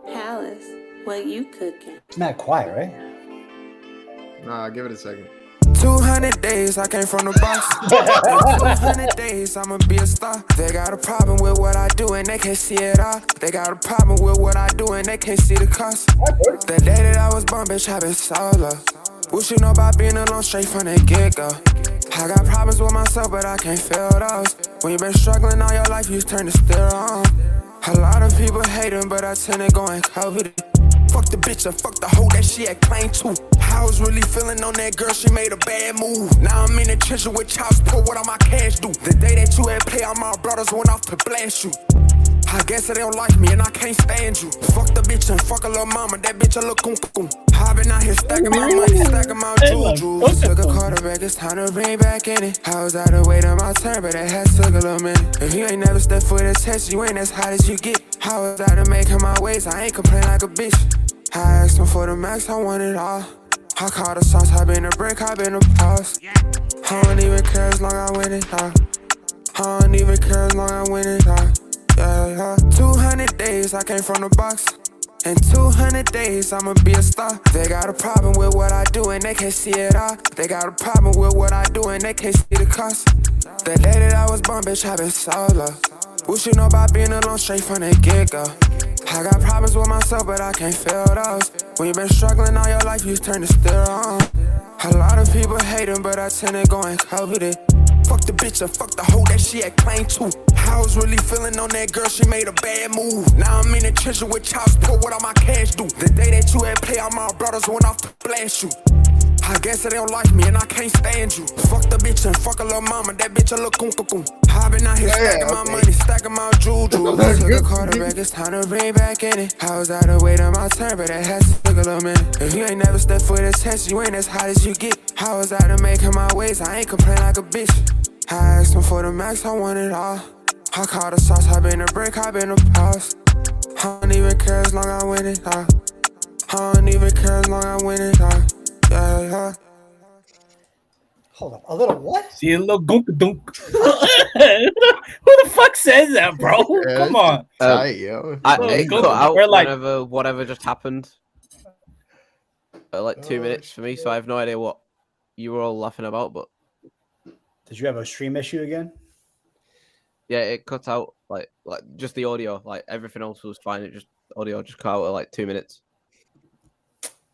G: Palace, what you cooking?
A: It's not quiet, right?
C: Nah, give it a second.
R: 200 days I came from the box. 200 days I'ma be a star. They got a problem with what I do and they can't see it all. They got a problem with what I do and they can't see the cost. The day that I was born, bitch, I been solo. What you know about being alone straight from the get-go? I got problems with myself, but I can't feel those. When you been struggling all your life, you turn to steer on. A lot of people hate him, but I tend to go and cover it. Fuck the bitch and fuck the hoe that she had claimed to. I was really feeling on that girl, she made a bad move. Now I'm in the trenches with child support, what all my cash do? The day that you had play, all my brothers went off to blast you. I guess they don't like me and I can't stand you. Fuck the bitch and fuck a little mama, that bitch a little coon. I been out here stacking my money, stacking my juju. Took a quarterback, it's time to bring back in it. I was out of wait on my turn, but it had took a little minute. If you ain't never stepped foot in test, you ain't as hot as you get. I was out to make her my ways, I ain't complain like a bitch. I asked him for the max, I want it all. I call the sauce, I been a brick, I been a pause. I don't even care as long as I win it all. I don't even care as long as I win it all. Yeah. 200 days I came from the box. In 200 days I'ma be a star. They got a problem with what I do and they can't see it all. They got a problem with what I do and they can't see the cost. The day that I was born, bitch, I been solo. What you know about being alone straight from the get-go? I got problems with myself, but I can't feel those. When you been struggling all your life, you turn to steer on. A lot of people hate him, but I tend to go and cover it. Fuck the bitch and fuck the hoe that she had claimed to. I was really feeling on that girl, she made a bad move. Now I'm in the trenches with child support, what all my cash do? The day that you had play, all my brothers went off to
J: blast you. I guess they don't like me and I can't stand you. Fuck the bitch and fuck a little mama, that bitch a little coon. I been out here stacking my money, stacking my juju. Took a quarterback, it's time to bring back in it. I was out of way to my turn, but it has to take a little minute. If you ain't never stepped foot in this test, you ain't as hot as you get. I was out to making my ways, I ain't complaining like a bitch. I asked him for the max, I want it all. I call the sauce, I been a brick, I been a pause. I don't even care as long as I win it all. I don't even care as long as I win it all. Yeah.
A: Hold up, a little what?
B: See a little gunk dunk. Who the fuck says that, bro? Come on.
D: It cut out whenever whatever just happened. Like 2 minutes for me, so I have no idea what you were all laughing about. But
A: did you have a stream issue again?
D: Yeah, it cut out like just the audio. Like everything else was fine. It just audio just cut out at like 2 minutes.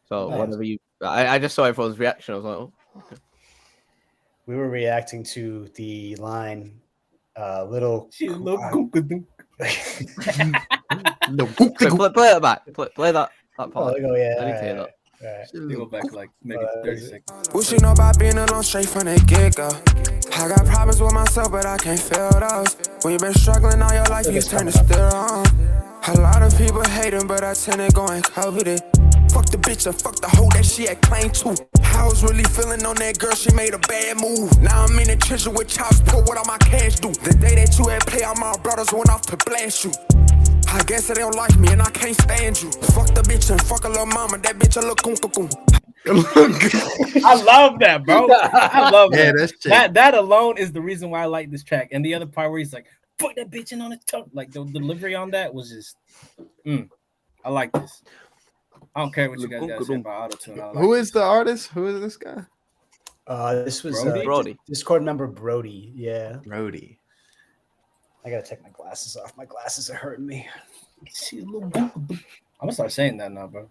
D: So whatever you, I just saw everyone's reaction. I was like, oh. Okay.
A: We were reacting to the line, little.
D: No, play that back. Play that part.
A: Oh, yeah.
D: I need to hear that.
B: Right. Go back like maybe 30 seconds.
J: What you know about being alone straight from the get-go? I got problems with myself, but I can't feel those. When you've been struggling all your life, you turn to still on. A lot of people hating, but I tend to go and cover it. Fuck the bitch and fuck the hoe that she had claimed to. I was really feeling on that girl, she made a bad move. Now I'm in the treasure with child support, what all my cash do? The day that you had play, all my brothers went off to blast you. I guess they don't like me and I can't stand you. Fuck the bitch and fuck a little mama, that bitch a little coon.
B: I love that, bro. I love
C: that.
B: That alone is the reason why I like this track. And the other part where he's like, fuck that bitch in on the tongue. Like the delivery on that was just, I like this. I don't care what you guys got to say about autotune.
C: Who is the artist? Who is this guy?
A: This was
D: Brody.
A: Discord member Brody. Yeah.
C: Brody.
A: I gotta take my glasses off. My glasses are hurting me.
B: I'm gonna start saying that now, bro.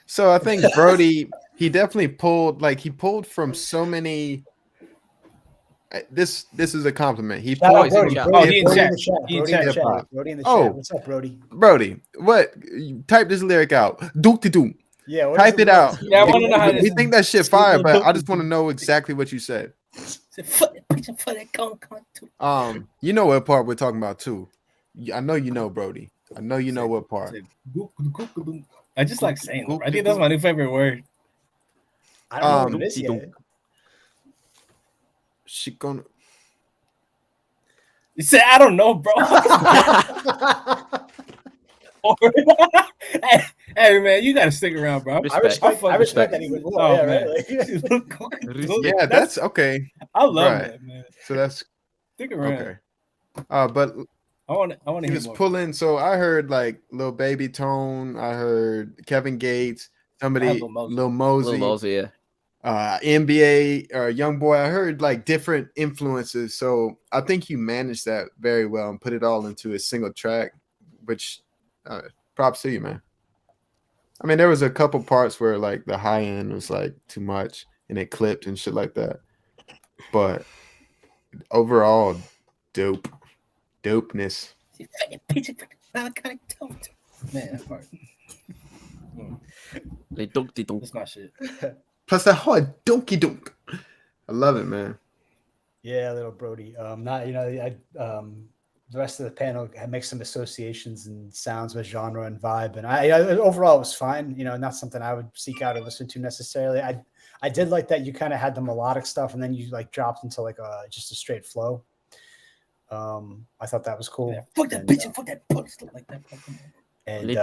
C: So I think Brody, he definitely pulled from so many. This is a compliment. He pulled.
A: Brody in the chat. What's up, Brody?
C: Brody, what? Type this lyric out. Dook to doom.
A: Yeah.
C: Type it out.
B: Yeah, I want to know how
C: we think that shit fire, but I just want to know exactly what you said. You know what part we're talking about too. I know you know, Brody. I know you know what part.
B: I just like saying that. I think that's my new favorite word.
A: I don't know what it is yet.
C: She gonna.
B: You said I don't know, bro. Hey man, you gotta stick around, bro.
A: I respect that even more.
B: Oh,
A: yeah,
B: right?
C: Yeah, that's okay.
B: I love that, man.
C: So that's
B: stick around.
C: Okay. But
B: I want to.
C: He was pulling. So I heard like Lil Baby Tone. I heard Kevin Gates. Somebody, Lil Mosey.
D: Yeah.
C: NBA Young Boy. I heard like different influences. So I think you managed that very well and put it all into a single track, which props to you, man. I mean, there was a couple parts where like the high end was like too much and it clipped and shit like that. But overall, dopeness.
B: Man, that part. That's my shit.
C: Plus that hard donkey dunk. I love it, man.
A: Yeah, little Brody. The rest of the panel makes some associations and sounds with genre and vibe, and I overall it was fine. Not something I would seek out or listen to necessarily. I did like that you kind of had the melodic stuff, and then you like dropped into like just a straight flow. I thought that was cool.
B: Yeah, fuck that bitch, fuck that punch, like that.
A: And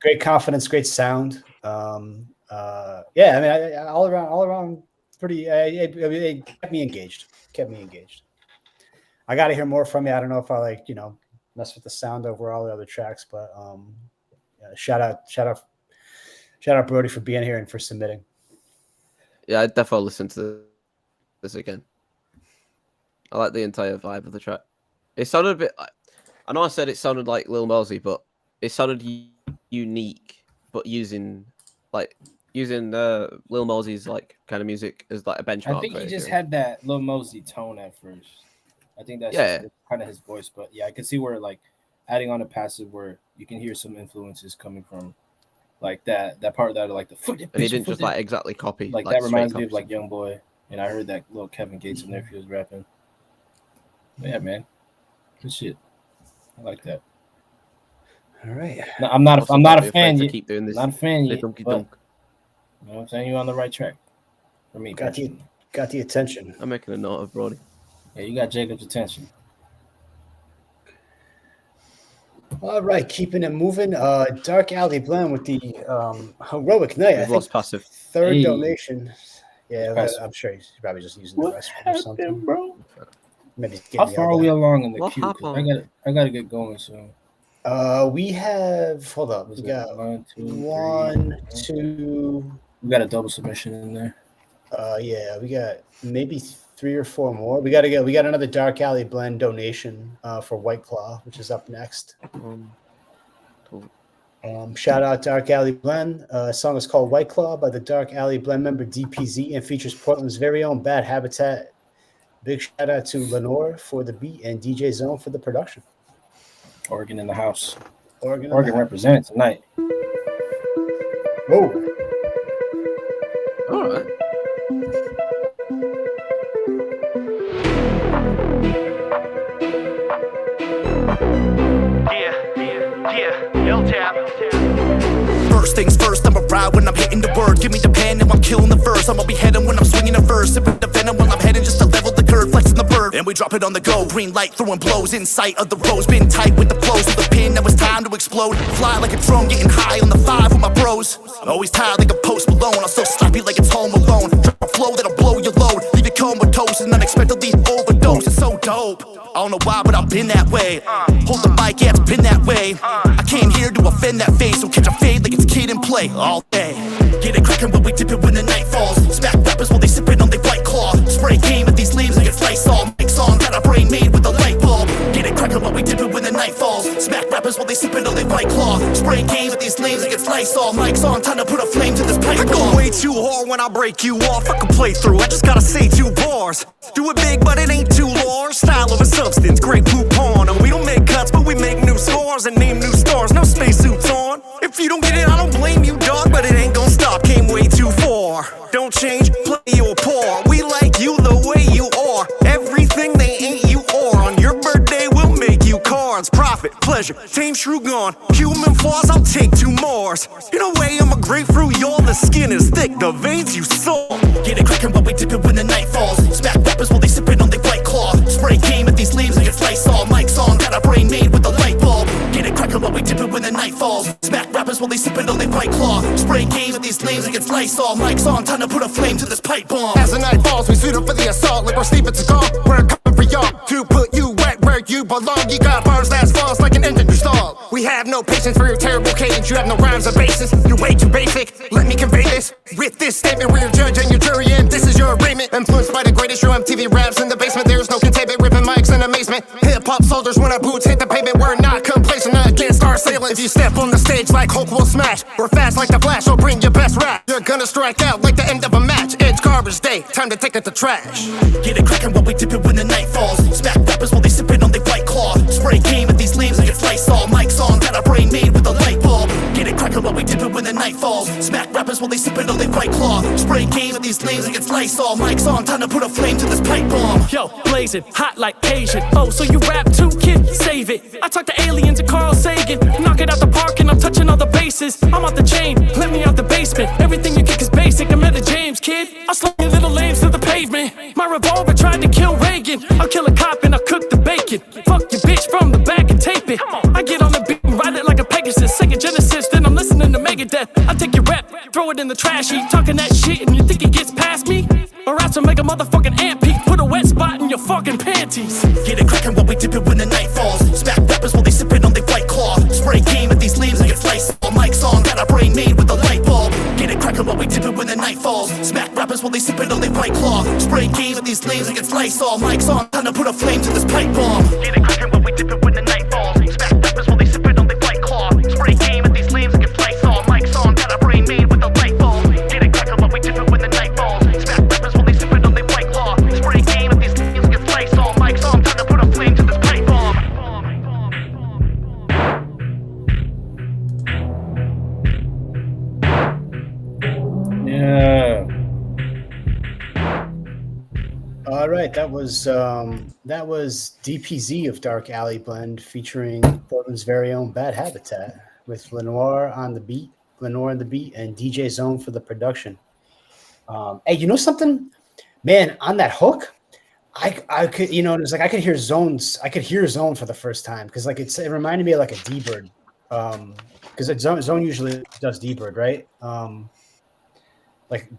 A: great confidence, great sound. I mean, all around, pretty. It kept me engaged. I got to hear more from you. I don't know if I mess with the sound over all the other tracks, but shout out Brody for being here and for submitting.
D: Yeah, I definitely listen to this again. I like the entire vibe of the track. It sounded a bit. I know I said it sounded like Lil Mosey, but it sounded unique. But using Lil Mosey's like kind of music as like a benchmark.
B: I think he just had that Lil Mosey tone at first. I think that's kind of his voice, but yeah, I can see where like adding on a passive where you can hear some influences coming from Like that part that like the fuck.
D: And he didn't just like exactly copy.
B: Like that reminds me of like Young Boy, and I heard that little Kevin Gates and nephew was rapping. But yeah, man, good shit. I like that.
A: All right.
B: No, I'm not a fan yet.
D: Keep doing this.
B: Not a fan yet.
D: Dunk.
B: You know what I'm saying? You're on the right track. For me,
A: got the attention.
D: I'm making a note of Brody.
B: Yeah, you got Jacob's attention.
A: All right, keeping it moving. Dark Alley Blend with the heroic night.
D: We've lost passive.
A: Third donation. Yeah, I'm sure he's probably just using the restroom or something,
B: bro?
A: Maybe
B: How far are we along in the
D: What
B: queue? 'Cause
D: happened?
B: I gotta get going soon.
A: We have. Hold up. We got
B: one,
A: two.
B: We got a double submission in there.
A: Yeah, we got maybe 3 or 4 more. We got another Dark Alley Blend donation for White Claw, which is up next. Shout out Dark Alley Blend. Song is called White Claw by the Dark Alley Blend member DPZ and features Portland's very own Bad Habitat. Big shout out to Lenore for the beat and DJ Zone for the production.
B: Oregon in the house.
A: Oregon
B: represented tonight.
A: Whoa.
D: All right.
F: First things first, I'ma ride when I'm hitting the word. Give me the pen and I'm killing the verse. I'ma be heading when I'm swinging a verse. Sipping the venom when I'm heading just to level the curve. Flexing the bird, and we drop it on the go. Green light throwing blows in sight of the rose. Been tight with the flows of the pin, now it's time to explode. Fly like a drone, getting high on the 5 with my bros. Always tired like a Post Malone. I'll still slap you like it's Home Alone. Drop a flow that'll blow your load. Leave you comatose and unexpectedly overdose. It's so dope. I don't know why, but I've been that way. Hold the mic, yeah, it's been that way. I came here to offend that face, so catch a fade like it's kid and play all day. Get it crackin' when we dip it when the night falls. Smack rappers while they sippin' on their White Claw. Spray game at these lames like it's Lysol. Mix on, got a brain made with a light bulb. Get it crackin' when we dip it when the night falls. Smack rappers while they sippin' on their White Claw. Spray game at these lames like it's Lysol. Mike's on, time to put a flame to this pipe.
K: I go way too hard when I break you off. I can play through, I just gotta say 2 bars. Do it big, but it ain't too large. Style over substance, great poop on. And we don't make cuts, but we make new scores and name new stars. No spacesuits on. If you don't get it, I don't blame you, dog. But it ain't gon' stop, came way too far. Don't change, play or poor. We like you the way you are. Everything they ain't you are. On your birthday, we'll make you cards. Profit, pleasure, tame shrew gone. Human flaws, I'll take 2 Mars. In a way, I'm a grapefruit, y'all. The skin is thick, the veins you saw.
F: Get it crackin' while we dip it when the night falls. Smack rappers while they sippin' on their White Claw. Spray game at these lames like it's Lysol. Mike's on, got a brain made with a light bulb. Get it crackin' while we dip it when the night falls. Smack rappers while they sippin' on their White Claw. Spray game at these lames like it's Lysol. Mike's on, time to put a flame to this pipe bomb.
K: As the night falls, we suit up for the assault. Like we're sleeping to go. We're coming for y'all to put you right where you belong. You got bars that falls like an engine you stall. We have no patience for your terrible cadence. You have no rhymes or basis. You're way too basic. Let me convey this with this statement. We're your judge and your jury, and this is your arraignment. Influenced by the greatest show MTV raps in the basement. There's no containment, ripping mics in amazement. Hip hop soldiers when our boots hit the pavement. We're not complacent against our assailants. If you step on the stage like Hulk, we'll smash. We're fast like the Flash, so bring your best rap. You're gonna strike out like the end of a match. It's garbage day, time to take it to trash.
F: Get it crackin' while we dip it when the night falls. Smack rappers while they sippin' on their White Claw. Spray game at these lames like it's Lysol. Mike's on, got a brain made with a light bulb. Get it crackin' while we dip it when the night falls. Smack rappers while they sippin' on their White Claw. Spray game at these lames like it's Lysol. Mike's on, time to put a flame to this pipe bomb.
H: Yo, blazing, hot like Asian. Oh, so you rap too, kid? Save it. I talk to aliens and Carl Sagan. Knock it out the park and I'm touching all the bases. I'm out the chain, let me out the basement. Everything you kick is basic. I'm at the James, kid. I slung your little lames to the pavement. My revolver tried to kill Reagan. I'll kill a cop and I'll cook the bacon. Fuck your bitch from the back and tape it. I get on the beat and ride it like a Pegasus. Singing Genesis, then I'm listening to Megadeth. I take your rep, throw it in the trash heap. Talking that shit and you think it gets past me? Or else I'll make a motherfucking ant peak. Put a wet spot in your fucking panties.
F: Get it crackin' while we dip it when the night falls. Smack rappers while they sippin' on their White Claw. Spray game at these lames like it's Lysol. Mike's on, got a brain made with a light bulb. Get it crackin' while we dip it when the night falls. Smack rappers while they sippin' on their White Claw. Spray game at these lames like it's Lysol. Mike's on, time to put a flame to this pipe bomb. Get it crackin' while we dip it when the night falls. Smack rappers while they sippin' on their White Claw. Spray game at these lames like it's Lysol. Mike's on, got a brain made with a light bulb. Get it crackin' while we dip it when the night falls. Smack rappers while they sippin' on their White Claw. Spray game at these lames like it's Lysol. Mike's on, time to put a flame to this pipe bomb.
A: All right, that was DPZ of Dark Alley Blend featuring Portland's very own Bad Habitat with Lenoir on the beat, and DJ Zone for the production. Hey, you know something, man? On that hook, I could, it was like I could hear Zone for the first time because like it reminded me of like a D-Bird, because Zone usually does D-Bird, right?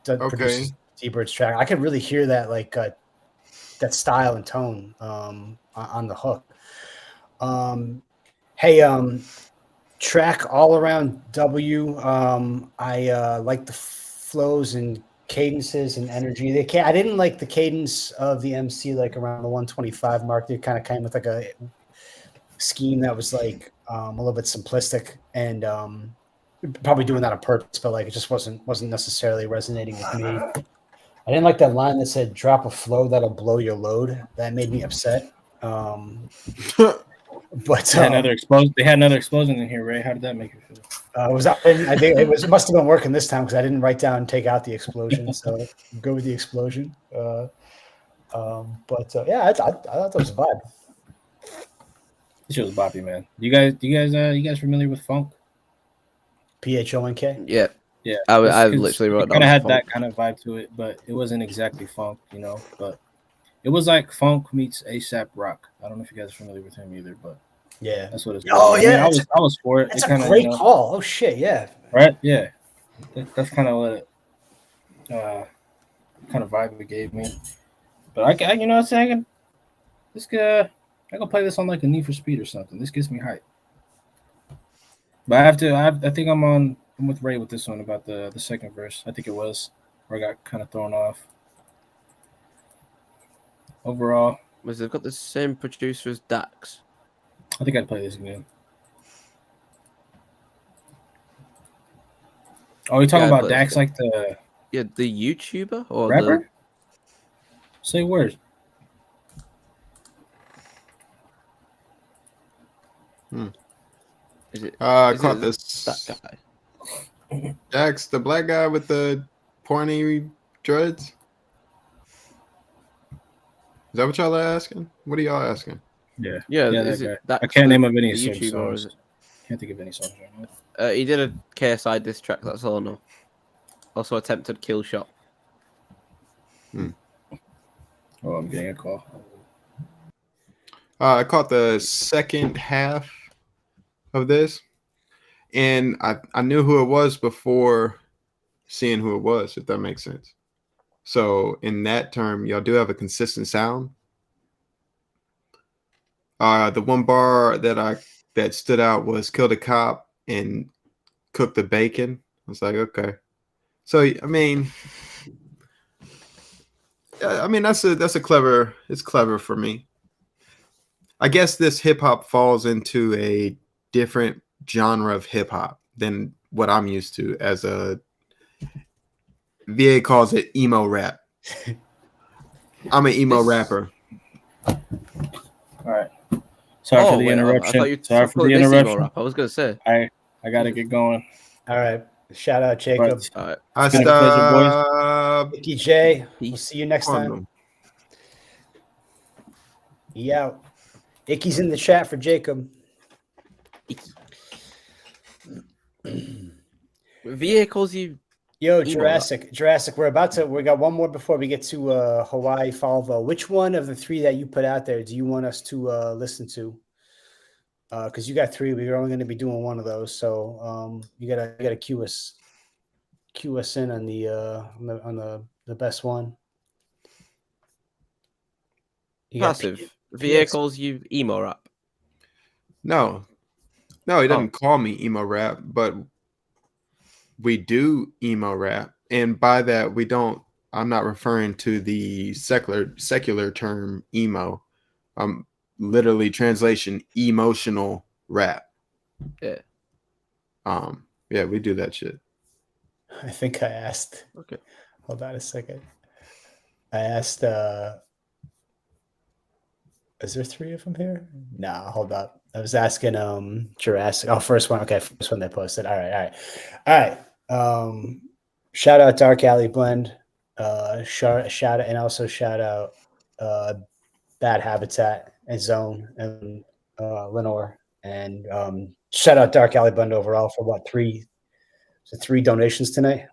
A: Produces D-Bird's track. I could really hear that like that style and tone on the hook. Hey, track all around W. I like the flows and cadences and energy. I didn't like the cadence of the MC like around the 125 mark. They kind of came with like a scheme that was like a little bit simplistic and probably doing that on purpose, but like it just wasn't necessarily resonating with me. I didn't like that line that said "drop a flow that'll blow your load." That made me upset. But
B: they had another explosion in here, Ray. How did that make you feel?
A: I think it must have been working this time because I didn't write down and take out the explosion. So go with the explosion. Yeah, I thought that was a vibe.
B: This shit was boppy, man. You guys familiar with funk?
A: PHONK?
D: Yeah.
B: Yeah.
D: I literally wrote
B: it kind of had that kind of vibe to it, but it wasn't exactly funk, but it was like funk meets ASAP Rock. I don't know if you guys are familiar with him either, but
A: yeah,
B: that's what it's.
A: Oh yeah,
B: I was for it.
A: That's a great call. Oh shit, yeah.
B: Right? Yeah. That's kind of what it, kind of vibe it gave me. But I what I'm saying? I can play this on like a Need for Speed or something. This gets me hyped. But I think I'm with Ray with this one about the second verse. I think it was where I got kind of thrown off. Overall,
D: was they've got the same producer as Dax.
B: I think I'd play this again. Oh, you talking about Dax like the
D: YouTuber or
B: rapper? Say words.
C: Is it? I caught this.
D: That guy.
C: Dax, the black guy with the pointy dreads. Is that what y'all are asking? What are y'all asking?
B: Yeah.
D: That
B: I can't name of any
D: YouTuber,
B: songs.
D: or is it?
B: Can't think of any songs right now.
D: He did a KSI diss track. That's all I know. Also attempted kill shot.
B: Oh, I'm getting a call.
C: I caught the second half of this, and I knew who it was before seeing who it was, if that makes sense. So in that term, y'all do have a consistent sound. The one bar that stood out was "kill the cop and cook the bacon." I was like, okay. So I mean that's a clever. It's clever for me. I guess this hip hop falls into a different genre of hip hop than what I'm used to as a VA calls it emo rap. I'm an emo rapper.
B: All right. Sorry for the interruption. Sorry for the interruption.
D: I was gonna say.
B: I gotta get going.
A: All right. Shout out Jacob.
D: All right.
C: I stop.
A: Icky J. We'll see you next time. Yeah. Icky's in the chat for Jacob.
D: VA calls you.
A: Yo, Jurassic. We got one more before we get to Hawaii Falvo. Which one of the three that you put out there do you want us to listen to? Because you got three, we're only going to be doing one of those. So you gotta cue us in on the best one.
D: Passive. VA calls you emo rap.
C: No, he doesn't call me emo rap, but we do emo rap, and by that I'm not referring to the secular term emo. Literally translation emotional rap.
D: Yeah.
C: Yeah, we do that shit.
A: I think I asked.
D: Okay.
A: Hold on a second. I asked is there three of them here? Nah, hold up. I was asking Jurassic. Oh, first one. Okay, first one they posted. All right. Shout out Dark Alley Blend. Shout out, and also shout out Bad Habitat and Zone and Lenore. And shout out Dark Alley Bund overall for what, three donations tonight.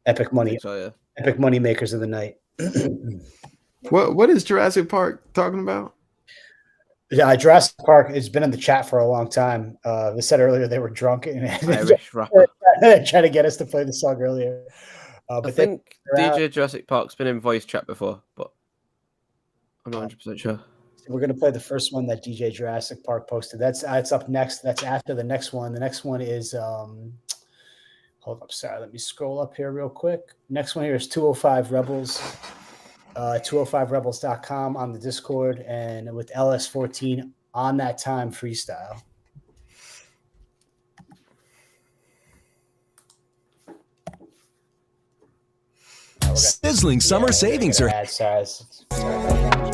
A: Epic money, epic money makers of the night.
C: What is Jurassic Park talking about?
A: Yeah, Jurassic Park has been in the chat for a long time. They said earlier they were drunk and
D: Irish rapper.
A: trying to get us to play the song earlier.
D: I think DJ Jurassic Park's been in voice chat before, but I'm not 100% sure.
A: We're gonna play the first one that DJ Jurassic Park posted. That's it's up next. That's after the next one. The next one is hold up, sorry. Let me scroll up here real quick. Next one here is 205 Rebels. 205rebels.com on the Discord and with LS14 on that time freestyle.
N: Sizzling summer savings are.
A: Sorry about that.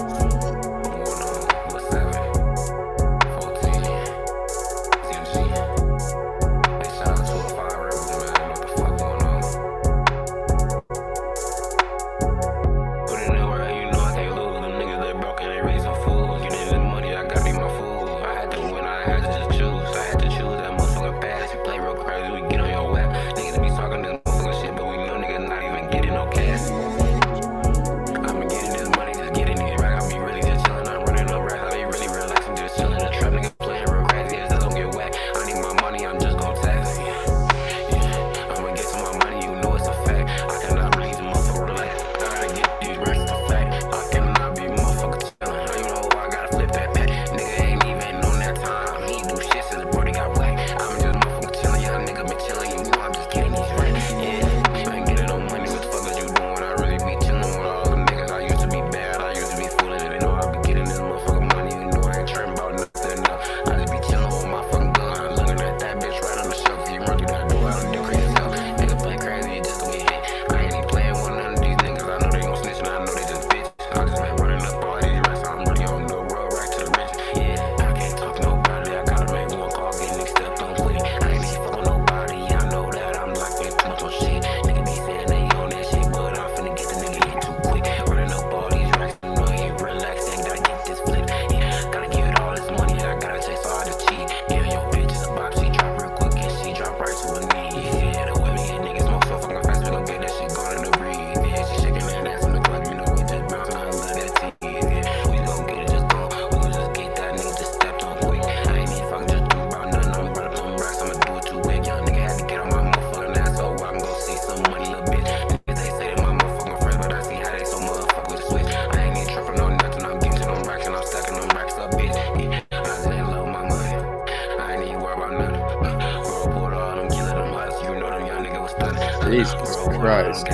C: Jesus Christ.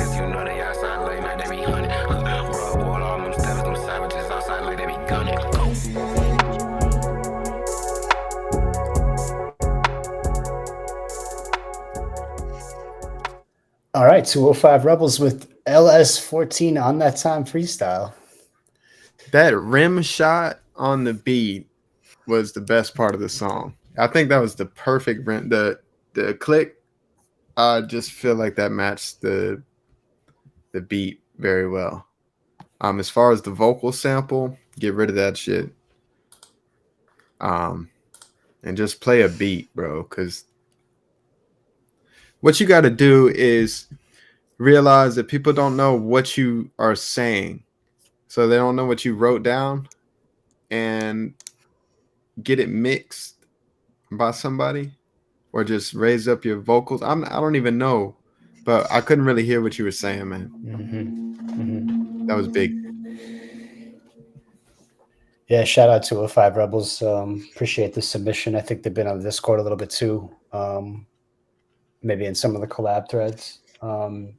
A: All right, 205 Rebels with LS14 on that time freestyle.
C: That rim shot on the beat was the best part of the song. I think that was the perfect rim. The click, I just feel like that matched the beat very well. As far as the vocal sample, get rid of that shit. And just play a beat, bro, because what you got to do is realize that people don't know what you are saying. So they don't know what you wrote down, and get it mixed by somebody or just raise up your vocals. I don't even know, but I couldn't really hear what you were saying, man. That was big.
A: Yeah, shout out to 205 Rebels. Appreciate the submission. I think they've been on the Discord a little bit too. Maybe in some of the collab threads. I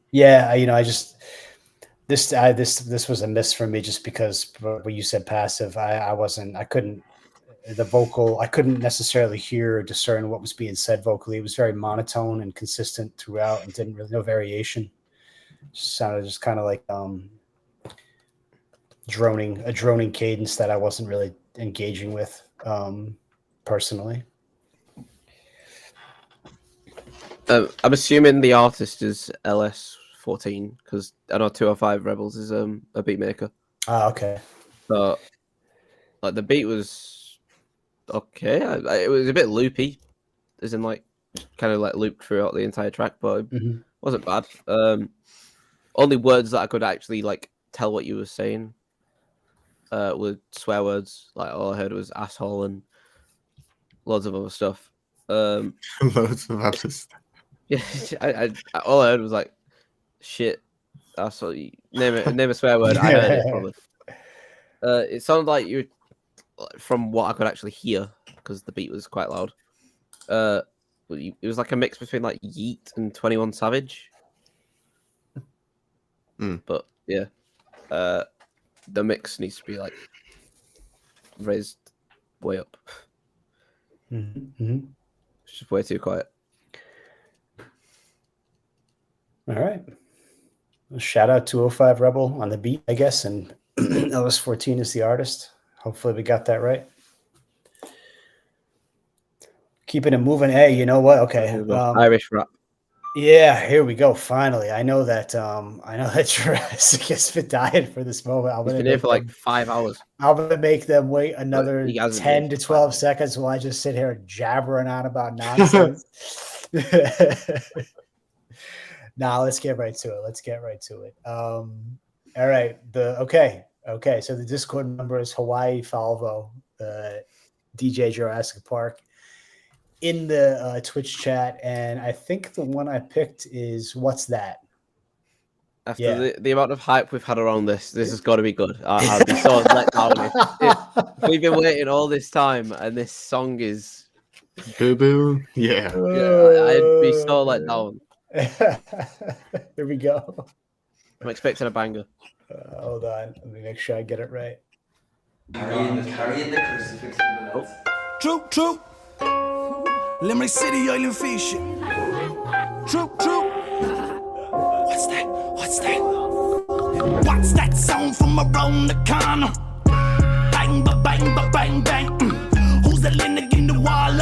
A: just this was a miss for me just because when you said passive, I couldn't necessarily hear or discern what was being said vocally. It was very monotone and consistent throughout and didn't really no variation. Just sounded just kind of like a droning cadence that I wasn't really engaging with personally.
D: I'm assuming the artist is LS14. 14 because I know 205 Rebels is a beat maker.
A: Oh, okay.
D: So like the beat was okay. It was a bit loopy, as in like kind of like looped throughout the entire track, but it wasn't bad. Only words that I could actually like tell what you were saying were swear words. Like all I heard was asshole and loads of other stuff.
C: Loads of other stuff.
D: Yeah, I all I heard was like shit. Asshole. Name a swear word. I heard it probably. It sounded like you, from what I could actually hear, because the beat was quite loud. It was like a mix between like Yeet and 21 Savage. But yeah, the mix needs to be like raised way up. It's just way too quiet.
A: All right. Well, shout out 205 Rebel on the beat, I guess, and LS14 is the artist. Hopefully we got that right. Keeping it moving. Hey, you know what? Okay.
D: Irish rap.
A: Yeah, here we go. Finally, I know that Jurassic has been dying for this moment.
D: I've been here for like 5 hours.
A: I'm gonna make them wait another 10 to 12 seconds while I just sit here jabbering on about nonsense. Nah, let's get right to it. All right. Okay. So the Discord number is Hawaii Falvo, DJ Jurassic Park. In the Twitch chat, and I think the one I picked is What's That?
D: After the amount of hype we've had around this has got to be good. I'll be so let down if we've been waiting all this time and this song is
C: boo boo. Yeah,
D: I'd be so let down.
A: Here we go.
D: I'm expecting a banger.
A: Hold on, let me make sure I get it right.
L: Carrying the crucifix in the nuts.
F: True. Limerick City, Island Fishing. True. What's that? What's that sound from around the corner? Bang, bang, bang. Who's that linen in the wall?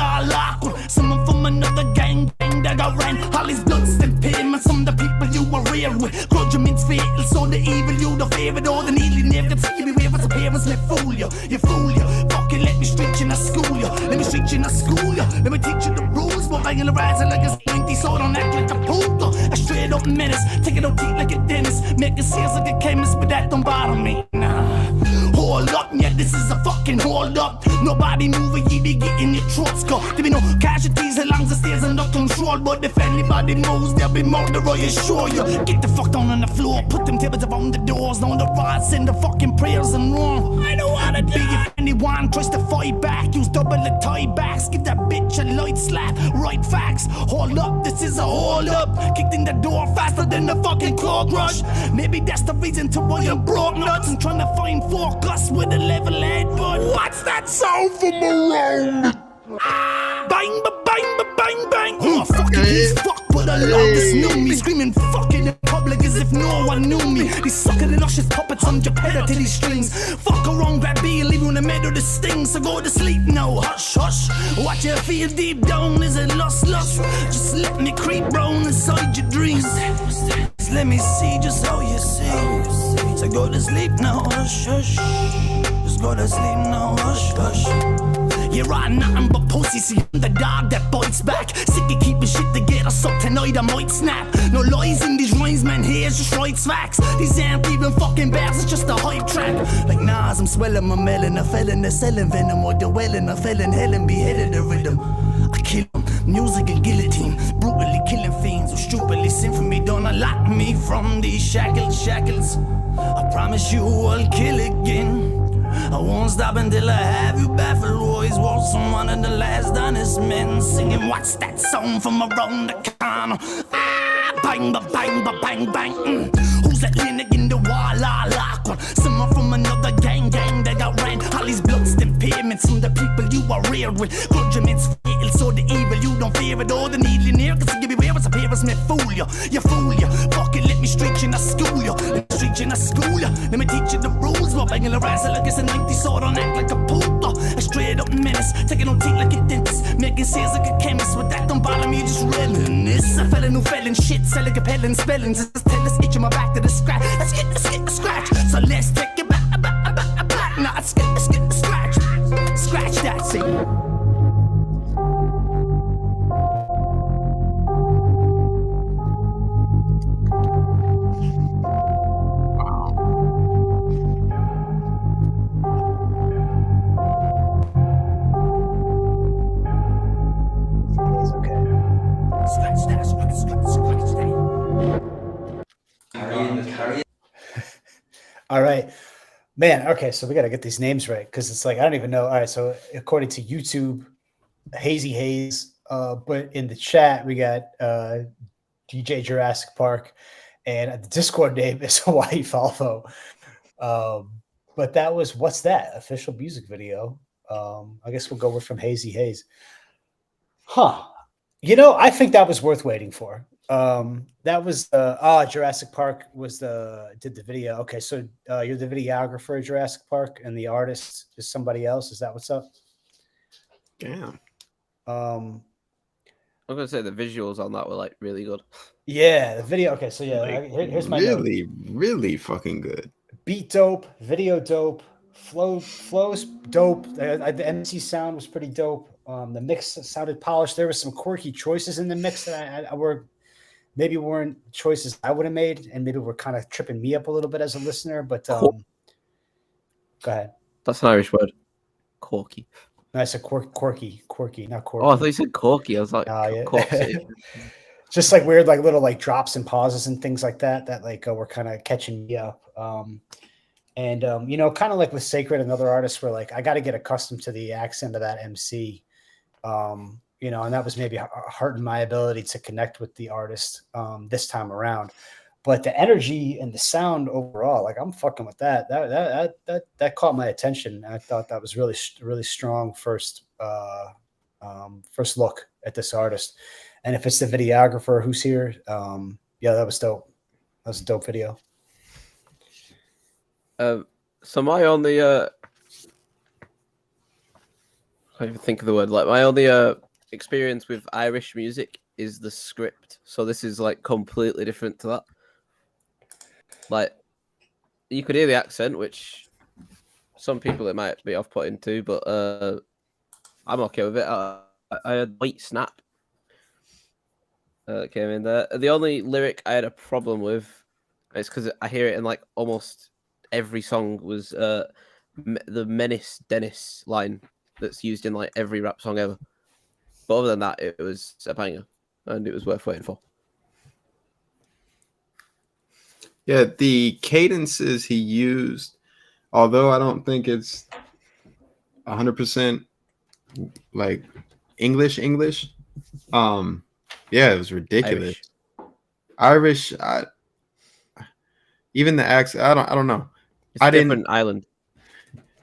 F: Someone from another gang that I ran. All these bloods and payments, some of the people you were real with. Grudge means fatal, so the evil you the favorite. All the needly never can see me where his appearance may fool you. Fucking let me street you, not school you. Let me street you, not school you. Let me teach you the rules. But I'm gonna rise like a slinky, so don't act like a poodle. A straight up menace, take it on teeth like a dentist. Make it sales like a chemist, but that don't bother me. Nah. Hold up, yeah, this is a fucking hold up. Nobody moving, you be getting your throats cut. There be no casualties along the stairs under control. But if anybody moves, there'll be murder, I assure you. Get the fuck down on the floor, put them tables around the doors. On the rods, send the fucking prayers and run. I don't wanna be if anyone tries to fight back. Use double the tie backs, give that bitch a light slap. Right facts, hold up, this is a hold up. Kicked in the door faster than the fucking clock rush. Maybe that's the reason to why I'm broke nuts. I'm trying to find focus with a level head, but what's that sound from around? Bang, bang, bang. Oh, fucking he's fuck, but I love this new me. Screaming fucking in public as if no one knew me. These sucking and luscious puppets on your pedal to these strings. Fuck around, grab me and leave you in the middle of the sting. So go to sleep now, hush, hush. What you feel deep down is a lust. Just let me creep round inside your dreams. Just let me see just how you see. So go to sleep now, hush, hush. Just go to sleep now, hush, hush. You're on nothing but pussy, see I'm the dog that bites back. Sick of keeping shit together, so tonight I might snap. No lies in these rhymes, man, here's just right facts. These aren't even fucking bars, it's just a hype track. Like Nas, I'm swelling my melon, a felon, they're selling venom. Or the welling, a felon, hell and beheaded the rhythm. I kill them, music and guillotine. Brutally killing fiends who stupidly sin for me. Don't unlock me from these shackles. I promise you I'll kill again. I won't stop until I have you back for always. Was one of the last honest men singing. What's that song from around the corner? Bang, bang, bang. Who's that leaning in the wall? Someone from another gang that I ran. All these bloodstained pavements from the people you are reared with. Grudge means fatal, so the evil you don't fear it. All the needly near, cause you give me where its appearance may fool you. Fucking let me street you, not school you. Let me teach you the rules. While banging the rise like it's a 90s, so don't act like a poodle. A straight up menace, taking on teeth like a dentist. Making sales like a chemist, but that don't bother me, just reminisce. I fell a new felon shit, selling compelling spellings. Just tell us itching my back to the scratch. Let's get the scratch. So let's take it back. Nah, let's get the scratch. Scratch that, see.
A: All right, man. Okay, so we got to get these names right because it's like I don't even know. All right, so according to YouTube, Hazy Haze, but in the chat we got DJ Jurassic Park, and the Discord name is Hawaii Falvo. But that was what's that official music video? I guess we'll go with from Hazy Haze. Huh. You know, I think that was worth waiting for. That was Jurassic Park did the video. Okay, so you're the videographer of Jurassic Park and the artist is somebody else. Is that what's up?
C: Damn.
D: I'm gonna say the visuals on that were like really good.
A: Yeah, the video. Okay, so yeah,
C: Like,
A: here's my note.
C: really fucking good.
A: Beat dope, video dope, flows dope. The MC sound was pretty dope. The mix sounded polished. There were some quirky choices in the mix that weren't choices I would have made, and maybe were kind of tripping me up a little bit as a listener. But go ahead.
D: That's an Irish word. Corky.
A: No, I said quirky, not corky.
D: Oh, I thought you said corky. I was like,
A: yeah. Just like weird, like little like drops and pauses and things like that like were kind of catching me up. You know, kind of like with Sacred and other artists were like, I got to get accustomed to the accent of that MC. You know, and that was maybe hurting my ability to connect with the artist this time around. But the energy and the sound overall, like I'm fucking with that. That caught my attention. I thought that was really strong first look at this artist. And if it's the videographer who's here, yeah, that was dope. That was a dope video.
D: So my only I can't even think of the word. Like my only experience with Irish music is the script. So this is like completely different to that. Like you could hear the accent, which some people it might be off-putting to, but I'm okay with it. I had White Snap came in there. The only lyric I had a problem with is because I hear it in like almost every song was the Menace Dennis line that's used in like every rap song ever. But other than that, it was a banger and it was worth waiting for.
C: Yeah, the cadences he used, although I don't think it's 100% like English. Yeah, it was ridiculous. Irish even the accent, I don't know.
D: It's a different island.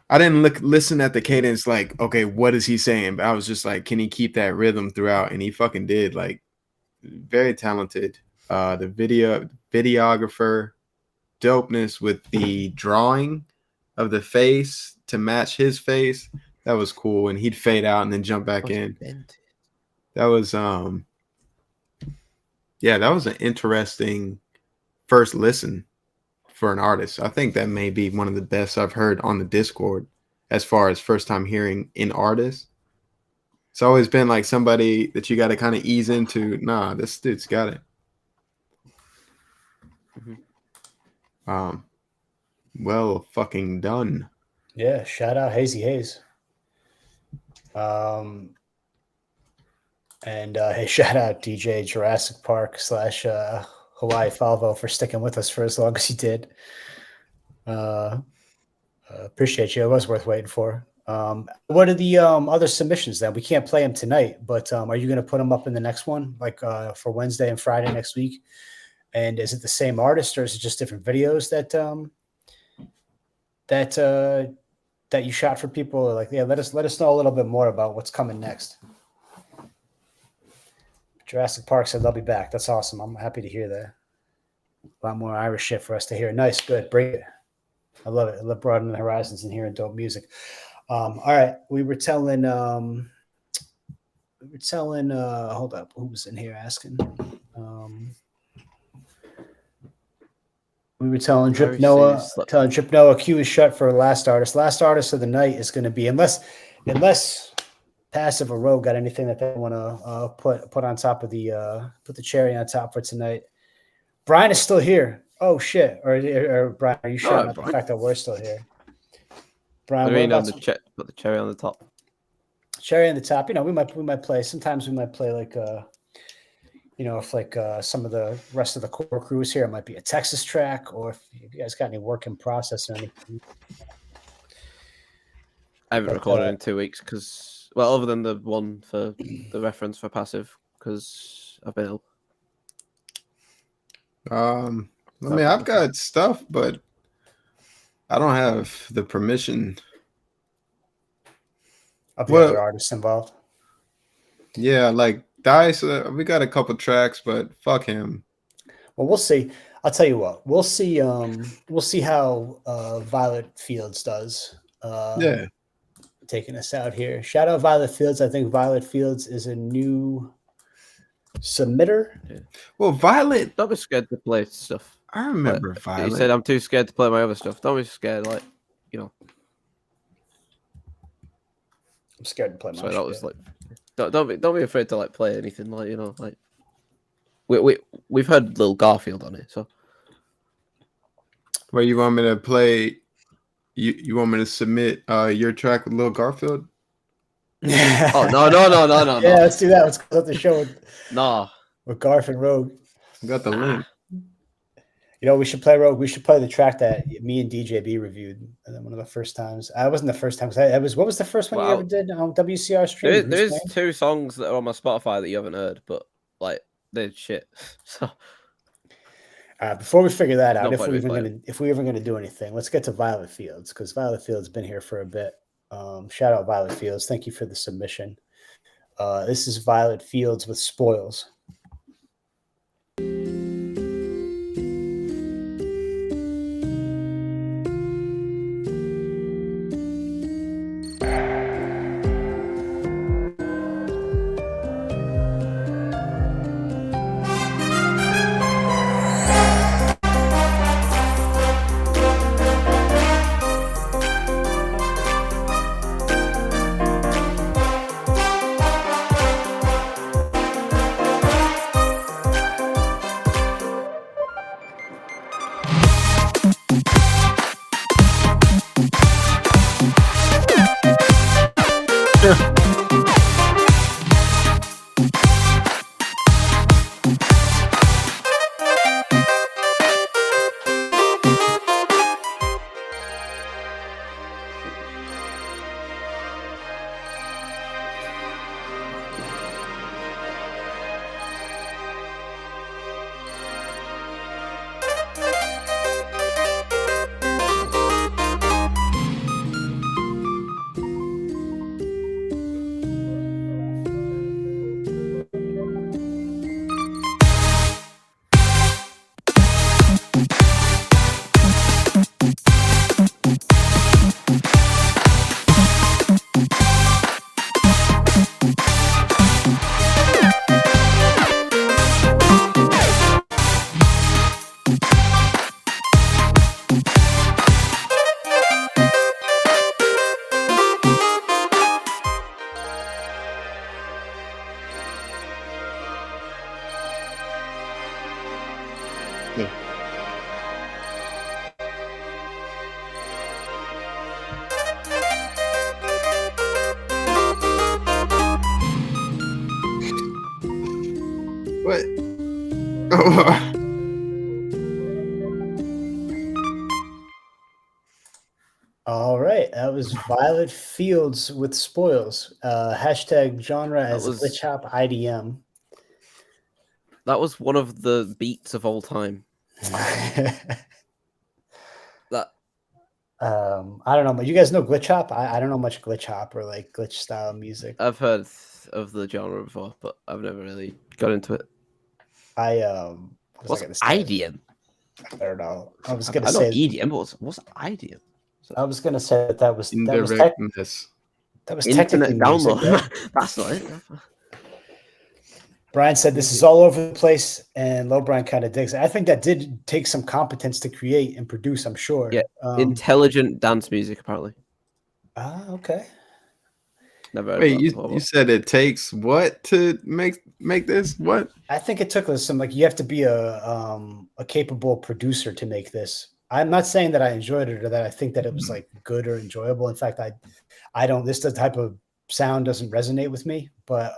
C: I didn't listen at the cadence like, okay, what is he saying? But I was just like, can he keep that rhythm throughout? And he fucking did. Like, very talented. The videographer, dopeness with the drawing of the face to match his face. That was cool. And he'd fade out and then jump back in. That was yeah, that was an interesting first listen for an artist. I think that may be one of the best I've heard on the Discord as far as first time hearing an artist. It's always been like somebody that you got to kind of ease into. Nah, this dude's got it. Well fucking done.
A: Yeah, shout out Hazy Haze. And hey, shout out DJ Jurassic Park / Hawaii Falvo for sticking with us for as long as he did. Appreciate you. It was worth waiting for. What are the other submissions then? We can't play them tonight, but are you going to put them up in the next one, like for Wednesday and Friday next week? And is it the same artist or is it just different videos that you shot for people? Like, yeah, let us know a little bit more about what's coming next. Jurassic Park said they'll be back. That's awesome. I'm happy to hear that. A lot more Irish shit for us to hear. Nice, good, bring it. I love it. I love broadening the horizons and hearing dope music. All right, we were telling. Hold up, who was in here asking? We were telling Drip
D: Very
A: Noah,
D: serious.
A: queue is shut for last artist. Last artist of the night is going to be unless Passive or Rogue got anything that they want to put on top of put the cherry on top for tonight. Brian is still here. Oh shit! Or Brian, are you sure about the fact that we're still here? Brian,
D: I mean,
A: what
D: on
A: about
D: put the cherry on the top.
A: cherry on the top? You know, we might play. Sometimes we might play like you know, if like some of the rest of the core crews here, it might be a Texas track, or if you guys got any work in process or anything.
D: I haven't recorded in 2 weeks because, well, other than the one for the reference for Passive, because I've been ill.
C: I mean, I've got stuff, but I don't have the permission.
A: Of the other artists involved.
C: Yeah, like Dice, we got a couple tracks, but fuck him.
A: Well, we'll see. I'll tell you what. We'll see. We'll see how Violet Fields does.
C: Yeah.
A: Taking us out here. Shout out Violet Fields. I think Violet Fields is a new submitter.
D: Yeah.
C: Well, Violet.
D: Don't be scared to play stuff.
C: I remember
D: like,
C: Violet.
D: You said I'm too scared to play my other stuff. Don't be scared. Like, you know.
A: I'm scared to play my
D: so
A: shit.
D: that was like, don't be afraid to like play anything. Like, you know, like we've heard Lil Garfield on it. So
C: where you want me to play? You want me to submit your track with Lil Garfield?
D: Oh no.
A: Yeah, let's do that. Let's go to the show with Garf and Rogue.
C: Got the link.
A: You know, we should play Rogue. We should play the track that me and DJB reviewed. And then one of the first times. I wasn't the first time. What was the first one you ever did on WCR stream?
D: There's 2 songs that are on my Spotify that you haven't heard, but like they're shit. So
A: before we figure that out,
D: No
A: if
D: point
A: we're even gonna do anything, let's get to Violet Fields, because Violet Fields been here for a bit. Shout out Violet Fields. Thank you for the submission. This is Violet Fields with Spoils.
C: What?
A: All right, that was Violet Fields with Spoils. Hashtag genre as glitch hop IDM.
D: That was one of the beats of all time. That
A: I don't know, but you guys know glitch hop? I don't know much glitch hop or like glitch style music.
D: I've heard of the genre before, but I've never really got into it.
A: What's
D: IDM?
A: I don't know. I was
D: I
A: gonna
D: know
A: say
D: EDM, but what's IDM?
A: I was gonna say that was
C: Indirectness.
A: that was
D: Internet
A: technically music,
D: download.
A: right?
D: That's not it.
A: Brian said this is all over the place, and Low Brian kind of digs it. I think that did take some competence to create and produce, I'm sure.
D: Yeah, intelligent dance music apparently.
A: Okay.
D: Never heard
C: Wait,
D: of that before,
C: you said it takes what to make this? What?
A: I think it took some you have to be a capable producer to make this. I'm not saying that I enjoyed it or that I think that it was like good or enjoyable. In fact, I don't. This type of sound doesn't resonate with me, but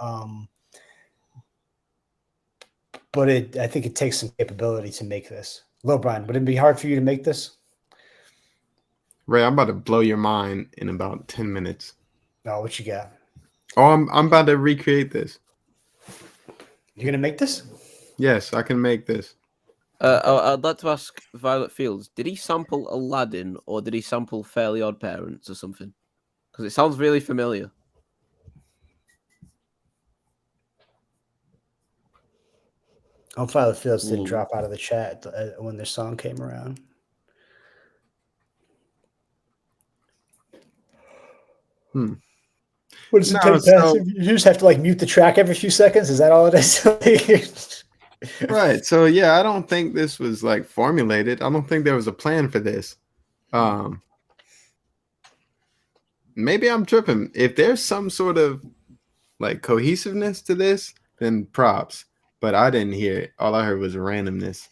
A: I think it takes some capability to make this. Low Brian, would it be hard for you to make this?
C: Ray, I'm about to blow your mind in about 10 minutes.
A: No, what you got?
C: Oh, I'm about to recreate this.
A: You're gonna make this?
C: Yes, I can make this.
D: I'd like to ask Violet Fields, did he sample Aladdin or did he sample Fairly Odd Parents or something? Because it sounds really familiar.
A: Violet Fields didn't drop out of the chat when their song came around. What does it take, Passive? You just have to like mute the track every few seconds? Is that all it is?
C: Right. So yeah, I don't think this was like formulated. I don't think there was a plan for this. Maybe I'm tripping. If there's some sort of like cohesiveness to this, then props. But I didn't hear it. All I heard was randomness.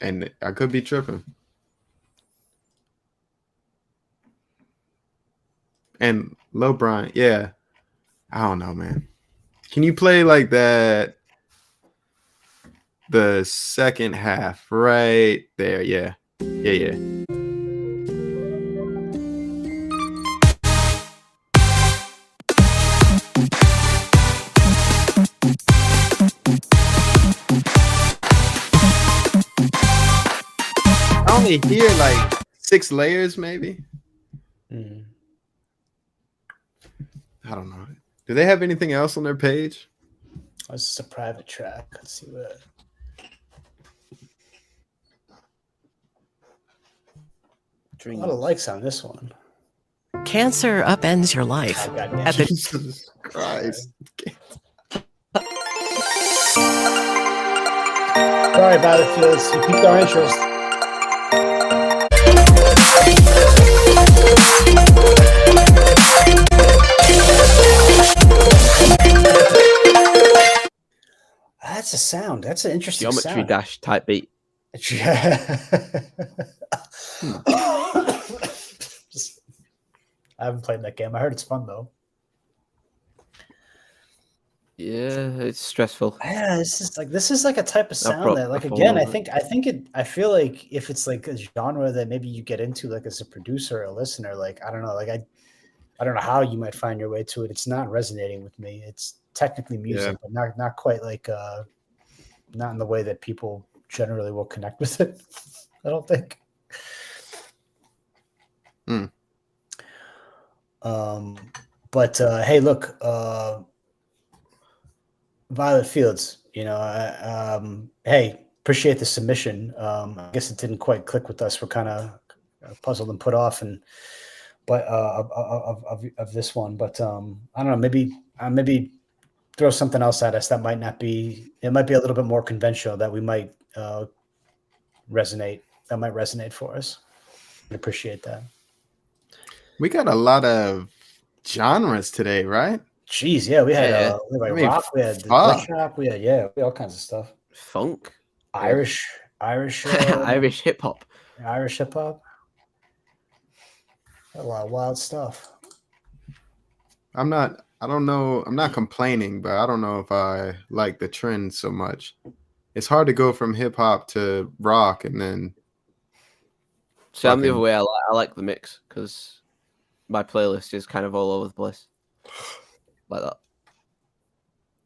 C: And I could be tripping. And Low Brian, yeah. I don't know, man. Can you play like that? The second half right there. Yeah. Yeah. I only hear like 6 layers, maybe. I don't know. Do they have anything else on their page?
A: Oh, this is a private track. Let's see what. A lot of likes on this one.
M: Cancer upends your life.
A: Oh, God damn.
M: At the
C: Jesus Christ.
A: Sorry about it, Fields. You piqued our interest. That's a sound. That's an interesting
D: Geometry
A: sound.
D: Dash type beat.
A: I haven't played that game. I heard it's fun though.
D: Yeah, it's stressful.
A: Yeah, this is like a type of sound that, like, again, I feel like if it's like a genre that maybe you get into, like as a producer or a listener, like I don't know, like I don't know how you might find your way to it. It's not resonating with me. It's technically music, but not quite like not in the way that people generally will connect with it. I don't think. But hey, look, Violet Fields, hey, appreciate the submission. I guess it didn't quite click with us. We're kind of puzzled and put off, of this one. But I don't know. Maybe throw something else at us that might not be. It might be a little bit more conventional that we might resonate. That might resonate for us. I appreciate that.
C: We got a lot of genres today, right?
A: Jeez, yeah, we had rock, we had the shop, we had all kinds of stuff.
D: Funk,
A: Irish,
D: Irish hip hop,
A: Irish hip hop. A lot of wild stuff.
C: I don't know. I'm not complaining, but I don't know if I like the trend so much. It's hard to go from hip hop to rock and then.
D: So I'm the other way. I like the mix because my playlist is kind of all over the place. Like that.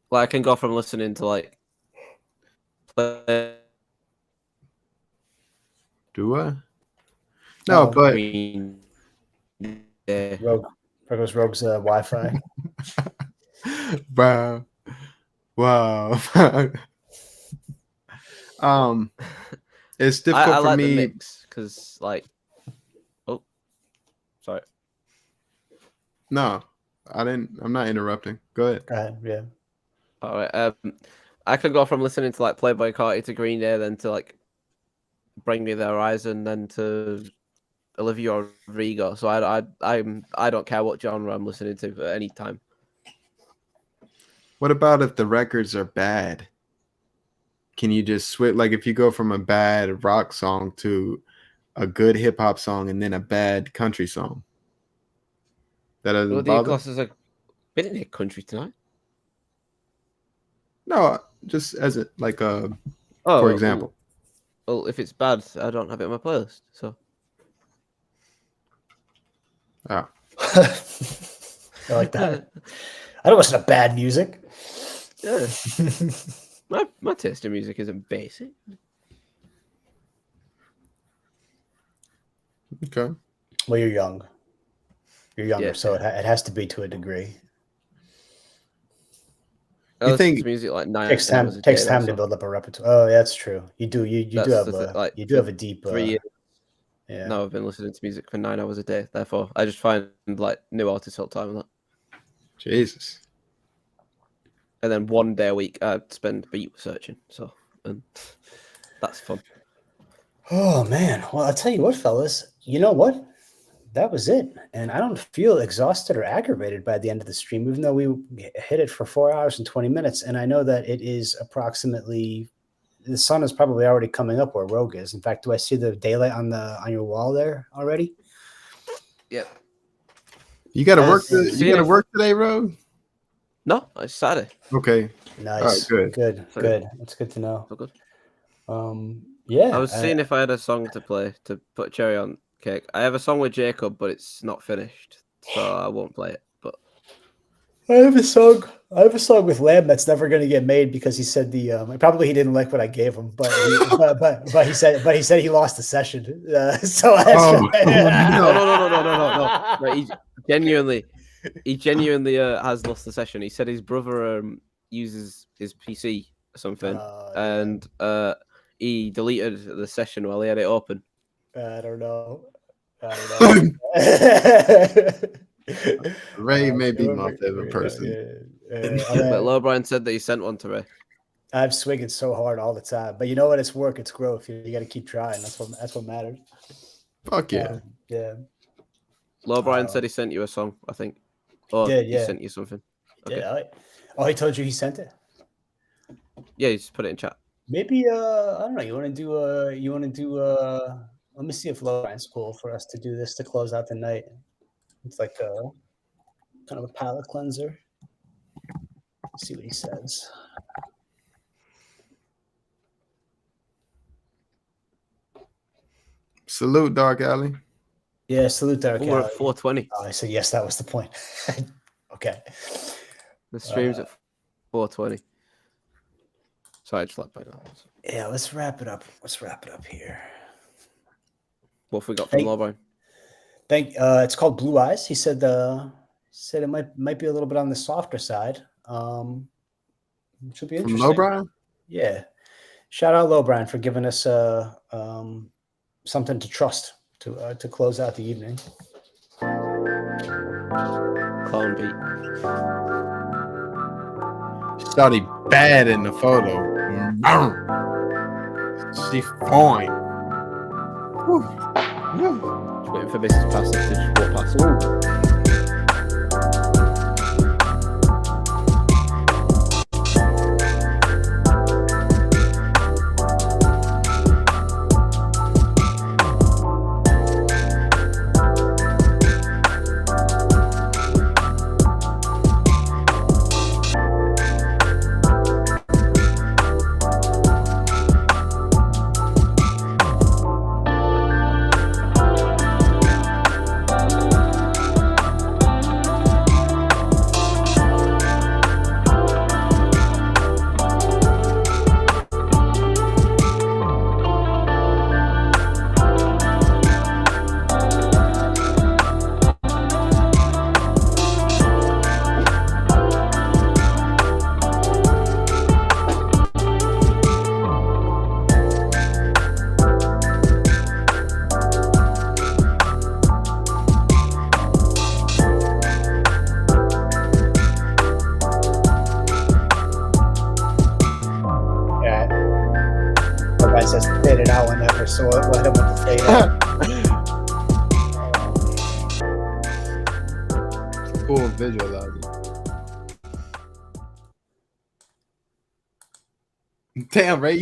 D: Like I can go from listening to like.
C: Do I? No, but.
A: Yeah. Rogue's Wi-Fi.
C: Wow. It's difficult
D: I like
C: for me
D: the mix because, like, sorry.
C: No, I didn't. I'm not interrupting. Go ahead.
A: Go ahead. Yeah.
D: All right. I could go from listening to like Playboy Carti to Green Day, then to like Bring Me the Horizon, then to Olivia Rodrigo. So I don't care what genre I'm listening to at any time.
C: What about if the records are bad? Can you just switch? Like if you go from a bad rock song to a good hip hop song and then a bad country song, that doesn't bother?
D: Classes are been in country tonight.
C: No, just as a like for example.
D: Well, if it's bad, I don't have it on my playlist. So.
C: Oh.
A: I like that. I don't listen to bad music.
D: Yeah. my taste in music isn't basic.
C: Okay.
A: Well, you're young. You're younger,
D: Yeah.
A: so it has to be to a degree.
D: I listen to music like 9
A: takes time
D: hours a day,
A: to build up a repertoire. Oh, that's true. You do have a deep
D: 3 years.
A: Yeah.
D: No, I've been listening to music for 9 hours a day. Therefore, I just find like new artists all the time. And that.
C: Jesus.
D: And then 1 day a week, I spend beat searching. So, and that's fun.
A: Oh man. Well, I'll tell you what, fellas. You know what? That was it. And I don't feel exhausted or aggravated by the end of the stream, even though we hit it for 4 hours and 20 minutes. And I know that it is approximately, the sun is probably already coming up where Rogue is. In fact, do I see the daylight on your wall there already?
D: Yep.
C: You got to work. You got to work today, Rogue?
D: No, it's Saturday.
C: Okay.
A: Nice.
C: All right,
A: Good.
D: So-
A: Good. That's good to know.
D: So good.
A: Yeah.
D: I was seeing if I had a song to play to put a cherry on cake. I have a song with Jacob, but it's not finished, so I won't play it. But
A: I have a song with Lamb that's never going to get made because he said probably he didn't like what I gave him, but he said he lost the session. So I
D: no. He genuinely has lost the session. He said his brother uses his PC or something, and he deleted the session while he had it open.
A: I don't know.
C: Ray may be my favorite person.
D: But Lowbrian said that he sent one to Ray.
A: I'm swinging so hard all the time, but you know what? It's work, it's growth. You got to keep trying. That's what matters.
C: Fuck yeah.
A: Yeah.
D: Lowbrian said he sent you a song, I think. Or he sent you something. Okay.
A: Yeah. Oh, he told you he sent it?
D: Yeah, he just put it in chat.
A: Maybe I don't know. You want to do let me see if Lowbrian's cool for us to do this to close out the night. It's like a kind of a palate cleanser. Let's see what he says.
C: Salute, Dark Alley.
A: Yeah, salute, Dark Alley.
D: We're at 4:20.
A: Oh, I said yes. That was the point. Okay.
D: The stream's at 4:20. Sorry, I just like that.
A: Yeah, let's wrap it up. Here.
D: What have we got from Lowbrian?
A: It's called Blue Eyes. He said it might be a little bit on the softer side. Should be interesting.
C: From Lowbrian?
A: Yeah. Shout out Lowbrian for giving us something to trust to close out the evening.
D: Clone beat.
C: Started bad in the photo. She fine.
D: Just waiting for Mrs. Passage to just walk past.
A: Probably says to fade it out whenever, so we'll hit him with the fade out.
C: Cool visualizing. Damn, right?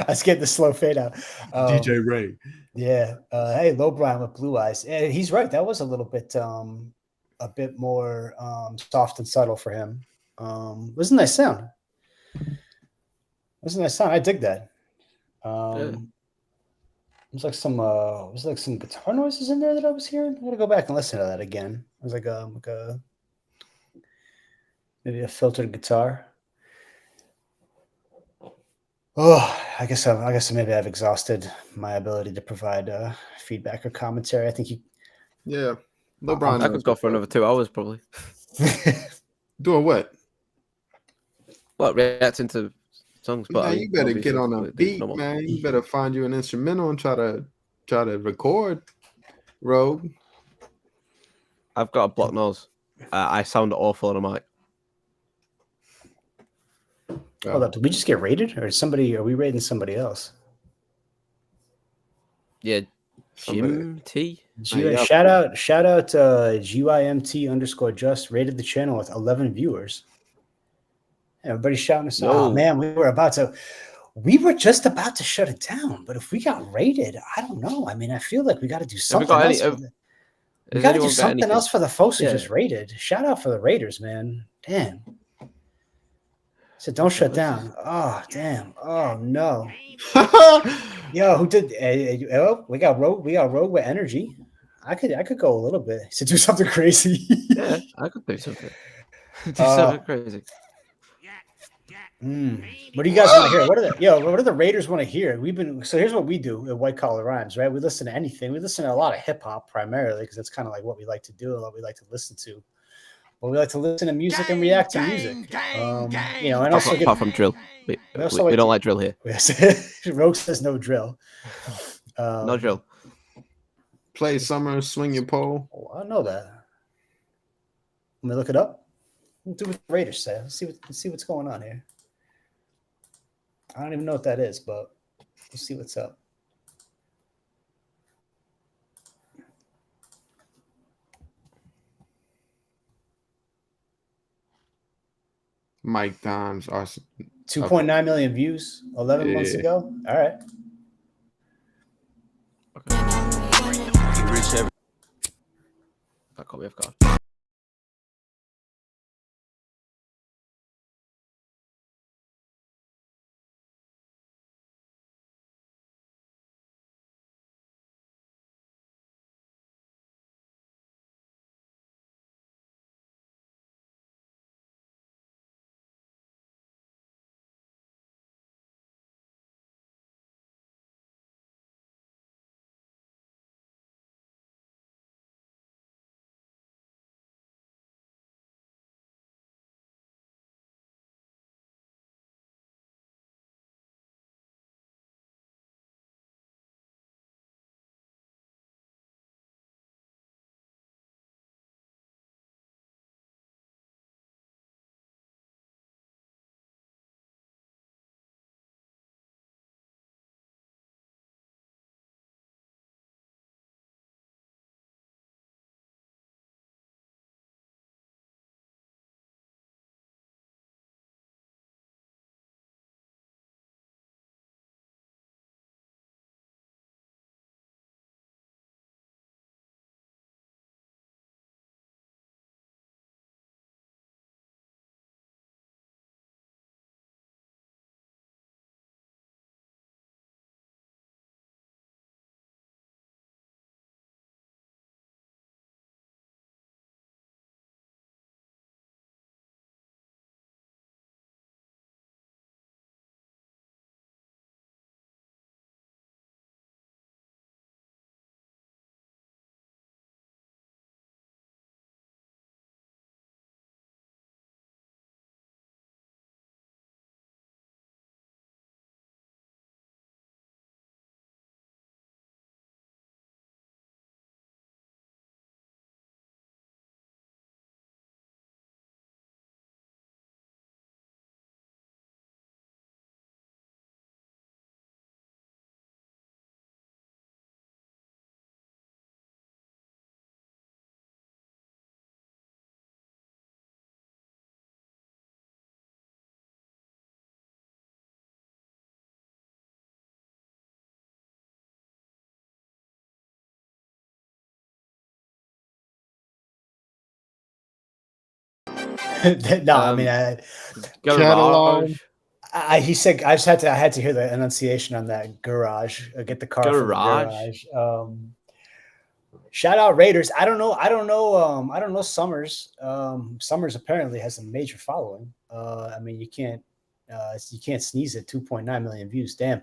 A: I skipped the slow fade out.
C: DJ Ray.
A: Yeah. Hey, Low Brown with Blue Eyes. And he's right. That was a little bit a bit more soft and subtle for him. Was a nice sound. Was a nice sound. I dig that. It was like some guitar noises in there that I was hearing. I gotta go back and listen to that again. It was like a maybe a filtered guitar. Oh, I guess maybe I've exhausted my ability to provide feedback or commentary. I think you.
C: Yeah,
D: LeBron. I could go for another 2 hours probably.
C: Doing what?
D: Well, reacting to songs, but
C: Man,
D: I mean,
C: you better get on a beat,
D: normal.
C: man. You better find you an instrumental and try to record, Rogue.
D: I've got a blocked nose. I sound awful on a mic.
A: Hold up, did we just get rated, or are we rating somebody else?
D: Yeah, Jim T.
A: Shout out GYMT_just rated the channel with 11 viewers. Everybody's shouting us out. Oh man, we were just about to shut it down, but if we got rated, I don't know. I mean, I feel like we got to do something else. We got to do something else for the folks who just rated. Shout out for the raiders, man. Damn. So don't shut down. Oh, damn. Oh no. Yo, who did? We got Rogue. We got Rogue with energy. I could go a little bit. So do something crazy.
D: Yeah, I could do something. Do something crazy.
A: What do you guys want to hear? What do the Raiders want to hear? So here's what we do at White Collar Rhymes, right? We listen to anything. We listen to a lot of hip hop primarily because that's kind of like what we like to do and what we like to listen to. But we like to listen to music and react to music. And also
D: apart from drill. We don't like drill here.
A: Rogue says no drill.
D: No drill.
C: Play Summer, Swing Your Pole.
A: Oh, I know that. Let me look it up. We'll do what the Raiders say. Let's see what's going on here. I don't even know what that is, but we'll see what's up.
C: Mike Dimes.
A: 2.9 million views 11 months ago. All right.
D: That caught me off guard.
A: No, I mean,
D: Garage.
A: he said I had to hear the enunciation on that garage. Get the car from the garage. Shout out Raiders. I don't know Summers. Summers apparently has a major following. I mean, you can't sneeze at 2.9 million views. Damn.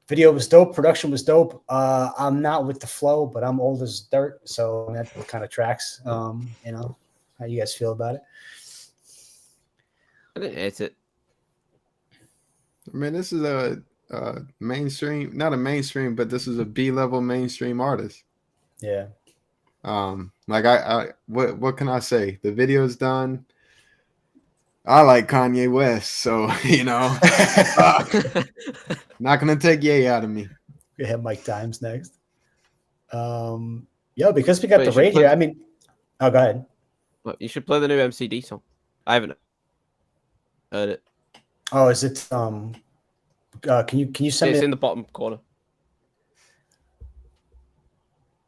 A: Video was dope. Production was dope. I'm not with the flow, but I'm old as dirt, so that kind of tracks. You know, how you guys feel about it?
D: I didn't hate it.
C: I mean, this is a mainstream, not a mainstream, but this is a B-level mainstream artist.
A: Yeah.
C: Like what can I say? The video's done. I like Kanye West, so you know, not gonna take Ye out of me.
A: We have Mike Dimes next. Because we got the radio. I mean, go ahead.
D: Well, you should play the new MCD song. I haven't heard it.
A: Oh, is it? Can you send me?
D: It's in the bottom corner.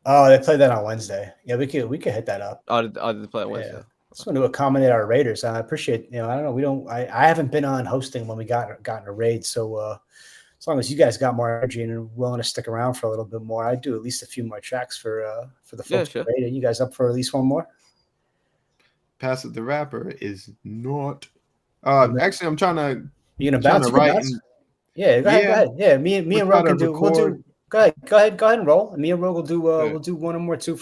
A: Oh, they played that on Wednesday. Yeah, we could hit that up.
D: I did play it Wednesday.
A: Yeah. Just want to accommodate our Raiders. I appreciate, I don't know. I haven't been on hosting when we gotten a raid. So as long as you guys got more energy and are willing to stick around for a little bit more, I'd do at least a few more tracks for the folks who raided. You guys up for at least one more?
C: Passive the Rapper is not. Actually, I'm trying to.
A: You gonna bounce? Yeah, go ahead. Yeah, me and Ro can do. We'll do. Go ahead and roll. Me and Ro will do. We'll do one or two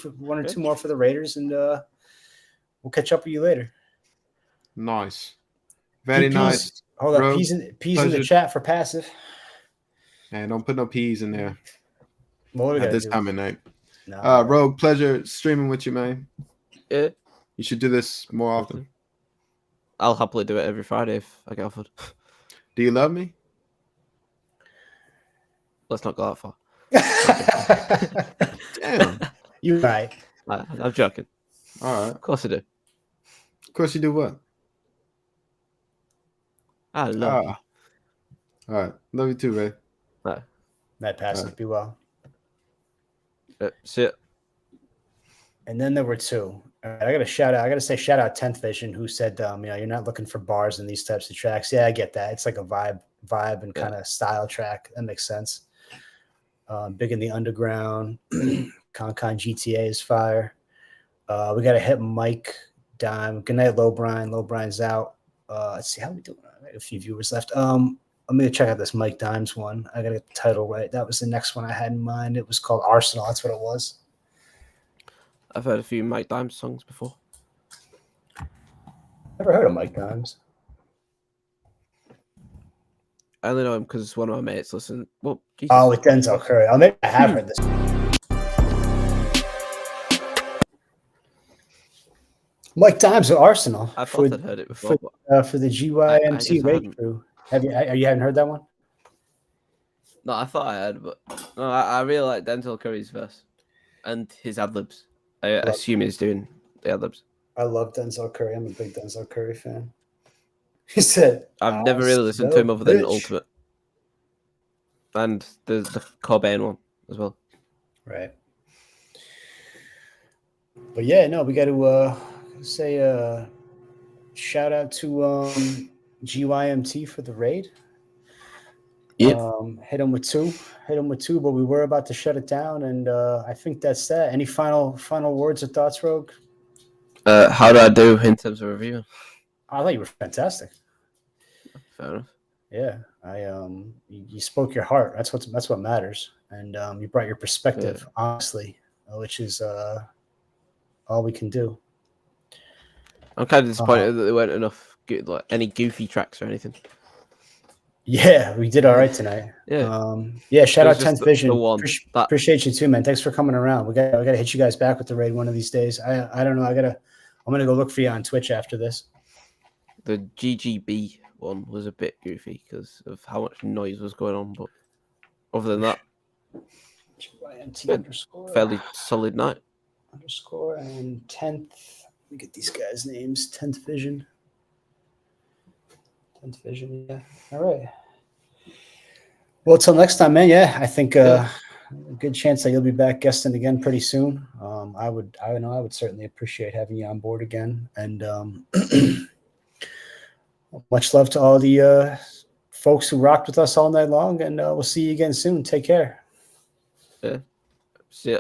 A: more for the Raiders, and we'll catch up with you later.
C: Nice, very nice.
A: Hold up, peas in the chat for passive.
C: And don't put no peas in there.
A: What
C: at this time of night.
A: No.
C: Rogue, pleasure streaming with you, man.
D: Yeah,
C: you should do this more often.
D: I'll happily do it every Friday if I get offered.
C: Do you love me?
D: Let's not go that far.
C: Damn.
A: You're right.
D: I'm joking.
C: All right.
D: Of course I do.
C: Of course you do what?
D: I love you.
C: All right. Love you too, Ray.
D: No.
A: Night passive. Right. Be well.
D: See it.
A: And then there were two. I got to shout out. I got to say shout out 10th Vision, who said, you're not looking for bars in these types of tracks. Yeah, I get that. It's like a vibe and kind of style track. That makes sense. Big in the underground. Con GTA is fire. We got to hit Mike Dime. Good night, Low Brian. Low Brian's out. Let's see how we doing. I got a few viewers left. I'm gonna check out this Mike Dimes one. I gotta get the title right. That was the next one I had in mind. It was called Arsenal. That's what it was.
D: I've heard a few Mike Dimes songs before.
A: Never heard of Mike Dimes.
D: I only know him because one of my mates listen. Well, Jesus.
A: Oh, with Denzel Curry. Oh, maybe I have heard this. Mike Dimes of Arsenal.
D: I thought I'd heard it before.
A: For the GYMT raid crew. You haven't heard that one?
D: No, I thought I had, but no, I really like Denzel Curry's verse and his ad libs. I assume he's doing the ad libs.
A: I love Denzel Curry. I'm a big Denzel Curry fan. He said,
D: I've never really listened to him other than Ultimate. And the Cobain one as well.
A: Right. But yeah, no, we got to say shout out to GYMT for the raid.
D: Yeah.
A: Hit him with two, but we were about to shut it down, and I think that's that. Any final words or thoughts, Rogue?
D: How do I do in terms of review?
A: I thought you were fantastic.
D: Fair enough.
A: Yeah, you spoke your heart. That's what matters, and you brought your perspective, honestly, which is all we can do.
D: I'm kind of disappointed that there weren't enough any goofy tracks or anything.
A: Yeah, we did all right tonight.
D: Yeah,
A: shout out 10th Vision. Appreciate you too, man. Thanks for coming around. We got to hit you guys back with the raid one of these days. I don't know. I'm gonna go look for you on Twitch after this.
D: The GGB one was a bit goofy because of how much noise was going on, but other than that, fairly solid night.
A: Underscore and 10th. Let me get these guys' names. 10th Vision. 10th Vision. Yeah. All right. Well, till next time, man. Yeah, I think a good chance that you'll be back guesting again pretty soon. I know I would certainly appreciate having you on board again. And much love to all the folks who rocked with us all night long. And we'll see you again soon. Take care.
D: Yeah. See ya.